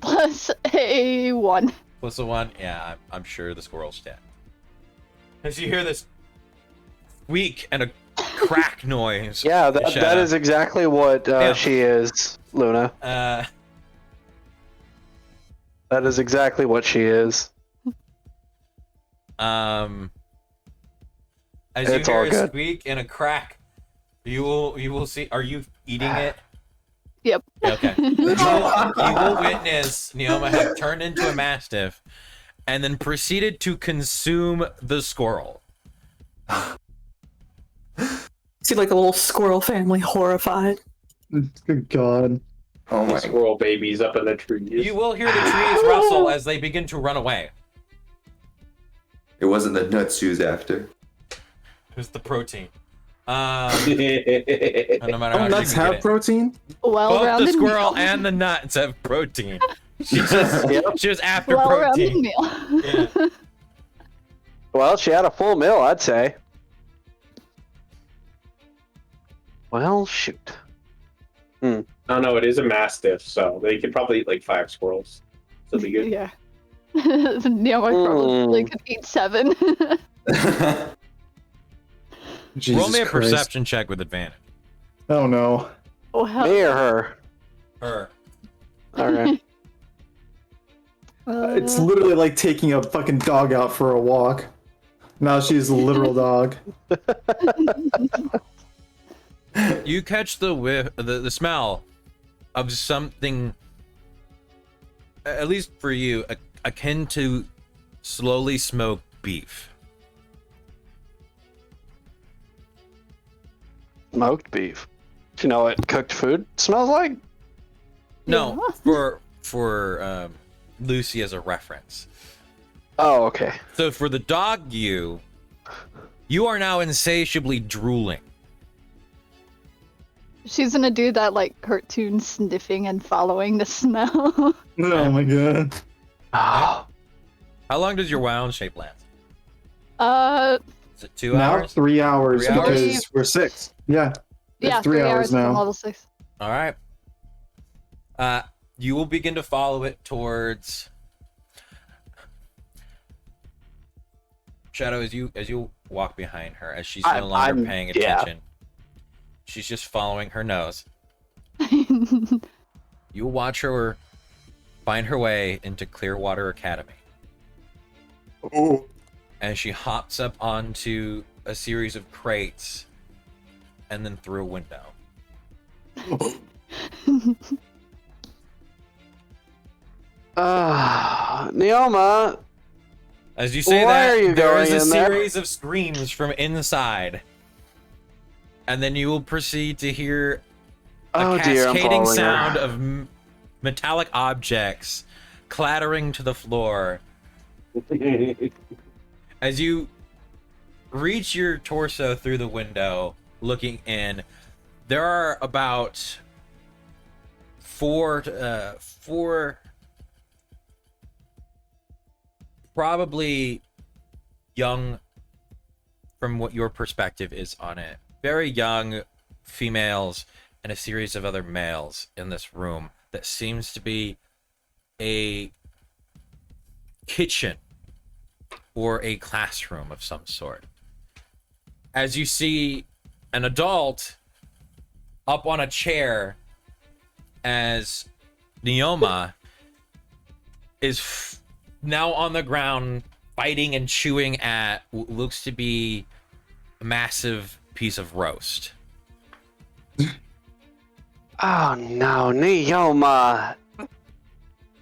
Plus a 1. Plus a 1. Yeah, I'm sure the squirrel's dead. As you hear this squeak and a crack noise. Yeah, that is exactly what Yeah. she is, Luna. That is exactly what she is. As It's you all hear a good. squeak and a crack, you will see. Are you eating it? Yep. Okay. You will witness Neoma have turned into a mastiff, and then proceeded to consume the squirrel. See like a little squirrel family horrified. Good God. Oh my. Squirrel babies up in the trees. You will hear the trees rustle as they begin to run away. It wasn't the nuts she was after. It's the protein. And no matter how Don't nuts she can have get it. protein? Both the Well-rounded squirrel meal. and the nuts have protein. She was after Well-rounded protein. meal. Yeah. Well, she had a full meal, I'd say. Well, shoot. Oh no, it is a mastiff, so they could probably eat like 5 squirrels. So be good. Yeah. Neo probably could eat 7. Jesus Roll me a Christ. perception check with advantage. Oh no. Oh hell. Me or her? Her. Alright. It's literally like taking a fucking dog out for a walk. Now she's a literal dog. You catch the whiff, the smell of something, at least for you, akin to slowly smoked beef. smoked beef. Do you know what cooked food smells like? No, for Lucy as a reference. Oh, okay. So for the dog you are now insatiably drooling. She's gonna do that like cartoon sniffing and following the smell. Oh my god. Oh, How long does your wound shape last? Is it 2 Now hours? 3 hours 3 hours? because we're 6. Yeah. Yeah, It's 3 hours from now. level 6. All right. You will begin to follow it towards Shadow as you walk behind her, as she's no longer I'm- paying yeah. attention. She's just following her nose. You watch her find her way into Clearwater Academy. Oh. And she hops up onto a series of crates and then through a window. Neoma, As you say Why that, are you there going is a in there? series of screams from inside. And then you will proceed to hear a oh dear, I'm cascading following sound her. of metallic objects clattering to the floor. As you reach your torso through the window, looking in, there are about four probably young, from what your perspective is on it, very young females and a series of other males in this room that seems to be a kitchen or a classroom of some sort. As you see an adult up on a chair as Neoma is now on the ground fighting and chewing at what looks to be a massive piece of roast. Oh no, Neoma!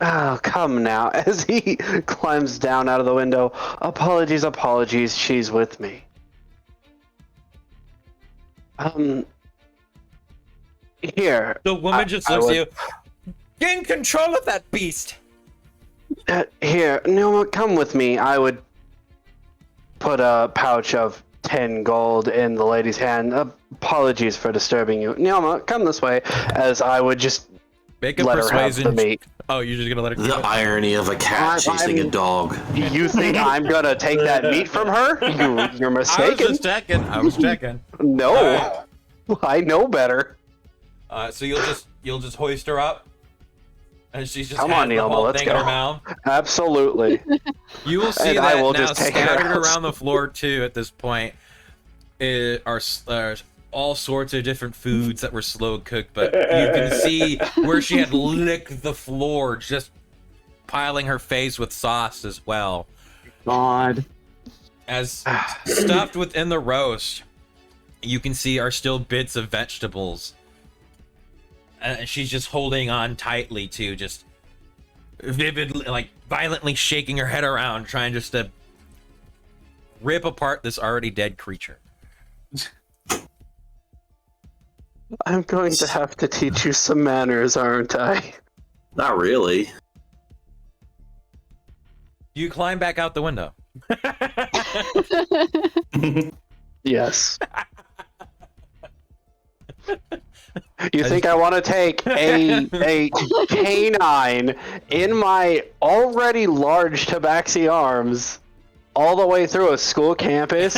Oh, come now. As he climbs down out of the window, apologies, she's with me. Here. The woman just I looks would- at you. Gain control of that beast! Here, Neoma, come with me. I would put a pouch of 10 gold in the lady's hand. Apologies for disturbing you. Neoma, come this way, as I would just Make a let her have the persuasion. meat. Oh, you're just gonna let her keep The it? irony of a cat chasing a I'm- dog. You think I'm gonna take that meat from her? You're I was mistaken. just checking. I was checking. No, I know better. So you'll just hoist her up, and she's just Come has on, the Neoma, whole let's thing in her go. mouth. Absolutely. You will see And that I will now just take her scattered out. around the floor too. At this point, are all sorts of different foods that were slow cooked, but you can see where she had licked the floor, just piling her face with sauce as well. God. As stuffed within the roast, you can see are still bits of vegetables. And she's just holding on tightly to, just vividly, like violently shaking her head around, trying just to rip apart this already dead creature. I'm going to have to teach you some manners, aren't I? Not really. You climb back out the window. Yes. You think I want to take a canine in my already large tabaxi arms all the way through a school campus,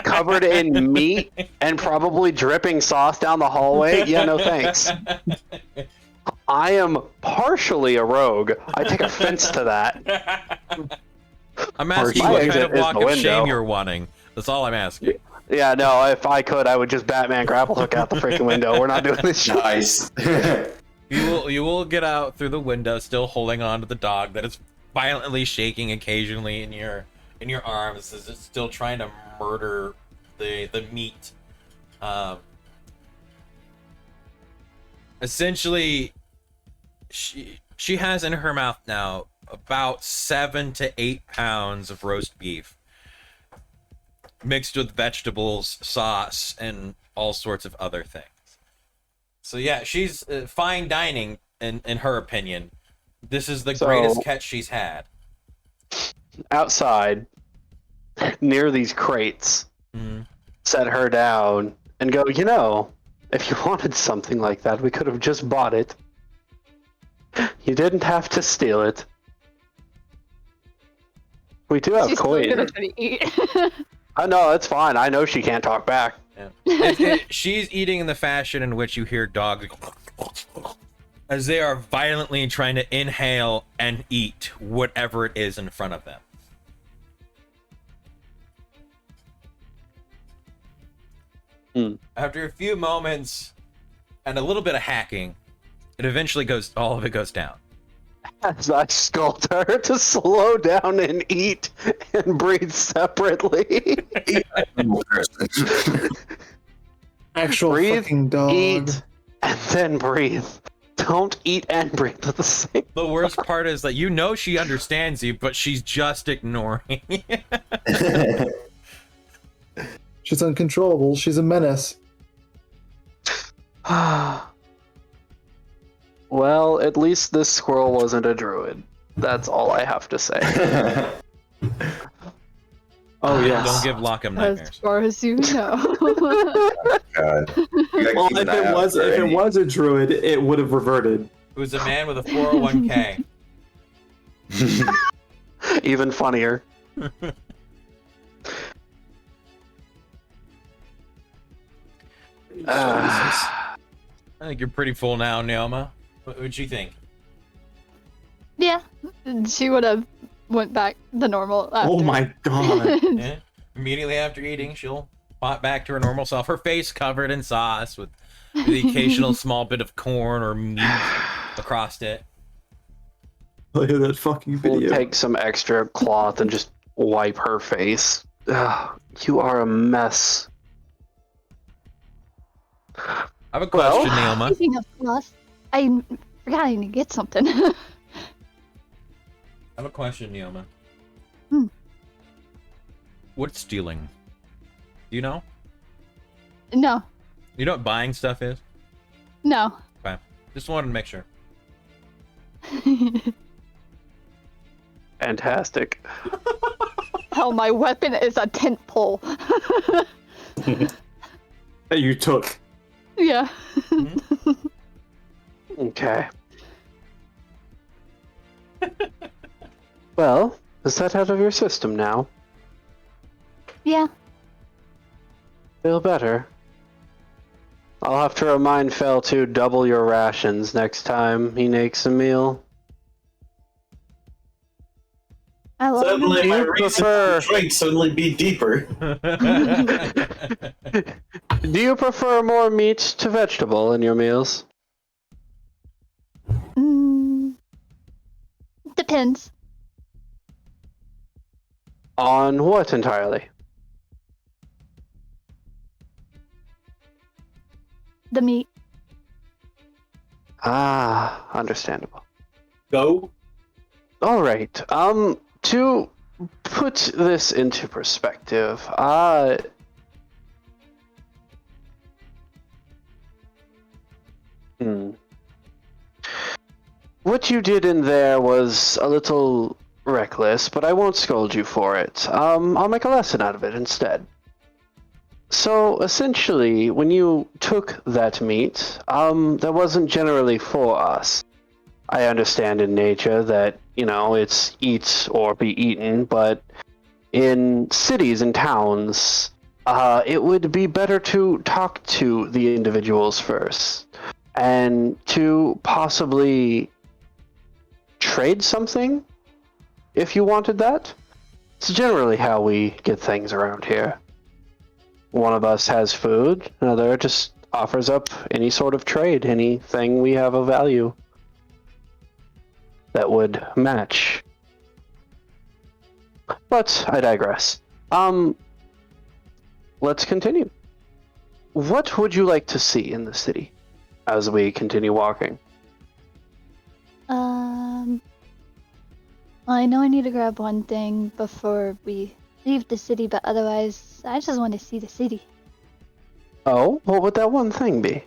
covered in meat and probably dripping sauce down the hallway? Yeah, no thanks. I am partially a rogue. I take offense to that. I'm asking My what kind exit of is walk the of shame window. you're wanting. That's all I'm asking. Yeah, no, if I could, I would just Batman grapple hook out the freaking window. We're not doing this shit. Nice. You will get out through the window, still holding on to the dog that is violently shaking occasionally in your arms, as it's still trying to murder the meat. Essentially, she has in her mouth now about 7 to 8 pounds of roast beef. mixed with vegetables, sauce, and all sorts of other things. So yeah, she's fine dining in her opinion. This is the greatest catch she's had. Outside, near these crates, set her down and go, you know, if you wanted something like that, we could have just bought it. You didn't have to steal it. We do have She's still coin. gonna try to eat. I know, it's fine. I know she can't talk back. Yeah. She's eating in the fashion in which you hear dogs as they are violently trying to inhale and eat whatever it is in front of them. After a few moments and a little bit of hacking, all of it goes down. As I scold her to slow down and eat and breathe separately. Actual Breathe, fucking dog. eat, and then breathe. Don't eat and breathe at the same. The worst part is that you know she understands you, but she's just ignoring. She's uncontrollable. She's a menace. Well, at least this squirrel wasn't a druid. That's all I have to say. Oh yeah. Don't give Lockham As nightmares. far as you know. God. You gotta Well, keep if an eye out for it any- was a druid, it would have reverted. It was a man with a 401k. Even funnier. I think you're pretty full now, Neoma. What would you think? Yeah, she would have went back to normal after. Oh my god. Yeah. Immediately after eating, she'll pop back to her normal self. Her face covered in sauce with the occasional small bit of corn or meat across it. Look at that fucking We'll video. take some extra cloth and just wipe her face. Ugh, you are a mess. I have a question, Neoma. Speaking of plus, I forgot I need to get something. I have a question, Neoma. What's stealing? Do you know? No, You know what buying stuff is? no. Okay. Just wanted to make sure. Fantastic. Hell, my weapon is a tent pole. That you took. Yeah. Okay. Well, is that out of your system now? Yeah. Feel better? I'll have to remind Fel to double your rations next time he makes a meal. I love Suddenly, Do my you reason prefer- to drink suddenly be deeper. Do you prefer more meat to vegetable in your meals? Depends. On what entirely? The meat. Ah, understandable. Go. All right. To put this into perspective, what you did in there was a little reckless, but I won't scold you for it. I'll make a lesson out of it instead. So, essentially, when you took that meat, that wasn't generally for us. I understand in nature that, you know, it's eat or be eaten, but in cities and towns, it would be better to talk to the individuals first and to possibly trade something if you wanted that. It's generally how we get things around here. One of us has food, another just offers up any sort of trade, anything we have of value that would match. But I digress. Let's continue. What would you like to see in the city as we continue walking? I know I need to grab one thing before we leave the city, but otherwise, I just want to see the city. Oh, what would that one thing be?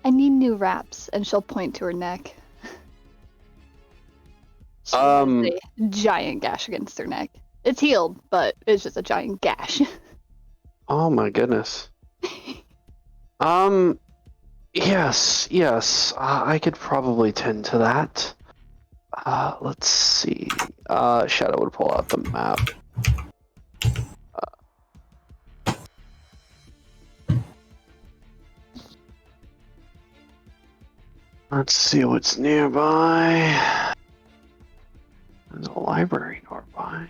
I need new wraps, and she'll point to her neck. She has a giant gash against her neck. It's healed, but it's just a giant gash. Oh my goodness. Yes. I could probably tend to that. Let's see. Shadow would pull out the map. Let's see what's nearby. There's a library nearby.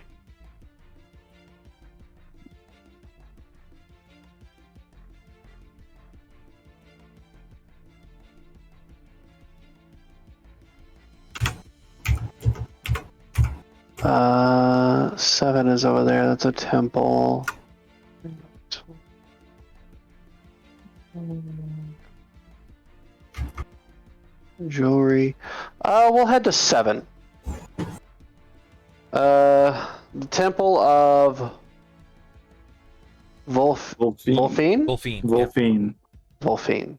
Seven is over there. That's a temple. Jewelry. We'll head to 7. The Temple of Volphine? Volphine.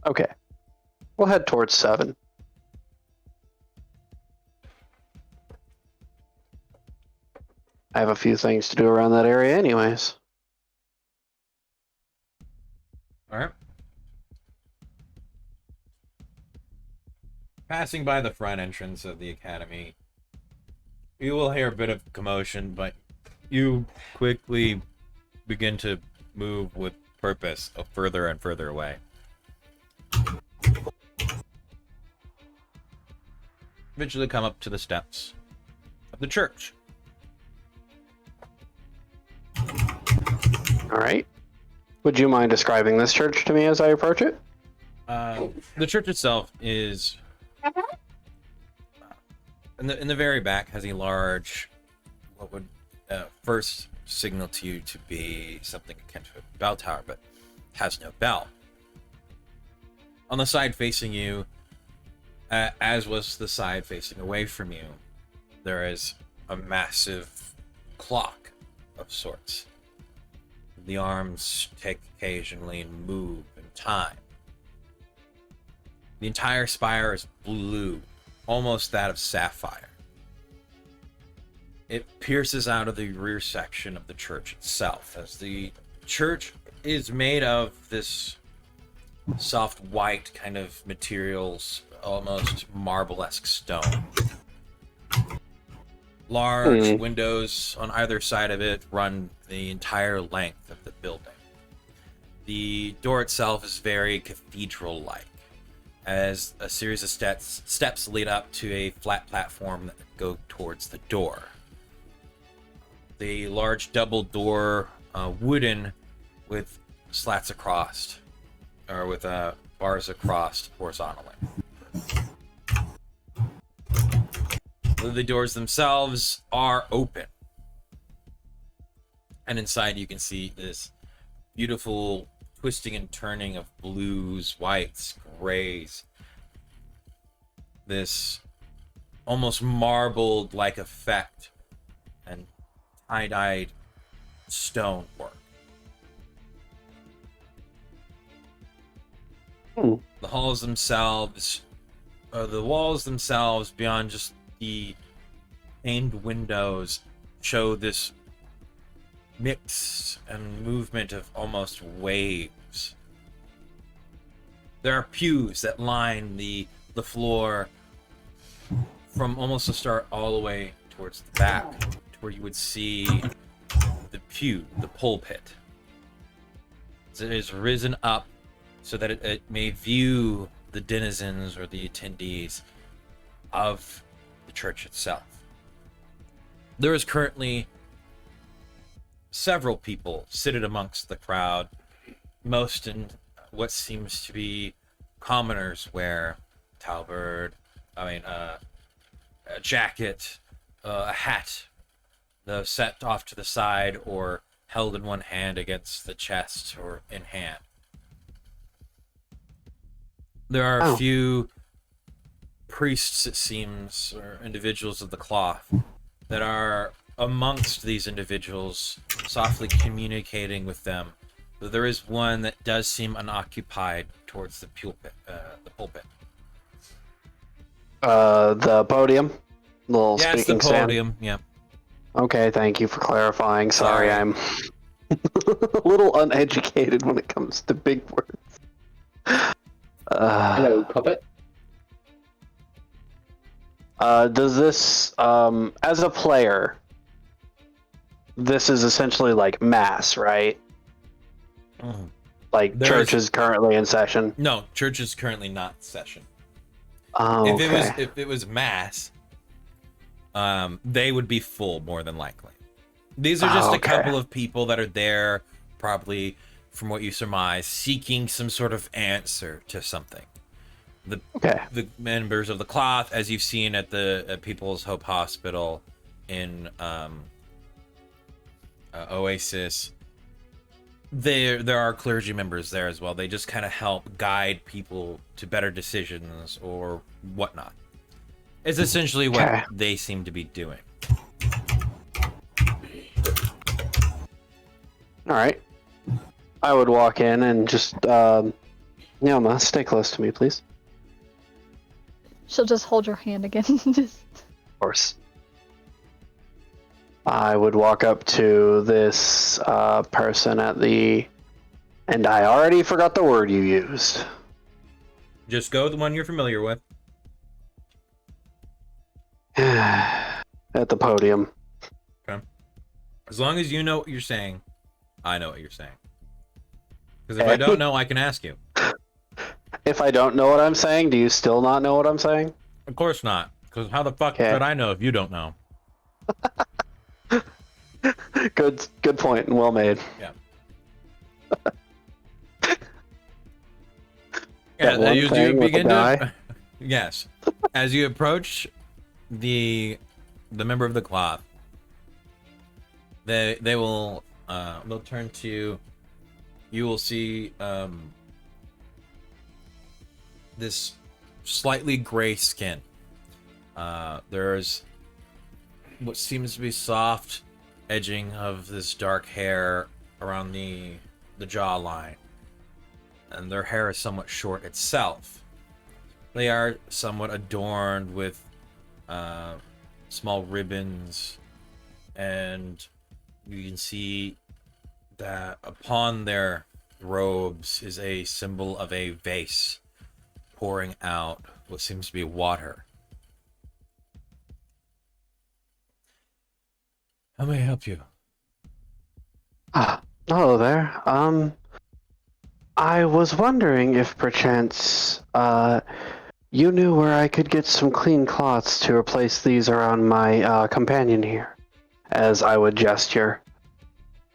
Okay. We'll head towards 7. I have a few things to do around that area anyways. Alright. Passing by the front entrance of the academy, you will hear a bit of commotion, but you quickly begin to move with purpose further and further away. Eventually come up to the steps of the church. Alright. Would you mind describing this church to me as I approach it? The church itself is in the very back, has a large, what would first signal to you to be something akin to a bell tower, but has no bell. On the side facing you, as was the side facing away from you, there is a massive clock of sorts. The arms take occasionally and move in time. The entire spire is blue, almost that of Sapphire. It pierces out of the rear section of the church itself, as the church is made of this soft white kind of materials, almost marble-esque stone. Large windows on either side of it run the entire length of the building. The door itself is very cathedral-like, as a series of steps lead up to a flat platform that go towards the door. The large double door, wooden, with slats across, or with bars across horizontally. The doors themselves are open, and inside you can see this beautiful twisting and turning of blues, whites, grays, this almost marbled like effect, and tie-dyed stonework. The halls themselves, the walls themselves, beyond just the paned windows, show this mix and movement of almost waves. There are pews that line the floor from almost the start all the way towards the back, to where you would see the pew, the pulpit. It is risen up so that it may view the denizens or the attendees of the church itself. There is currently several people seated amongst the crowd, most in what seems to be commoners wear: a jacket, a hat, set off to the side or held in one hand against the chest or in hand. There are a few priests, it seems, or individuals of the cloth, that are amongst these individuals, softly communicating with them. But there is one that does seem unoccupied towards the pulpit. The podium? Little Yeah, it's the speaking stand? podium. Yeah. Okay, thank you for clarifying. Sorry, Sorry. I'm a little uneducated when it comes to big words. Hello, puppet. Does this, as a player, this is essentially like mass, right? Mhm. Like There church is- is currently in session. No, church is currently not in session. Oh, okay. If it was mass, they would be full more than likely. These are just a couple of people that are there, probably from what you surmise, seeking some sort of answer to something. The members of the cloth, as you've seen at the People's Hope Hospital in Oasis, there are clergy members there as well. They just kind of help guide people to better decisions or whatnot. It's essentially what they seem to be doing. All right. I would walk in and just, Yelma, stay close to me, please. She'll just hold your hand again. Just... Of course. I would walk up to this person at the... And I already forgot the word you used. Just go with the one you're familiar with. At the podium. Okay. As long as you know what you're saying, I know what you're saying. Because if I don't know, I can ask you. If I don't know what I'm saying, do you still not know what I'm saying? Of course not. Because how the fuck could I know if you don't know? Good point and well made. Yeah. That one you thing with begin the guy? to yes. As you approach the member of the cloth, they will they'll turn to you. You will see this slightly gray skin. There's what seems to be soft edging of this dark hair around the jawline, and their hair is somewhat short itself. They are somewhat adorned with small ribbons, and you can see that upon their robes is a symbol of a vase pouring out what seems to be water. How may I help you? Hello there. I was wondering if perchance, you knew where I could get some clean cloths to replace these around my, companion here, as I would gesture.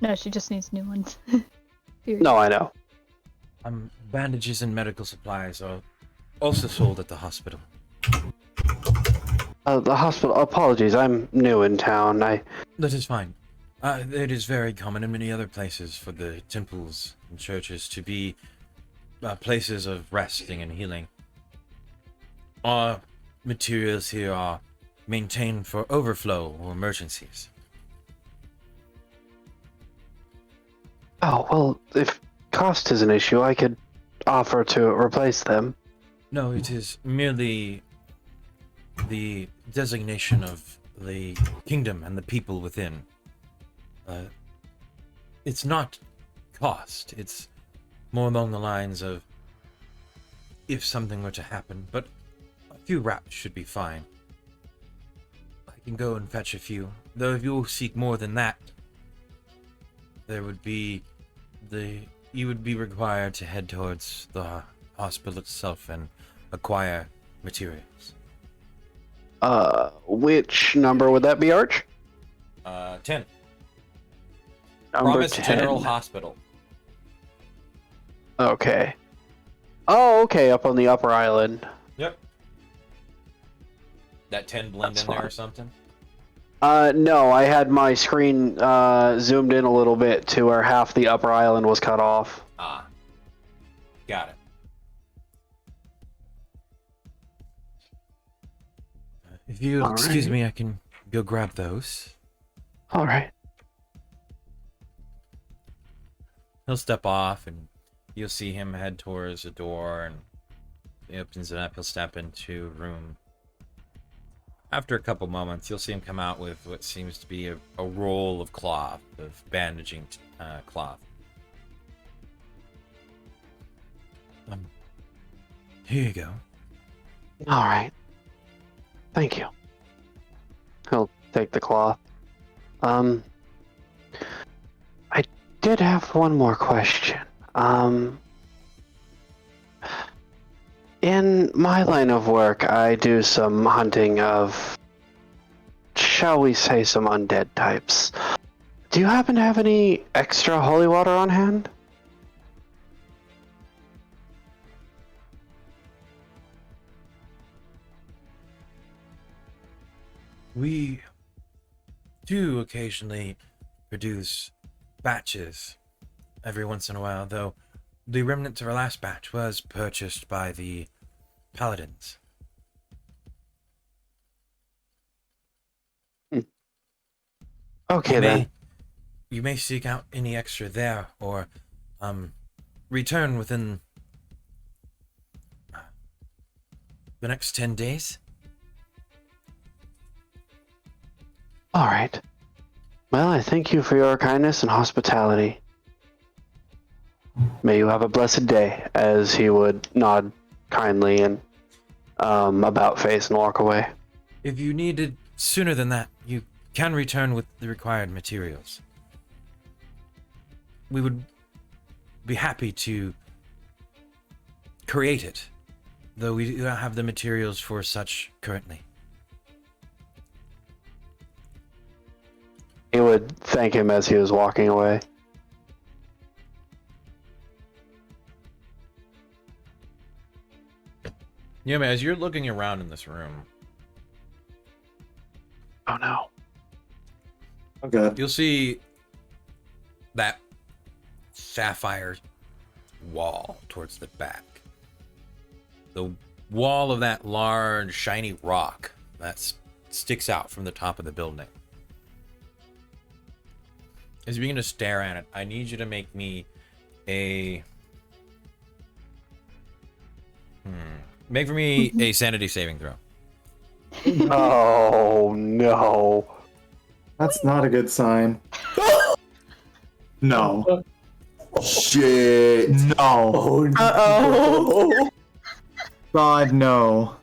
No, she just needs new ones. No, I know. Bandages and medical supplies are also sold at the hospital. The hospital, apologies, I'm new in town. That is fine. It is very common in many other places for the temples and churches to be places of resting and healing. Our materials here are maintained for overflow or emergencies. Oh, well, if cost is an issue, I could offer to replace them. No, it is merely the designation of the kingdom and the people within. It's not cost. It's more along the lines of if something were to happen, but a few wraps should be fine. I can go and fetch a few, though if you seek more than that, there would be you would be required to head towards the hospital itself and acquire materials. Which number would that be, Arch? 10. Number Promise 10. General Hospital. Okay. Oh, okay, up on the upper island. Yep. That 10 blend That's in there fine. or something? No, I had my screen zoomed in a little bit to where half the upper island was cut off. Ah. Got it. If you excuse me, I can go grab those. All right. He'll step off, and you'll see him head towards the door, and he opens it up. He'll step into a room. After a couple moments, you'll see him come out with what seems to be a roll of cloth, of bandaging cloth. Here you go. All right. Thank you. He'll take the cloth. I did have one more question. In my line of work, I do some hunting of, shall we say, some undead types. Do you happen to have any extra holy water on hand? We do occasionally produce batches every once in a while, though the remnants of our last batch was purchased by the paladins. Okay, You then. you may seek out any extra there, or return within the next 10 days. All right. Well, I thank you for your kindness and hospitality. May you have a blessed day, as he would nod kindly and about face and walk away. If you needed sooner than that, you can return with the required materials. We would be happy to create it, though we do not have the materials for such currently. He would thank him as he was walking away. Yeah, man, as you're looking around in this room, Oh no. Okay. you'll see that sapphire wall towards the back. The wall of that large, shiny rock that sticks out from the top of the building. As you begin to stare at it, I need you to make me a... Make for me a sanity saving throw. Oh no. That's not a good sign. No. Shit. No. Uh-oh. God, no.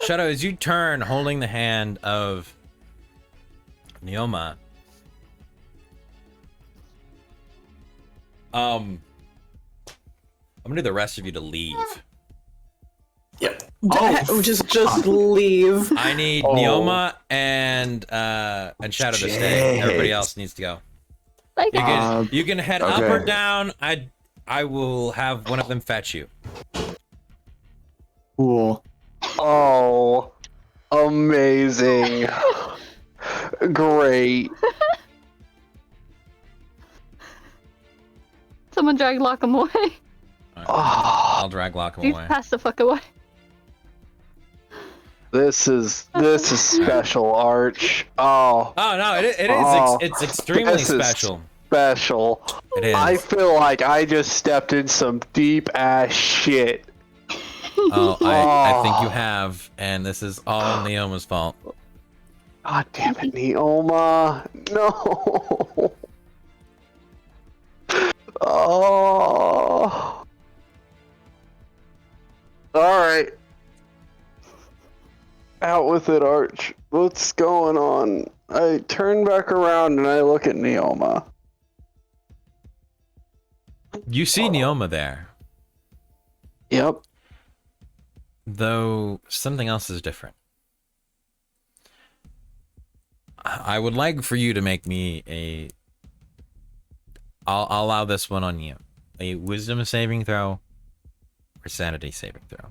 Shadow, as you turn holding the hand of Neoma, I'm gonna need the rest of you to leave. Just leave. I need Neoma and Shadow to stay. Everybody else needs to go. Like, You can head up okay. or down. I will have one of them fetch you. Cool. Oh, amazing. Great. someone drag Lockham away. Alright, Oh, I'll drag Lockham Please away. pass the fuck away. this is special, Arch. Oh, Oh no, it is. Oh, It's extremely this is special. special. It is. I feel like I just stepped in some deep ass shit. Oh, I think you Oh. have, and this is all Neoma's fault. God damn it, Neoma. No. Oh. Alright. Out with it, Arch. What's going on? I turn back around and I look at Neoma. You see Neoma there, Yep. though something else is different. I would like for you to make me a... I'll allow this one on you. A wisdom saving throw or sanity saving throw.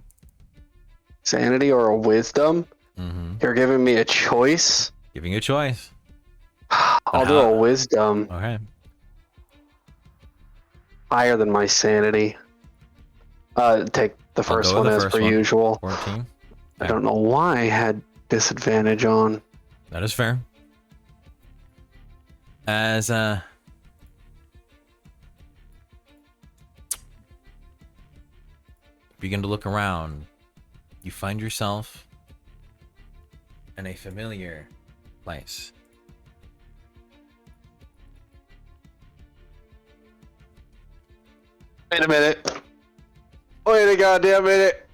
Sanity or a wisdom? Mm-hmm. You're giving me a choice? Giving you a choice. I'll do a wisdom. Okay. Higher than my sanity. Take the I'll first go with one the as first per one. usual. 14. I don't know why I had disadvantage on. That is fair. As begin to look around, you find yourself in a familiar place. Wait a minute. Wait a goddamn minute.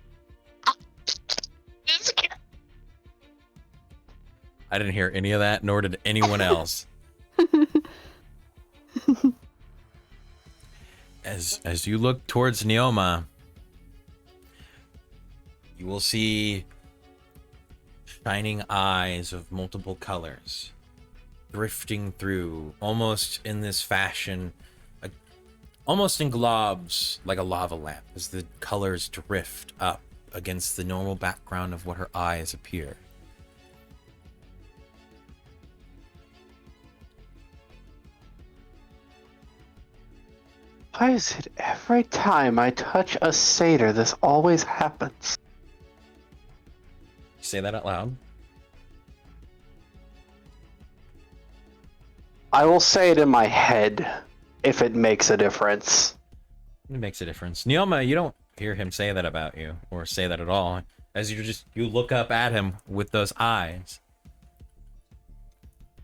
I didn't hear any of that, nor did anyone else. As you look towards Neoma, you will see shining eyes of multiple colors drifting through, almost in this fashion, almost in globs like a lava lamp, as the colors drift up against the normal background of what her eyes appear. Why is it every time I touch a satyr, this always happens? Say that out loud. I will say it in my head if it makes a difference. It makes a difference. Neoma, you don't hear him say that about you, or say that at all. As you look up at him with those eyes.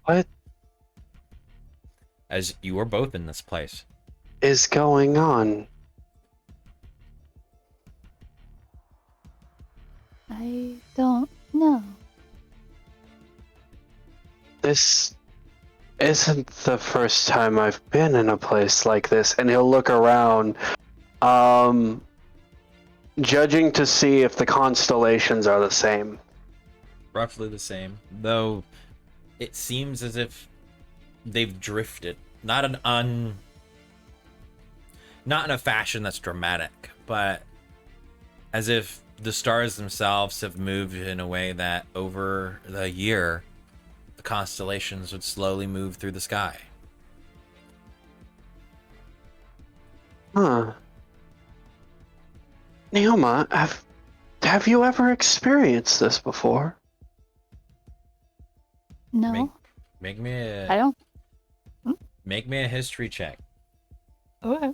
What As you are both in this place. is going on? I don't know. This isn't the first time I've been in a place like this. And he'll look around, judging to see if the constellations are the same. Roughly the same, though it seems as if they've drifted. Not in a fashion that's dramatic, but as if the stars themselves have moved in a way that over the year, the constellations would slowly move through the sky. Huh. Neoma, have you ever experienced this before? No, Make me I don't. make me a history check. Okay.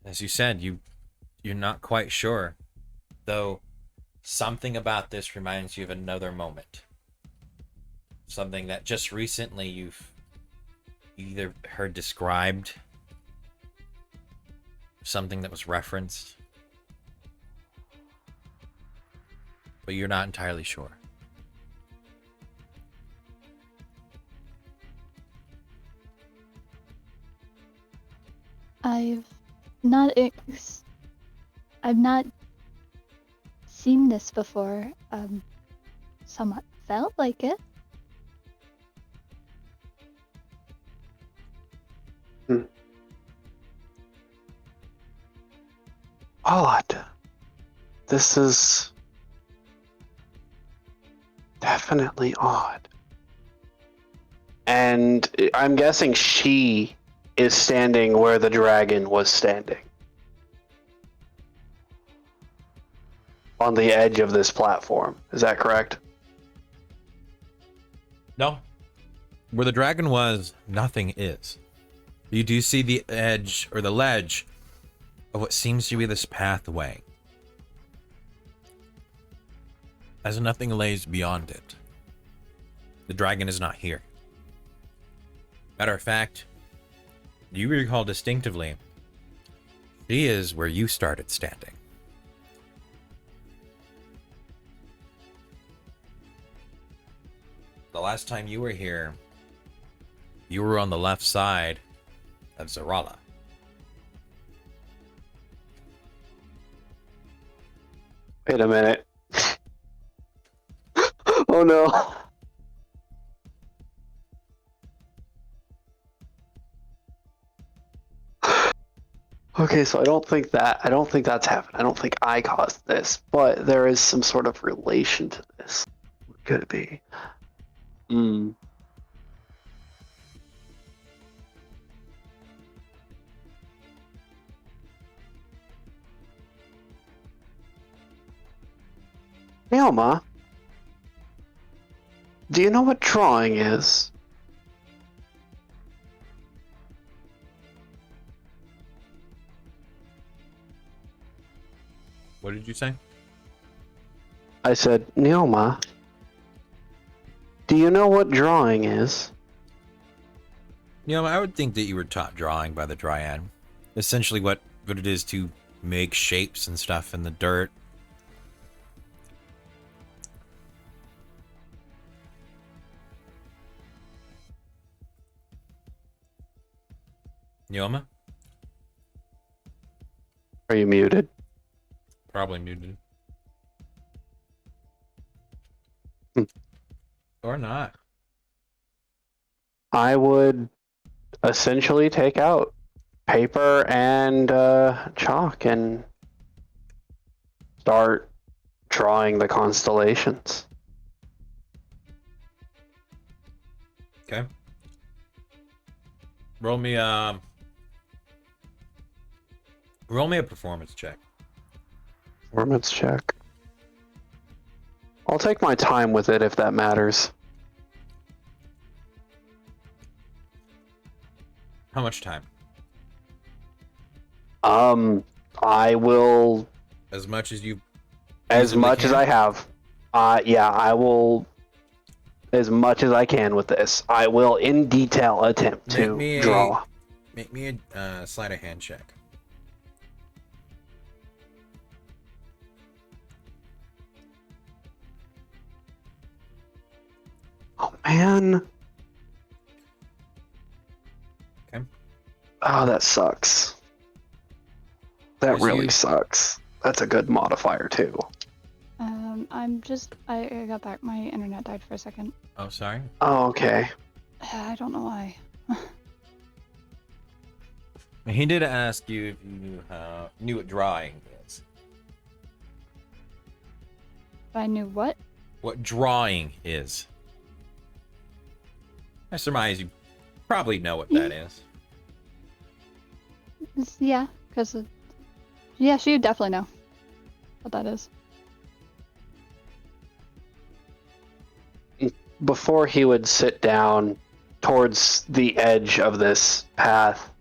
As you said, you're not quite sure, though something about this reminds you of another moment. Something that just recently you've either heard described, something that was referenced, but you're not entirely sure. I've not seen this before. Somewhat felt like it. Odd. This is definitely odd. And I'm guessing she is standing where the dragon was standing. On the edge of this platform. Is that correct? No. Where the dragon was, nothing is. You do see the edge or the ledge of what seems to be this pathway, as nothing lays beyond it. The dragon is not here. Matter of fact, you recall distinctively, she is where you started standing. The last time you were here, you were on the left side of Zarala. Wait a minute. Oh no. Okay, so I don't think that's happened. I don't think I caused this, but there is some sort of relation to this. What could it be? Neoma, do you know what drawing is? What did you say? I said, Neoma, do you know what drawing is? You know, I would think that you were taught drawing by the Dryad. Essentially what it is to make shapes and stuff in the dirt. Neoma? Are you muted? Probably muted. Hmm. Or not. I would essentially take out paper and chalk and start drawing the constellations. Okay. Roll me a performance check. Performance check. I'll take my time with it if that matters. How much time? I will As much as you as feasibly much as can? I have. Yeah, I will as much as I can with this. I will in detail attempt to draw. Make me a sleight of hand check. Oh man. Okay. Oh, that sucks. That As really you- sucks. That's a good modifier too. I got back. My internet died for a second. Oh, sorry. Oh, okay. I don't know why. He did ask you if you knew what drawing is. If I knew what? What drawing is. I surmise you probably know what that is. Yeah, because yeah, she would definitely know what that is. Before he would sit down towards the edge of this path,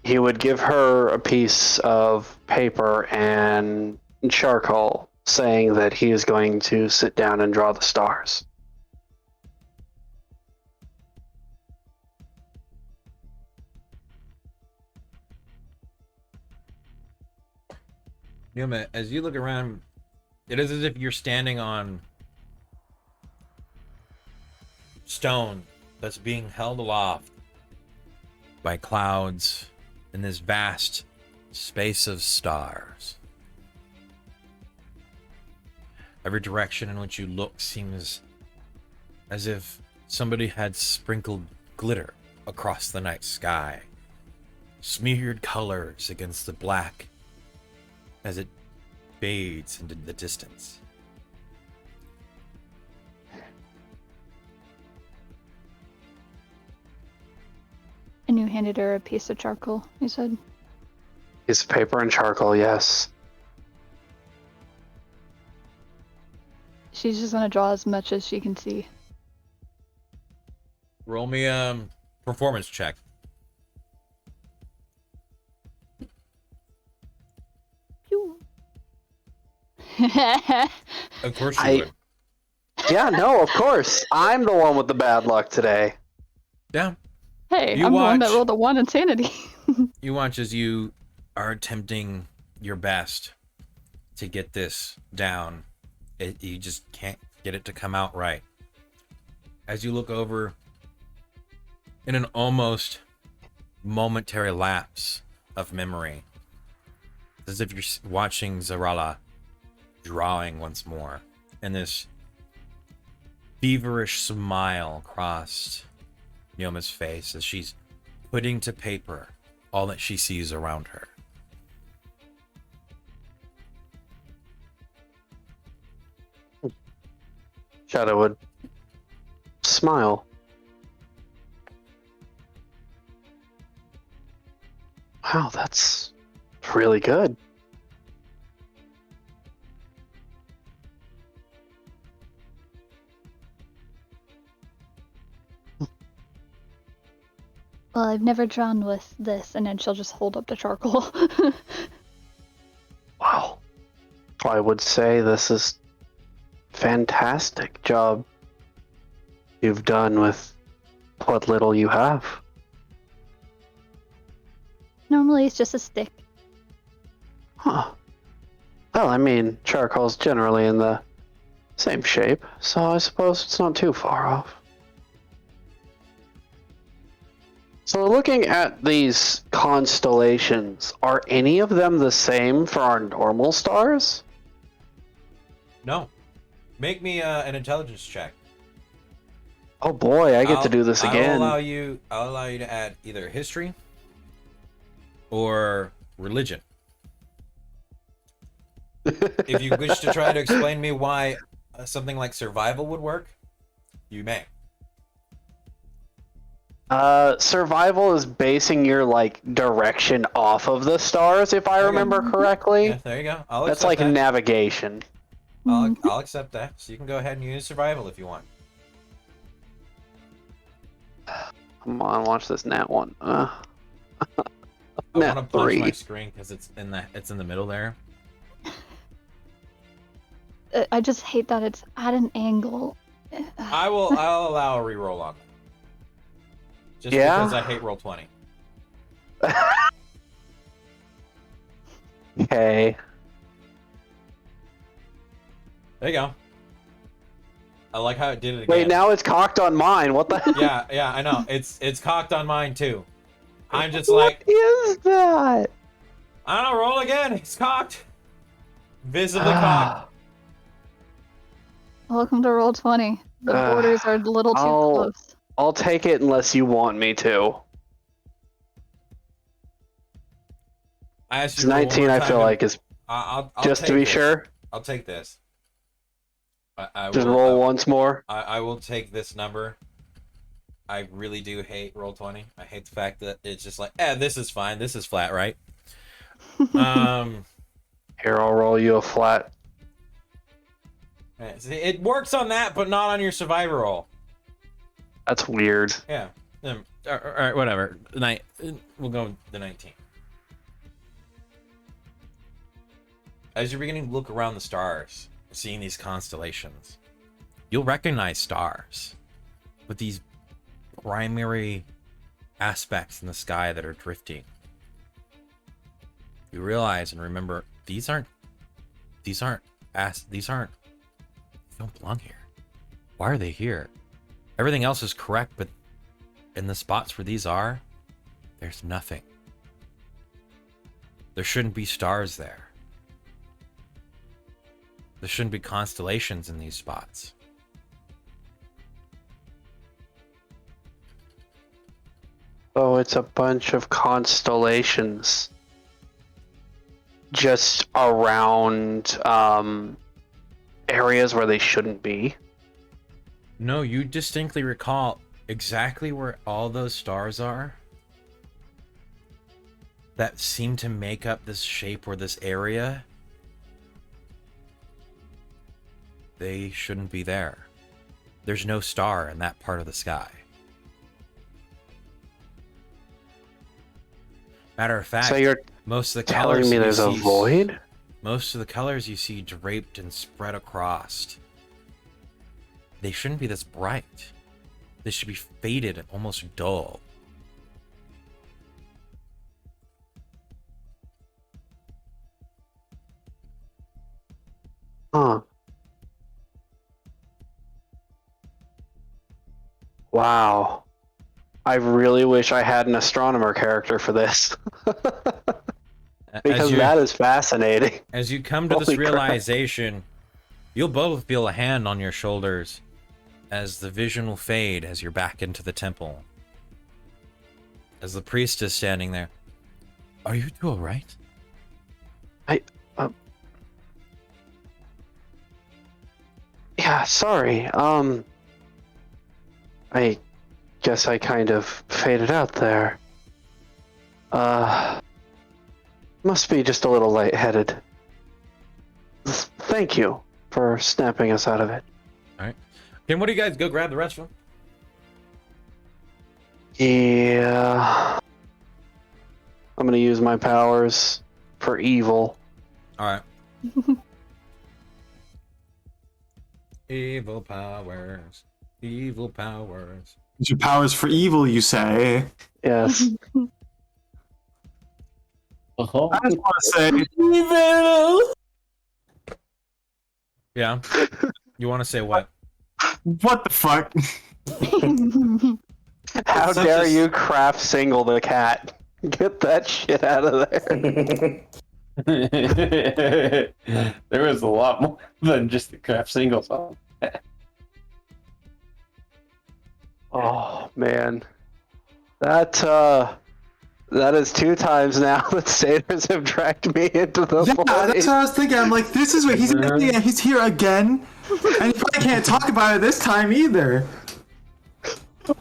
he would give her a piece of paper and charcoal, saying that he is going to sit down and draw the stars. Yuma, as you look around, it is as if you're standing on stone that's being held aloft by clouds in this vast space of stars. Every direction in which you look seems as if somebody had sprinkled glitter across the night sky, smeared colors against the black as it fades into the distance. And you handed her a piece of charcoal, you said? Piece of paper and charcoal, yes. She's just gonna draw as much as she can see. Roll me a performance check. Pew. Of course you would. Yeah, no, of course. I'm the one with the bad luck today. Yeah. Hey, You I'm the one that watch. rolled a 1 insanity. You watch as you are attempting your best to get this down. You just can't get it to come out right. As you look over, in an almost momentary lapse of memory, as if you're watching Zarala drawing once more, and this feverish smile crossed Yoma's face as she's putting to paper all that she sees around her. Shadow would smile. Wow, that's really good. Well, I've never drawn with this, and then she'll just hold up the charcoal. Wow. I would say this is fantastic job you've done with what little you have. Normally it's just a stick. Huh. Well, I mean, charcoal's generally in the same shape, so I suppose it's not too far off. So looking at these constellations, are any of them the same for our normal stars? No. Make me an intelligence check. Oh boy, I get to do this again. I'll allow you to add either history or religion. If you wish to try to explain me why something like survival would work, you may. Survival is basing your direction off of the stars, if I remember correctly. Yeah, there you go. That's like that. navigation. I'll accept that. So you can go ahead and use survival if you want. Come on, watch this nat one. I want to Nat punch 3. my screen because it's in the middle there. I just hate that it's at an angle. I'll allow a reroll on that. Just Yeah? because I hate roll 20. Okay. There you go. I like how it did it again. Wait, now it's cocked on mine. What the? Yeah, I know. It's cocked on mine too. I'm just What like, is that? I don't know, roll again. It's cocked. Visibly cocked. Welcome to Roll20. The borders are a little too close. I'll take it unless you want me to. I asked It's you to roll 19, one more I time feel and- like, is I'll just take to be this. sure. I'll take this. I Just will- roll once more. I will take this number. I really do hate Roll20. I hate the fact that it's just like, this is fine. This is flat, right? Here, I'll roll you a flat. See, it works on that, but not on your survivor roll. That's weird. Yeah. All right, whatever. We'll go with the 19. As you're beginning to look around the stars, seeing these constellations, you'll recognize stars with these primary aspects in the sky that are drifting. You realize and remember these don't belong here. Why are they here? Everything else is correct, but in the spots where these are, there's nothing. There shouldn't be stars there. There shouldn't be constellations in these spots. Oh, it's a bunch of constellations just around areas where they shouldn't be. No, you distinctly recall exactly where all those stars are that seem to make up this shape or this area. They shouldn't be there. There's no star in that part of the sky. Matter of fact, So you're most of the telling colors me you there's a see- void? Most of the colors you see draped and spread across, they shouldn't be this bright. They should be faded and almost dull. Huh. Wow. I really wish I had an astronomer character for this. Because that is fascinating. As you come to this Holy crap. realization, you'll both feel a hand on your shoulders as the vision will fade as you're back into the temple. As the priest is standing there. Are you two alright? Yeah, sorry. I guess I kind of faded out there. Must be just a little lightheaded. Thank you for snapping us out of it. Alright. Then what do you guys go grab the rest of them? Yeah. I'm gonna use my powers for evil. All right. Evil powers. Evil powers. Use your powers for evil, you say? Yes. Oh, I just want to say evil. Yeah. You want to say what? What the fuck? How Such dare a- you craft single the cat? Get that shit out of there. there was a lot more than just the craft single song. Oh man. That is 2 times now that satyrs have dragged me into the Yeah, void. that's what I was thinking. I'm like, this is what he's here again, and he probably can't talk about it this time either.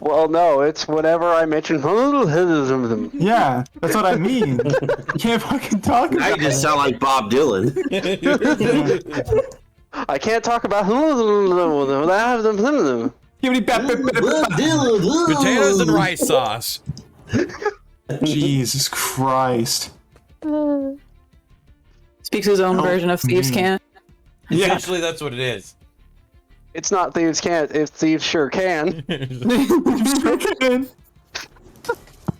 Well, no, it's whenever I mention. Yeah, that's what I mean. You can't fucking talk Now about you just it. sound like Bob Dylan. I can't talk about. Potatoes and rice sauce. Jesus Christ. Speaks his own version of thieves can't. Yeah. Essentially, that's what it is. It's not thieves can't. If thieves sure can.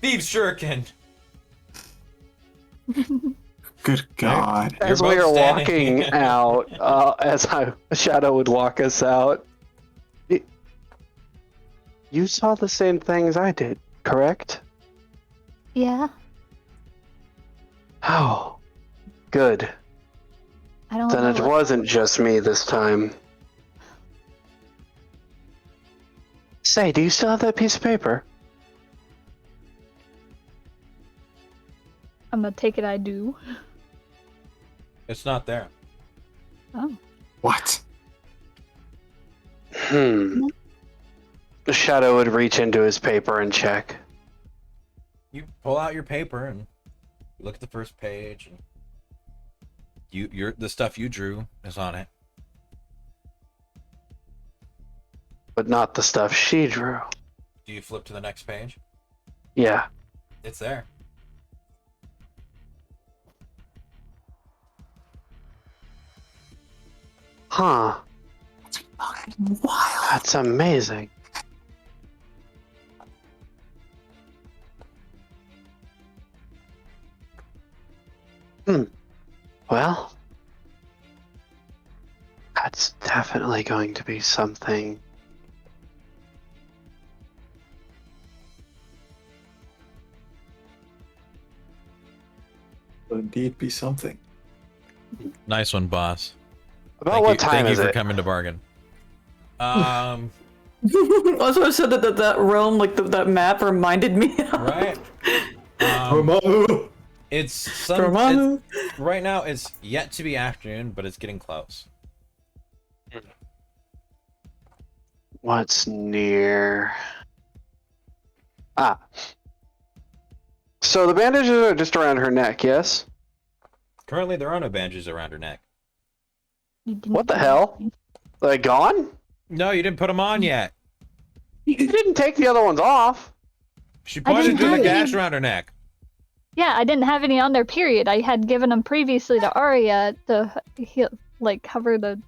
Thieves sure can. Good God. As You're we both are standing. walking out, as Shadow would walk us out. You saw the same things I did, correct? Yeah, Oh, good. I don't Then know. it wasn't just me this time. Say, do you still have that piece of paper? I'm gonna take it. I do. It's not there. Oh, What? Shadow would reach into his paper and check. You pull out your paper and look at the first page, and the stuff you drew is on it. But not the stuff she drew. Do you flip to the next page? Yeah. It's there. Huh. Wild. That's amazing. Well, that's definitely going to be something. Would indeed be something. Nice one, boss. About what time Thank is you for it? coming to bargain. Also, I said that realm, like that map, reminded me. Right? It's right now. It's yet to be afternoon, but it's getting close. What's near? Ah. So the bandages are just around her neck, yes? Currently, there are no bandages around her neck. you didn't. What the hell? Are they gone? No, you didn't put them on yet. You didn't take the other ones off. She I pointed didn't to the have gash any. around her neck. Yeah, I didn't have any on there. Period. I had given them previously to Arya to cover the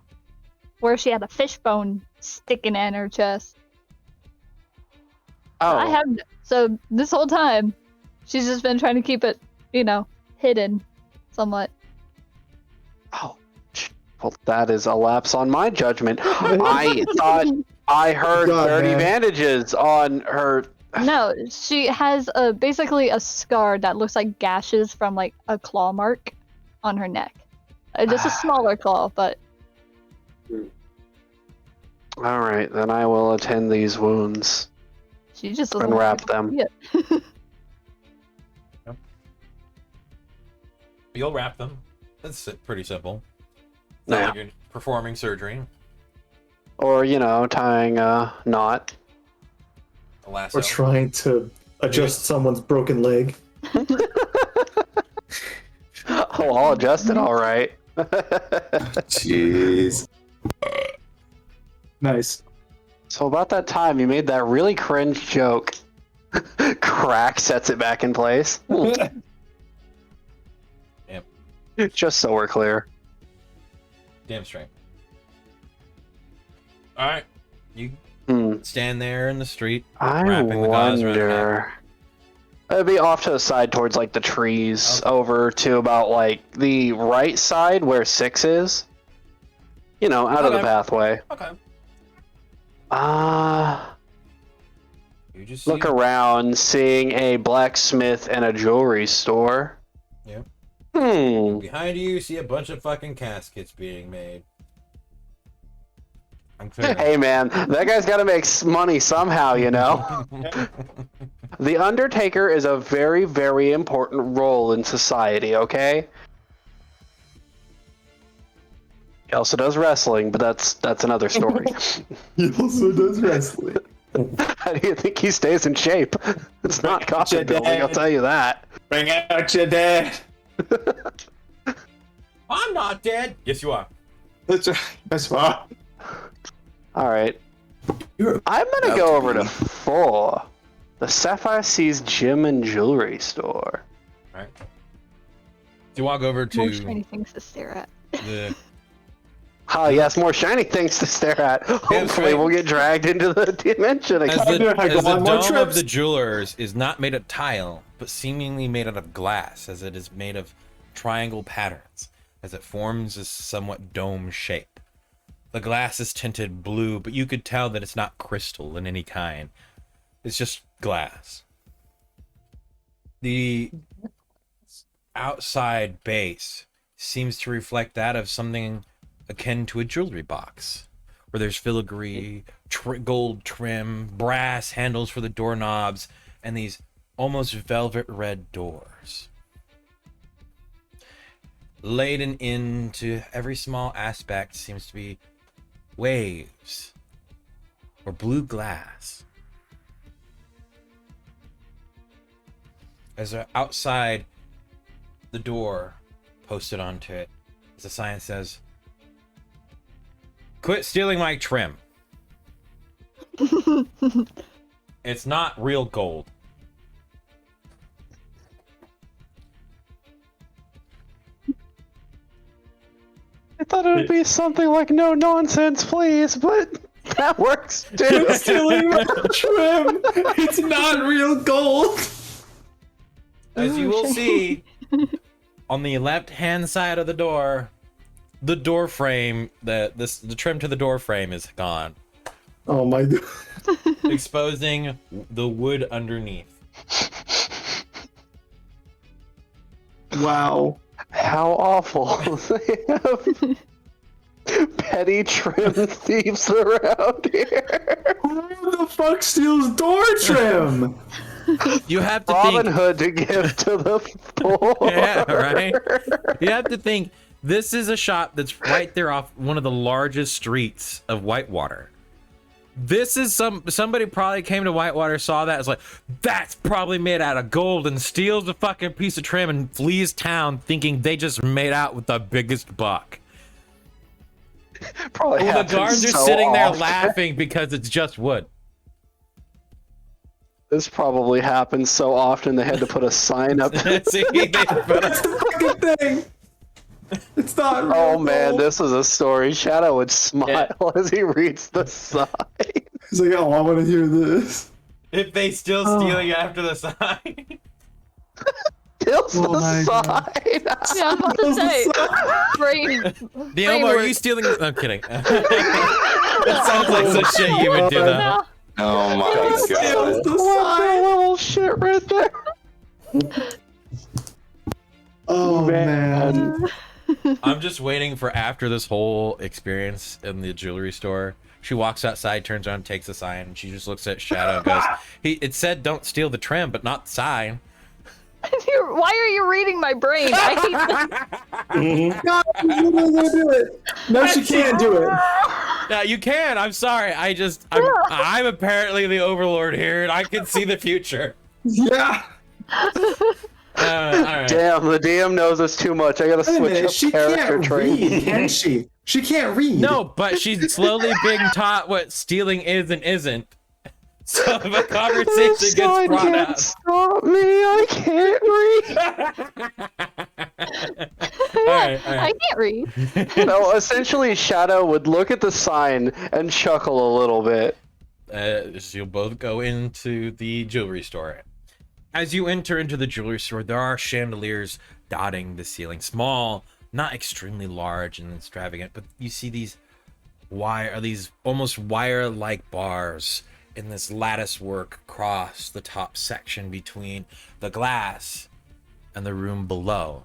where she had a fish bone sticking in her chest. Oh. I have so this whole time, she's just been trying to keep it, hidden, somewhat. Oh. Well, that is a lapse on my judgment. I thought I heard God, 30 man. bandages on her. No, she has basically a scar that looks like gashes from like a claw mark on her neck. Just a smaller claw, but All right, then I will attend these wounds. she just doesn't Unwrap like them. it. You'll wrap them. That's pretty simple. It's not Yeah. like you're performing surgery. Or, tying a knot. A lasso. Or trying to adjust someone's broken leg. Oh, I'll adjust it all right. Jeez. Nice. So about that time, you made that really cringe joke. Crack sets it back in place. Yep. Just so we're clear. Damn straight. All right, you Hmm. stand there in the street, I wrapping the gauze around your neck. wonder. It'd be off to the side towards like the trees, Okay. over to about like the right side where 6 is. You know, out of the Okay. pathway. Okay. You just Look see- around, seeing a blacksmith and a jewelry store. Yep. Hmm. Behind you see a bunch of fucking caskets being made. I'm clear. Hey man, that guy's got to make money somehow, you know. The Undertaker is a very, very important role in society. Okay. He also does wrestling, but that's another story. He also does wrestling. How do you think he stays in shape? It's not coffin Shit, building, I'll Dad. tell you that. Bring out your dad. I'm not dead. Yes, you are. That's right. That's fine. All right. You're I'm gonna about go to over to be. 4. The Sapphire Seas Gym and Jewelry Store. All right. You walk over More to shiny things to stare at. the. Oh yes, more shiny things to stare at. Hopefully right. we'll get dragged into the dimension As again. the, I go as the on more dome of trips. the jewelers is not made of tile, but seemingly made out of glass, as it is made of triangle patterns, as it forms a somewhat dome shape. The glass is tinted blue, but you could tell that it's not crystal in any kind. It's just glass. The outside base seems to reflect that of something akin to a jewelry box, where there's filigree, gold trim, brass handles for the doorknobs, and these almost velvet red doors. Laden into every small aspect seems to be waves or blue glass. As they're outside the door, posted onto it, as a sign says, "Quit stealing my trim. It's not real gold." I thought it would be something like no nonsense, please, but that works too. stealing my trim. It's not real gold. As you will see, on the left-hand side of the door frame, the trim to the door frame is gone, Oh my god. exposing the wood underneath. Wow. How awful. They have petty trim thieves around here. Who the fuck steals door trim? You have to Robin think. Hood to give to the poor. Yeah, right. You have to think. This is a shop that's right there off one of the largest streets of Whitewater. This is somebody probably came to Whitewater, saw that, and was like, that's probably made out of gold, and steals a fucking piece of trim and flees town thinking they just made out with the biggest buck. Probably Well, the happens guards are so sitting there often. laughing because it's just wood. This probably happens so often they had to put a sign up. See, they put a- Fucking thing. It's not real Oh man, gold. this is a story. Shadow would smile as he reads the sign. He's like, oh, I want to hear this. if they still stealing after the sign. Kills Oh the my God. sign. Yeah, I'm about to say. Brain. Dioma, are you stealing? I'm kidding. That sounds like some shit you would do, though. No. Oh my Steals god. the What sign. the little shit right there. Oh man. I'm just waiting for after this whole experience in the jewelry store. She walks outside, turns around, takes the sign, and she just looks at Shadow and goes, it said don't steal the trim, but not the sign. Why are you reading my brain? I hate No, you don't wanna do it. No, she can't do it. Yeah, you can. I'm sorry. I'm apparently the overlord here, and I can see the future. Yeah. All right. Damn, the DM knows us too much. I gotta Wait a switch minute, up she character can't read, traits. can she? She can't read. No, but she's slowly being taught what stealing is and isn't. So if a conversation gets brought up. Stop me! I can't read. Alright. I can't read. No, essentially, Shadow would look at the sign and chuckle a little bit. So you'll both go into the jewelry store. As you enter into the jewelry store, there are chandeliers dotting the ceiling. Small, not extremely large and extravagant, but you see these almost wire-like bars in this lattice work across the top section between the glass and the room below.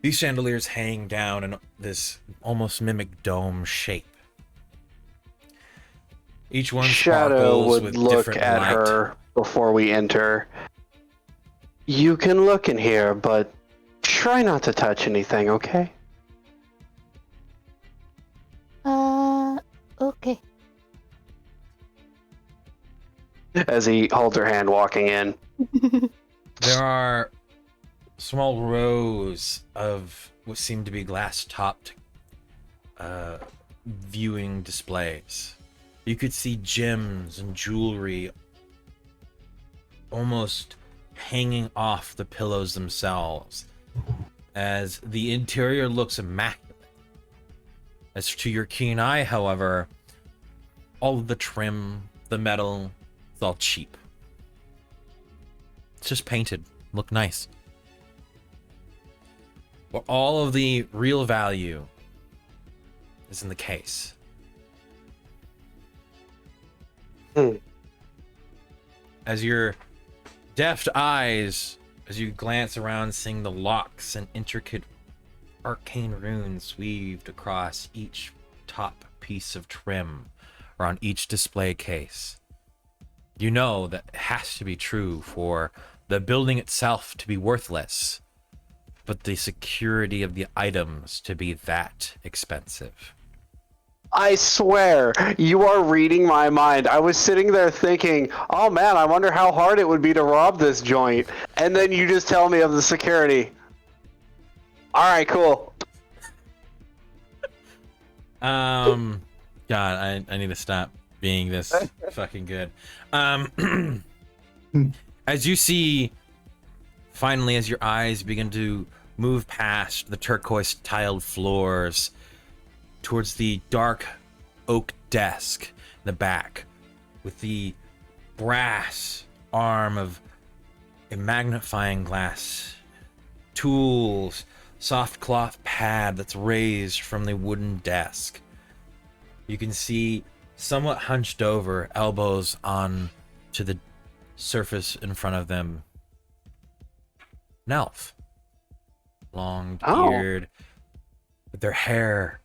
These chandeliers hang down in this almost mimic dome shape. Each one Shadow sparkles would with look different at light. her before we enter. You can look in here, but try not to touch anything, okay? Okay. As he holds her hand walking in. There are small rows of what seem to be glass-topped viewing displays. You could see gems and jewelry almost hanging off the pillows themselves, as the interior looks immaculate. As to your keen eye, however, all of the trim, the metal, it's all cheap. It's just painted. Look nice. But all of the real value is in the case. As your deft eyes, as you glance around, seeing the locks and intricate arcane runes weaved across each top piece of trim or on each display case, you know that it has to be true for the building itself to be worthless, but the security of the items to be that expensive. I swear, you are reading my mind. I was sitting there thinking, oh man, I wonder how hard it would be to rob this joint. And then you just tell me of the security. Alright, cool. God, I need to stop being this fucking good. As you see, finally, as your eyes begin to move past the turquoise tiled floors towards the dark oak desk in the back with the brass arm of a magnifying glass, tools, soft cloth pad that's raised from the wooden desk. You can see, somewhat hunched over, elbows on to the surface in front of them, an elf. Long beard, with their hair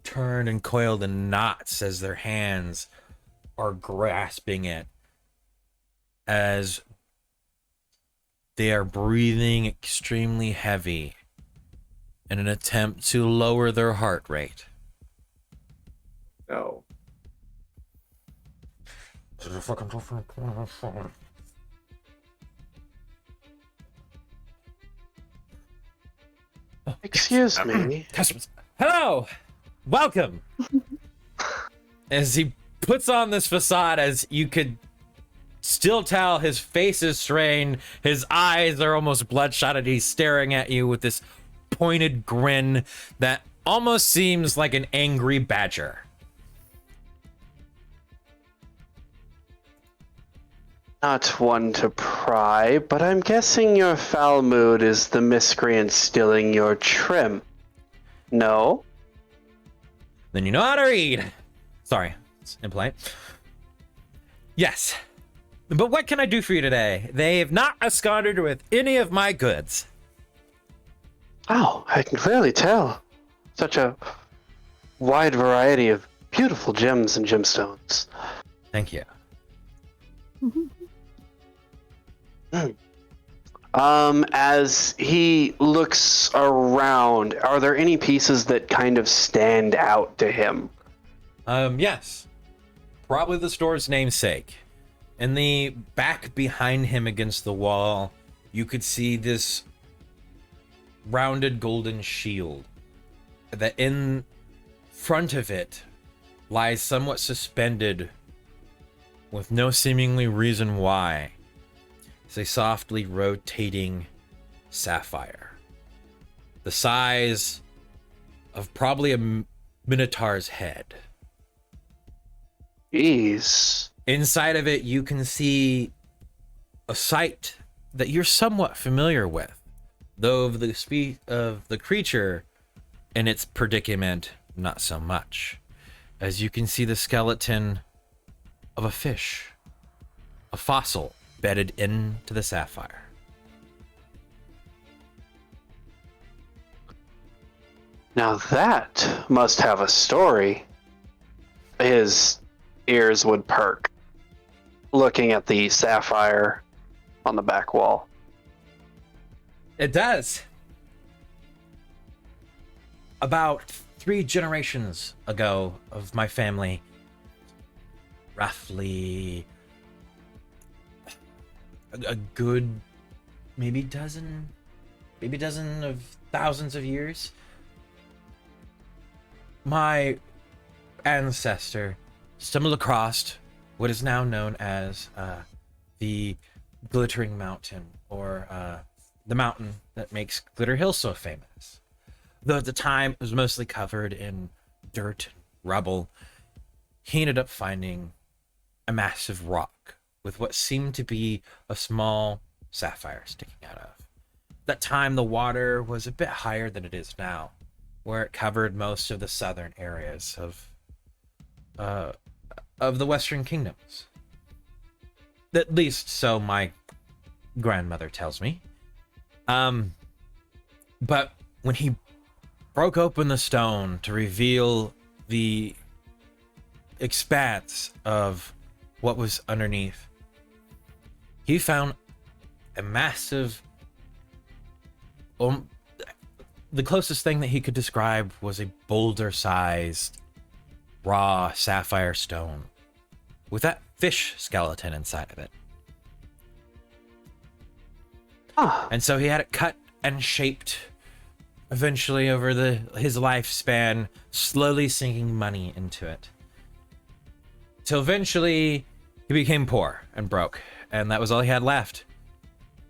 turned and coiled in knots as their hands are grasping it, as they are breathing extremely heavy in an attempt to lower their heart rate. No. Excuse me. Customers. Hello! Welcome! As he puts on this facade, as you could still tell his face is strained, his eyes are almost bloodshot, and he's staring at you with this pointed grin that almost seems like an angry badger. Not one to pry, but I'm guessing your foul mood is the miscreant stealing your trim. No? Then you know how to read. Sorry, it's impolite. Yes. But what can I do for you today? They have not absconded with any of my goods. Oh, I can clearly tell. Such a wide variety of beautiful gems and gemstones. Thank you. As he looks around, are there any pieces that kind of stand out to him? Yes. Probably the store's namesake. In the back behind him against the wall, you could see this rounded golden shield. That in front of it lies somewhat suspended with no seemingly reason why, is a softly rotating sapphire. The size of probably a minotaur's head. Jeez. Inside of it, you can see a sight that you're somewhat familiar with, though of the creature and its predicament, not so much. As you can see the skeleton of a fish, a fossil bedded into the sapphire. Now that must have a story. His ears would perk, looking at the sapphire on the back wall. It does. About 3 generations ago of my family, roughly a good maybe dozen of thousands of years, my ancestor stumbled across what is now known as the Glittering Mountain, or the mountain that makes Glitter Hill so famous. Though at the time it was mostly covered in dirt and rubble, he ended up finding a massive rock with what seemed to be a small sapphire sticking out of. At that time, the water was a bit higher than it is now, where it covered most of the southern areas of the Western Kingdoms. At least so my grandmother tells me. But when he broke open the stone to reveal the expanse of what was underneath, he found a massive, the closest thing that he could describe was a boulder-sized raw sapphire stone with that fish skeleton inside of it. And so he had it cut and shaped eventually over his lifespan, slowly sinking money into it. Till eventually he became poor and broke, and that was all he had left.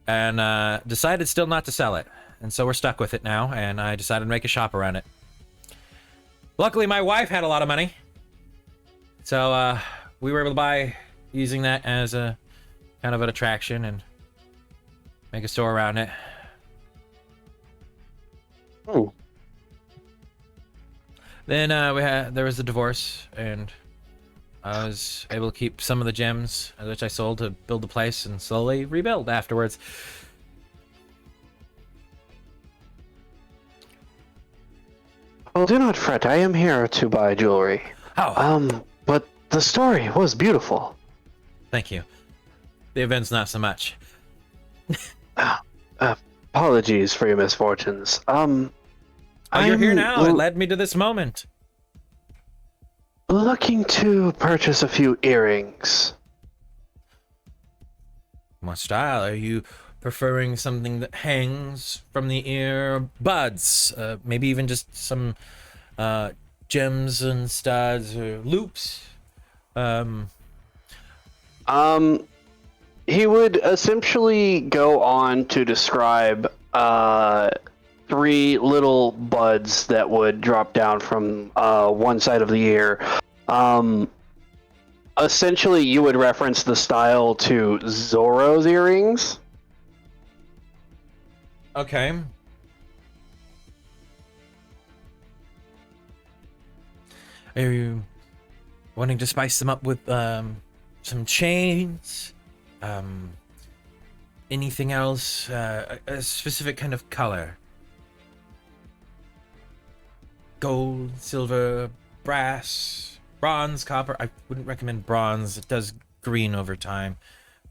And decided still not to sell it. And so we're stuck with it now, and I decided to make a shop around it. Luckily, my wife had a lot of money, so we were able to buy, using that as a kind of an attraction, and make a store around it. Oh. Then there was a divorce, and I was able to keep some of the gems, which I sold to build the place and slowly rebuild afterwards. Well, do not fret. I am here to buy jewelry. Oh. But the story was beautiful. Thank you. The event's not so much. Apologies for your misfortunes. Oh, you're here now. It led me to this moment. Looking to purchase a few earrings. What style? Are you preferring something that hangs from the ear buds? Maybe even just some gems and studs or loops? He would essentially go on to describe 3 little buds that would drop down from one side of the ear. Essentially, you would reference the style to Zoro's earrings. Okay. Are you wanting to spice them up with some chains? Anything else? A specific kind of color? Gold, silver, brass, bronze, copper. I wouldn't recommend bronze. It does green over time.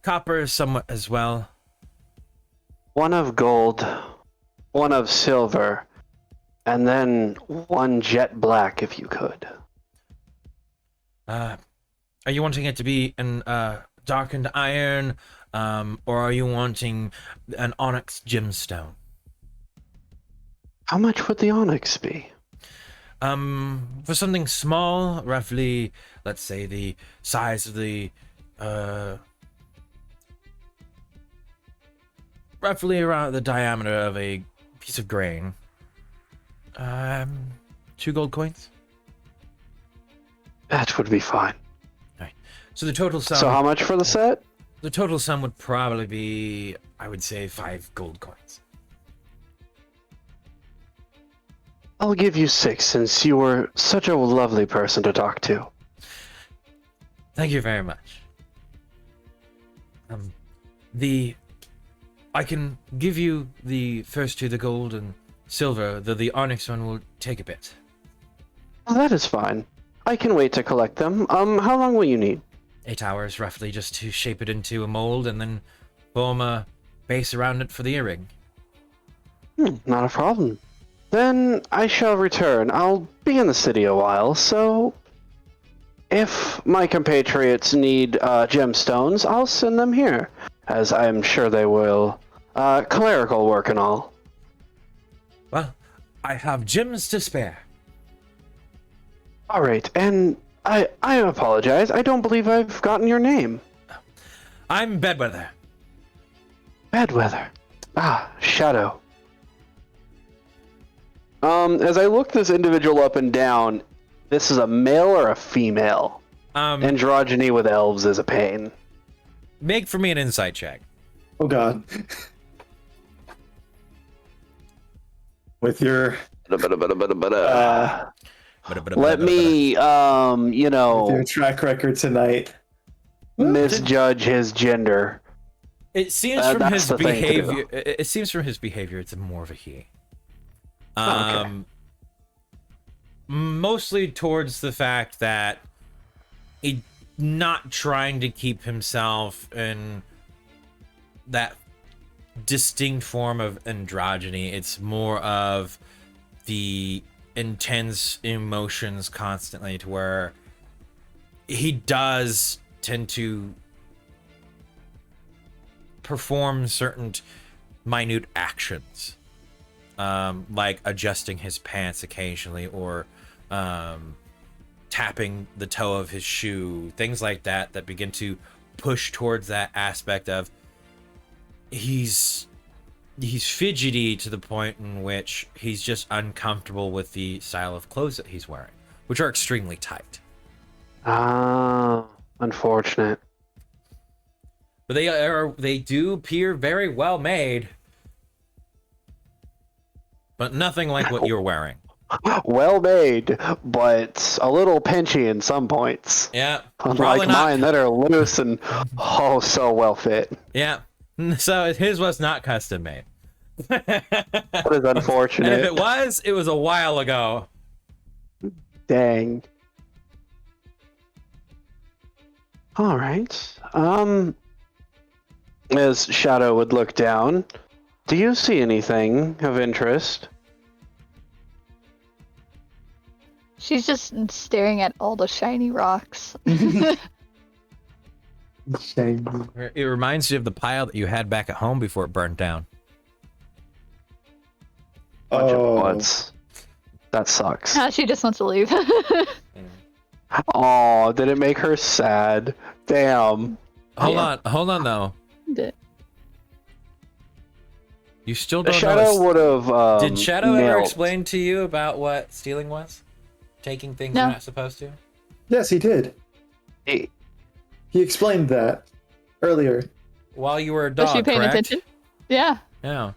Copper somewhat as well. One of gold, one of silver, and then one jet black if you could. Are you wanting it to be an darkened iron, or are you wanting an onyx gemstone? How much would the onyx be? For something small, roughly, let's say the size of the roughly around the diameter of a piece of grain. 2 gold coins. That would be fine. So the total sum. So how much for the set? The total sum would probably be, I would say, 5 gold coins. I'll give you 6 since you were such a lovely person to talk to. Thank you very much. I can give you the first 2, the gold and silver, though the onyx one will take a bit. Oh, that is fine. I can wait to collect them. How long will you need? 8 hours, roughly, just to shape it into a mold and then form a base around it for the earring. Not a problem. Then I shall return. I'll be in the city a while, so if my compatriots need gemstones, I'll send them here, as I'm sure they will. Clerical work and all. Well, I have gems to spare. All right, and I apologize. I don't believe I've gotten your name. I'm Bedweather. Bedweather. Ah, Shadow. As I look this individual up and down, this is a male or a female? Androgyny with elves is a pain. Make for me an insight check. Oh god. With your let me with your track record tonight. Misjudge his gender. It seems from that's his the thing to do. behavior. It seems from his behavior, it's more of a he. Okay. Mostly towards the fact that he not trying to keep himself in that distinct form of androgyny. It's more of the intense emotions constantly, to where he does tend to perform certain minute actions, like adjusting his pants occasionally, or tapping the toe of his shoe, things like that, that begin to push towards that aspect of he's fidgety to the point in which he's just uncomfortable with the style of clothes that he's wearing, which are extremely tight. Ah, unfortunate. But they do appear very well made, but nothing like what you're wearing. Well made, but a little pinchy in some points. Yeah, Unlike mine that are loose and oh so well fit. Yeah, so his was not custom made. That is unfortunate. And if it was a while ago. Dang. All right. As Shadow would look down, do you see anything of interest? She's just staring at all the shiny rocks. It reminds you of the pile that you had back at home before it burned down. Bunch of butts. That sucks. She just wants to leave. Oh, did it make her sad? Damn. Hold on though. You still don't Shadow know. would have. Did Shadow ever explain to you about what stealing was? Taking things you're not supposed to? Yes, he did. He explained that earlier. While you were a dog, Was she paying correct? attention? Yeah. Yeah.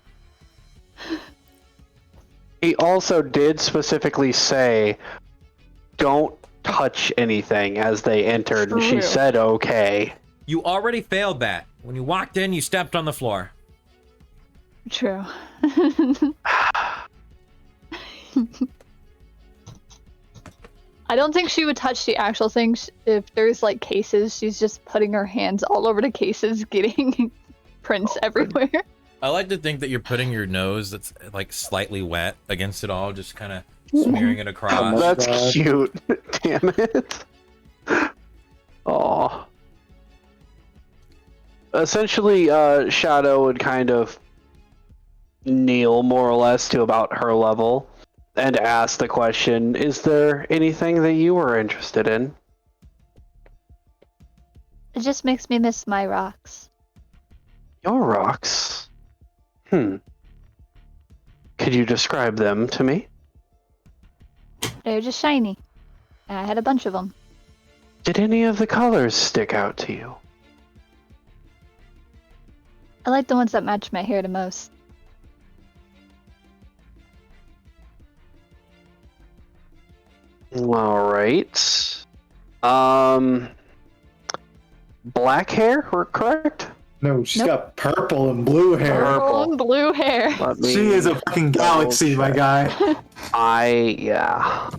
He also did specifically say, don't touch anything as they entered, and she True. said okay. You already failed that. When you walked in, you stepped on the floor. True. I don't think she would touch the actual things. If there's like cases, she's just putting her hands all over the cases, getting prints everywhere. I like to think that you're putting your nose that's like slightly wet against it all, just kind of smearing it across. That's cute. Damn it. Aw. Essentially, Shadow would kind of kneel more or less to about her level and ask the question, is there anything that you were interested in? It just makes me miss my rocks. Your rocks? Could you describe them to me? They're just shiny. And I had a bunch of them. Did any of the colors stick out to you? I like the ones that match my hair the most. All right. Black hair, we're correct? No, she's Nope. got purple and blue hair. Purple and blue hair. Let me She is a fucking galaxy, my double-check. guy. Yeah.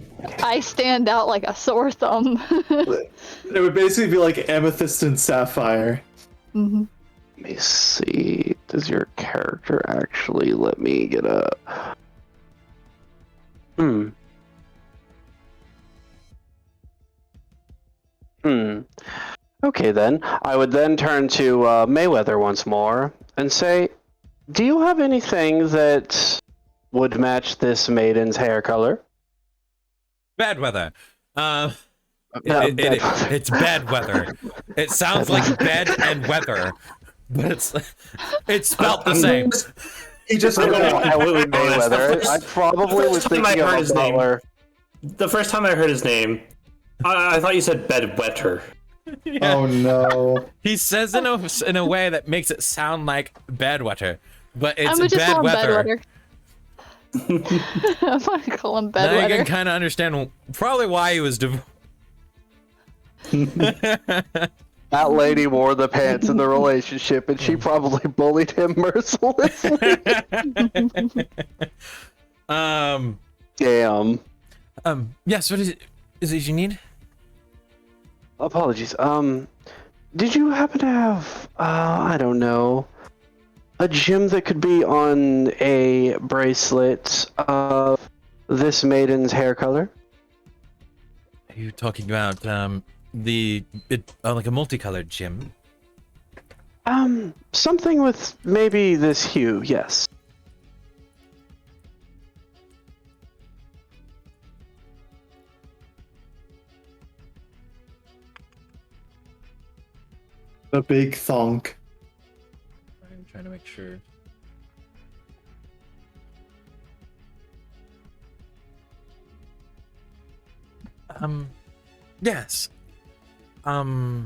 I stand out like a sore thumb. It would basically be like amethyst and sapphire. hmm Let me see. Does your character actually let me get a... Okay then. I would then turn to Mayweather once more and say, do you have anything that would match this maiden's hair color? Bad weather. Bad It's weather. bad weather. It sounds like bed and weather, but it's spelled the same. He just I would Mayweather. I probably was time I thinking heard of his a name. color. The first time I heard his name, I thought you said bedwetter. Oh no. He says in a way that makes it sound like bad weather, but I'm it's gonna just bad call him weather. Bedwetter. I'm gonna call him Now you can Bedwetter. kind of understand probably why he was. That lady wore the pants in the relationship, and she probably bullied him mercilessly. Damn. Yes. What is it? Is it you need? Apologies. Did you happen to have, I don't know, a gem that could be on a bracelet of this maiden's hair color? Are you talking about like a multicolored gem? Something with maybe this hue, yes. The big thonk. I'm trying to make sure. Yes. Though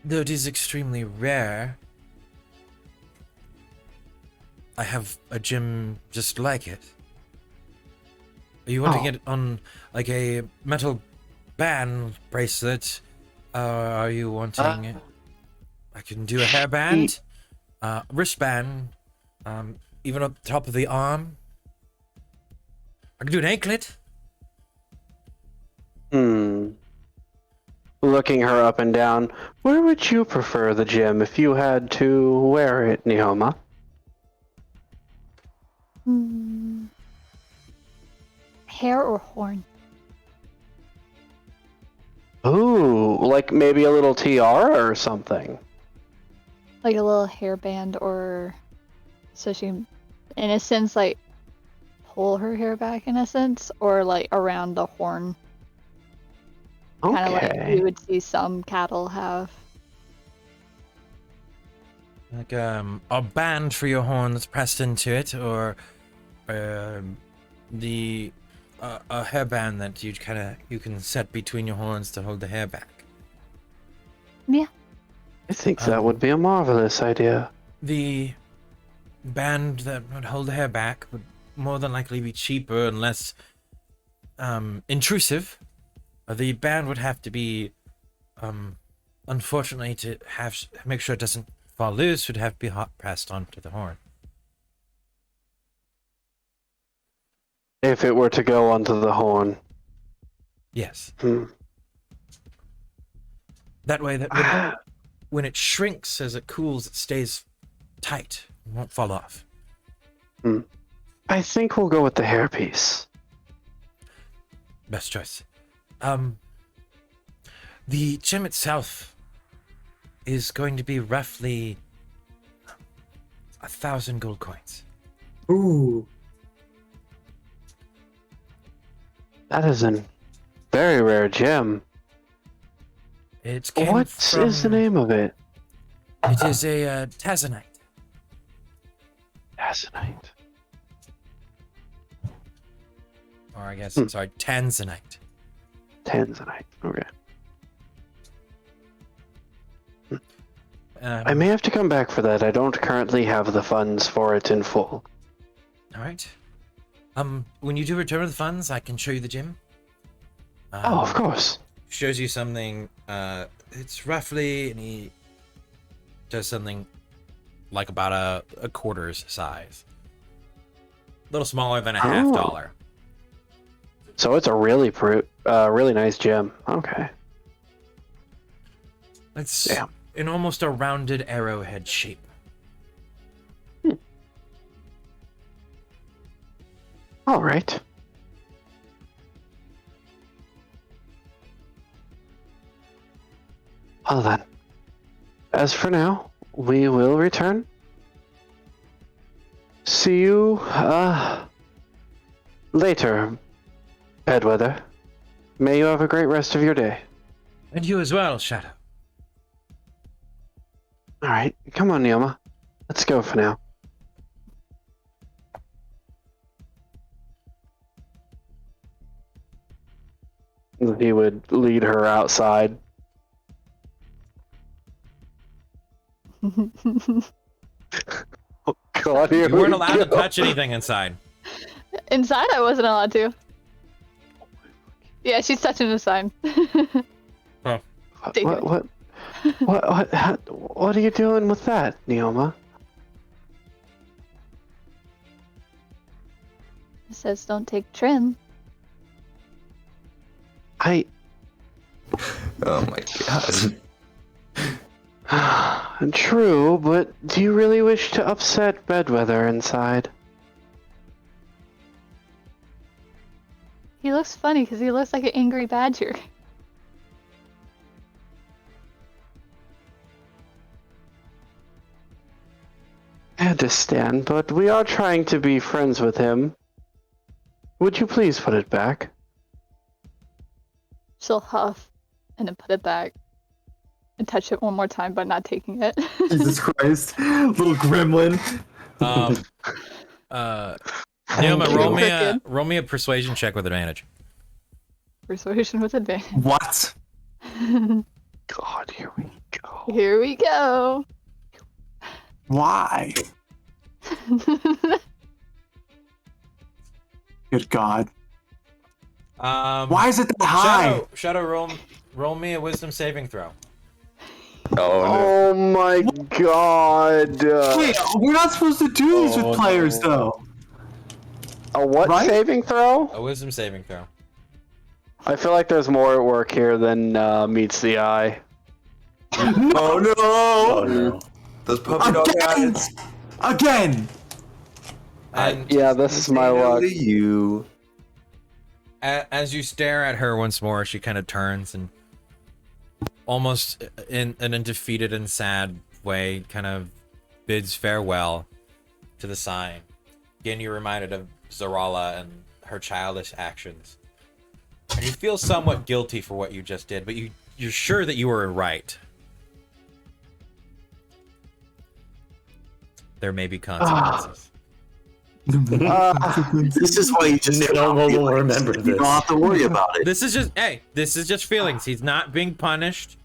it is extremely rare, I have a gem just like it. Are you wanting it on like a metal band bracelet? Are you wanting I can do a hairband, wristband, even up the top of the arm. I can do an anklet. Looking her up and down, where would you prefer the gem if you had to wear it, Neoma? Hair or horn? Ooh, like maybe a little tiara or something. Like a little hairband, or so she, in a sense, like pull her hair back in a sense, or like around the horn. Kind of like you would see some cattle have. Like a band for your horn that's pressed into it, or a hairband that you can set between your horns to hold the hair back. Yeah. I think that would be a marvelous idea. The band that would hold the hair back would more than likely be cheaper and less intrusive. The band would have to be, unfortunately, to make sure it doesn't fall loose, would have to be hot pressed onto the horn. If it were to go onto the horn. Yes. That way, when it shrinks as it cools, it stays tight. It won't fall off. I think we'll go with the hairpiece. Best choice. The gem itself is going to be roughly 1,000 gold coins. Ooh. That is a very rare gem. It came What from... is the name of it? It is a Tazanite. Asonite. Or I guess, sorry, Tanzanite. Tanzanite. Okay. Um, I may have to come back for that. I don't currently have the funds for it in full. All right. When you do return the funds, I can show you the gym. Oh, of course. Shows you something. It's roughly, and he does something like about a quarter's size. A little smaller than a half dollar. So it's a really nice gem. Okay. It's Damn. in almost a rounded arrowhead shape. All right. Well then, as for now, we will return. See you, later, Bedweather. May you have a great rest of your day. And you as well, Shadow. All right, come on, Neoma. Let's go for now. He would lead her outside. Oh, God, here You weren't we allowed to go. touch anything inside. Inside, I wasn't allowed to. Yeah, she's touching the sign. Take it. What are you doing with that, Neoma? It says don't take trim. Oh my god. True, but do you really wish to upset Bedweather inside? He looks funny because he looks like an angry badger. I understand, but we are trying to be friends with him. Would you please put it back? She'll huff and then put it back and touch it one more time by not taking it. Jesus Christ. Little gremlin. Neoma, roll me a persuasion check with advantage. Persuasion with advantage. What? God, here we go. Here we go. Why? Good God. Why is it that high? Shadow, roll me a wisdom saving throw. Oh my God. Wait, we're not supposed to do these with players, though. A what Right? saving throw? A wisdom saving throw. I feel like there's more at work here than meets the eye. Oh no! Oh no. Those puppy dog Again! eyes. Again! And Yeah, this is my luck. You. as you stare at her once more, she kind of turns and almost in a defeated and sad way kind of bids farewell to the sign. Again, you're reminded of Zarala and her childish actions. And you feel somewhat guilty for what you just did, but you're sure that you were right. There may be consequences. This is why you just No one will remember You this. don't have to worry about it. This is just feelings. He's not being punished.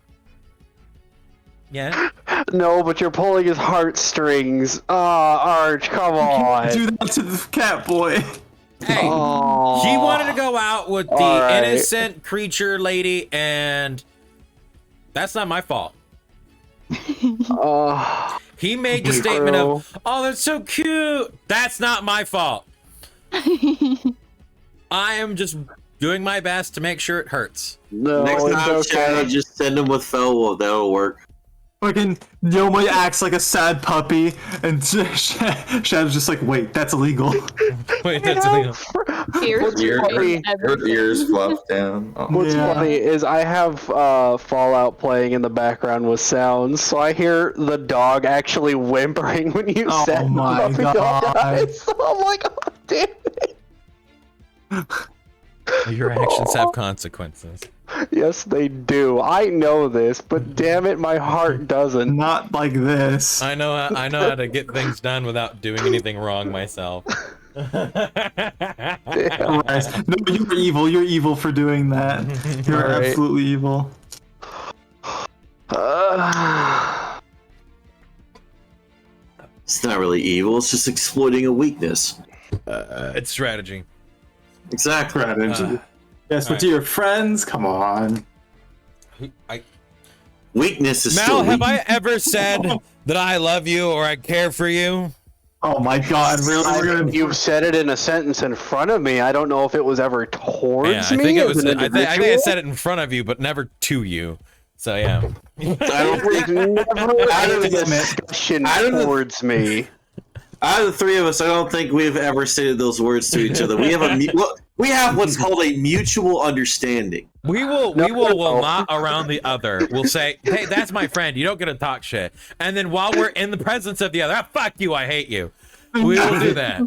Yeah. No, but you're pulling his heartstrings. Arch, come on. Do that to the cat boy. Hey, Aw. he wanted to go out with the All right. innocent creature lady, and that's not my fault. He made the statement of, "Oh, that's so cute." That's not my fault. I am just doing my best to make sure it hurts. No, Next it's time, okay. Shadow, just send him with Felwolf. That'll work. Fucking Yoma acts like a sad puppy, and Shadow's just like, wait, that's illegal. Wait, that's illegal. Ears Your and everything. ears fluffed down. Oh. What's Yeah. funny is I have Fallout playing in the background with sounds, so I hear the dog actually whimpering when you Oh said my puppy dog God. eyes. So I'm like, oh, damn it. Your actions have consequences. Yes, they do. I know this, but damn it, my heart doesn't. Not like this. I know how to get things done without doing anything wrong myself. Christ. No, you're evil. You're evil for doing that. You're All right. absolutely evil. It's not really evil. It's just exploiting a weakness. It's strategy. Exactly. Yes, but to your friends, come on. Weakness is Mal, still have weak. I ever said that I love you or I care for you? Oh my God! Really? You've said it in a sentence in front of me. I don't know if it was ever towards Yeah, I me. think it as was. an I think I individual. said it in front of you, but never to you. So yeah. I don't think Never Out of a the- discussion out of the- towards me. out of the three of us, I don't think we've ever stated those words to each other. We have what's called a mutual understanding. We will not around the other. We'll say, hey, that's my friend. You don't get to talk shit. And then while we're in the presence of the other, fuck you, I hate you. We will do that.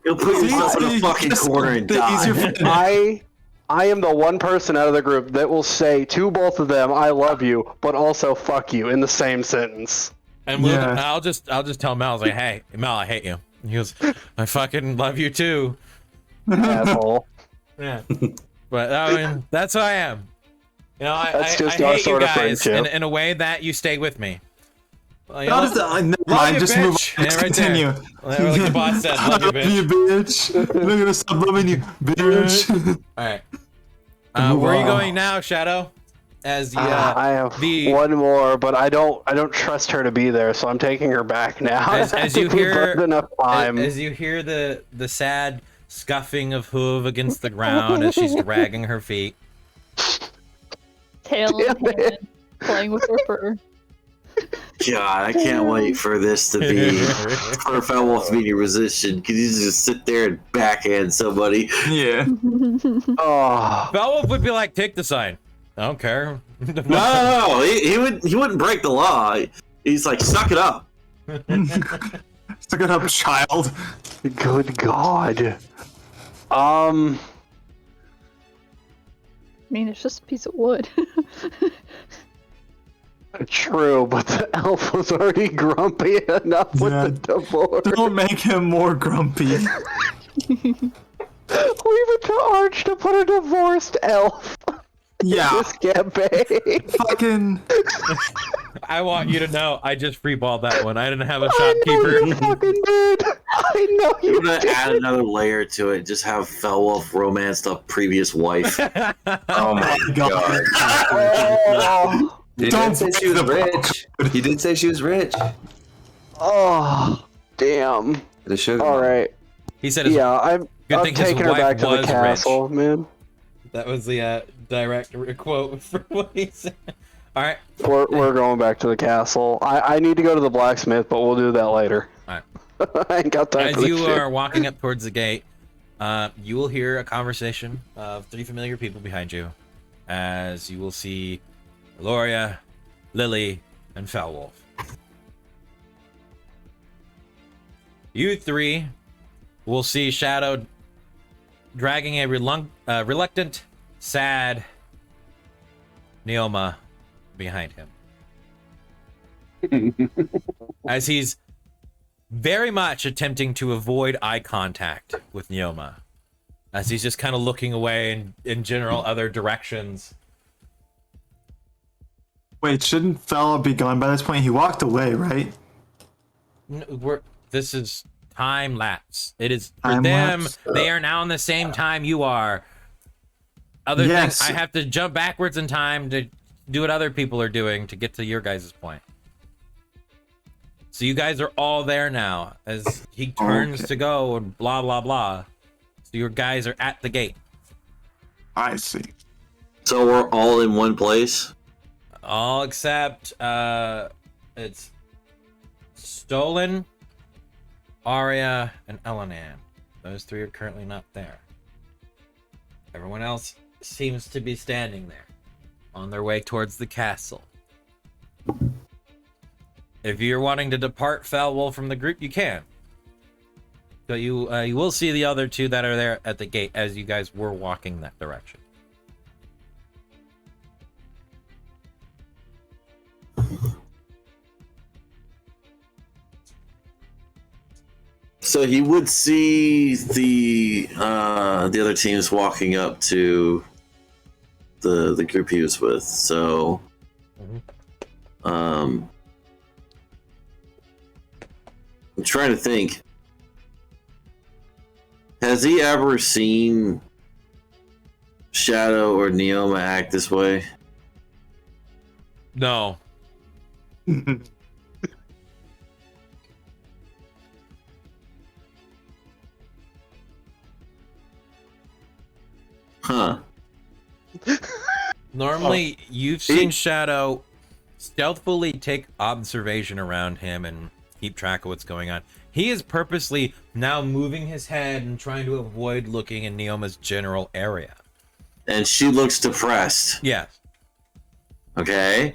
You'll put yourself in a fucking corner and die. I am the one person out of the group that will say to both of them, "I love you," but also "fuck you" in the same sentence. And I'll just tell Mel, I was like, hey, Mel, I hate you. And he goes, I fucking love you too. Asshole. Yeah. But I mean, that's who I am. You know, I That's just I our hate you sort of guys friendship. in a way that you stay with me. Well, you How know, does that? Never love mind. you, Just move on. bitch. Let's Yeah, right continue. there. Like the boss said, love you, bitch. You bitch. I'm gonna stop loving you, bitch. All right. Move Where are you on. going now, Shadow? As the I have one more, but I don't trust her to be there, so I'm taking her back now. as you We've hear burned enough time. as you hear the sad scuffing of hoof against the ground as she's dragging her feet. Tail in hand, playing with her fur. God, I can't wait for this to be for Felwolf to be in your position. Could you just sit there and backhand somebody? Yeah. Oh, Beowulf would be like, take the sign. I don't care. No, he wouldn't break the law. He's like, suck it up. Stick it up, child. good God. I mean, it's just a piece of wood. True, but the elf was already grumpy enough with Yeah. the divorce. Don't make him more grumpy. Leave it to Arch to put a divorced elf Yeah. in this campaign. Fucking. I want you to know, I just freeballed that one. I didn't have a I know you shopkeeper. fucking did. I know We're you gonna did. add another layer to it. Just have Felwolf romance the previous wife. Oh my god. Oh, He Don't did say she was rich. He did say she was rich. oh, damn. The sugar. All right. He said his, Yeah, I'm Good thing his taking her wife back to the was castle, man. that was the direct quote for what he said. All right. We're going back to the castle. I need to go to the blacksmith, but we'll do that later. All right. I ain't got time As for this you shit. are walking up towards the gate, you will hear a conversation of three familiar people behind you, as you will see Loria, Lily, and Felwolf. You three will see Shadow dragging a reluctant, sad Neoma behind him. As he's very much attempting to avoid eye contact with Neoma. As he's just kind of looking away in general other directions. Wait, shouldn't Fella be gone by this point? He walked away, right? This is time lapse. It is for Time them. lapse? They are now in the same time you are. Other Yes. things, I have to jump backwards in time to do what other people are doing to get to your guys' point. So you guys are all there now as he turns to go and blah blah blah. So your guys are at the gate. I see. So we're all in one place. All except it's Stolen, Arya, and Elenan. Those three are currently not there. Everyone else seems to be standing there, on their way towards the castle. If you're wanting to depart Felwolf from the group, you can. So you will see the other two that are there at the gate as you guys were walking that direction. So he would see the other teams walking up to the group he was with. So, I'm trying to think. Has he ever seen Shadow or Neoma act this way? No. Huh. Normally, you've seen Shadow stealthily take observation around him and keep track of what's going on. He is purposely now moving his head and trying to avoid looking in Neoma's general area. And she looks depressed. Yes. Okay.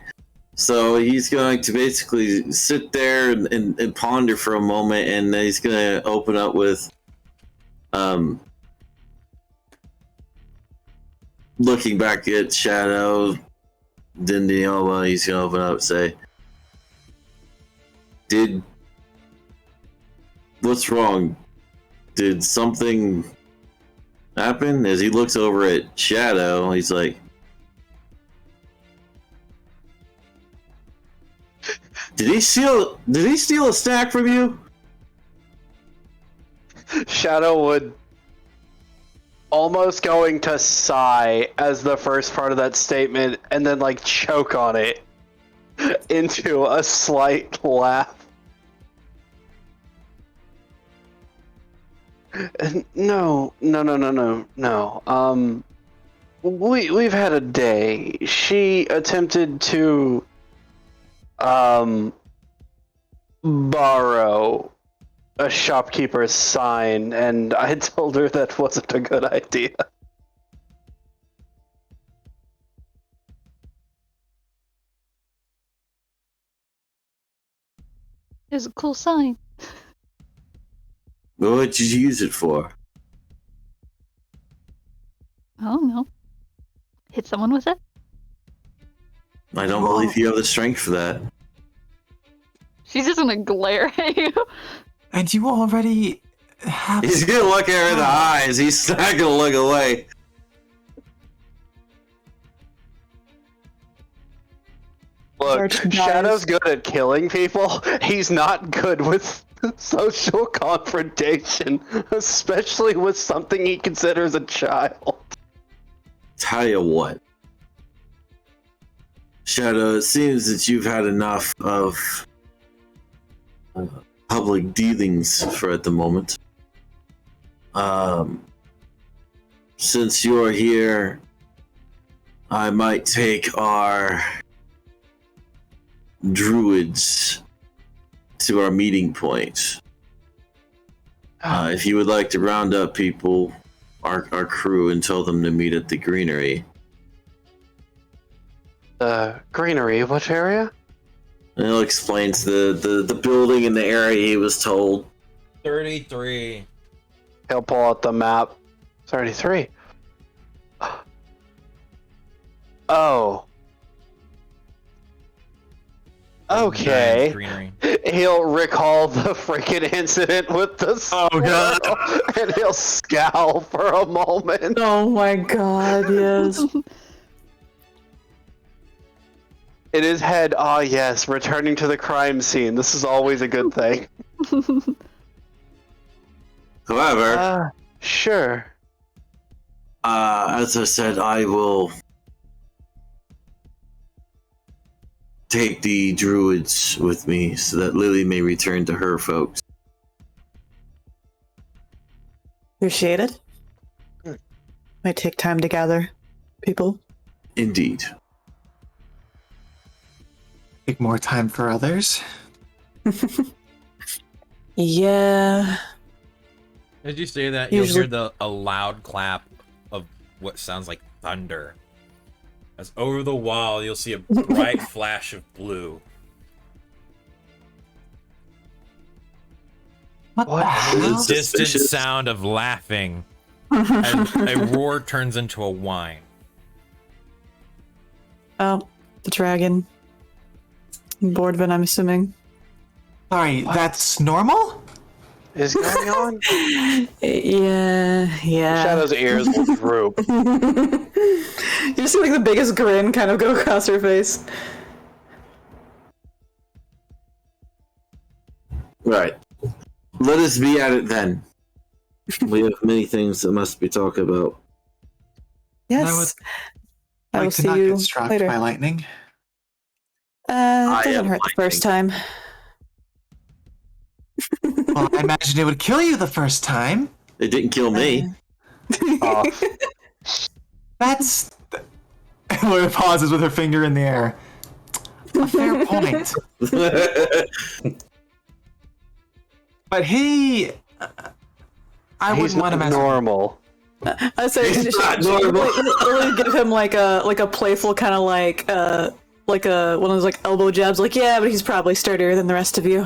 So he's going to basically sit there and ponder for a moment, and then he's going to open up with looking back at Shadow, then Neoma. He's going to open up and say, what's wrong? Did something happen? As he looks over at Shadow, he's like, Did he steal a snack from you? Shadow would almost going to sigh as the first part of that statement and then like choke on it into a slight laugh. No. We've had a day. She attempted to borrow a shopkeeper's sign, and I told her that wasn't a good idea. It's a cool sign. What did you use it for? I don't know. Hit someone with it? I don't believe you have the strength for that. She's just gonna glare at you. And you already have... He's gonna look at her in the eyes. He's not gonna look away. Look, Shadow's good at killing people. He's not good with social confrontation, especially with something he considers a child. Tell you what, Shadow, it seems that you've had enough of public dealings for at the moment. Since you're here, I might take our druids to our meeting point. If you would like to round up people, our crew, and tell them to meet at the greenery. Greenery, what area? And he'll explain to the building and the area he was told. 33. He'll pull out the map. 33. Oh. Okay. Greenery. He'll recall the freaking incident with the God. and he'll scowl for a moment. Oh my god, yes. In his head, yes, returning to the crime scene. This is always a good thing. However, Sure. as I said, I will take the druids with me so that Lily may return to her folks. Appreciate it. Might take time to gather people. Indeed. Take more time for others. Yeah. As you say that, you'll Usually- hear a loud clap of what sounds like thunder. As over the wall, you'll see a bright flash of blue. What the hell? The distant Suspicious. sound of laughing. And a roar turns into a whine. Oh, the dragon. Boardman, I'm assuming. Sorry, that's normal? is going on? Yeah. Shadow's ears will droop. You just see like the biggest grin kind of go across her face. Right. Let us be at it then. We have many things that must be talked about. Yes. I will Like to see not you get struck later. by lightning. I Doesn't am hurt the first time. Well, I imagine it would kill you the first time. It didn't kill me. Oh, That's. Laura pauses with her finger in the air. A fair point. But he. I he's wouldn't want not to mess with normal. I say really give him like a playful kind of like a one of those like elbow jabs. Like, yeah, but he's probably sturdier than the rest of you.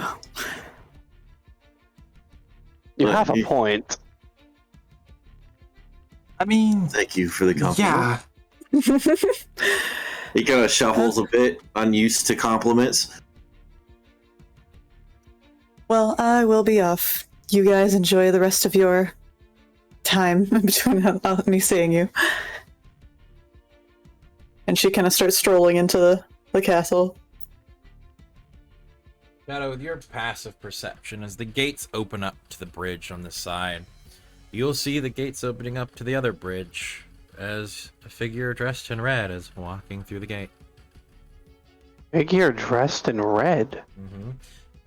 You have a point. I mean, Thank you for the compliment. yeah. He kind of shuffles a bit, unused to compliments. Well, I will be off. You guys enjoy the rest of your time between me seeing you. And she kind of starts strolling into the castle. Shadow, with your passive perception, as the gates open up to the bridge on this side, you'll see the gates opening up to the other bridge as a figure dressed in red is walking through the gate. Figure dressed in red.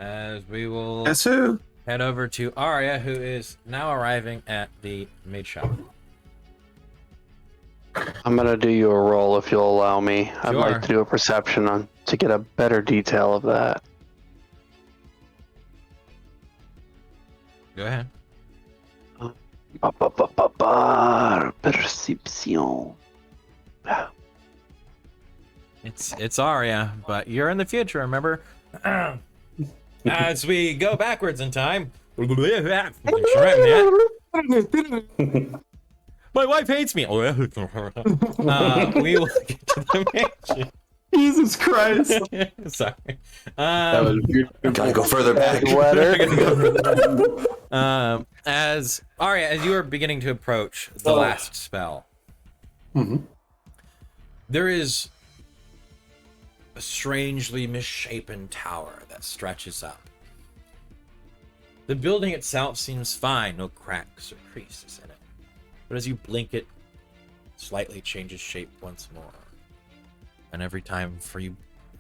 As we will Guess who? head over to Arya, who is now arriving at the maid shop. I'm gonna do you a roll if you'll allow me. I'd Sure. like to do a perception on to get a better detail of that. Go ahead. Perception. It's Arya, but you're in the future, remember? As we go backwards in time. My wife hates me. We will get to the mansion. Jesus Christ. Sorry. Gotta go further back. As Arya, as you are beginning to approach the last spell, there is a strangely misshapen tower that stretches up. The building itself seems fine, no cracks or creases in it. But as you blink, it slightly changes shape once more. And every time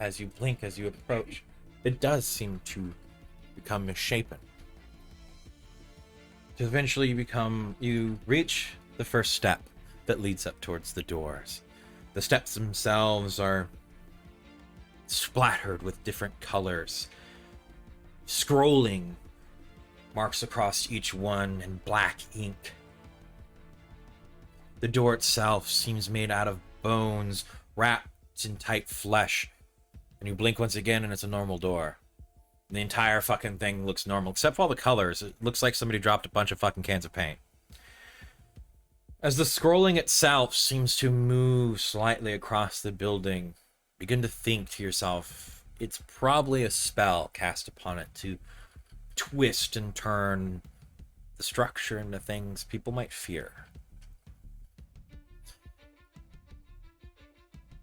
as you blink, as you approach, it does seem to become misshapen. To eventually you reach the first step that leads up towards the doors. The steps themselves are splattered with different colors. Scrolling marks across each one in black ink. The door itself seems made out of bones, wrapped in tight flesh. And you blink once again and it's a normal door. The entire fucking thing looks normal, except for all the colors. It looks like somebody dropped a bunch of fucking cans of paint. As the scrolling itself seems to move slightly across the building, begin to think to yourself, it's probably a spell cast upon it to twist and turn the structure into things people might fear.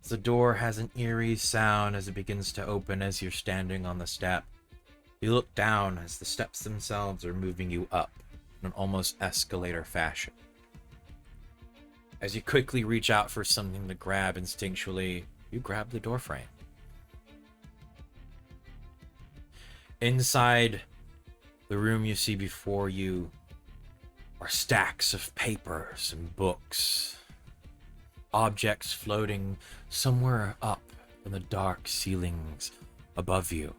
The door has an eerie sound as it begins to open as you're standing on the step. You look down as the steps themselves are moving you up in an almost escalator fashion. As you quickly reach out for something to grab instinctually, you grab the doorframe. Inside the room you see before you are stacks of papers and books. Objects floating somewhere up in the dark ceilings above you.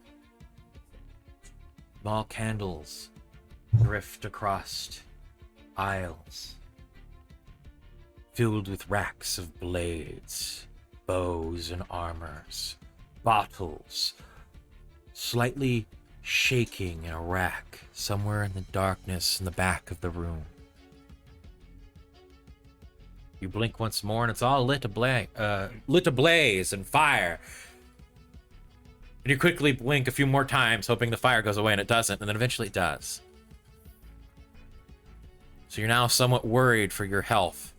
Small candles drift across aisles, filled with racks of blades, bows and armors, bottles, slightly shaking in a rack somewhere in the darkness in the back of the room. You blink once more, and it's all lit ablaze and fire. And you quickly blink a few more times, hoping the fire goes away, and it doesn't, and then eventually it does. So you're now somewhat worried for your health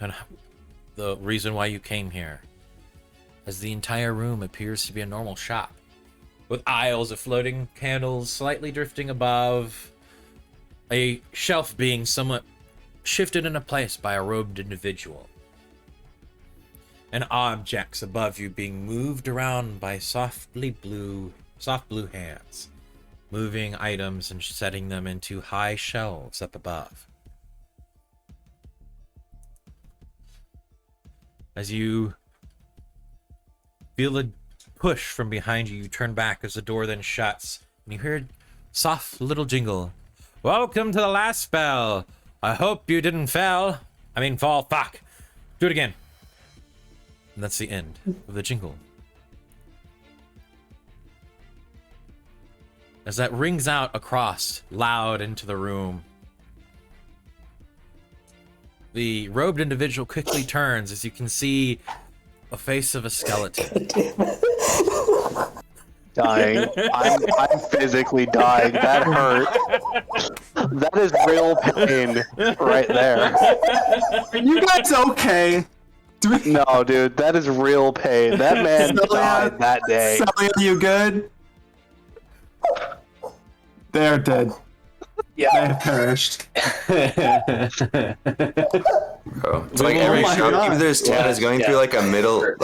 and the reason why you came here, as the entire room appears to be a normal shop, with aisles of floating candles slightly drifting above, a shelf being somewhat shifted into place by a robed individual, and objects above you being moved around by soft blue hands, moving items and setting them into high shelves up above. As you feel a push from behind you, you turn back as the door then shuts, and you hear a soft little jingle. Welcome to the last spell. I hope you didn't fall. Fuck. Do it again. And that's the end of the jingle. As that rings out across, loud into the room, the robed individual quickly turns as you can see a face of a skeleton. Dying. I'm physically dying. That hurt. That is real pain right there. Are you guys okay? No, dude, that is real pain. That man died that day. Sully, are you good? They're dead. Yeah. They have perished. Bro, it's like every shopkeeper this town is going through like a midlife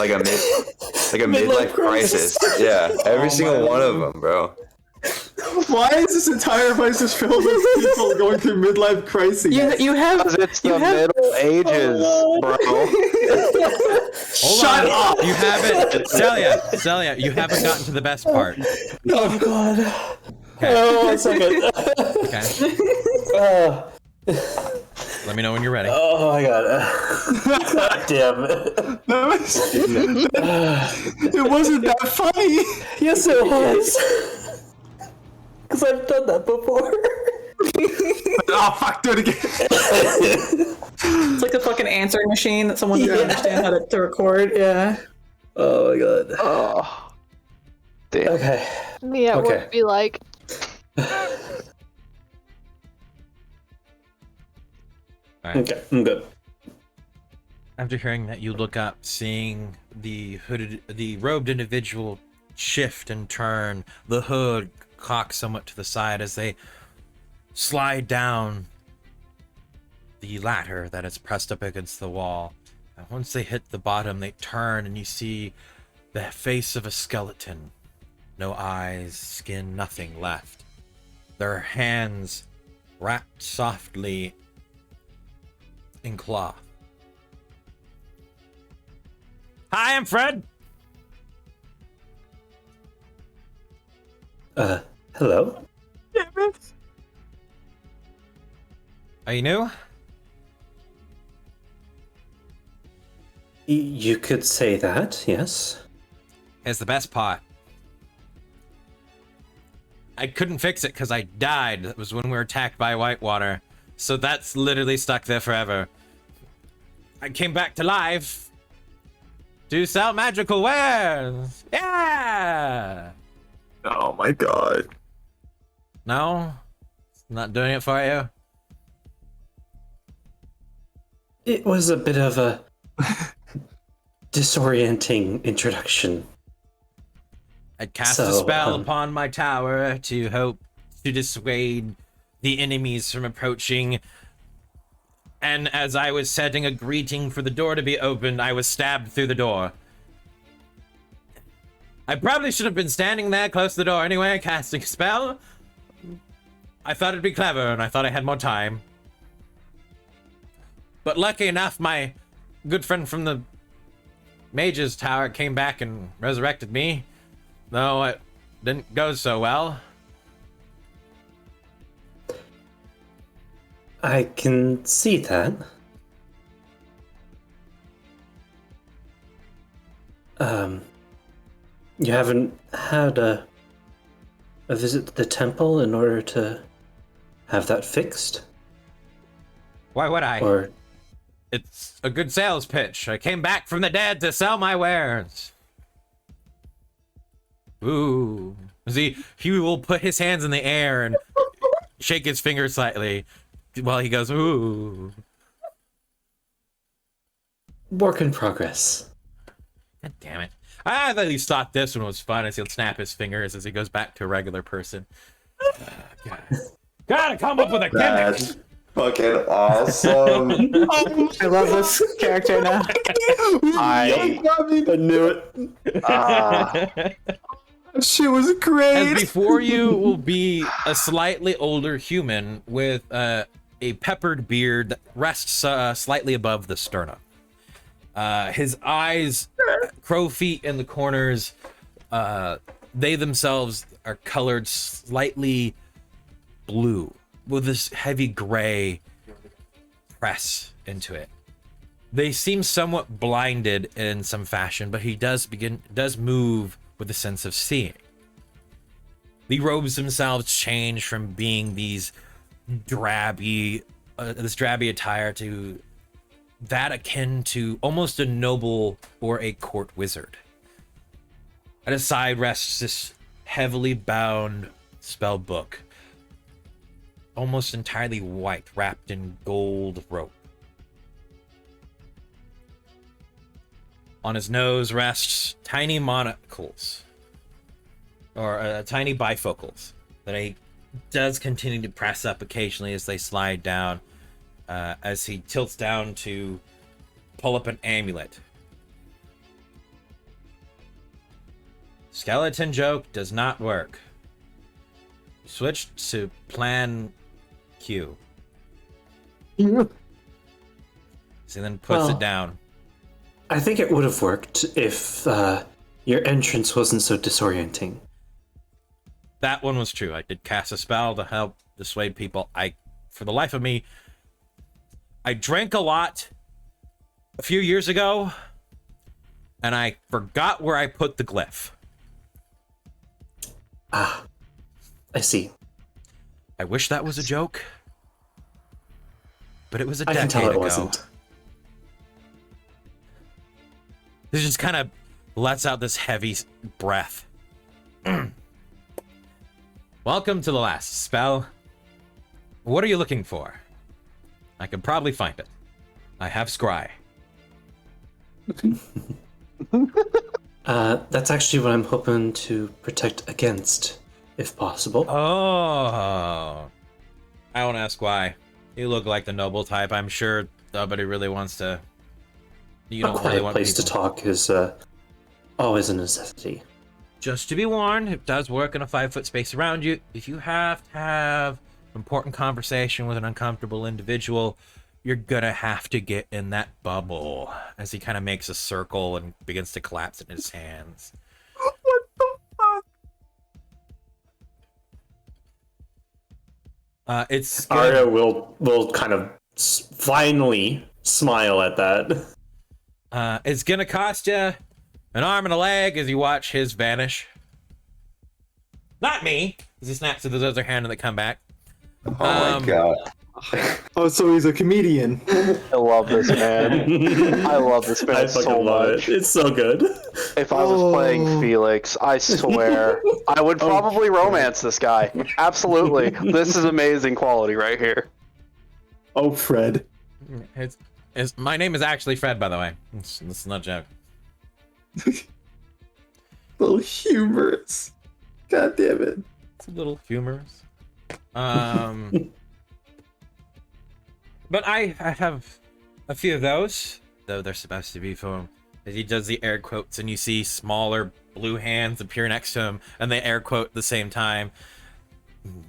crisis. Yeah, every single one of them, bro. Why is this entire place just filled with people going through midlife crises? You have. Because it's the Middle Ages, bro. Shut up! You haven't, Celia, you haven't gotten to the best part. Oh god. Okay. Oh, 1 second. Okay. Let me know when you're ready. Oh my god. God damn it. It wasn't that funny. Yes, it was. Because I've done that before. Oh fuck! Do it again. It's like a fucking answering machine that someone doesn't understand how to record. Yeah. Oh my god. Oh. Damn. Okay. Me at Okay. work be like, Okay, I'm good. After hearing that, you look up, seeing the robed individual shift and turn, the hood cock somewhat to the side as they slide down the ladder that is pressed up against the wall. And once they hit the bottom, they turn and you see the face of a skeleton. No eyes, skin, nothing left. Their hands wrapped softly in cloth. Hi, I'm Fred. Hello? Are you new? You could say that, yes. Here's the best part. I couldn't fix it because I died. That was when we were attacked by Whitewater. So that's literally stuck there forever. I came back to life to sell magical wares. Yeah! Oh my god. No? Not doing it for you? It was a bit of a disorienting introduction. I cast a spell upon my tower to hope to dissuade the enemies from approaching. And as I was setting a greeting for the door to be opened, I was stabbed through the door. I probably should have been standing there close to the door anyway, casting a spell. I thought it'd be clever, and I thought I had more time. But lucky enough, my good friend from the Mage's Tower came back and resurrected me. Though it didn't go so well. I can see that. You haven't had a visit to the temple in order to have that fixed? Why would I? Or It's a good sales pitch. I came back from the dead to sell my wares. Ooh. See, he will put his hands in the air and shake his fingers slightly. while he goes, ooh. Work in progress. God damn it. I at least thought this one was fun as he'll snap his fingers as he goes back to a regular person. Gotta come up with a gimmick. That's fucking awesome. I love this character now. I knew it. She was As great. before you will be a slightly older human with a peppered beard that rests slightly above the sternum. His eyes, crow feet in the corners, they themselves are colored slightly blue with this heavy gray press into it. They seem somewhat blinded in some fashion, but he does move with a sense of seeing. The robes themselves change from being these drabby, this drabby attire to that akin to almost a noble or a court wizard. At his side rests this heavily bound spell book, almost entirely white, wrapped in gold rope. On his nose rests tiny monocles, or tiny bifocals, that he does continue to press up occasionally as they slide down, as he tilts down to pull up an amulet. Skeleton joke does not work. Switch to plan Q. So then puts it down. I think it would have worked if your entrance wasn't so disorienting. That one was true. I did cast a spell to help dissuade people. For the life of me, I drank a lot a few years ago, and I forgot where I put the glyph. Ah, I see. I wish that was a joke, but it was a I decade can tell it ago. wasn't. This just kind of lets out this heavy breath. Welcome to the last spell. What are you looking for? I can probably find it. I have scry. That's actually what I'm hoping to protect against, if possible. Oh. I won't ask why. You look like the noble type. I'm sure nobody really wants to... You A don't quiet really want place people... to talk is always a necessity. Just to be warned, it does work in a 5-foot space around you. If you have to have an important conversation with an uncomfortable individual, you're gonna have to get in that bubble. As he kind of makes a circle and begins to collapse in his hands. What the fuck? It's good. Arya will kind of finally smile at that. It's gonna cost you an arm and a leg as you watch his vanish. Not me, as he snaps with his other hand and they come back. Oh my god. Oh, so he's a comedian. I love this man. I love this man I fucking so love much. it. It's so good. If I was playing Felix, I swear I would probably romance this guy. Absolutely. This is amazing quality right here. Oh, Fred. My name is actually Fred, by the way. This is not a joke. Little humorous. God damn it. It's a little humorous. But I have a few of those, though they're supposed to be for him. As he does the air quotes, and you see smaller blue hands appear next to him, and they air quote at the same time.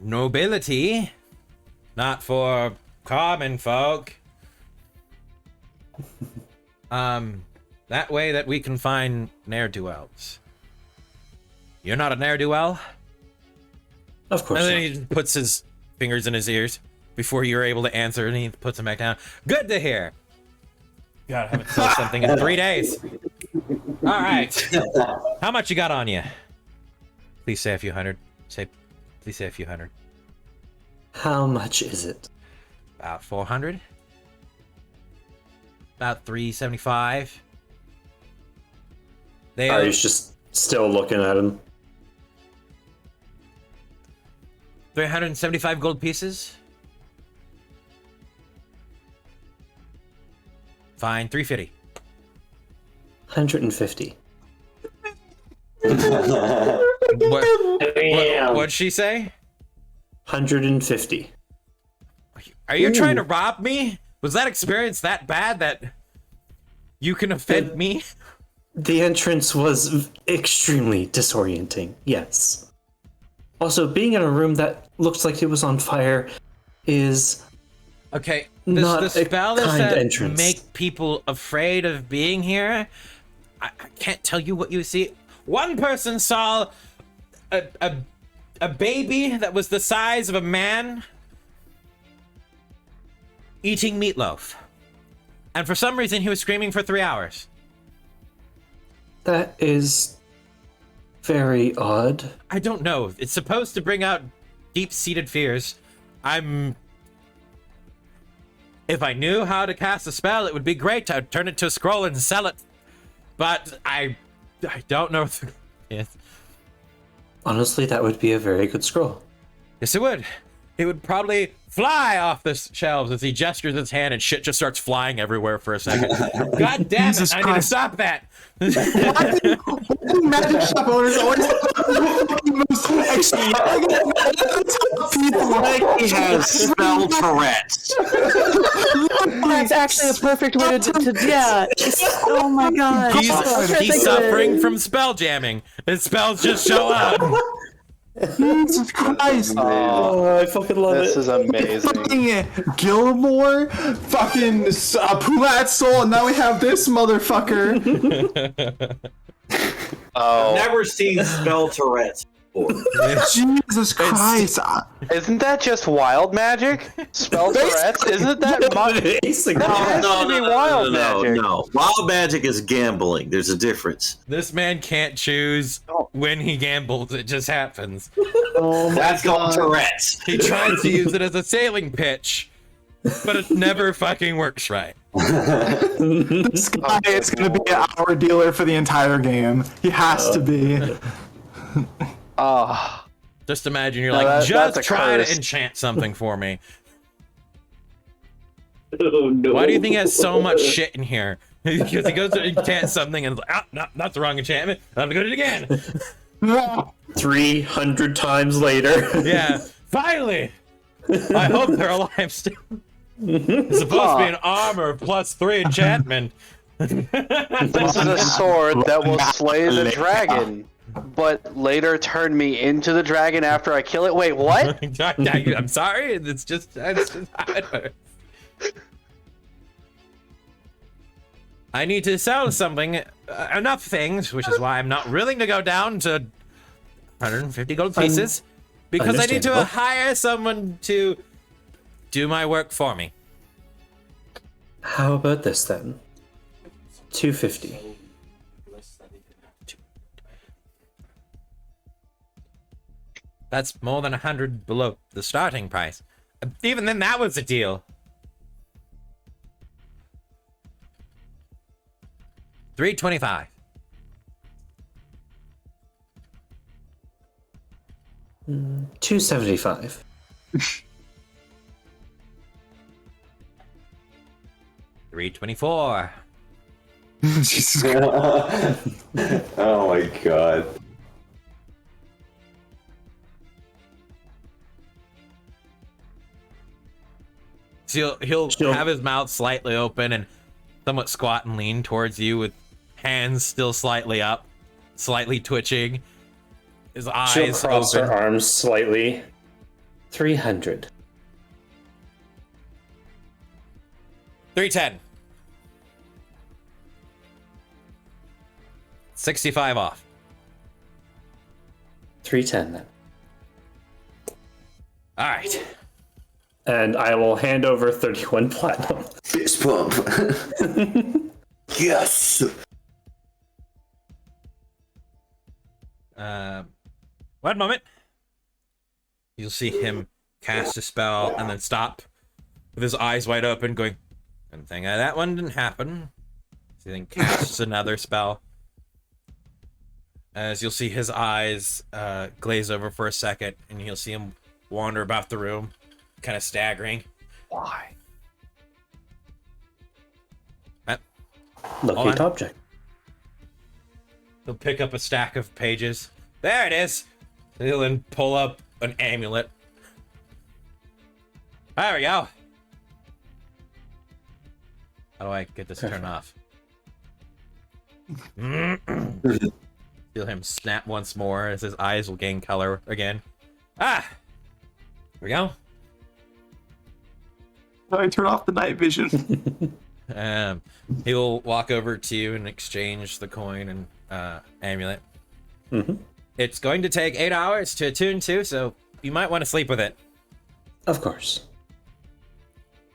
Nobility, not for common folk. That way that we can find ne'er-do-wells. You're not a ne'er-do-well? Of course And not. then he puts his fingers in his ears before you're able to answer, and he puts them back down. Good to hear. God, I haven't said something in 3 days. All right. How much you got on you? Please say a few hundred. Please say a few hundred. How much is it? About 400. About 375. Arya's just still looking at him. 375 gold pieces. Fine, 350. 150. What'd she say? 150. Are you trying to rob me? Was that experience that bad that you can offend me? The entrance was extremely disorienting, yes. Also, being in a room that looks like it was on fire is Okay, not the spell a is kind that entrance. make people afraid of being here. I can't tell you what you see. One person saw a baby that was the size of a man eating meatloaf. And for some reason, he was screaming for 3 hours. That is very odd. I don't know. It's supposed to bring out deep-seated fears. If I knew how to cast a spell, it would be great. I'd turn it to a scroll and sell it. But I don't know. Yes. Honestly, that would be a very good scroll. Yes, it would. It would probably fly off the shelves as he gestures his hand and shit just starts flying everywhere for a second. God damn it, I need to stop that. Magic shop owners always Like he has spell Tourette's. That's actually a perfect way to yeah. Oh my god. He's suffering from spell jamming. His spells just show up. Jesus Christ! Oh, I fucking love This it. is amazing. Fucking Gilmore, fucking Pulat Soul, and now we have this motherfucker. Oh, Never seen spell Tourette's before. Jesus Christ! isn't that just wild magic? Spell Tourette's? Isn't that Basically. has to be wild magic. No. Wild magic is gambling. There's a difference. This man can't choose when he gambles. It just happens. That's called Tourette's. He tries to use it as a sailing pitch, but it never fucking works right. This guy is gonna be our dealer for the entire game. He has to be. Oh, Just imagine you're No, like, that's just a try curse. to enchant something for me. Oh no. Why do you think he has so much shit in here? Because he goes to enchant something and it's like, no, that's the wrong enchantment. I'm gonna do it again. 300 times later. Yeah, finally. I hope they're alive still. It's supposed to be an armor plus 3 enchantment. this is a sword that will slay the dragon, but later turn me into the dragon after I kill it. Wait, what? I'm sorry. It's just how it works. I need to sell something, enough things, which is why I'm not willing to go down to 150 gold pieces, because I need to Understandable. hire someone to do my work for me. How about this then? 250. That's more than 100 below the starting price. Even then, that was a deal. 325. Mm, 275. $324. Jesus Christ. Oh my god. So he'll have his mouth slightly open and somewhat squat and lean towards you with hands still slightly up, slightly twitching. His She'll eyes cross open. her arms slightly. 300. 310. 65 off. 310 then. All right. And I will hand over 31 platinum. Fist pump. Yes. One moment. You'll see him cast a spell and then stop with his eyes wide open, going, "Good thing that one didn't happen." So he then casts another spell. As you'll see his eyes glaze over for a second, and you'll see him wander about the room, kind of staggering. Why? Locate object. He'll pick up a stack of pages. There it is. He'll then pull up an amulet. There we go. How do I get this turned off? Feel him snap once more as his eyes will gain color again. Ah! Here we go. I turn off the night vision. He'll walk over to you and exchange the coin and amulet. Mm-hmm. It's going to take 8 hours to attune to, so you might want to sleep with it. Of course.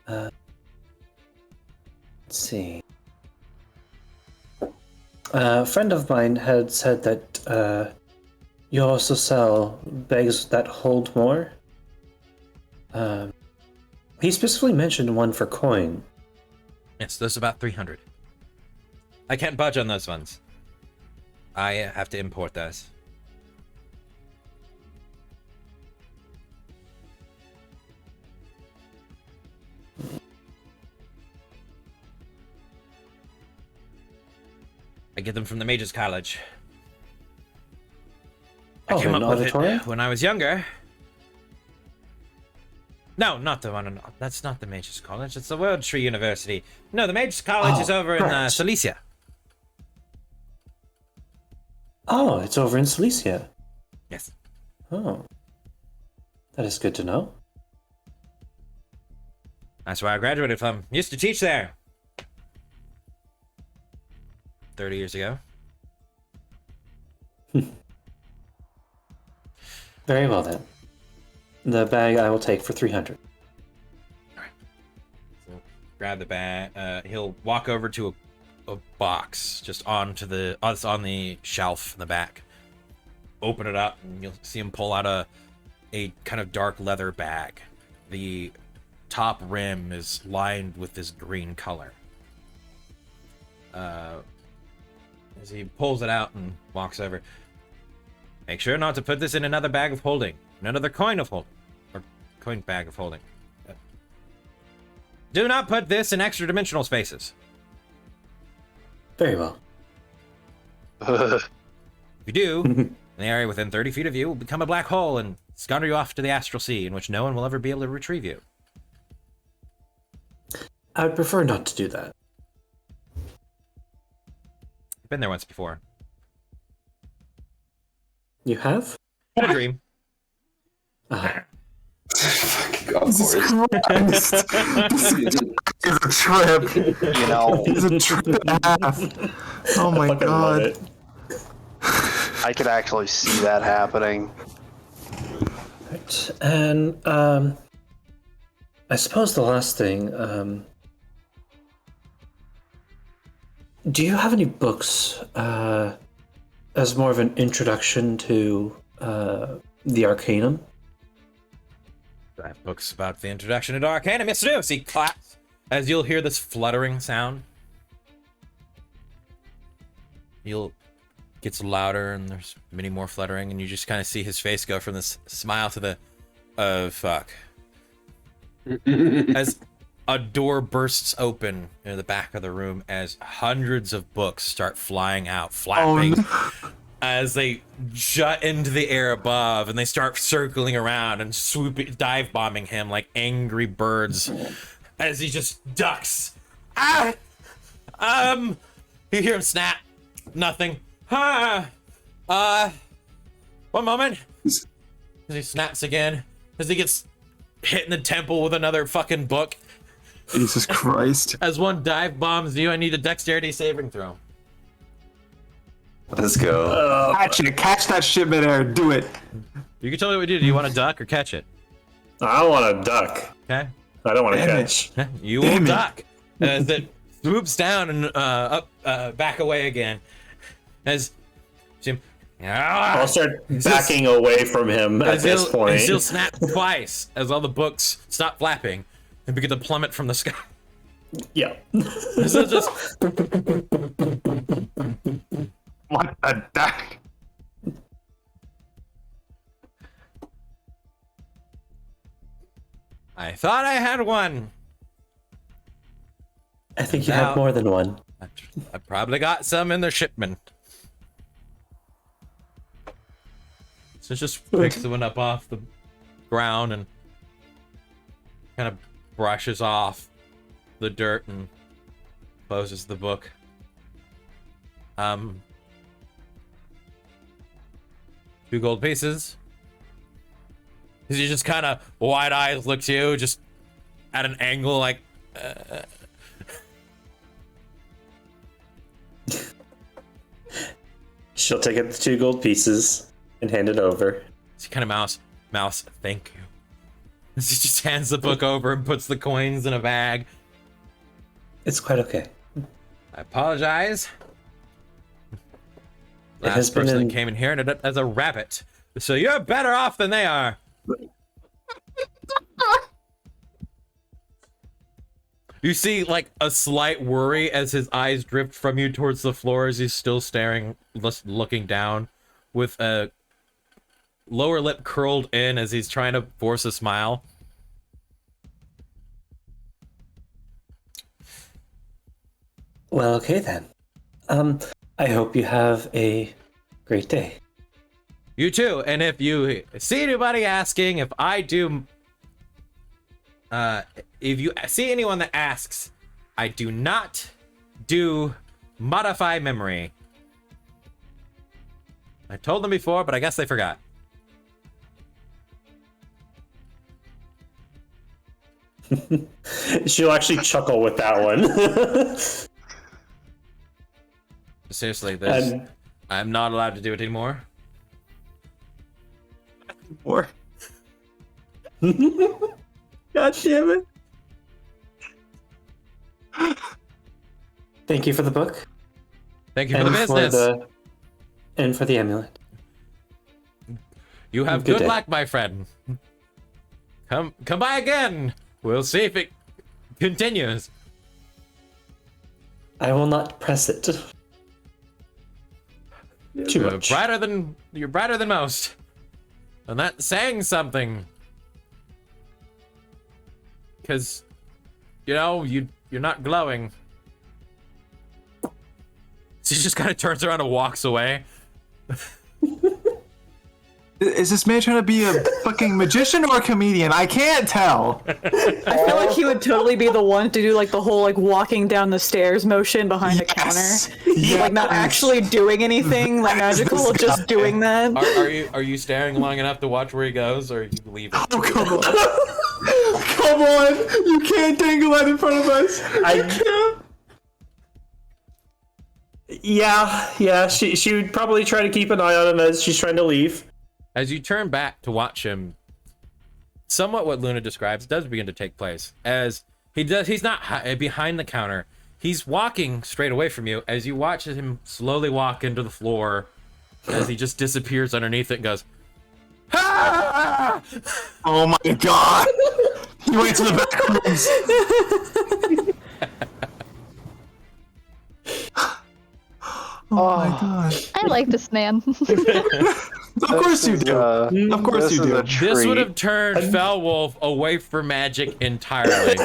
Let's see. A friend of mine had said that you also sell bags that hold more. He specifically mentioned one for coin. Yes, those are about 300. I can't budge on those ones. I have to import those. I get them from the Mages College. I came up with it when I was younger. No, not the one. That's not the Mages College. It's the World Tree University. No, the Mages College is over in Silesia. Oh, it's over in Silesia. Yes. Oh. That is good to know. That's where I graduated from. Used to teach there. 30 years ago. Very well then. The bag I will take for 300. Alright. So grab the bag. He'll walk over to a box just on the shelf in the back. Open it up and you'll see him pull out a kind of dark leather bag. The top rim is lined with this green color. As he pulls it out and walks over. Make sure not to put this in another bag of holding. Another coin of holding. Or coin bag of holding. Do not put this in extra dimensional spaces. Very well. If you do, an area within 30 feet of you will become a black hole and scatter you off to the astral sea in which no one will ever be able to retrieve you. I would prefer not to do that. I've been there once before. You have? In a dream. Fucking go for Jesus it. Christ. This is a trip. You know, It's a trip and a half. Oh my Fucking love god. it. I could actually see that happening. Right. And I suppose the last thing, do you have any books as more of an introduction to the Arcanum? I have books about the introduction to Arcanum. Yes, I do. See, claps. As you'll hear this fluttering sound. Gets louder and there's many more fluttering and you just kind of see his face go from this smile to the, oh fuck. As a door bursts open in the back of the room as hundreds of books start flying out, flapping. As they jut into the air above and they start circling around and swooping, dive bombing him like angry birds as he just ducks. Ah! You hear him snap. Nothing. One moment. As he snaps again. As he gets hit in the temple with another fucking book. Jesus Christ. As one dive bombs you, I need a dexterity saving throw. Let's go. Catch it. Catch that shit midair. Do it. You can tell me what we do. Do you want to duck or catch it? I want to duck. Okay. I don't want to Damn catch. You will duck. As it swoops down and up, back away again. As Jim, I'll start backing away from him at this point. He'll snap twice as all the books stop flapping and begin to plummet from the sky. Yeah. So just What the duck? I thought I had one. I think you Now- have more than one. I probably got some in the shipment. So it just picks the one up off the ground and kind of brushes off the dirt and closes the book. 2 gold pieces. He just kind of wide eyes looks you, just at an angle, like. She'll take up the 2 gold pieces and hand it over. She kind of mouse. Thank you. She just hands the book over and puts the coins in a bag. It's quite okay. I apologize. It has Last been person that came in here and it as a rabbit, so you're better off than they are. You see, like, a slight worry as his eyes drift from you towards the floor as he's still staring, looking down, with a lower lip curled in as he's trying to force a smile. Well, okay then. I hope you have a great day. You too, and if you see anybody asking if I do... if you see anyone that asks, I do not do modify memory. I told them before, but I guess they forgot. She'll actually chuckle with that one. Seriously, And- I'm not allowed to do it anymore. Or God damn it. Thank you for the book. Thank you for the business. And for the amulet. You have Good good day. luck, my friend. Come by again. We'll see if it continues. I will not press it. Too You're much. brighter than most. And that's saying something. Because, you know, you're not glowing. She just kind of turns around and walks away. Is this man trying to be a fucking magician or a comedian? I can't tell. I feel like he would totally be the one to do like the whole like walking down the stairs motion behind a counter. Yes. Like not actually doing anything like magical, just doing that. Are you staring long enough to watch where he goes, or are you leaving? Oh, come on. Come on. You can't dangle that in front of us. Yeah. She would probably try to keep an eye on him as she's trying to leave. As you turn back to watch him, somewhat what Luna describes does begin to take place. As he's not behind the counter. He's walking straight away from you as you watch him slowly walk into the floor as he just disappears underneath it and goes, "Ah!" Oh my god. He went to the back rooms. Oh my god. I like this man. Of course you do. Of course you do. This would have turned Felwolf away from magic entirely.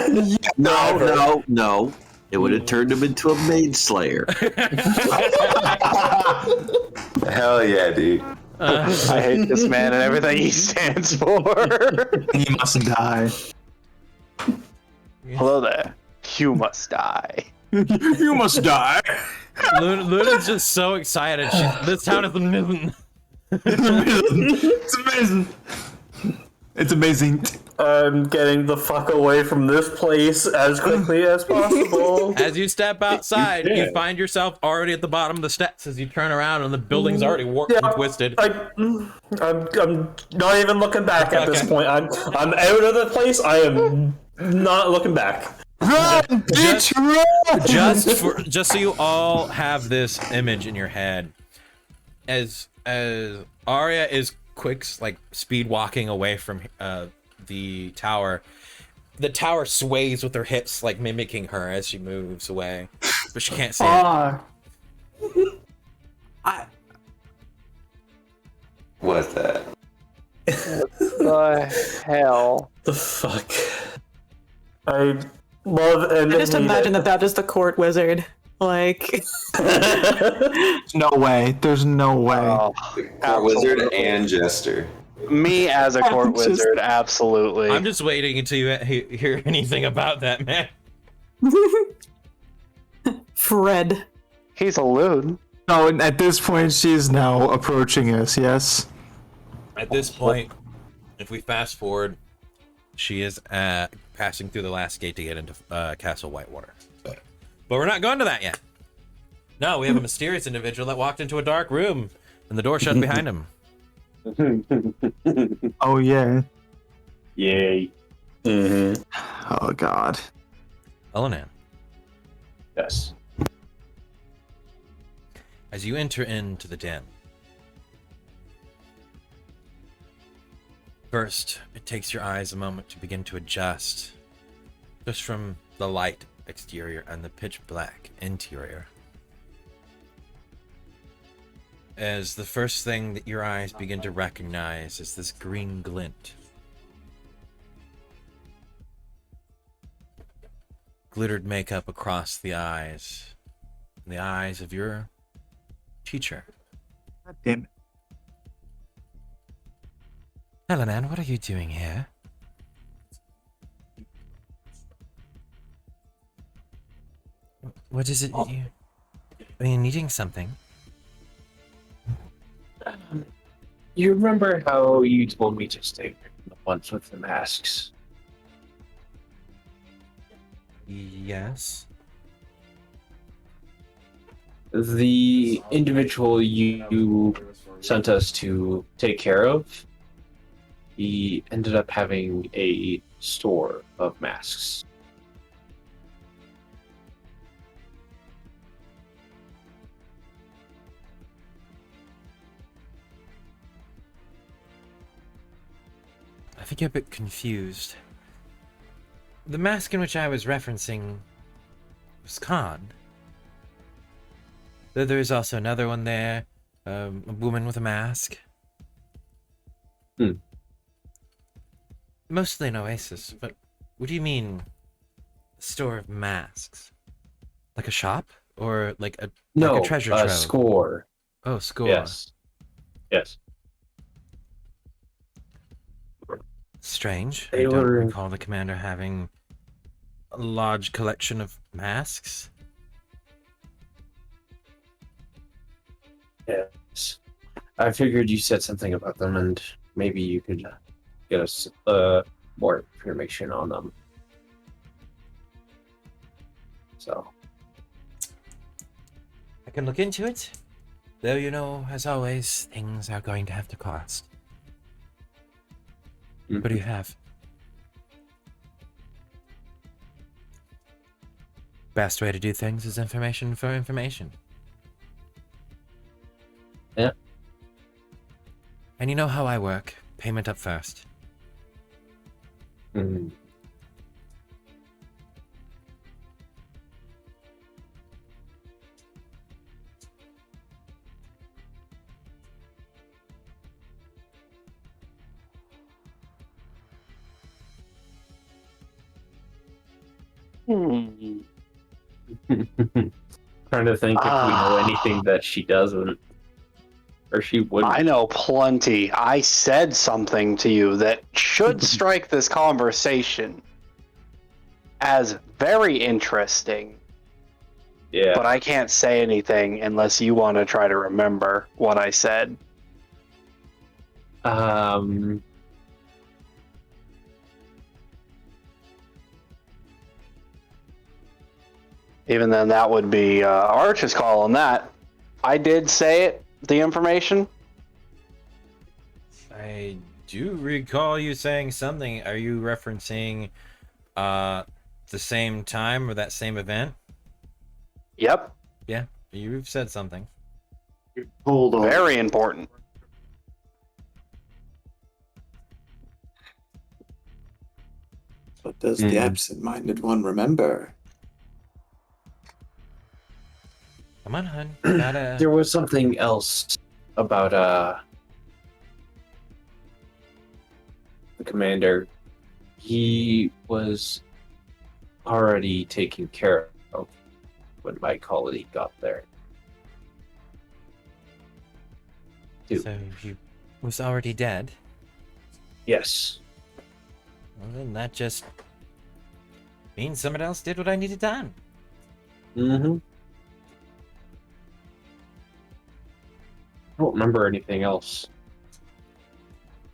No. It would have turned him into a maid slayer. Hell yeah, dude. I hate this man and everything he stands for. He must die. Hello there. You must die. You must die. Luna's just so excited. This town is amazing. It's amazing. It's amazing. I'm getting the fuck away from this place as quickly as possible. As you step outside, you find yourself already at the bottom of the steps as you turn around and the building's already warped and twisted. I'm not even looking back at this point. I'm out of the place. I am not looking back. Run, bitch, run! Just so you all have this image in your head, as Arya is like speed walking away from the tower sways with her hips, like mimicking her as she moves away, but she can't see it. What's that? The hell? The fuck? I love and I just imagine that is the court wizard. Like, No way. There's no way. Oh, Court wizard absolutely. and jester. Me as a court Just- wizard, absolutely. I'm just waiting until you hear anything about that, man. Fred. He's a lewd. No, and at this point, she's now approaching us, yes? At this point, if we fast forward, she is passing through the last gate to get into Castle Whitewater. But we're not going to that yet. No, we have a mysterious individual that walked into a dark room and the door shut behind him. Oh, yeah. Yay. Oh, God. Elenan, Yes. as you enter into the den, first, it takes your eyes a moment to begin to adjust just from the light exterior and the pitch black interior. As the first thing that your eyes begin to recognize is this green glint. Glittered makeup across the eyes of your teacher. God damn it. Elenan, what are you doing here? What is it that you... Are you needing something? You remember how you told me to stay from the ones with the masks? Yes. The individual you sent us to take care of, he ended up having a store of masks. I think you're a bit confused. The mask in which I was referencing was Khan. Though there is also another one there, a woman with a mask. Mostly an oasis, but what do you mean, a store of masks? Like a shop? Or like a, No, like a treasure trove? score. Oh, score. Yes. Yes. Strange. They I don't were- recall the commander having a large collection of masks. Yes. I figured you said something about them, and maybe you could get us more information on them. So, I can look into it. Though, you know, as always, things are going to have to cost. What do you have? Best way to do things is information for information. Yeah. And you know how I work. Payment up first. mhm. Hmm. Trying to think if we know anything that she doesn't, or she wouldn't. I know plenty. I said something to you that should strike this conversation as very interesting, Yeah. but I can't say anything unless you want to try to remember what I said. Even then, that would be Arch's call on that. I did say it, the information. I do recall you saying something. Are you referencing the same time or that same event? Yep, Yeah, you've said something. Hold on. very important. What does the absent-minded one remember? Come on, hun. Gotta... There was something else about the commander. He was already taken care of. when my colony got there. So he was already dead? Yes. Well, then that just means someone else did what I needed done. Mm-hmm. I don't remember anything else.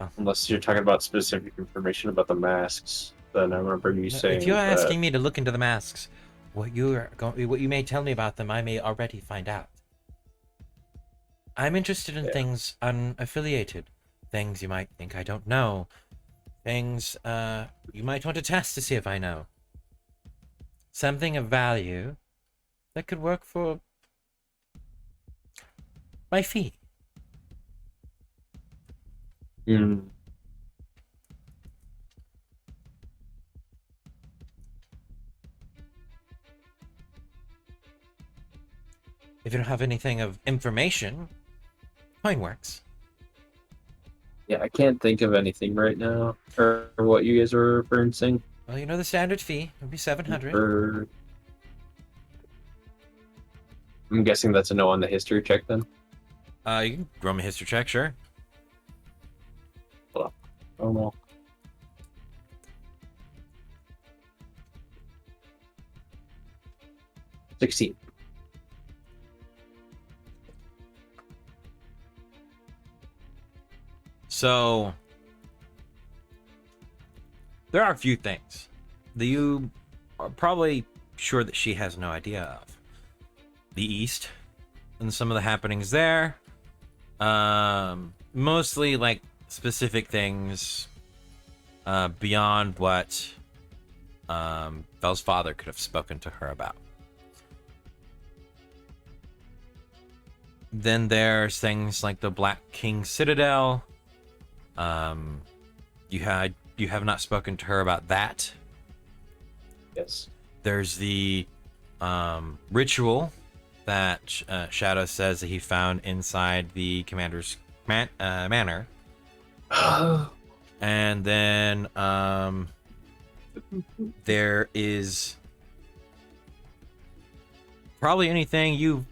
Oh. Unless you're talking about specific information about the masks. Then I remember you saying If you're that... asking me to look into the masks, what you may tell me about them, I may already find out. I'm interested in things unaffiliated, things you might think I don't know, things you might want to test to see if I know. Something of value that could work for my fee. Mm. If you don't have anything of information, coin works. Yeah, I can't think of anything right now. Or what you guys were referencing. Well, you know the standard fee would be 700. I'm guessing that's a no on the history check then. You can roll me a history check, sure. Hold on. Oh no. $16. So there are a few things that you are probably sure that she has no idea of. The East and some of the happenings there. Mostly like specific things beyond what Belle's father could have spoken to her about. Then there's things like the Black King Citadel. You have not spoken to her about that. Yes. There's the ritual that Shadow says that he found inside the commander's manor. And then there is probably anything you've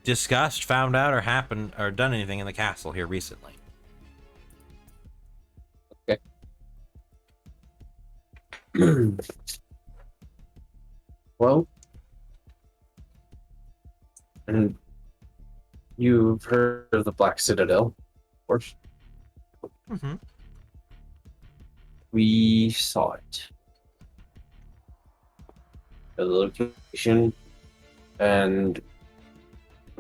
discussed, found out, or happened, or done anything in the castle here recently. Okay. Well, and you've heard of the Black Citadel, of course. Mm-hmm. We saw it. The location, and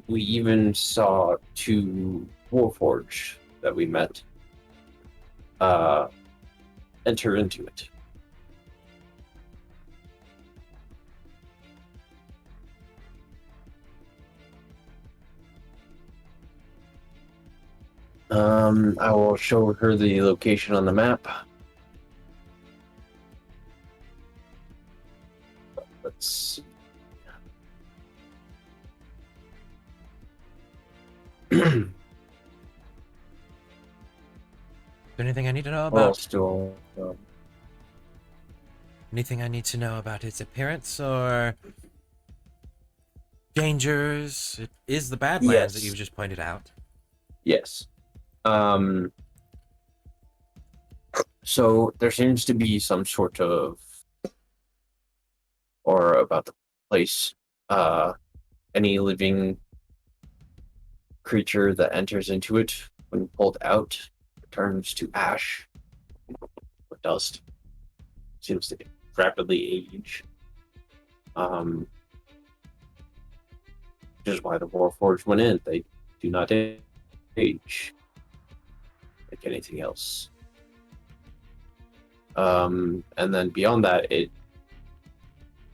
we even saw 2 Warforged that we met enter into it. I will show her the location on the map. Let's see. Anything I need to know What about? else do Anything I need to know about its appearance or dangers? It is the Badlands that Yes. you've just pointed out. Yes. So there seems to be some sort of, or about the place, any living creature that enters into it, when pulled out, turns to ash or dust. Seems to rapidly age. Which is why the Warforged went in. They do not age like anything else. And then beyond that, it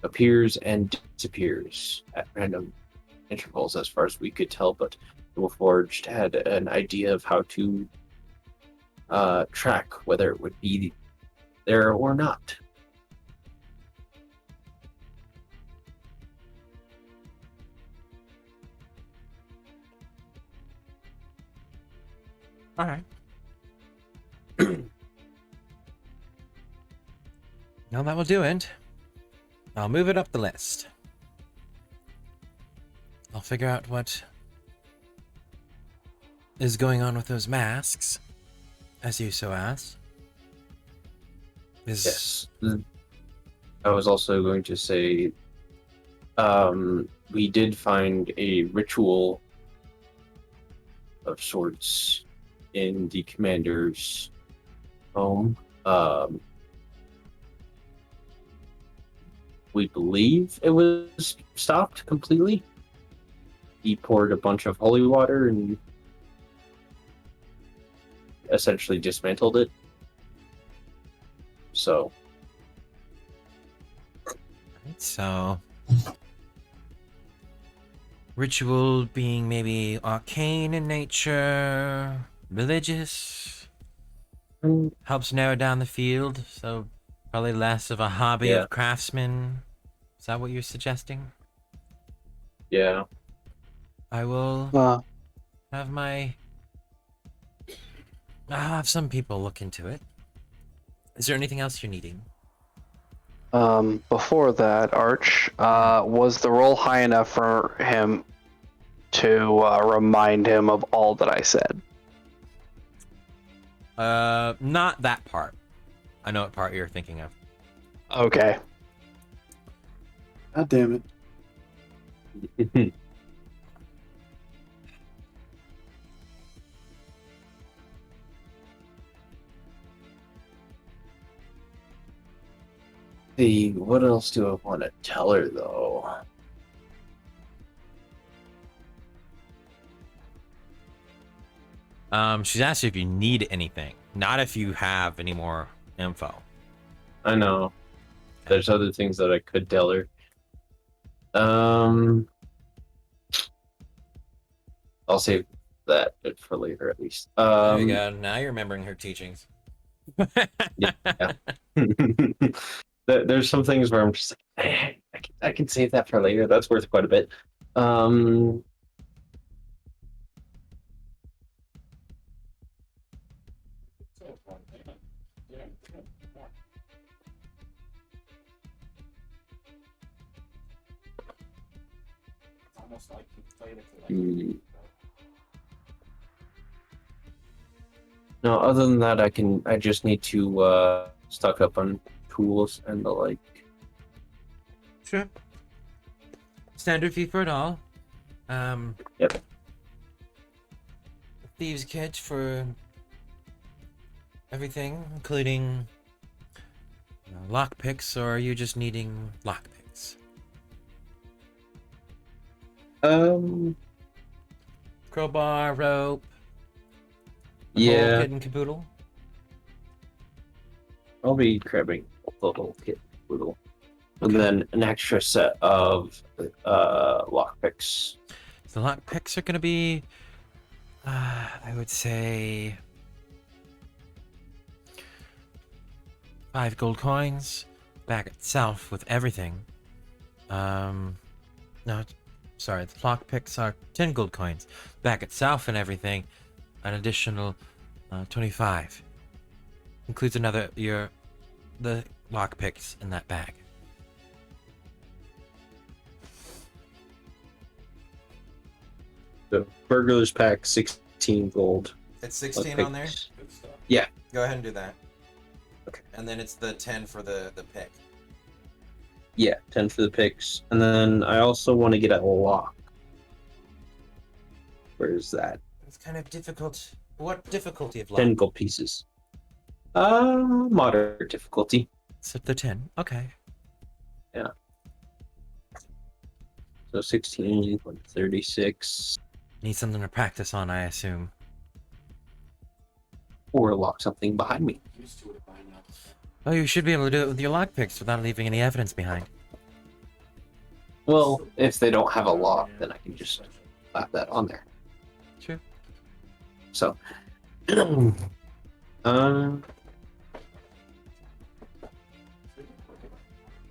appears and disappears at random intervals, as far as we could tell. But the Warforged had an idea of how to track whether it would be there or not. All right. Now that will do it. I'll move it up the list. I'll figure out what is going on with those masks, as you so asked. Yes. I was also going to say, we did find a ritual of sorts in the commander's home. We believe it was stopped completely. He poured a bunch of holy water and essentially dismantled it. So, So, ritual being maybe arcane in nature, religious, helps narrow down the field, so probably less of a hobby of craftsmen. Is that what you're suggesting? yeah. I will have I'll have some people look into it. Is there anything else you're needing? Before that, Arch, was the roll high enough for him to remind him of all that I said? Not that part. I know what part you're thinking of. Okay. God damn it. See, what else do I want to tell her though? She's asked you if you need anything, not if you have any more info. I know. There's other things that I could tell her. I'll save that for later at least. There you go. Now you're remembering her teachings. Yeah. There's some things where I'm just like, I can save that for later. That's worth quite a bit. No, other than that, I just need to stock up on tools and the like. Sure. Standard fee for it all. Yep. Thieves' kit for everything, including lockpicks, or are you just needing lockpicks? Crowbar, rope. Yeah. Whole kit and caboodle. I'll be grabbing the whole kit caboodle. And then an extra set of lockpicks. The lockpicks are gonna be, I would say, 5 gold coins. Bag itself with everything. No, sorry, the lockpicks are 10 gold coins. Bag itself and everything, an additional 25. Includes the lockpicks in that bag. The burglar's pack, 16 gold. It's 16 lockpicks. on there? Yeah. Go ahead and do that. Okay. And then it's the 10 for the pick. Yeah, 10 for the picks. And then I also want to get a lock. Where is that? It's kind of difficult. What difficulty of lock? 10 gold pieces. Moderate difficulty. So the 10. Okay. Yeah. So 16, 36. Need something to practice on, I assume. Or lock something behind me. Oh, you should be able to do it with your lockpicks without leaving any evidence behind. Well, if they don't have a lock, then I can just slap that on there. True. So,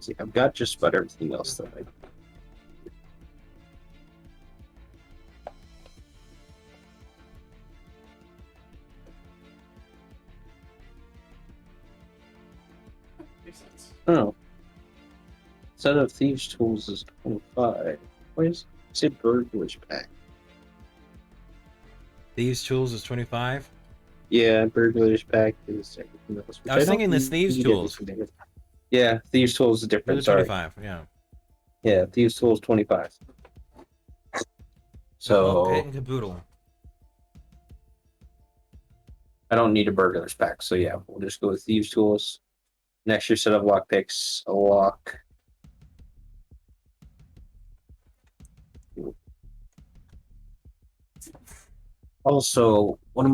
see, I've got just about everything else that I. Oh. Set of thieves' tools is 25. Where's Say burglar's pack. Thieves' tools is 25. Yeah, burglar's pack is everything else. I was thinking this thieves' tools. Yeah, thieves' tools is Those different. are Sorry. 25. Yeah. Yeah, thieves' tools 25. The So whole kit and caboodle. I don't need a burglar's pack. So yeah, we'll just go with thieves' tools. An extra set of lockpicks, a lock. Also, one of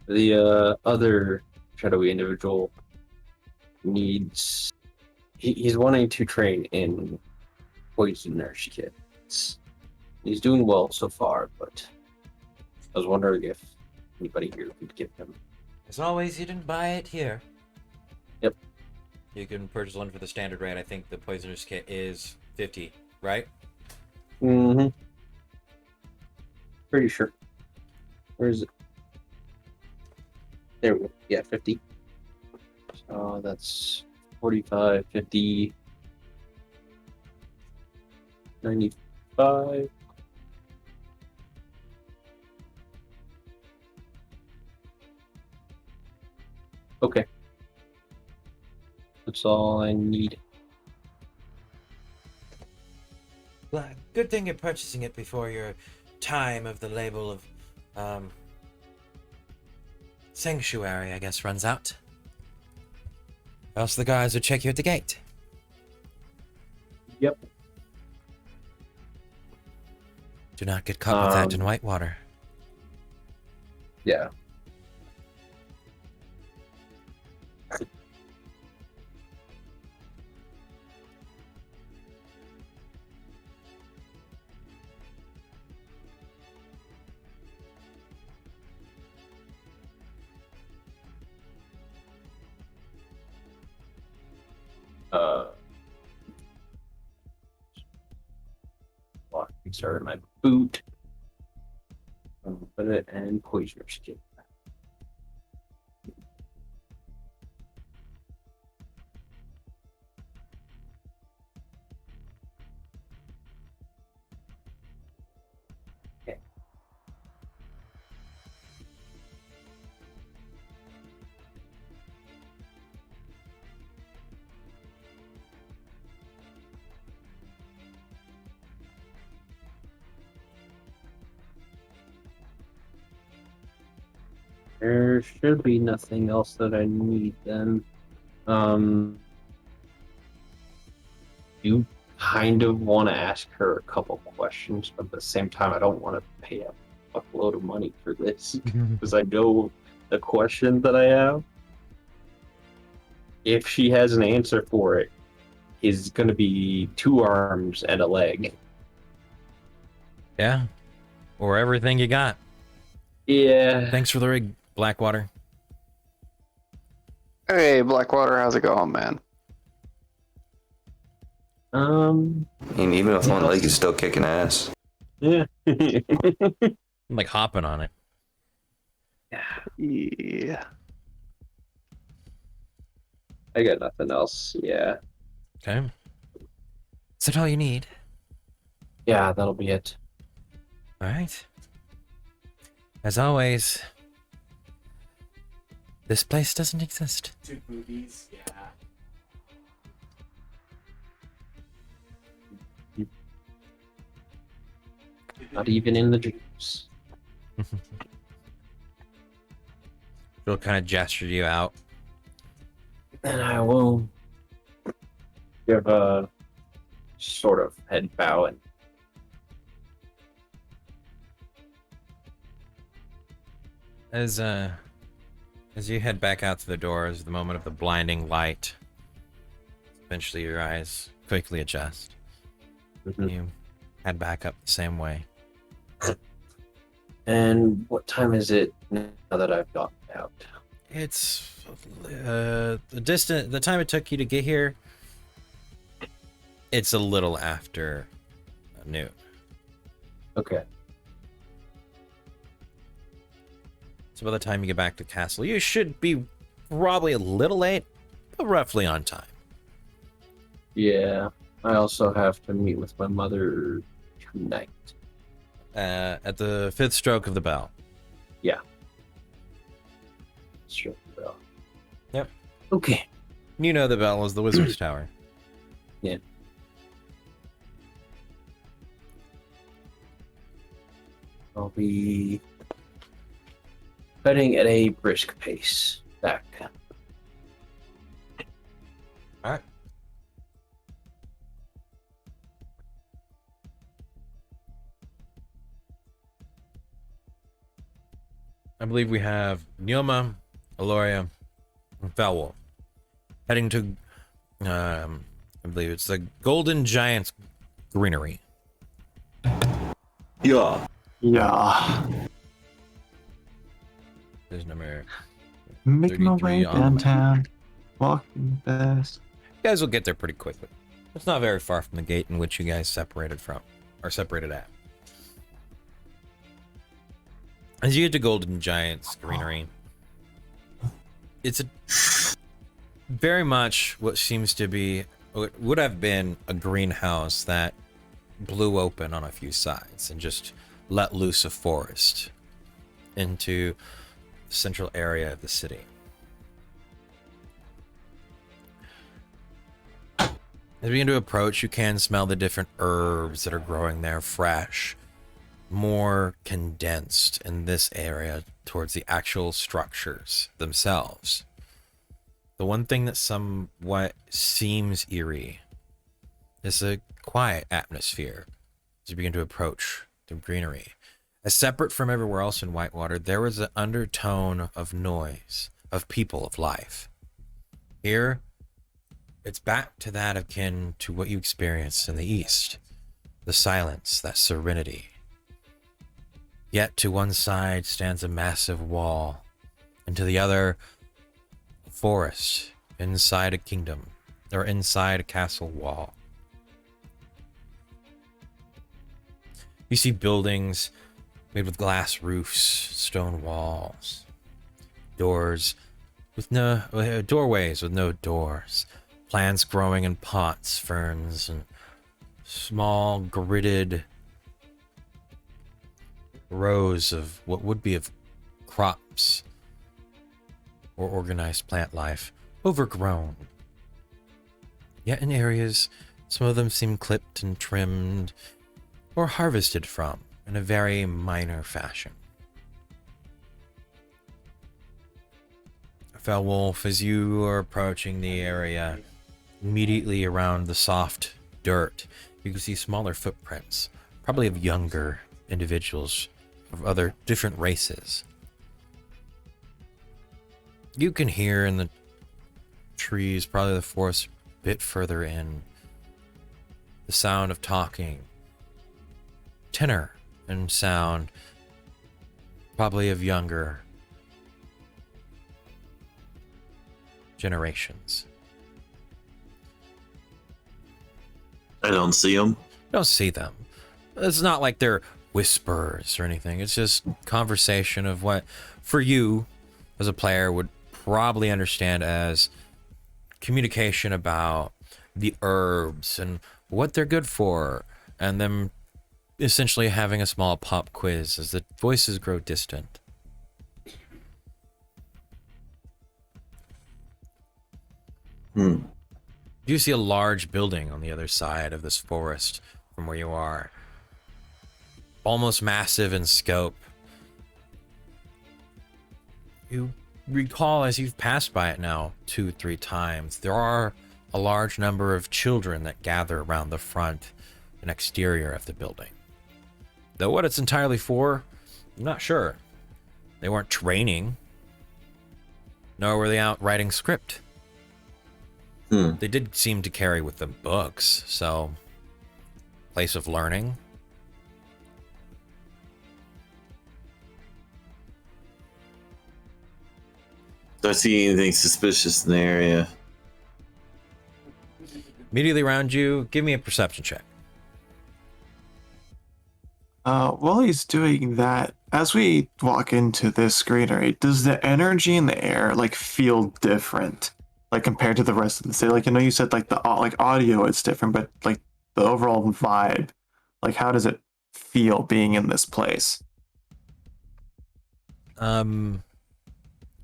the other shadowy individual needs. He's wanting to train in poisoners kits. He's doing well so far, but I was wondering if anybody here could give him. As always, you didn't buy it here. Yep. You can purchase one for the standard rate. I think the poisoner's kit is 50, right? Mm-hmm. Pretty sure. Where is it? There we go. Yeah, 50. So that's 45, 50, 95. Okay. That's all I need. Well, good thing you're purchasing it before your time of the label of sanctuary, I guess, runs out. Or else the guards would check you at the gate. Yep. Do not get caught with that in Whitewater. Yeah. Lockpicks are in my boot. Put it and poisoner's kit. Okay. There should be nothing else that I need then. You kind of want to ask her a couple questions, but at the same time, I don't want to pay a fuckload of money for this because I know the question that I have. If she has an answer for it, is going to be 2 arms and a leg. Yeah. Or everything you got. Yeah. Thanks for the rig, Blackwater. Hey, Blackwater, how's it going, man? And even with one leg, he's still kicking ass. Yeah. I'm like hopping on it. Yeah. I got nothing else. Yeah. Okay. Is that all you need? Yeah, that'll be it. All right. As always, this place doesn't exist. 2 boobies, yeah. Not even in the dreams. She'll kind of gesture you out. And I will give a sort of head bow and As you head back out to the door, as the moment of the blinding light, eventually your eyes quickly adjust. You head back up the same way. And what time is it now that I've gotten out? It's the time it took you to get here. It's a little after noon. Okay. So by the time you get back to the castle, you should be probably a little late, but roughly on time. Yeah. I also have to meet with my mother tonight. At the 5th stroke of the bell. Yeah. Sure. Yep. Okay. You know the bell is the wizard's tower. Yeah. I'll be heading at a brisk pace back. All right. I believe we have Neoma, Aloria, and Foulwolf heading to, I believe it's the Golden Giant's Greenery. Yeah. Yeah. There's number. Making my 33 way on the downtown. Walking fast. You guys will get there pretty quickly. It's not very far from the gate in which you guys separated at. As you get to Golden Giant's Greenery, it's very much what seems to be, what would have been a greenhouse that blew open on a few sides and just let loose a forest into the central area of the city. As you begin to approach, you can smell the different herbs that are growing there, fresh, more condensed in this area towards the actual structures themselves. The one thing that somewhat seems eerie is a quiet atmosphere as you begin to approach the greenery. As separate from everywhere else in Whitewater, there was an undertone of noise, of people, of life. Here, it's back to that akin to what you experienced in the East. The silence, that serenity. Yet to one side stands a massive wall, and to the other, a forest inside a kingdom, or inside a castle wall. You see buildings made with glass roofs, stone walls, doorways with no doors, plants growing in pots, ferns, and small gridded rows of what would be of crops or organized plant life, overgrown. Yet in areas, some of them seem clipped and trimmed or harvested from in a very minor fashion. Foulwolf, as you are approaching the area, immediately around the soft dirt, you can see smaller footprints, probably of younger individuals of other different races. You can hear in the trees, probably the forest a bit further in, the sound of talking, tenor and sound, probably of younger generations. I don't see them. You don't see them. It's not like they're whispers or anything. It's just conversation of what, for you as a player, would probably understand as communication about the herbs and what they're good for, and them essentially having a small pop quiz as the voices grow distant. You see a large building on the other side of this forest from where you are. Almost massive in scope. You recall as you've passed by it now 2-3 times, there are a large number of children that gather around the front and exterior of the building. Though what it's entirely for, I'm not sure. They weren't training, nor were they out writing script. They did seem to carry with them books, so place of learning. Do I see anything suspicious in the area? Immediately around you, give me a perception check. While he's doing that, as we walk into this greenery, does the energy in the air like feel different? like compared to the rest of the city? Like I know you said like the like audio is different, but like the overall vibe, like how does it feel being in this place?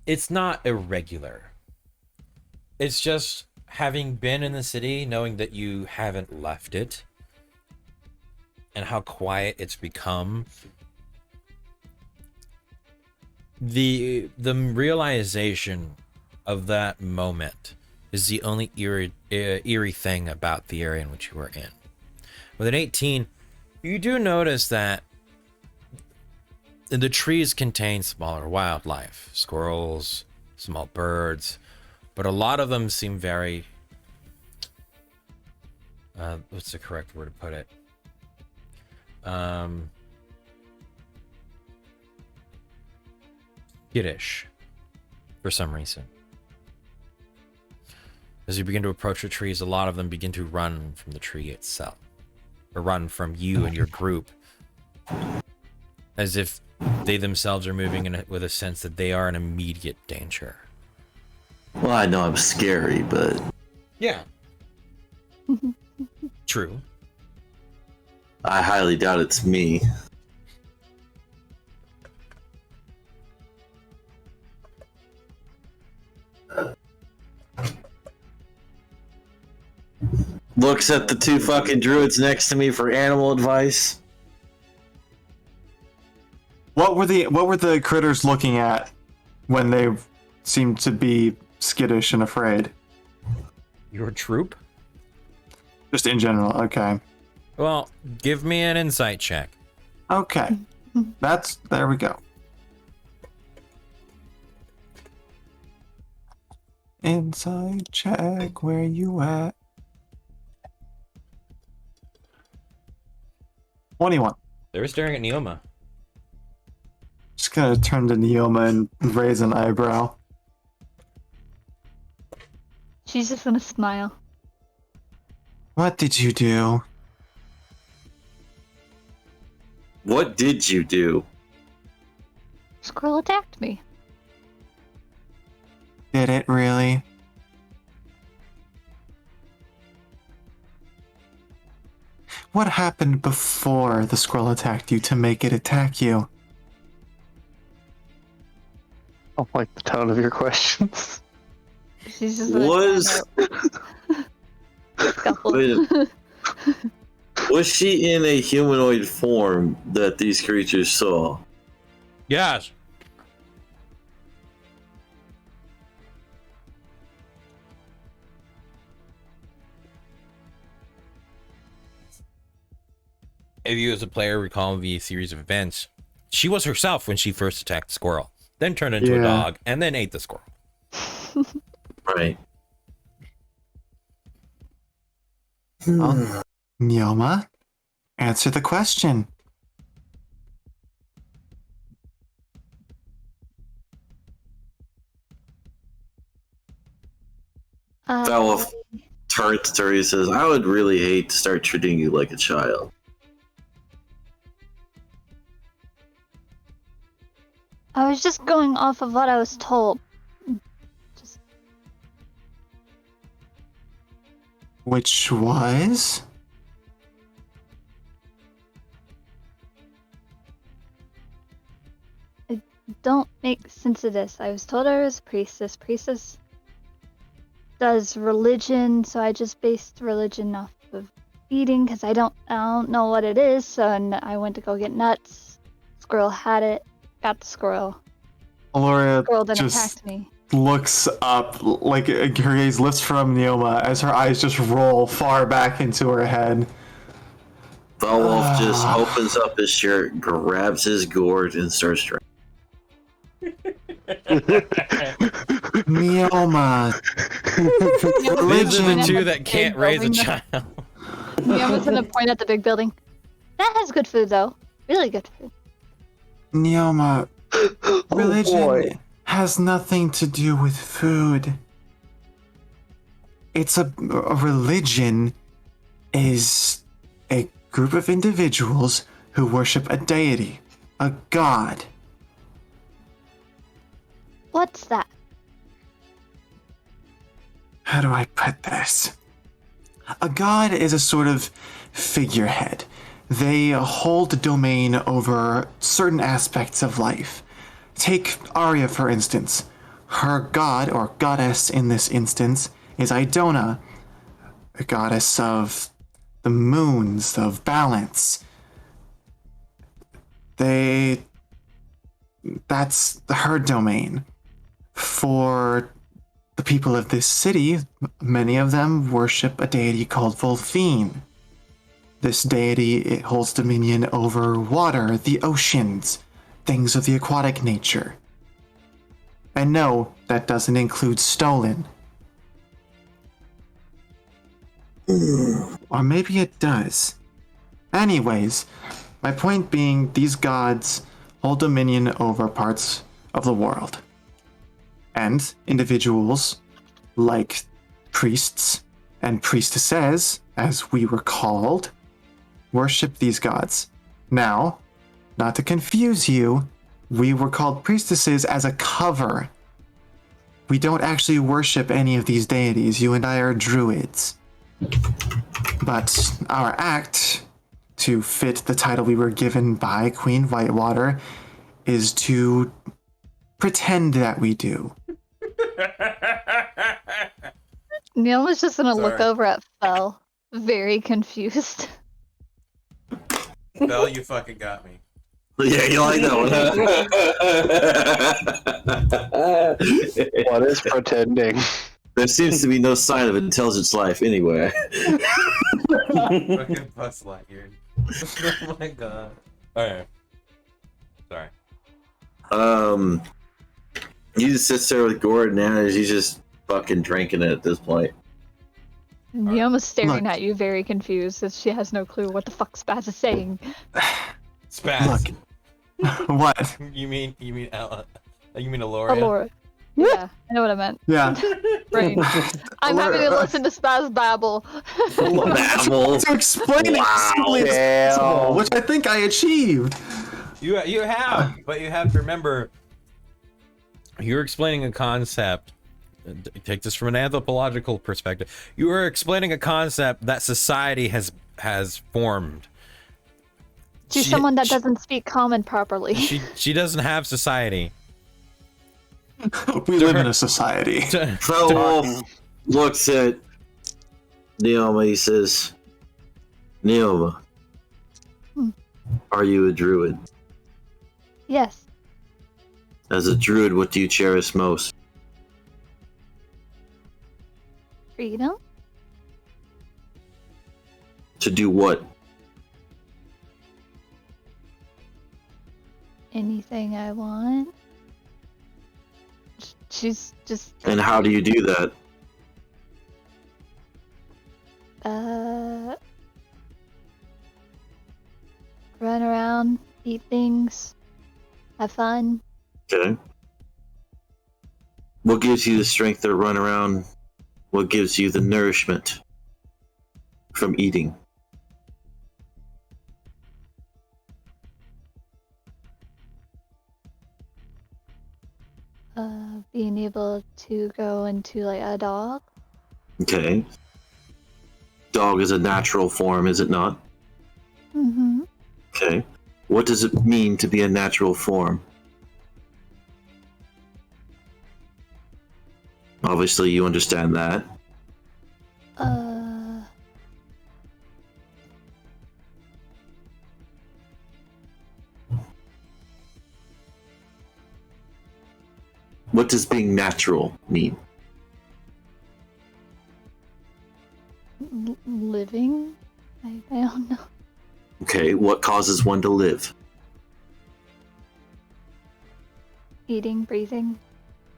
It's not irregular. It's just having been in the city, knowing that you haven't left it, and how quiet it's become. The realization of that moment is the only eerie thing about the area in which you were in. With an 18, you do notice that the trees contain smaller wildlife, squirrels, small birds, but a lot of them seem very, what's the correct word to put it? Skittish for some reason. As you begin to approach the trees, a lot of them begin to run from the tree itself, or run from you and your group, as if they themselves are moving with a sense that they are in immediate danger. Well, I know I'm scary, but Yeah. True. I highly doubt it's me. Looks at the two fucking druids next to me for animal advice. What were the critters looking at when they seemed to be skittish and afraid? Your troop? Just in general, okay. Well, give me an insight check. Okay. There we go. Inside check, where you at? 21. They were staring at Neoma. Just gonna turn to Neoma and raise an eyebrow. She's just gonna smile. What did you do? What did you do? Squirrel attacked me. Did it really? What happened before the squirrel attacked you to make it attack you? I don't like the tone of your questions. She's just Was scuffle. was she in a humanoid form that these creatures saw? Yes. If you as a player recall the series of events, she was herself when she first attacked the squirrel, then turned into a dog, and then ate the squirrel. Right. Neoma, answer the question. Fellow turns to her and says, I would really hate to start treating you like a child. I was just going off of what I was told. Just Which was? don't make sense of this. I was told I was a priestess. Priestess does religion, so I just based religion off of eating because I don't know what it is. So and I went to go get nuts. Squirrel had it. Got the squirrel. Aloria Squirrel then just attacked me. looks up, like her gaze lifts from Neoma as her eyes just roll far back into her head. Belwolf just opens up his shirt, grabs his gourd, and starts drinking. Neoma. These are the Religion. two that can't raise a Building. child. Yeah, I was gonna point at the big building. That has good food though. Really good food. Neoma, religion boy. has nothing to do with food. It's a religion is a group of individuals who worship a deity, a god. What's that? How do I put this? A god is a sort of figurehead. They hold domain over certain aspects of life. Take Arya, for instance. Her god, or goddess in this instance, is Idona, a goddess of the moons, of balance. That's her domain. For the people of this city, many of them worship a deity called Volphine. This deity, it holds dominion over water, the oceans, things of the aquatic nature. And no, that doesn't include stolen. Or maybe it does. Anyways, my point being, these gods hold dominion over parts of the world. And individuals, like priests and priestesses, as we were called, worship these gods. Now, not to confuse you, we were called priestesses as a cover. We don't actually worship any of these deities. You and I are druids. But our act, to fit the title we were given by Queen Whitewater, is to pretend that we do. Neil was just gonna look Sorry. over at Fel, very confused. Bell, you fucking got me. Yeah, you like that one. What is pretending? There seems to be no sign of intelligence life anywhere. Fucking Buzz Lightyear. Oh my god. Alright. Sorry. You just sit there with Gordon and he's just fucking drinking it at this point. Neil is staring Look. at you, very confused, as she has no clue what the fuck Spaz is saying. Spaz. Look. What? You mean Ella? You mean Aloria? Alora. Yeah, I know what I meant. Yeah. Brain. I'm having to listen to Spaz babble. Babble. To explain it Wow. simply as possible, which I think I achieved. You have, but you have to remember, you're explaining a concept. Take this from an anthropological perspective. You are explaining a concept that society has formed. To someone that doesn't speak common properly. She doesn't have society. We live in a society. Felwolf looks at Neoma. He says, Neoma, are you a druid? Yes. As a druid, what do you cherish most? Freedom? To do what? Anything I want. She's just And how do you do that? run around, eat things, have fun. Okay. What gives you the strength to run around? What gives you the nourishment from eating? Being able to go into like a dog. Okay. Dog is a natural form, is it not? Mm-hmm. Okay. What does it mean to be a natural form? Obviously, you understand that. What does being natural mean? Living? I don't know. Okay, what causes one to live? Eating, breathing.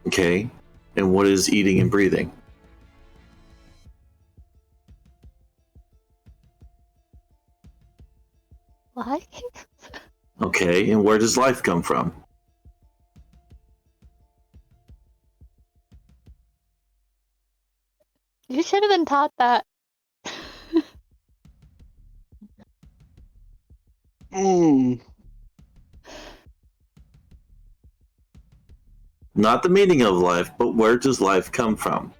Okay, and what is eating and breathing? Life? Okay, and where does life come from? You should have been taught that. Not the meaning of life, but where does life come from?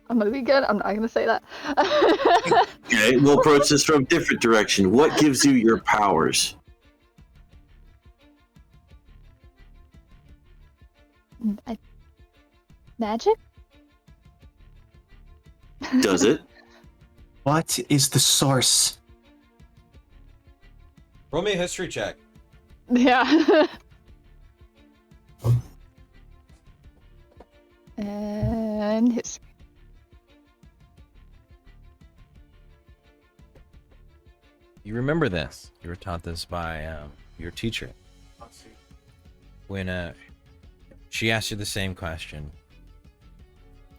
I'm gonna be good. I'm not gonna say that. Okay, we'll approach this from a different direction. What gives you your powers? Magic? Does it? What is the source? Roll me a history check. Yeah. And history. You remember this. You were taught this by your teacher. When she asked you the same question,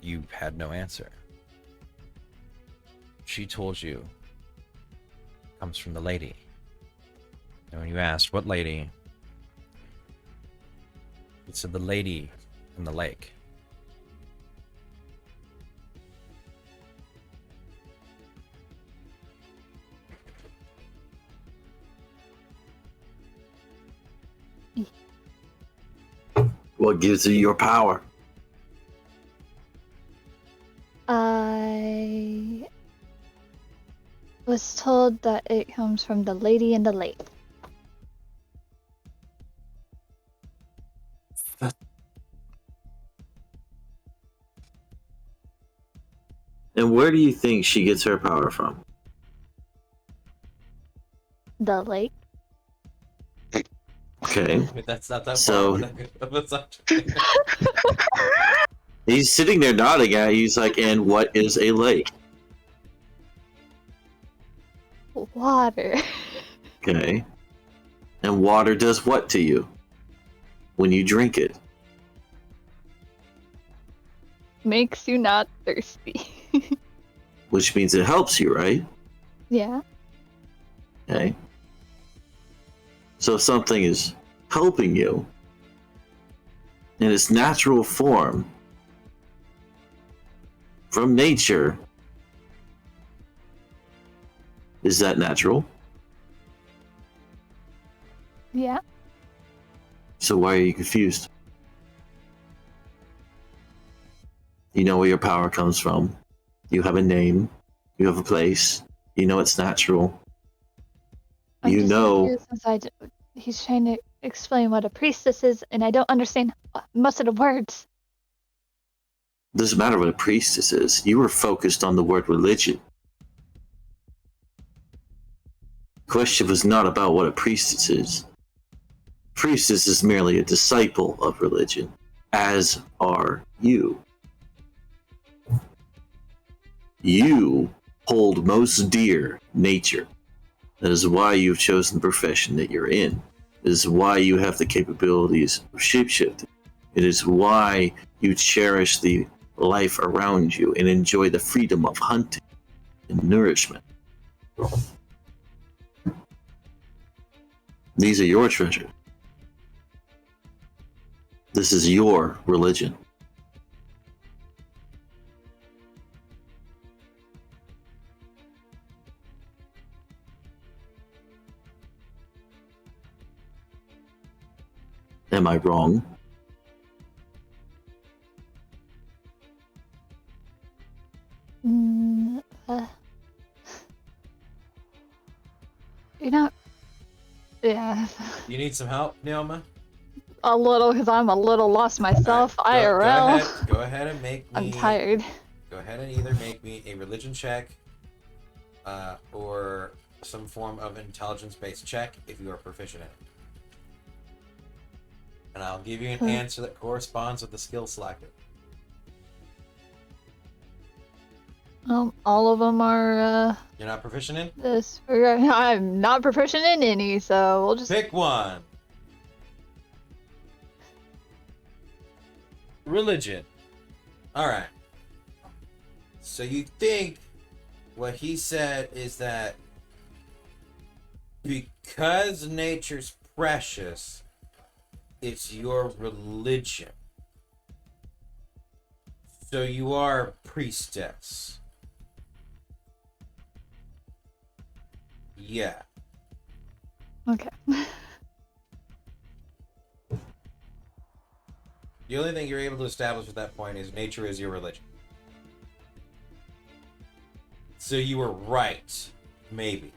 you had no answer. She told you it comes from the lady. And when you asked what lady, it said the lady in the lake. What gives you your power? I was told that it comes from the lady in the lake. And where do you think she gets her power from? The lake? Okay. Wait, that's not that So- far. That's not- He's sitting there nodding at you. He's like, and what is a lake? Water. Okay. And water does what to you when you drink it? Makes you not thirsty. Which means it helps you, right? Yeah. Okay. So if something is helping you in its natural form from nature, is that natural? Yeah. So why are you confused? You know where your power comes from. You have a name. You have a place. You know it's natural. I'm You just know. confused since he's trying to explain what a priestess is, and I don't understand most of the words. Doesn't matter what a priestess is. You were focused on the word religion. The question was not about what a priestess is. Priestess is merely a disciple of religion, as are you. You hold most dear nature. That is why you've chosen the profession that you're in. It is why you have the capabilities of shapeshifting. It is why you cherish the life around you and enjoy the freedom of hunting and nourishment. These are your treasures. This is your religion. Am I wrong? Mm, you're not. Yeah. You need some help, Neoma? A little, because I'm a little lost myself. IRL. Go ahead and make me. I'm tired. Go ahead and either make me a religion check, or some form of intelligence-based check if you are proficient in it. And I'll give you an answer that corresponds with the skill selected. All of them are. You're not proficient in? This. I'm not proficient in any, so we'll just Pick one. Religion. Alright. So you think what he said is that because nature's precious, it's your religion. So you are a priestess. Yeah. Okay. The only thing you're able to establish at that point is nature is your religion. So you were right. Maybe.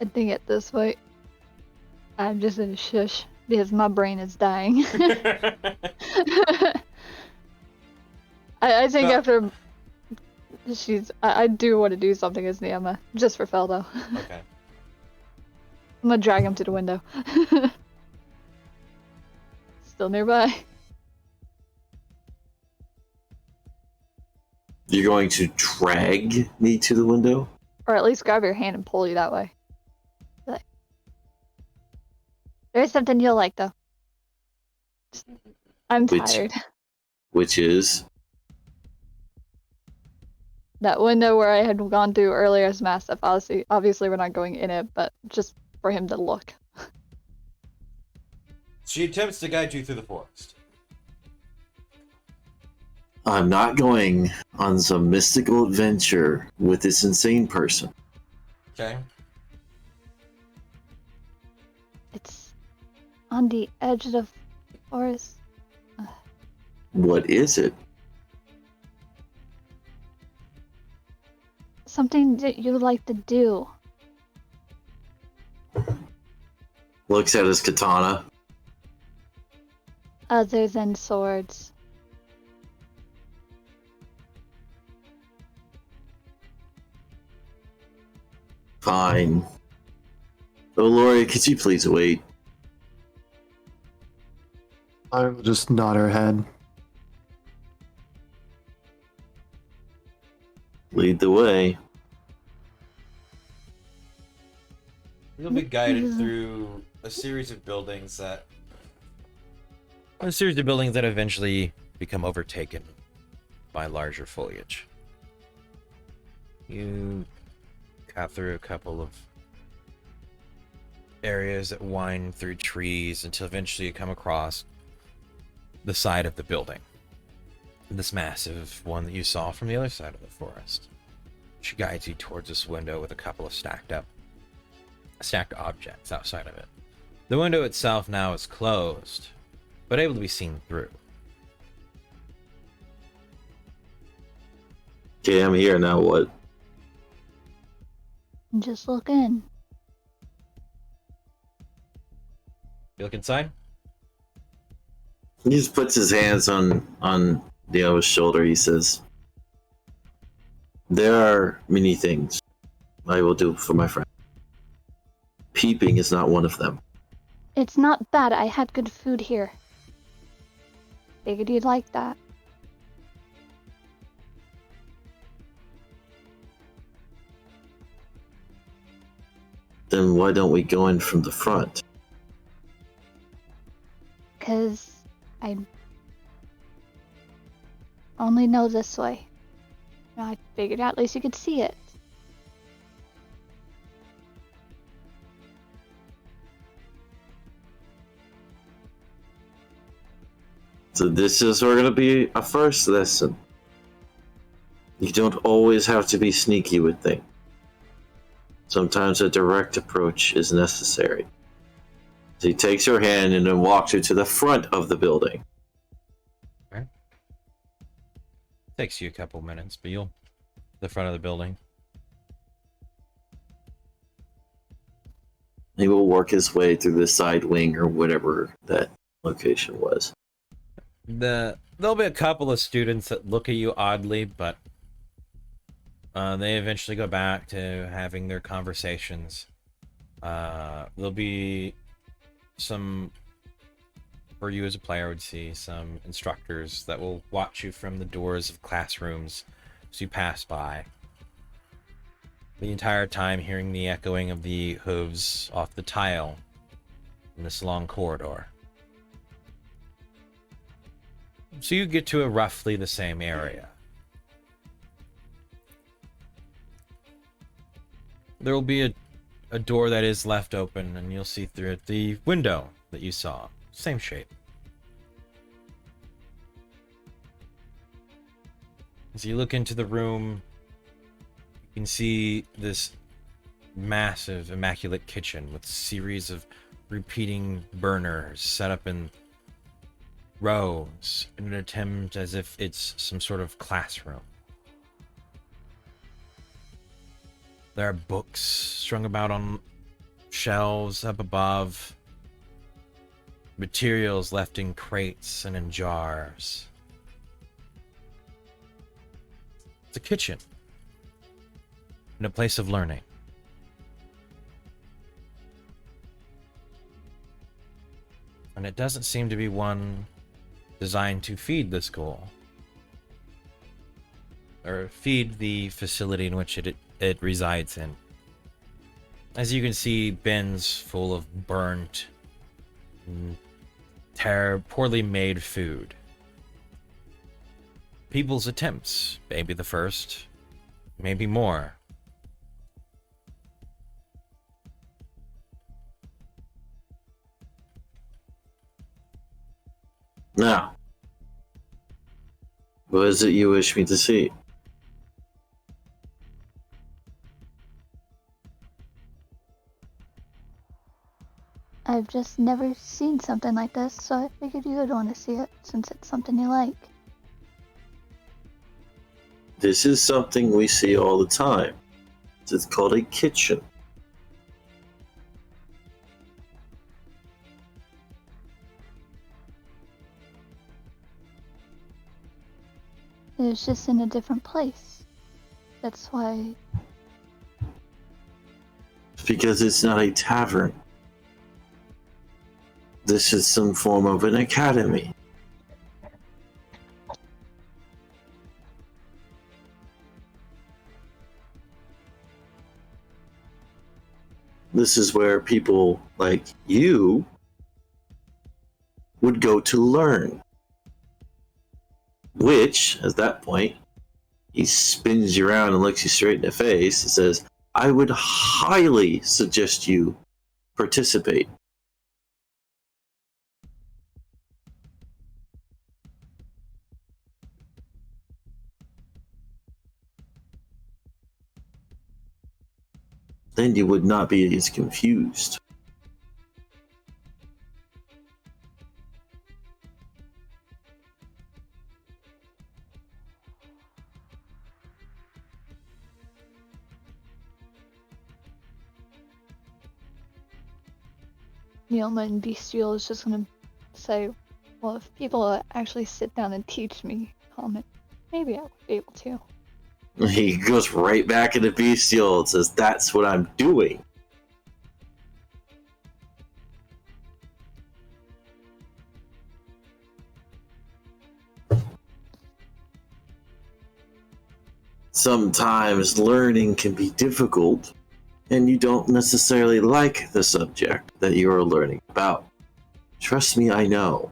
I think at this point, I'm just gonna shush because my brain is dying. I think No. after I do want to do something as Niama, just for Fel though. Okay. I'm gonna drag him to the window. Still nearby. You're going to drag me to the window? Or at least grab your hand and pull you that way. Like, there's something you'll like though. I'm tired. Which is? That window where I had gone through earlier is massive. Obviously we're not going in it, but just for him to look. She attempts to guide you through the forest. I'm not going on some mystical adventure with this insane person. Okay. It's on the edge of the forest. What is it? Something that you would like to do. Looks at his katana. Other than swords. Fine. Oh, Lori, could you please wait? I will just nod her head. Lead the way. You'll be guided through a series of buildings that eventually become overtaken by larger foliage. You cut through a couple of areas that wind through trees until eventually you come across the side of the building. This massive one that you saw from the other side of the forest. She guides you towards this window with a couple of stacked objects outside of it. The window itself now is closed, but able to be seen through. Okay, I'm here now. What? Just look in. you look inside. He just puts his hands on the other's shoulder. He says, "There are many things I will do for my friend. Peeping is not one of them." It's not bad. I had good food here. Figured you'd like that. Then why don't we go in from the front? 'Cause I only know this way. And I figured at least you could see it. So this is going to be a first lesson. You don't always have to be sneaky with things. Sometimes a direct approach is necessary. So he takes her hand and then walks her to the front of the building. Takes you a couple minutes, but you'll the front of the building. He will work his way through the side wing or whatever that location was. There'll be a couple of students that look at you oddly, but they eventually go back to having their conversations. There'll be some, for you as a player would see, some instructors that will watch you from the doors of classrooms as you pass by. The entire time hearing the echoing of the hooves off the tile in this long corridor. So you get to a roughly the same area. There will be a door that is left open, and you'll see through it the window that you saw. Same shape. As you look into the room, You can see this massive, immaculate kitchen with a series of repeating burners set up in rows in an attempt as if it's some sort of classroom. There are books strung about on shelves up above, materials left in crates and in jars. It's a kitchen and a place of learning. And it doesn't seem to be one designed to feed the school or feed the facility in which it resides in. As you can see, bins full of burnt, poorly made food. People's attempts, maybe the first, maybe more. Now, what is it you wish me to see? I've just never seen something like this, so I figured you would want to see it since it's something you like. This is something we see all the time. It's called a kitchen. It was just in a different place. That's why. Because it's not a tavern. This is some form of an academy. This is where people like you would go to learn. Which, at that point, he spins you around and looks you straight in the face and says, I would highly suggest you participate. Then you would not be as confused. Yeoman Bestial is just gonna say, well, if people actually sit down and teach me comment, maybe I would be able to. He goes right back into Bestial and says, that's what I'm doing. Sometimes learning can be difficult, and you don't necessarily like the subject that you are learning about. Trust me, I know.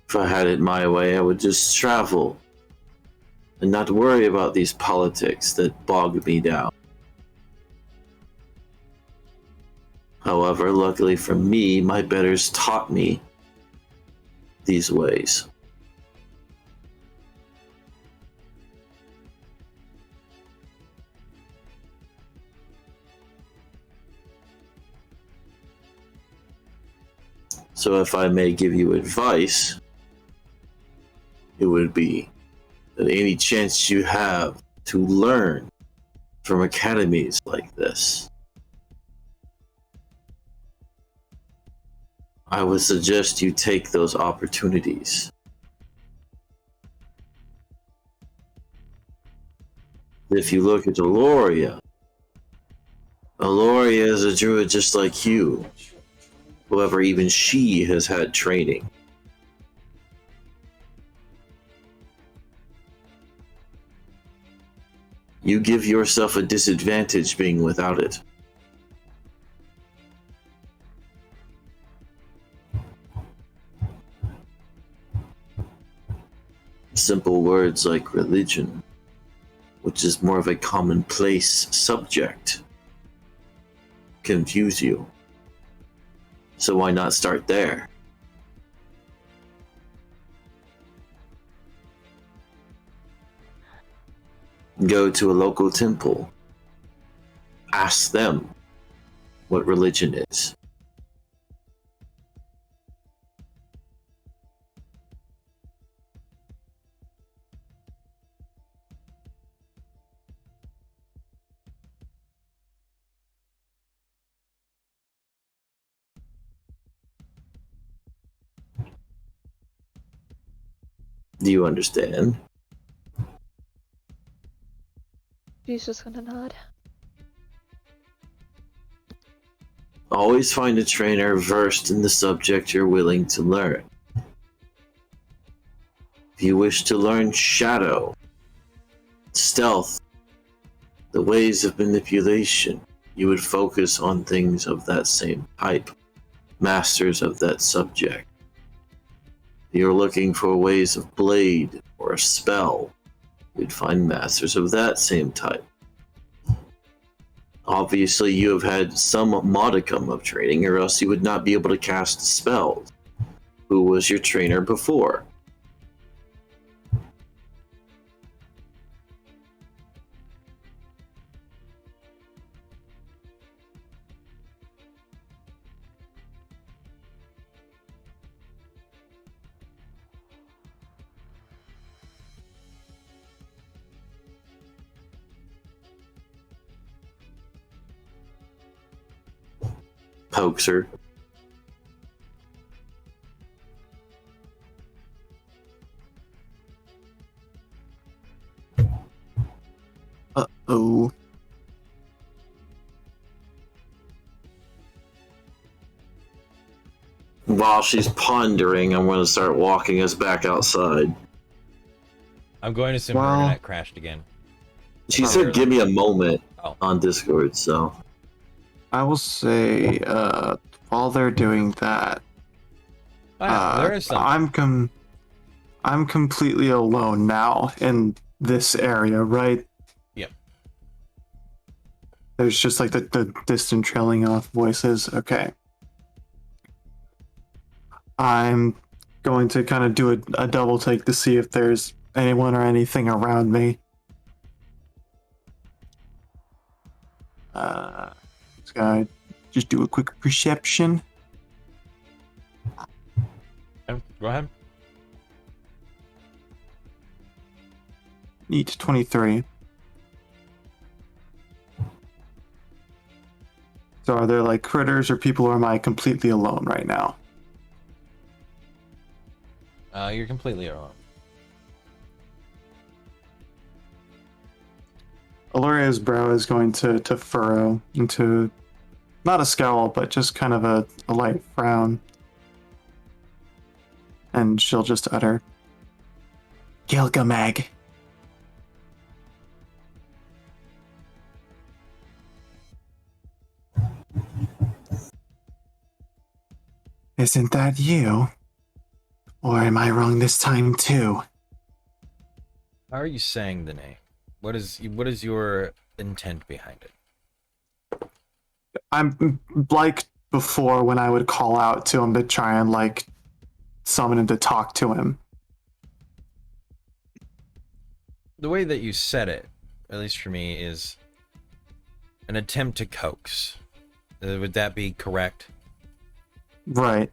If I had it my way, I would just travel and not worry about these politics that bog me down. However, luckily for me, my betters taught me these ways. So if I may give you advice, it would be that any chance you have to learn from academies like this, I would suggest you take those opportunities. If you look at Aloria is a druid just like you. However, even she has had training. You give yourself a disadvantage being without it. Simple words like religion which is more of a commonplace subject, confuse you. So why not start there? Go to a local temple. Ask them what religion is. Do you understand? She's just gonna nod. Always find a trainer versed in the subject you're willing to learn. If you wish to learn shadow, stealth, the ways of manipulation, you would focus on things of that same type, masters of that subject. If you're looking for ways of blade or a spell, you'd find masters of that same type. Obviously, you have had some modicum of training, or else you would not be able to cast spells. Who was your trainer before? Pokes her. Uh-oh. While she's pondering, I'm going to start walking us back outside. I'm going to assume Well- her internet crashed again. She said, give me a moment Oh. on Discord, so. I will say, while they're doing that, Oh, yeah, there is something. I'm completely alone now in this area, right? Yep. There's just like the distant trailing off voices. Okay. I'm going to kind of do a double take to see if there's anyone or anything around me. Just gonna just do a quick perception. Okay, go ahead. Neat 23. So are there like critters or people, or am I completely alone right now? You're completely wrong. Aluria's brow is going to furrow into not a scowl, but just kind of a light frown. And she'll just utter, Gilgameg. Isn't that you? Or am I wrong this time too? How are you saying the name? What is your intent behind it? I'm like before when I would call out to him to try and like summon him to talk to him. The way that you said it, at least for me, is an attempt to coax. Would that be correct? Right.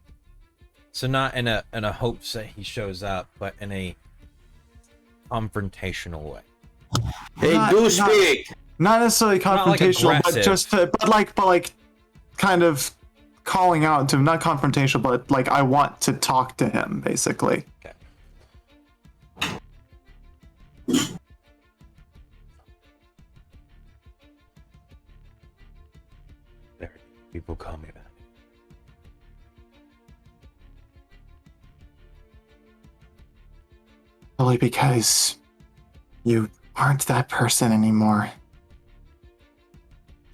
So not in a hopes that he shows up, but in a confrontational way. Hey, do speak! Not necessarily Not, like, confrontational, but aggressive. just but like kind of calling out to him, not confrontational, but like I want to talk to him, basically. Okay. There, people call me that. Only because you aren't that person anymore.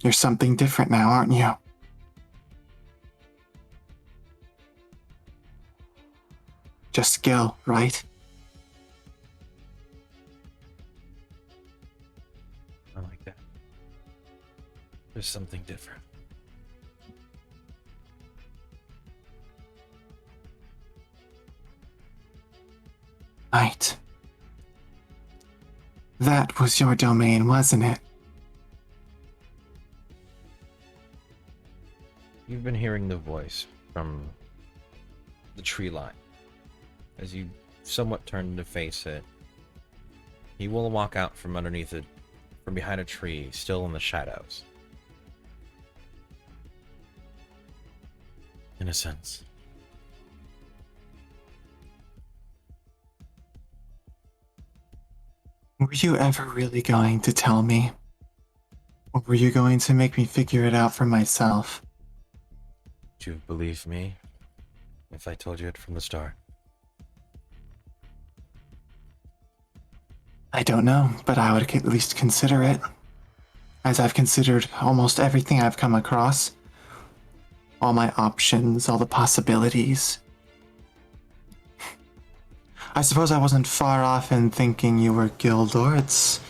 You're something different now, aren't you? Just Gil, right? There's something different. Right. That was your domain, wasn't it? You've been hearing the voice from the tree line. As you somewhat turn to face it, he will walk out from underneath it, from behind a tree, still in the shadows. In a sense. Were you ever really going to tell me? Or were you going to make me figure it out for myself? Would you believe me if I told you it from the start? I don't know, but I would at least consider it. As I've considered almost everything I've come across. All my options, all the possibilities. I suppose I wasn't far off in thinking you were Gildor. It's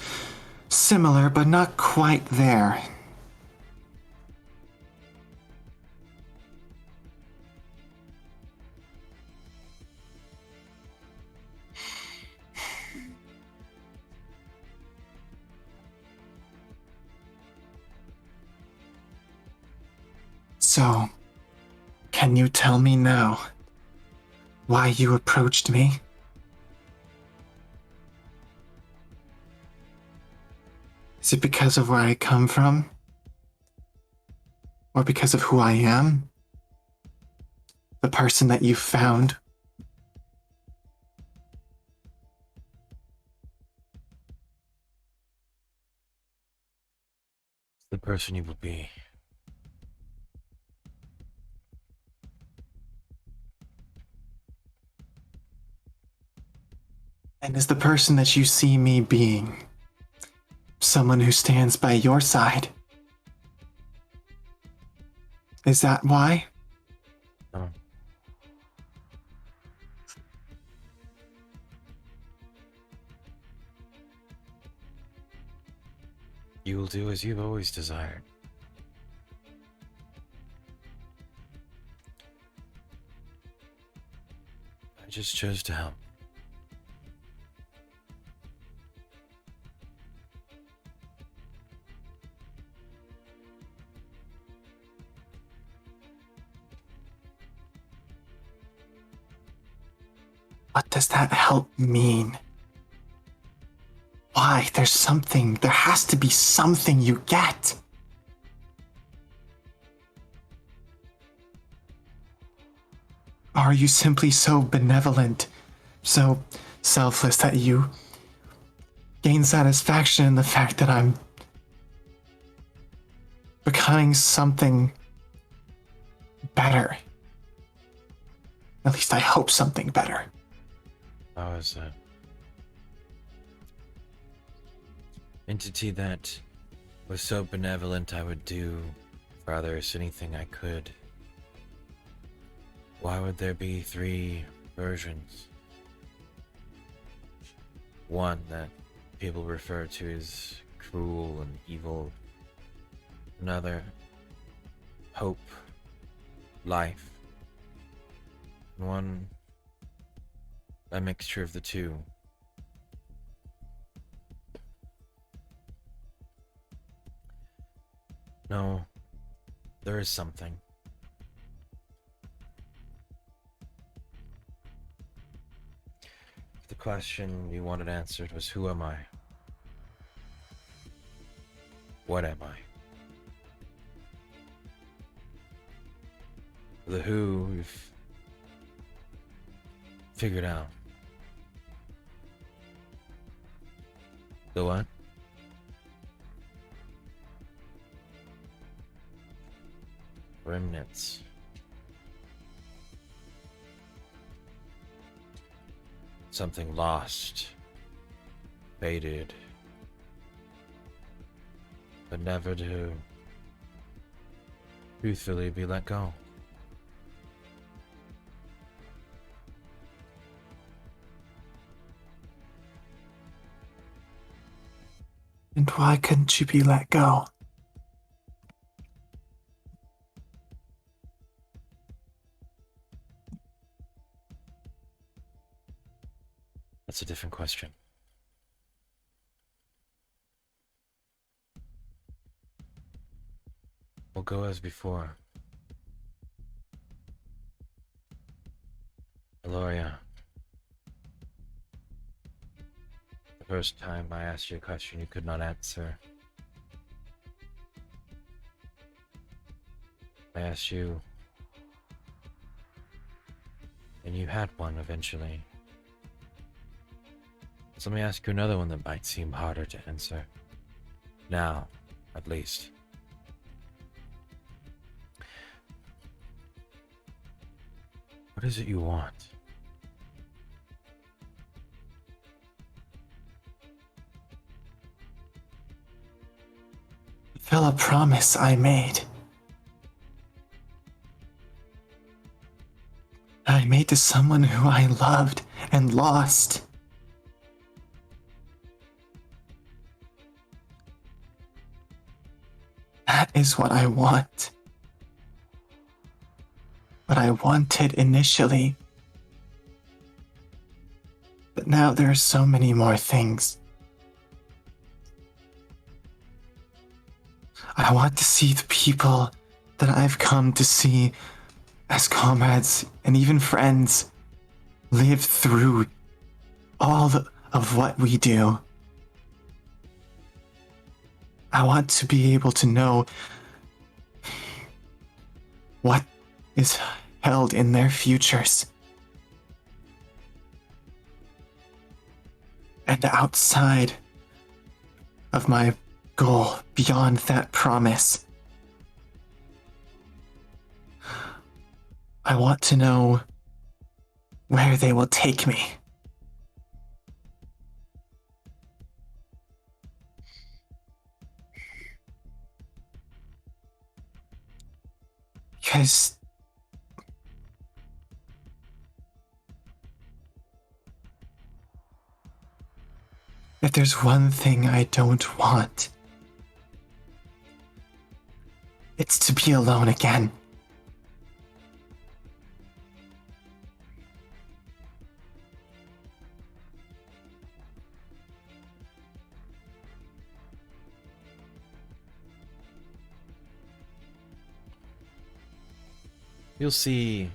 similar, but not quite there. So, can you tell me now why you approached me? Is it because of where I come from? Or because of who I am? The person that you found? The person you will be. And is the person that you see me being someone who stands by your side? Is that why? You will do as you've always desired. I just chose to help. What does that help mean? Why? There's something. There has to be something you get. Are you simply so benevolent, so selfless that you gain satisfaction in the fact that I'm becoming something better? At least I hope something better. I was an entity that was so benevolent I would do for others anything I could. Why would there be three versions? One that people refer to as cruel and evil. Another, hope, life. And one, a mixture of the two. No, there is something. The question you wanted answered was, who am I? What am I? The who we've figured out. The what? Remnants. Something lost, faded, but never to truthfully be let go. And why couldn't you be let go? That's a different question. We'll go as before. Eloria. The first time I asked you a question you could not answer. I asked you, and you had one eventually. So let me ask you another one that might seem harder to answer. Now, at least. What is it you want? Fulfill a promise I made. I made to someone who I loved and lost. That is what I want. What I wanted initially. But now there are so many more things. I want to see the people that I've come to see as comrades and even friends live through all of what we do. I want to be able to know what is held in their futures. And outside of my goal, beyond that promise, I want to know where they will take me. Because if there's one thing I don't want, it's to be alone again. You'll see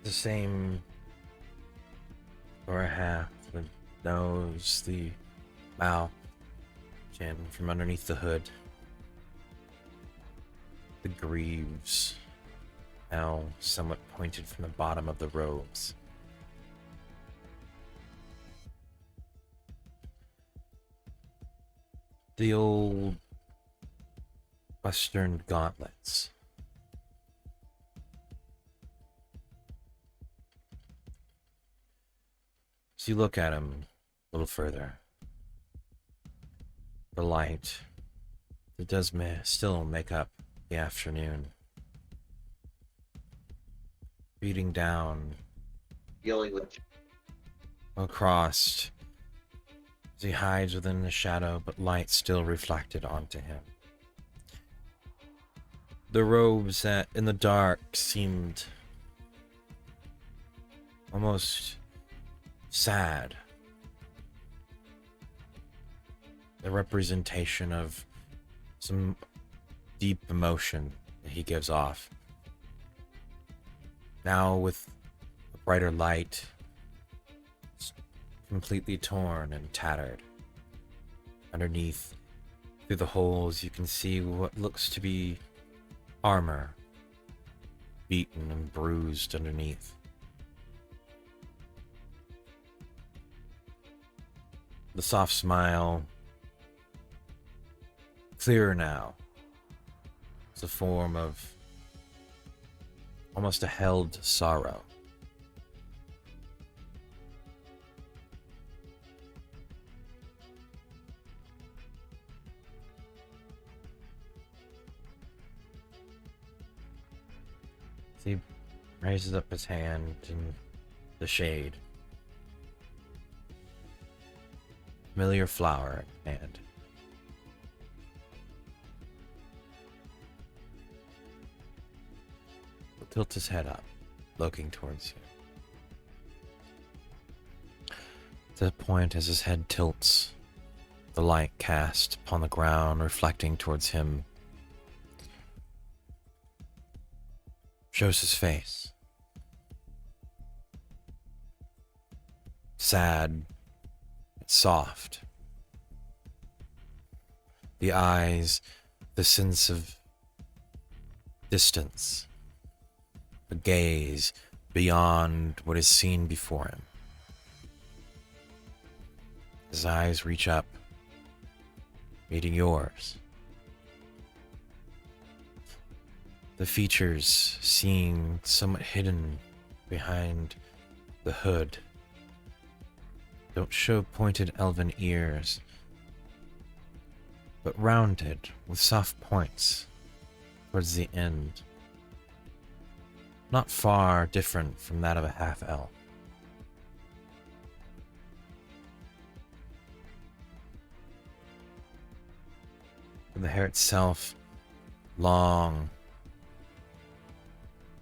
the same lower half, the nose, the mouth, chin from underneath the hood. The greaves, now somewhat pointed from the bottom of the robes. The old Western gauntlets. As you look at him a little further, the light, it does still make up the afternoon, beating down across as he hides within the shadow, but light still reflected onto him. The robes that in the dark seemed almost sad. A representation of some deep emotion that he gives off. Now with a brighter light, it's completely torn and tattered. Underneath, through the holes, you can see what looks to be armor, beaten and bruised underneath. The soft smile, clearer now. It's a form of almost a held sorrow. He raises up his hand in the shade. Familiar flower in hand. He'll tilt his head up, looking towards you. To the point as his head tilts, the light cast upon the ground reflecting towards him shows his face. Sad, soft. The eyes, the sense of distance, a gaze beyond what is seen before him. His eyes reach up, meeting yours. The features seen somewhat hidden behind the hood don't show pointed elven ears, but rounded with soft points towards the end. Not far different from that of a half-elf. The hair itself, long,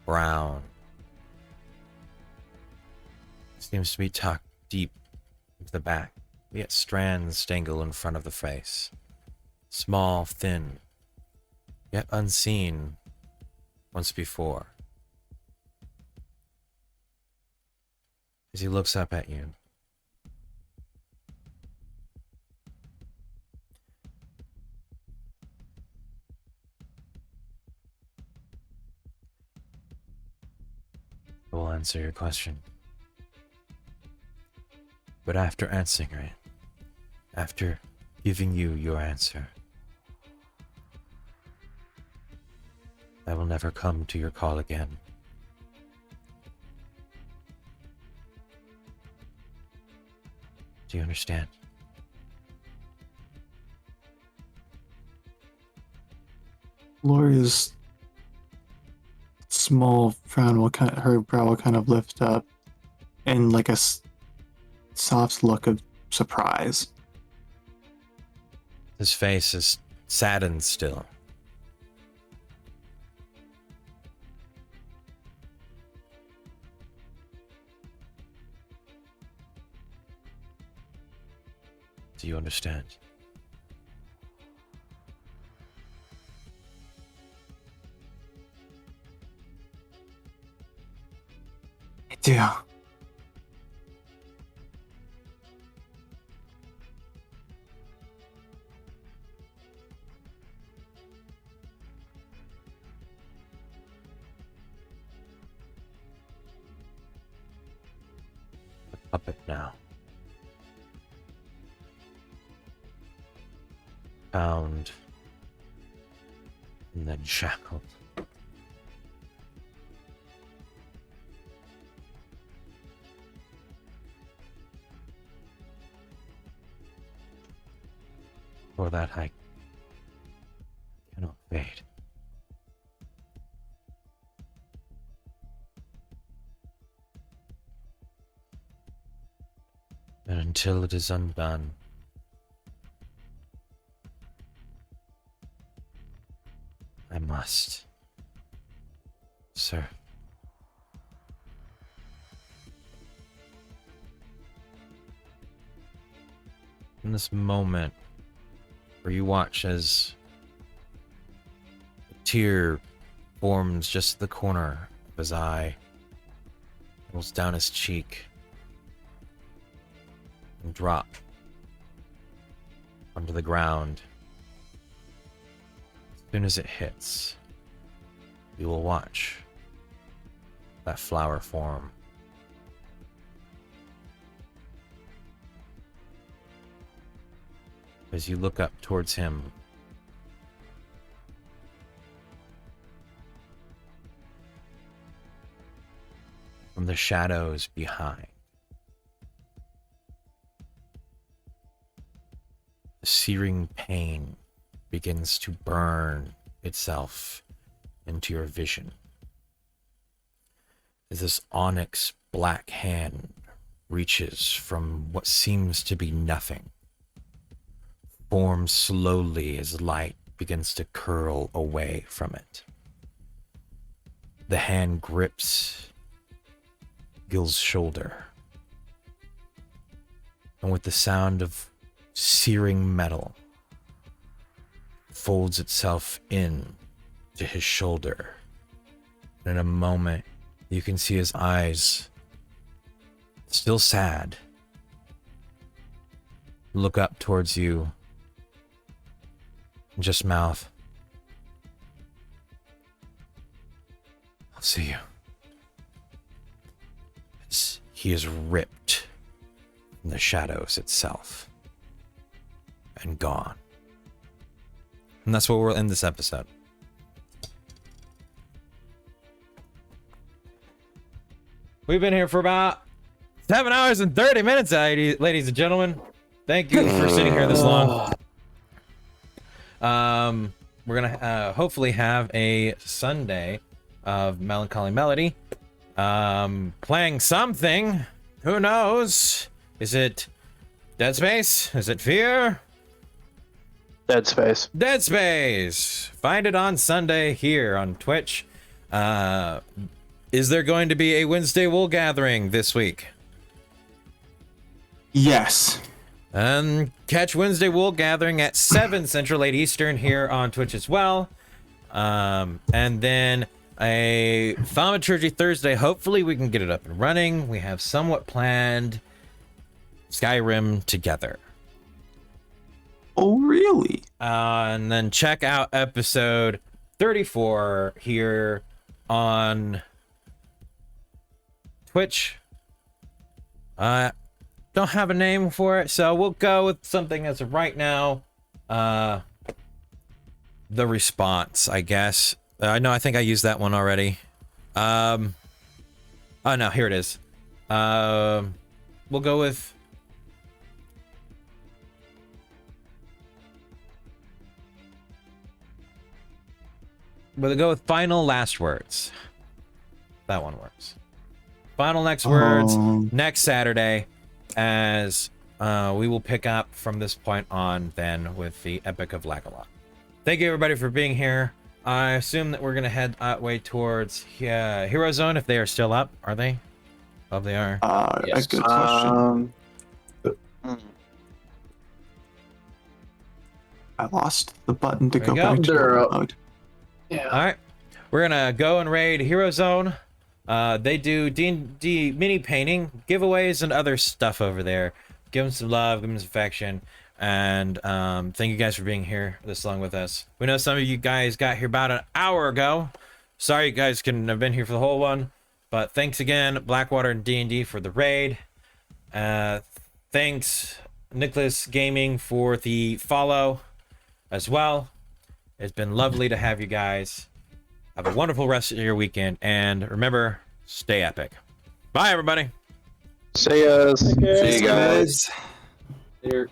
brown, seems to be tucked deep into the back, yet strands dangle in front of the face. Small, thin, yet unseen once before. As he looks up at you, I will answer your question. But after answering it, after giving you your answer, I will never come to your call again. Do you understand? Lori's small frown will her brow will kind of lift up in like a soft look of surprise. His face is saddened still. Do you understand? I do. The puppet now. Bound and then shackled. For that I cannot fade. And until it is undone, I must serve. In this moment where you watch as a tear forms just at the corner of his eye, rolls down his cheek, and drop onto the ground. As soon as it hits, you will watch that flower form. As you look up towards him, from the shadows behind, the searing pain begins to burn itself into your vision. As this onyx black hand reaches from what seems to be nothing, forms slowly as light begins to curl away from it. The hand grips Gil's shoulder and with the sound of searing metal, folds itself in to his shoulder. And in a moment, you can see his eyes, still sad, look up towards you and just mouth, "I'll see you." As he is ripped from the shadows itself and gone. And that's where we'll end this episode. We've been here for about 7 hours and 30 minutes, ladies and gentlemen. Thank you for sitting here this long. We're gonna hopefully have a Sunday of Melancholy Melody. Playing something. Who knows? Is it Dead Space? Is it Fear? Dead Space. Dead Space. Find it on Sunday here on Twitch. Is there going to be a Wednesday Wool Gathering this week? Yes. Catch Wednesday Wool Gathering at 7 Central, 8 Eastern here on Twitch as well. And then a Thaumaturgy Thursday. Hopefully we can get it up and running. We have somewhat planned Skyrim together. Oh, really? And then check out episode 34 here on Twitch. Don't have a name for it, so we'll go with something as of right now. The Response, I guess. I think I used that one already. Oh no, here it is. We'll go with Final Last Words. That one works. Final Next Words next Saturday, as we will pick up from this point on then with the Epic of Lagillon. Thank you everybody for being here. I assume that we're gonna head way towards Hero Zone if they are still up. Are they? Oh, they are. Yes. A good question. I lost the button to go back to mode. Yeah. All right, we're gonna go and raid Hero Zone. They do D&D mini painting, giveaways, and other stuff over there. Give them some love, give them some affection, and thank you guys for being here this long with us. We know some of you guys got here about an hour ago. Sorry you guys couldn't have been here for the whole one, but thanks again, Blackwater and D&D for the raid. Thanks, Nicholas Gaming, for the follow as well. It's been lovely to have you guys. Have a wonderful rest of your weekend, and remember, stay epic. Bye, everybody. See ya. See you guys. Later.